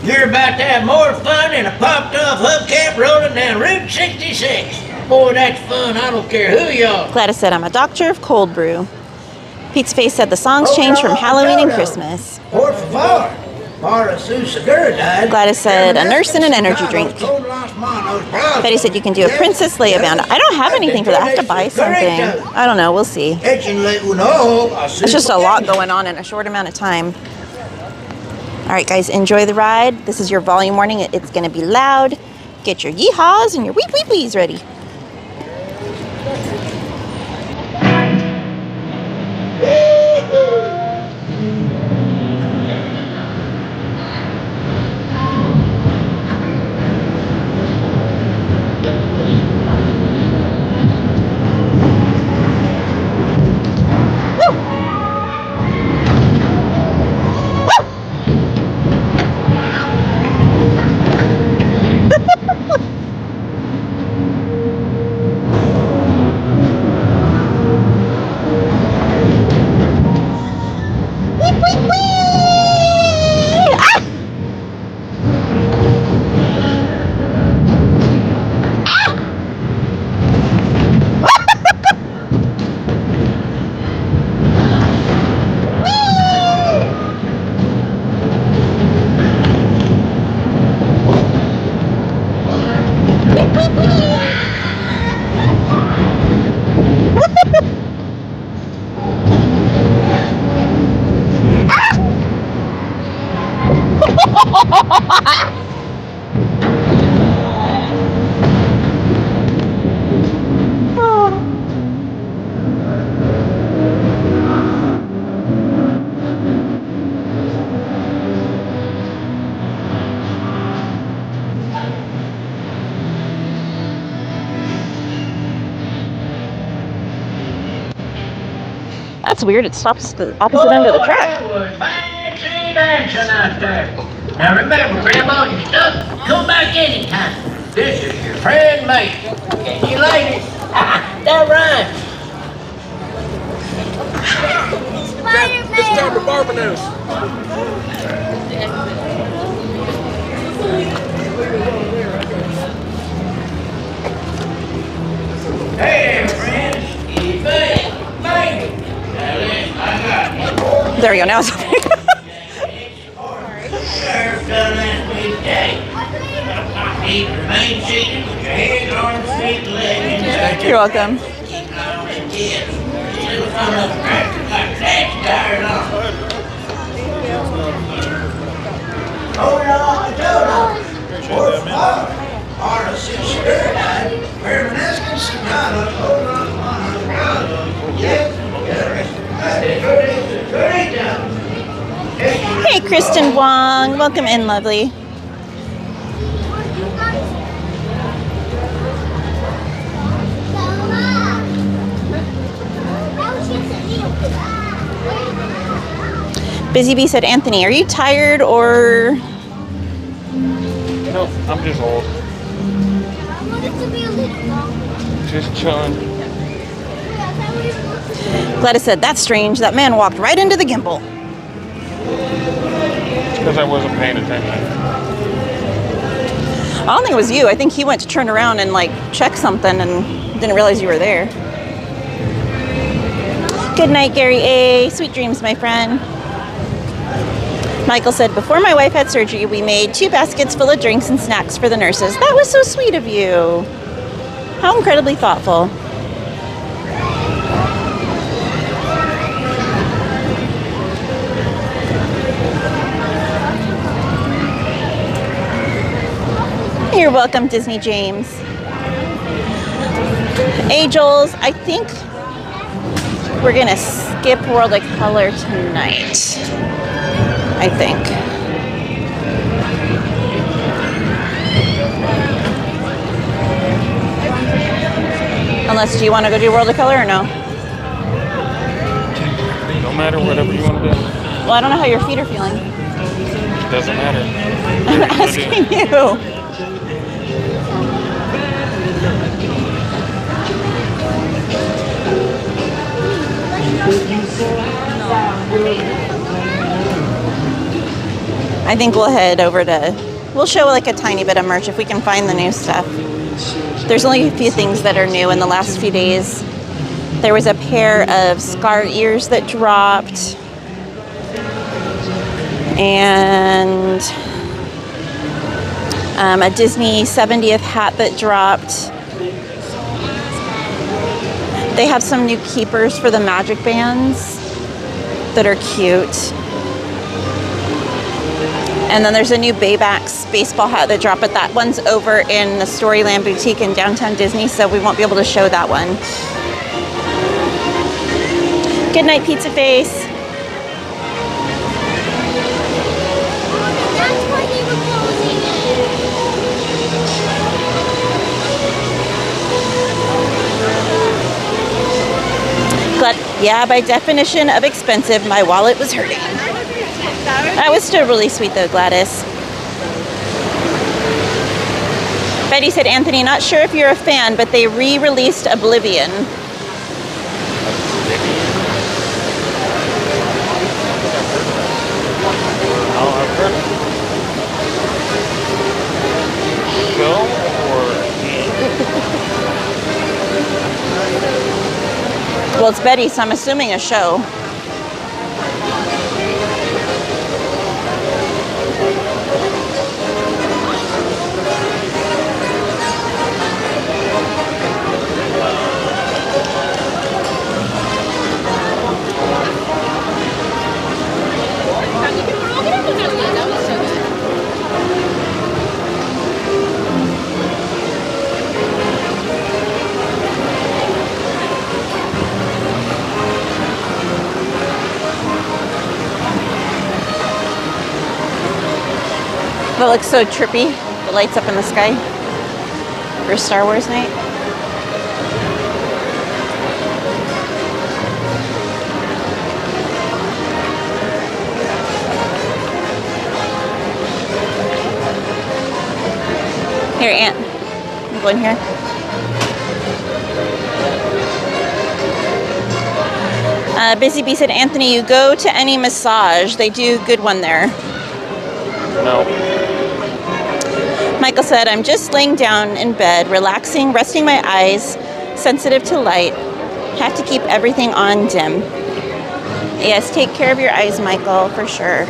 You're about to have more fun than a popped-off hubcap rolling down Route 66. Boy, that's fun. I don't care who you are. Gladys said, I'm a doctor of cold brew. Pete's Face said the songs change from Halloween and Christmas. Por favor. Para su seguridad. Gladys said, a nurse and an energy drink. Betty said, you can do a Princess Leia band. I don't have anything for that. I have to buy something. I don't know. We'll see. It's just a lot going on in a short amount of time. All right, guys, enjoy the ride. This is your volume warning. It's going to be loud. Get your yeehaws and your weep weep wees ready. That's weird. It stops the opposite end of the track. Action out there. Now remember, Grandma, you're stuck. Come back anytime. This is your friend Mate. Catch you later. That rhymes. It's time to Barbados. Hey, friends. It's Mate. There we go. Now it's Sheriff done that weekday. Keep your main seated with your hands, arms, feet, and legs. You're welcome. Hold on, hold on. What's up? Artist is sure. Permanent Sonata. Hold on. Yes. Hey, Kristen Wong. Welcome in, lovely. Busy Bee said, Anthony, are you tired or? No, I'm just old. Just chilling. Gladys said, that's strange. That man walked right into the gimbal. It's because I wasn't paying attention. I don't think it was you. I think he went to turn around and like check something and didn't realize you were there. Good night, Gary A. Sweet dreams, my friend. Michael said, before my wife had surgery, we made 2 baskets full of drinks and snacks for the nurses. That was so sweet of you. How incredibly thoughtful. You're welcome, Disney James. Angels, I think we're gonna skip World of Color tonight. I think. Unless, do you want to go do World of Color or no? No matter, whatever you want to do. Well, I don't know how your feet are feeling. Doesn't matter. I'm asking you. I think we'll head over to, we'll show like a tiny bit of merch if we can find the new stuff. There's only a few things that are new in the last few days. There was a pair of scar ears that dropped. And a Disney 70th hat that dropped. They have some new keepers for the magic bands that are cute. And then there's a new Baybacks baseball hat that dropped, but that one's over in the Storyland Boutique in downtown Disney, so we won't be able to show that one. Good night, Pizza Face. But yeah, by definition of expensive, my wallet was hurting. That was still really sweet though, Gladys. Betty said, Anthony, not sure if you're a fan, but they re-released Oblivion. Well, it's Betty, so I'm assuming a show. That looks so trippy. The lights up in the sky for Star Wars night. Here, Aunt. You go in here. Busy Bee said, Anthony, you go to any massage. They do a good one there. No. Michael said, I'm just laying down in bed, relaxing, resting my eyes, sensitive to light. Have to keep everything on dim. Yes, take care of your eyes, Michael, for sure.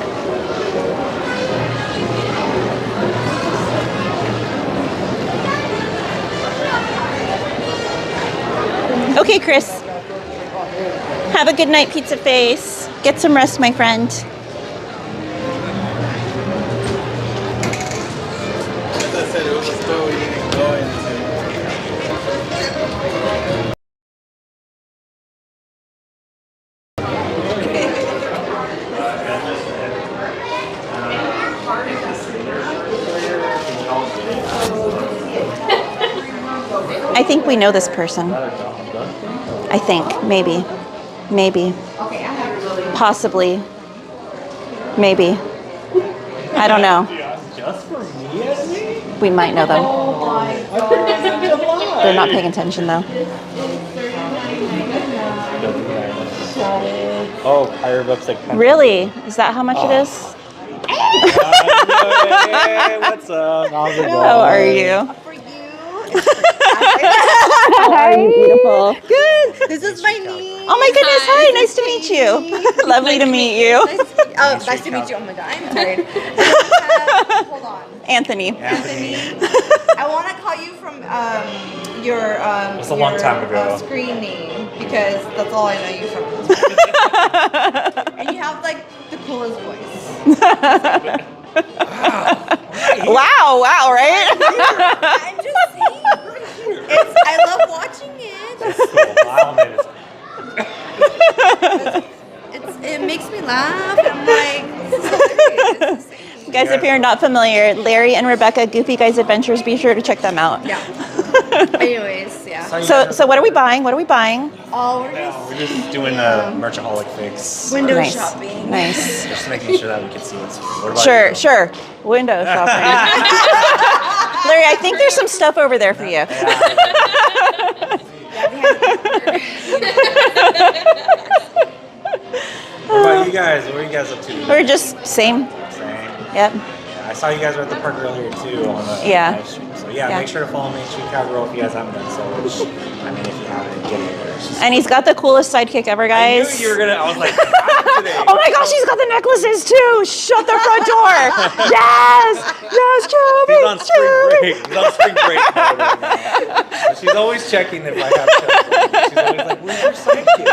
Okay, Chris. Have a good night, Pizza Face. Get some rest, my friend. As I said, it was a store we didn't go into. I think we know this person. I think, maybe. Maybe. Possibly. Maybe. I don't know. Just for me? We might know them. They're not paying attention though. Oh, higher bucks like Really? Is that how much it is? Hey, what's up? How's it going? How are you? Hi, beautiful. Good. This is my niece. Oh my goodness. Hi. Nice to meet you. Lovely to meet you. Nice to meet you. Oh my god, I'm tired. Hold on. Anthony. I want to call you from your It's a long time ago. Screen name because that's all I know you from. And you have like the coolest voice. Wow, right? I'm just saying. I love watching it. It makes me laugh. I'm like, this is hilarious. Guys, if you're not familiar, Larry and Rebecca, Goofy Guys Adventures, be sure to check them out. Yeah. Anyways, yeah. So what are we buying? What are we buying? Oh, We're just doing a Merchaholic fix. Window Nice. shopping. Nice. Just making sure that we can see what's. What about Sure, you? sure. Window shopping. Larry, I think there's some stuff over there for you. What about you guys? What are you guys up to? We're just same. Yep. Yeah, I saw you guys were at the park earlier too on the Yeah. live stream. So yeah, Yeah. make sure to follow MainStCowgirl if you guys haven't done so. Which, I mean, if you haven't, get it there. It's just- And he's got the coolest sidekick ever, I guys. knew you were gonna. I was like, what happened today? Oh my gosh, he's got the necklaces too. Shut the front door. Yes. Yes, Chubby. He's on spring break. He's on spring break mode right now. So she's always checking if I have Chubbs. She's always like, where's your sidekick?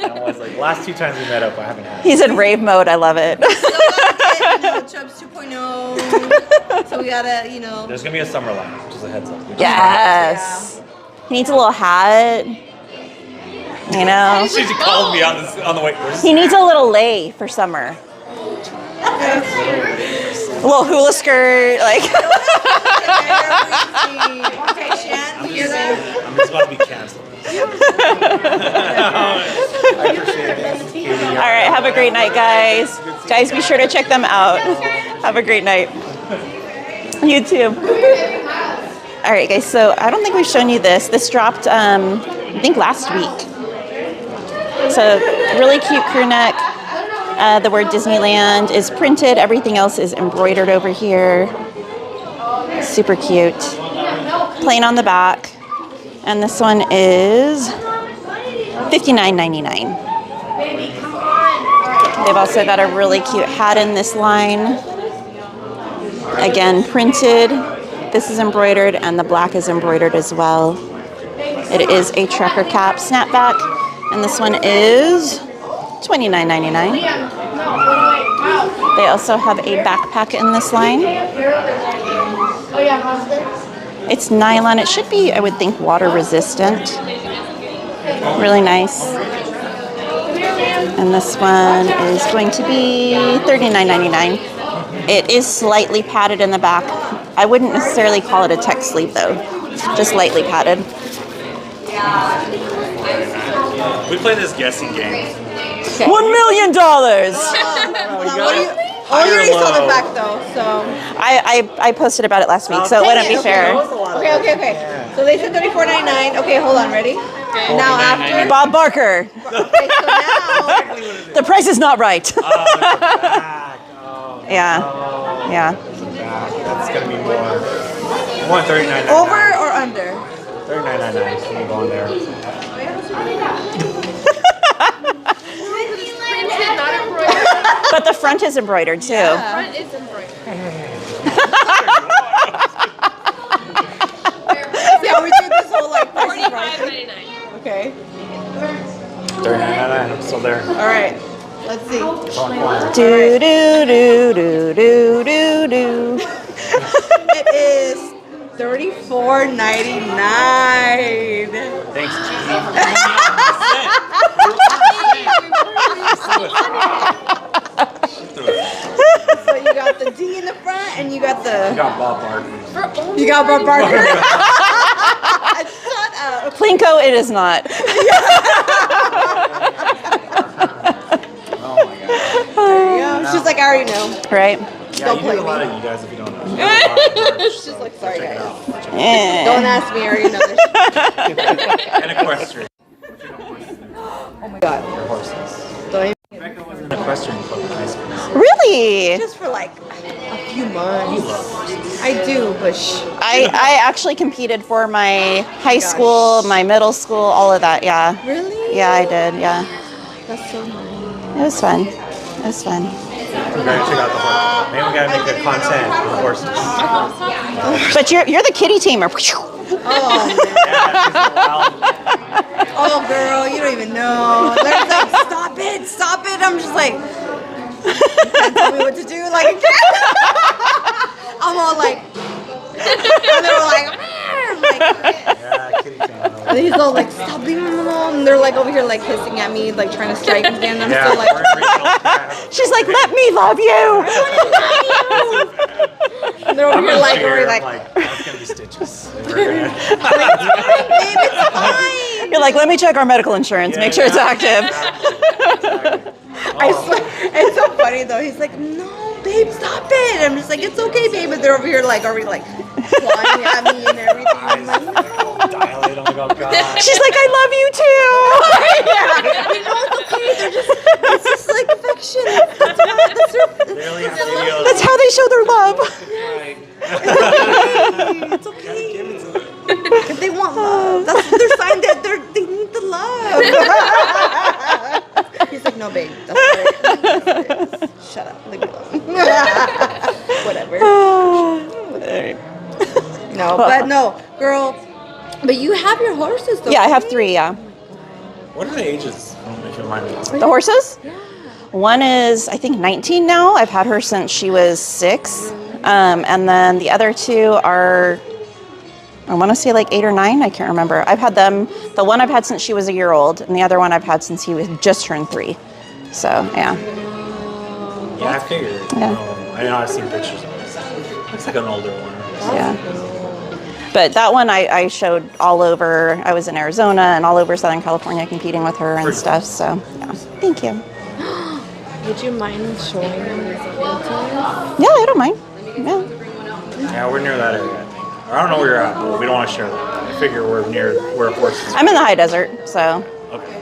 And I was like, last 2 times we met up, I haven't had it. He's in rave mode. I love it. Chubbs 2.0. So we gotta, There's gonna be a summer line, just a heads up. Yes. He needs a little hat. You know. She called me on the way. He needs a little lei for summer. A little hula skirt, like. Okay, Shan, we hear that? I'm just about to be canceled. I appreciate it. All right, have a great night, guys. Guys, be sure to check them out. Have a great night. You too. All right, guys, so I don't think we've shown you this. This dropped, I think, last week. It's a really cute crew neck. The word Disneyland is printed. Everything else is embroidered over here. Super cute. Plain on the back. And this one is $59.99. They've also got a really cute hat in this line. Again, printed. This is embroidered and the black is embroidered as well. It is a trucker cap snapback. And this one is $29.99. They also have a backpack in this line. It's nylon. It should be, I would think, water resistant. Really nice. And this one is going to be $39.99. It is slightly padded in the back. I wouldn't necessarily call it a tech sleep though. Just lightly padded. We play this guessing game. $1 million. Oh, you already saw the back though, so. I posted about it last week, so it wouldn't be fair. Okay. So they said $34.99. Okay, hold on, ready? Now after. Bob Barker. Okay, so now. The price is not right. Yeah. That's gonna be more. I want $39.99. Over or under? $39.99. Can we go on there? But the front is embroidered too. The front is embroidered. Yeah, we did this whole like $45.99. Okay. $39.99. I'm still there. All right. Let's see. Do do do do do do do. It is $34.99. Thanks, So you got the D in the front, and you got the. You got Bob Barker. You got Bob Barker. Shut up. Plinko, it is not. Oh my god. There you go. She's like, I already know. Right. Yeah, Don't you play do a lot me. of you guys if you don't know. She's like, sorry guys. Eh. Don't ask me, I already know this. And equestrian. Oh my god. Your horses. Don't even. Becca was in an equestrian club in high school. Really? Just for like a few months. I do, but I actually competed for my high school, my middle school, all of that. Yeah. Really? Yeah, I did. Yeah. That's so nice. It was fun. It was fun. We gotta check out the horse. Maybe we gotta make the content with horses. But you're the kitty tamer. Oh, oh, girl, you don't even know. They're like, stop it. I'm just like, you can't tell me what to do. Like, I'm all like, and they're all like, I'm like, Yeah, kitty tamer. and he's all like, stop leaving him alone. And they're like over here like hissing at me, like trying to strike me, and I'm still like, She's like, let me love you. and they're over here like, that's gonna be stitches. babe, it's fine. You're like, let me check our medical insurance, make sure it's active. I swear, it's so funny though. He's like, no, babe, stop it. I'm just like, it's okay, babe. But they're over here like already like flying at me and everything. I'm like, no. Dilate on the God. She's like, I love you too. Yeah, you know it's okay. It's just like affection. That's That's how they show their love. it's okay. If they want love, that's their sign that they need the love. He's like, no, babe, that's not it. Shut up, leave me alone. Whatever. No, but no, girl. But you have your horses, though. Yeah, I have 3. Yeah. What are the ages? If you don't mind me asking. The horses? Yeah. One is, I think, 19 now. I've had her since she was 6. And then the other 2 are, I want to say like 8 or 9. I can't remember. I've had them. The one I've had since she was a year old, and the other one I've had since he was just turned 3. So yeah. Yeah, I figured. Yeah. I know I've seen pictures of it. Looks like an older one. Yeah. But that one I showed all over. I was in Arizona and all over Southern California competing with her and stuff. So yeah. Thank you. Would you mind showing them this Yeah, I don't mind. Yeah. Yeah, we're near that area, I think. Or I don't know where you're at, but we don't want to share that. I figure we're near where horses. I'm in the high desert, so. Okay.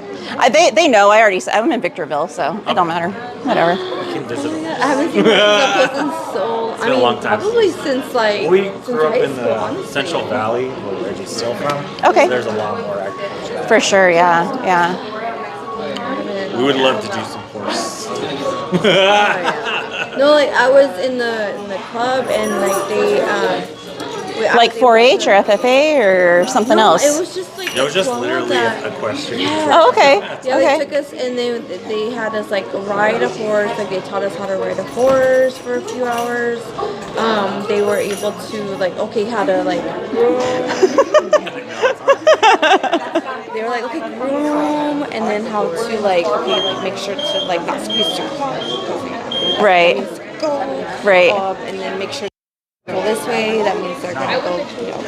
They know. I already said I'm in Victorville, so it don't matter. Whatever. We can visit them. I haven't seen horses in so. It's been a long time. Probably since like. We since grew up high in school, the honestly. Central Valley, where Reggie's still from. Okay. So there's a lot more agriculture. For sure. Yeah. Yeah. We would love to do some horse. No, like I was in the club and like they Like 4-H or FFA or something else? It was just like It was just club literally that- a question. Yeah. Oh, okay. Yeah, Okay. they took us and they had us like ride a horse. Like they taught us how to ride a horse for a few hours. They were able to like how to like. They were like groom and then how to like make sure to like not squeeze too hard. Right. go. Right. And then make sure to go this way. That means they're gonna go,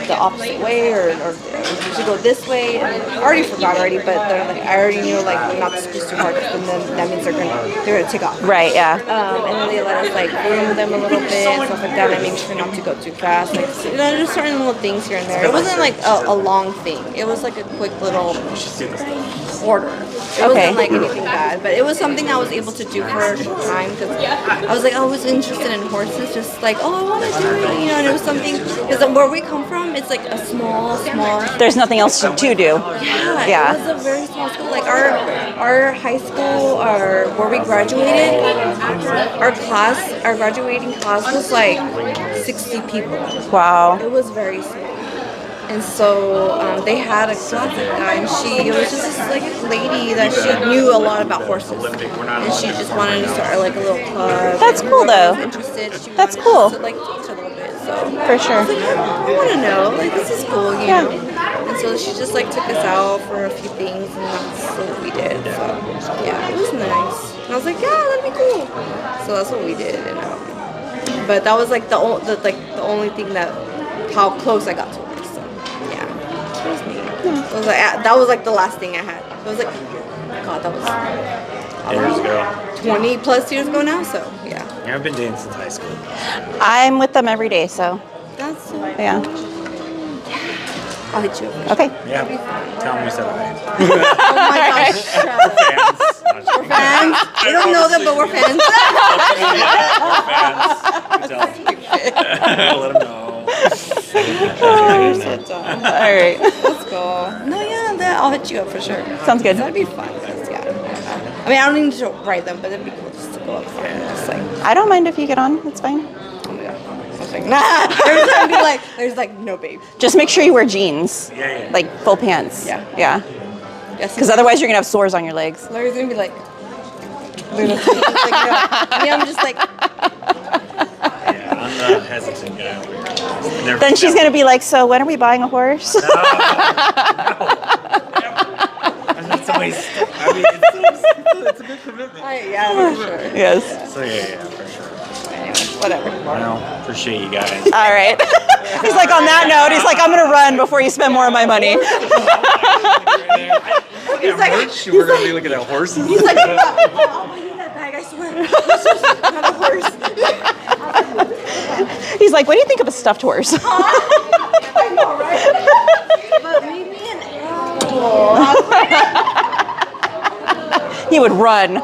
the opposite way, or you should go this way. And I already forgot already, but they're like, I already knew like not to squeeze too hard, and then that means they're gonna take off. Right. Yeah. And then they let us like groom them a little bit, stuff like that, and make sure not to go too fast. Like, just certain little things here and there. It wasn't like a long thing. It was like a quick little order. It wasn't like anything bad, but it was something I was able to do for a short time because I was like, I was interested in horses, just like, oh, I want to do it, and it was something, because where we come from, it's like a small. There's nothing else to do. Yeah. It was a very small school. Like our high school, where we graduated, our graduating class was like 60 people. Wow. It was very small. And so they had a class like that, and it was just this like lady that she knew a lot about horses, and she just wanted to start like a little club. That's cool though. Interested. That's cool. To like teach a little bit. So for sure. I was like, I want to know. Like, this is cool, you know. And so she just like took us out for a few things, and that's what we did. So yeah, it was nice. And I was like, yeah, that'd be cool. So that's what we did. And but that was like the only thing how close I got to her. So yeah, it was neat. So I was like, that was like the last thing I had. I was like, God, that was years ago. 20 plus years ago now. So yeah. Yeah, I've been dating since high school. I'm with them every day, so. That's so yeah. I'll hit you up. Okay. Yeah. Tell them we said hi. Oh my gosh. We're fans. We don't know them, but we're fans. Let them know. You're so dumb. All right. Let's go. No, yeah, I'll hit you up for sure. Sounds good. That'd be fun. Yeah. I mean, I don't need to write them, but it'd be cool just to go up front and just like. I don't mind if you get on. It's fine. Oh my god. I was like, nah. There's like, no babe. Just make sure you wear jeans. Yeah. Like full pants. Yeah. Yeah. Because otherwise you're gonna have sores on your legs. Larry's gonna be like. Me, I'm just like. Yeah, I'm the hesitant guy over here. Then she's gonna be like, so when are we buying a horse? No. It's always, I mean, it's a big commitment. Yeah, for sure. Yes. So yeah, for sure. Whatever. Well, appreciate you guys. All right. He's like, on that note, he's like, I'm gonna run before you spend more of my money. He's like, we're gonna be looking at horses. He's like, oh, I need that bag, I swear. It's just not a horse. He's like, what do you think of a stuffed horse? I know, right? But maybe an animal. He would run.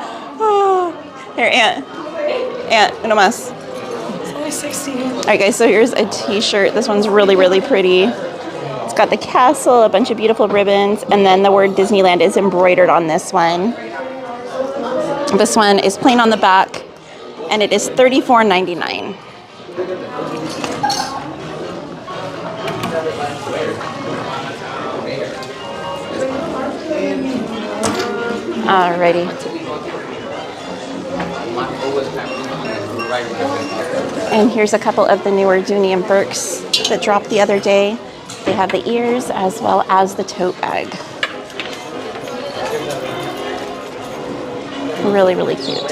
Here, Aunt, no mas. It's only 16. All right, guys, so here's a t-shirt. This one's really, really pretty. It's got the castle, a bunch of beautiful ribbons, and then the word Disneyland is embroidered on this one. This one is plain on the back, and it is $34.99. Alrighty. And here's a couple of the newer Dooney and Burks that dropped the other day. They have the ears as well as the tote bag. Really, really cute.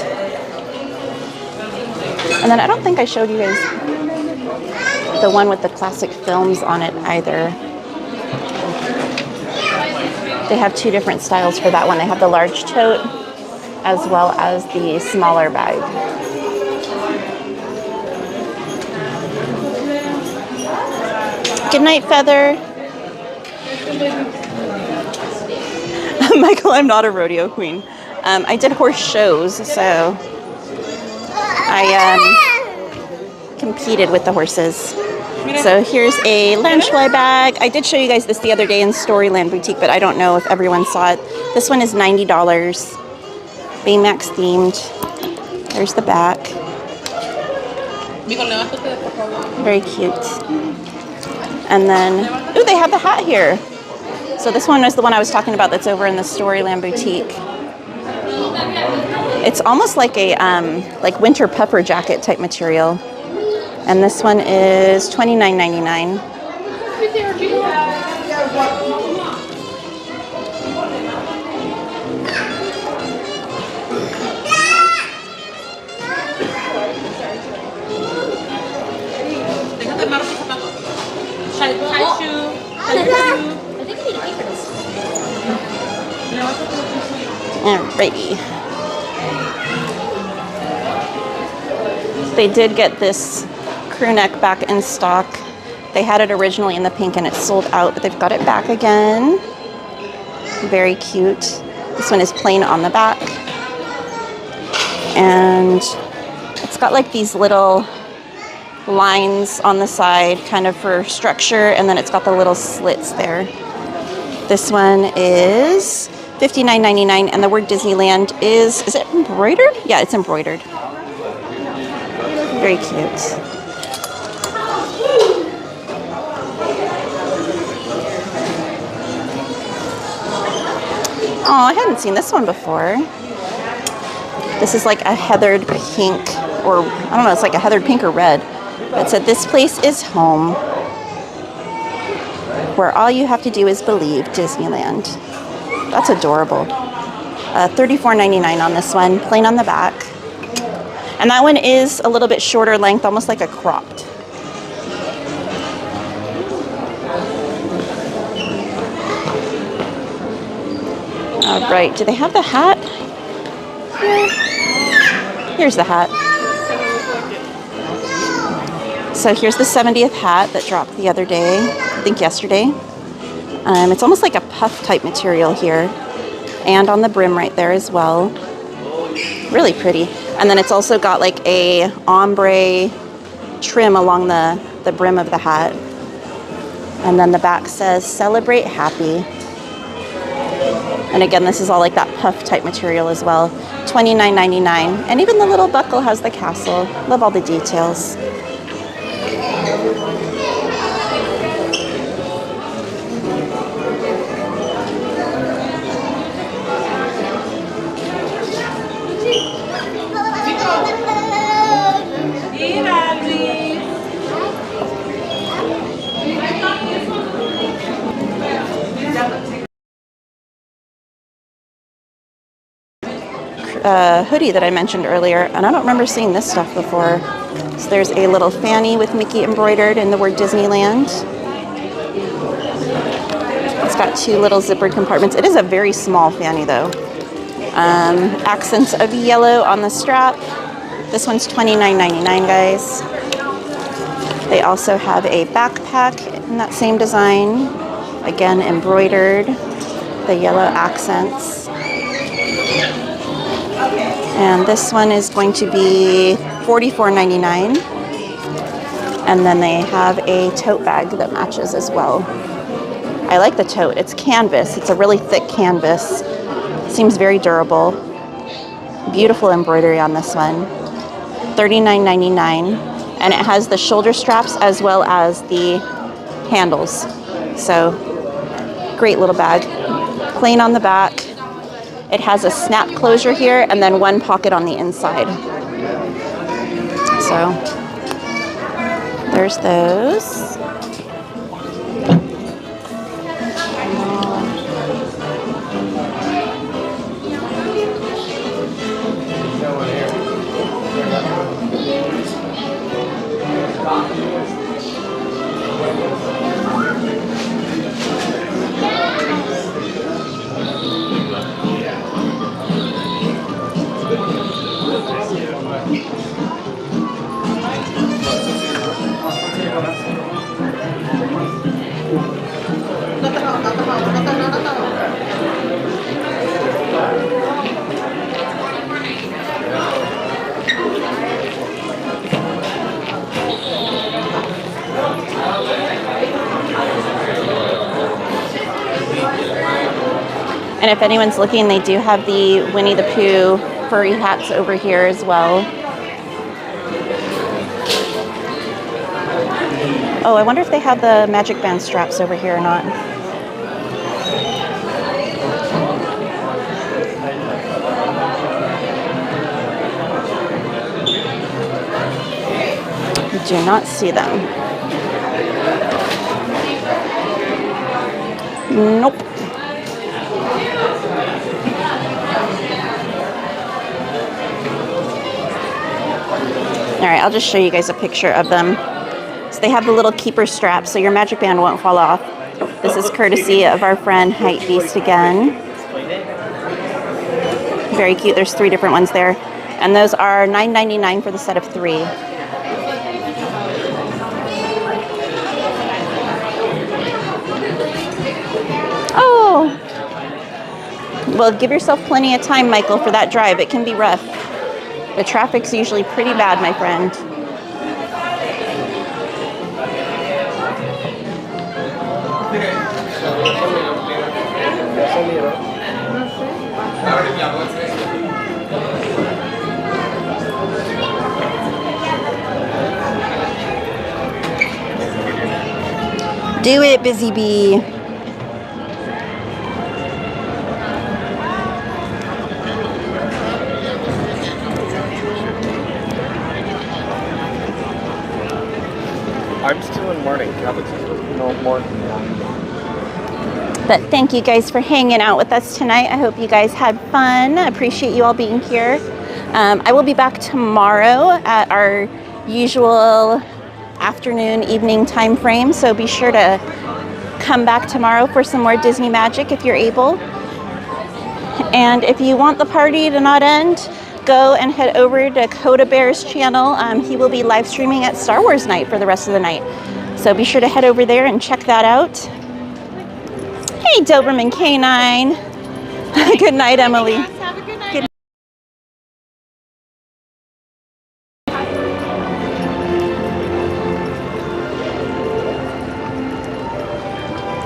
And then I don't think I showed you guys the one with the classic films on it either. They have two different styles for that one. They have the large tote as well as the smaller bag. Good night, Feather. Michael, I'm not a rodeo queen. I did horse shows, so I competed with the horses. So here's a Loungefly bag. I did show you guys this the other day in Storyland Boutique, but I don't know if everyone saw it. This one is $90. Baymax themed. There's the back. Very cute. And then, ooh, they have the hat here. So this one is the one I was talking about that's over in the Storyland Boutique. It's almost like a like winter puffer jacket type material. And this one is $29.99. Alrighty. They did get this crew neck back in stock. They had it originally in the pink and it sold out, but they've got it back again. Very cute. This one is plain on the back. And it's got like these little lines on the side kind of for structure, and then it's got the little slits there. This one is $59.99, and the word Disneyland is it embroidered? Yeah, it's embroidered. Very cute. Oh, I hadn't seen this one before. This is like a heathered pink, or I don't know, it's like a heathered pink or red. It said, "This place is home, where all you have to do is believe, Disneyland." That's adorable. $34.99 on this one, plain on the back. And that one is a little bit shorter length, almost like a cropped. All right, do they have the hat? Yeah. Here's the hat. So here's the 70th hat that dropped the other day, I think yesterday. It's almost like a puff type material here, and on the brim right there as well. Really pretty. And then it's also got like a ombre trim along the brim of the hat. And then the back says, "Celebrate happy." And again, this is all like that puff type material as well. $29.99. And even the little buckle has the castle. Love all the details. Hoodie that I mentioned earlier, and I don't remember seeing this stuff before. So there's a little fanny with Mickey embroidered in the word Disneyland. It's got two little zippered compartments. It is a very small fanny though. Accents of yellow on the strap. This one's $29.99, guys. They also have a backpack in that same design. Again, embroidered, the yellow accents. And this one is going to be $44.99. And then they have a tote bag that matches as well. I like the tote. It's canvas. It's a really thick canvas. Seems very durable. Beautiful embroidery on this one. $39.99. And it has the shoulder straps as well as the handles. So, great little bag. Plain on the back. It has a snap closure here and then one pocket on the inside. So, there's those. And if anyone's looking, they do have the Winnie the Pooh furry hats over here as well. Oh, I wonder if they have the Magic Band straps over here or not. I do not see them. Nope. All right, I'll just show you guys a picture of them. So they have the little keeper strap, so your Magic Band won't fall off. This is courtesy of our friend Hype Beast again. Very cute. There's 3 different ones there. And those are $9.99 for the set of 3. Oh! Well, give yourself plenty of time, Michael, for that drive. It can be rough. The traffic's usually pretty bad, my friend. Do it, Busy Bee. I'm still in morning. Catholics no morning. But thank you guys for hanging out with us tonight. I hope you guys had fun. I appreciate you all being here. I will be back tomorrow at our usual afternoon, evening time frame. So be sure to come back tomorrow for some more Disney magic if you're able. And if you want the party to not end, go and head over to Coda Bear's channel. He will be live streaming at Star Wars night for the rest of the night. So be sure to head over there and check that out. Hey, Doberman Canine. Good night, Emily. Have a good night. Good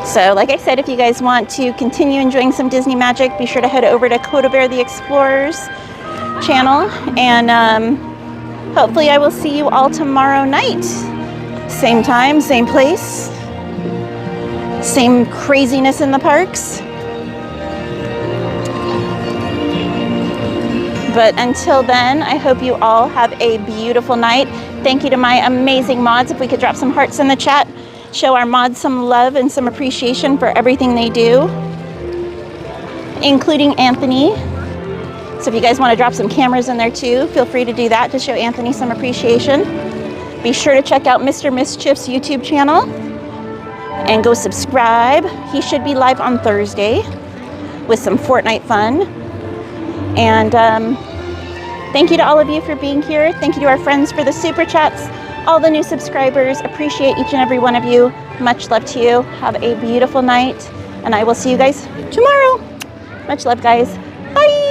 So, like I said, if you guys want to continue enjoying some Disney magic, be sure to head over to Coda Bear the Explorer's channel. And hopefully I will see you all tomorrow night. Same time, same place. Same craziness in the parks. But until then, I hope you all have a beautiful night. Thank you to my amazing mods. If we could drop some hearts in the chat, show our mods some love and some appreciation for everything they do, including Anthony. So if you guys want to drop some cameras in there too, feel free to do that to show Anthony some appreciation. Be sure to check out Mr. Mischief's YouTube channel and go subscribe. He should be live on Thursday with some Fortnite fun. And thank you to all of you for being here. Thank you to our friends for the super chats, all the new subscribers. Appreciate each and every one of you. Much love to you. Have a beautiful night, and I will see you guys tomorrow. Much love, guys. Bye.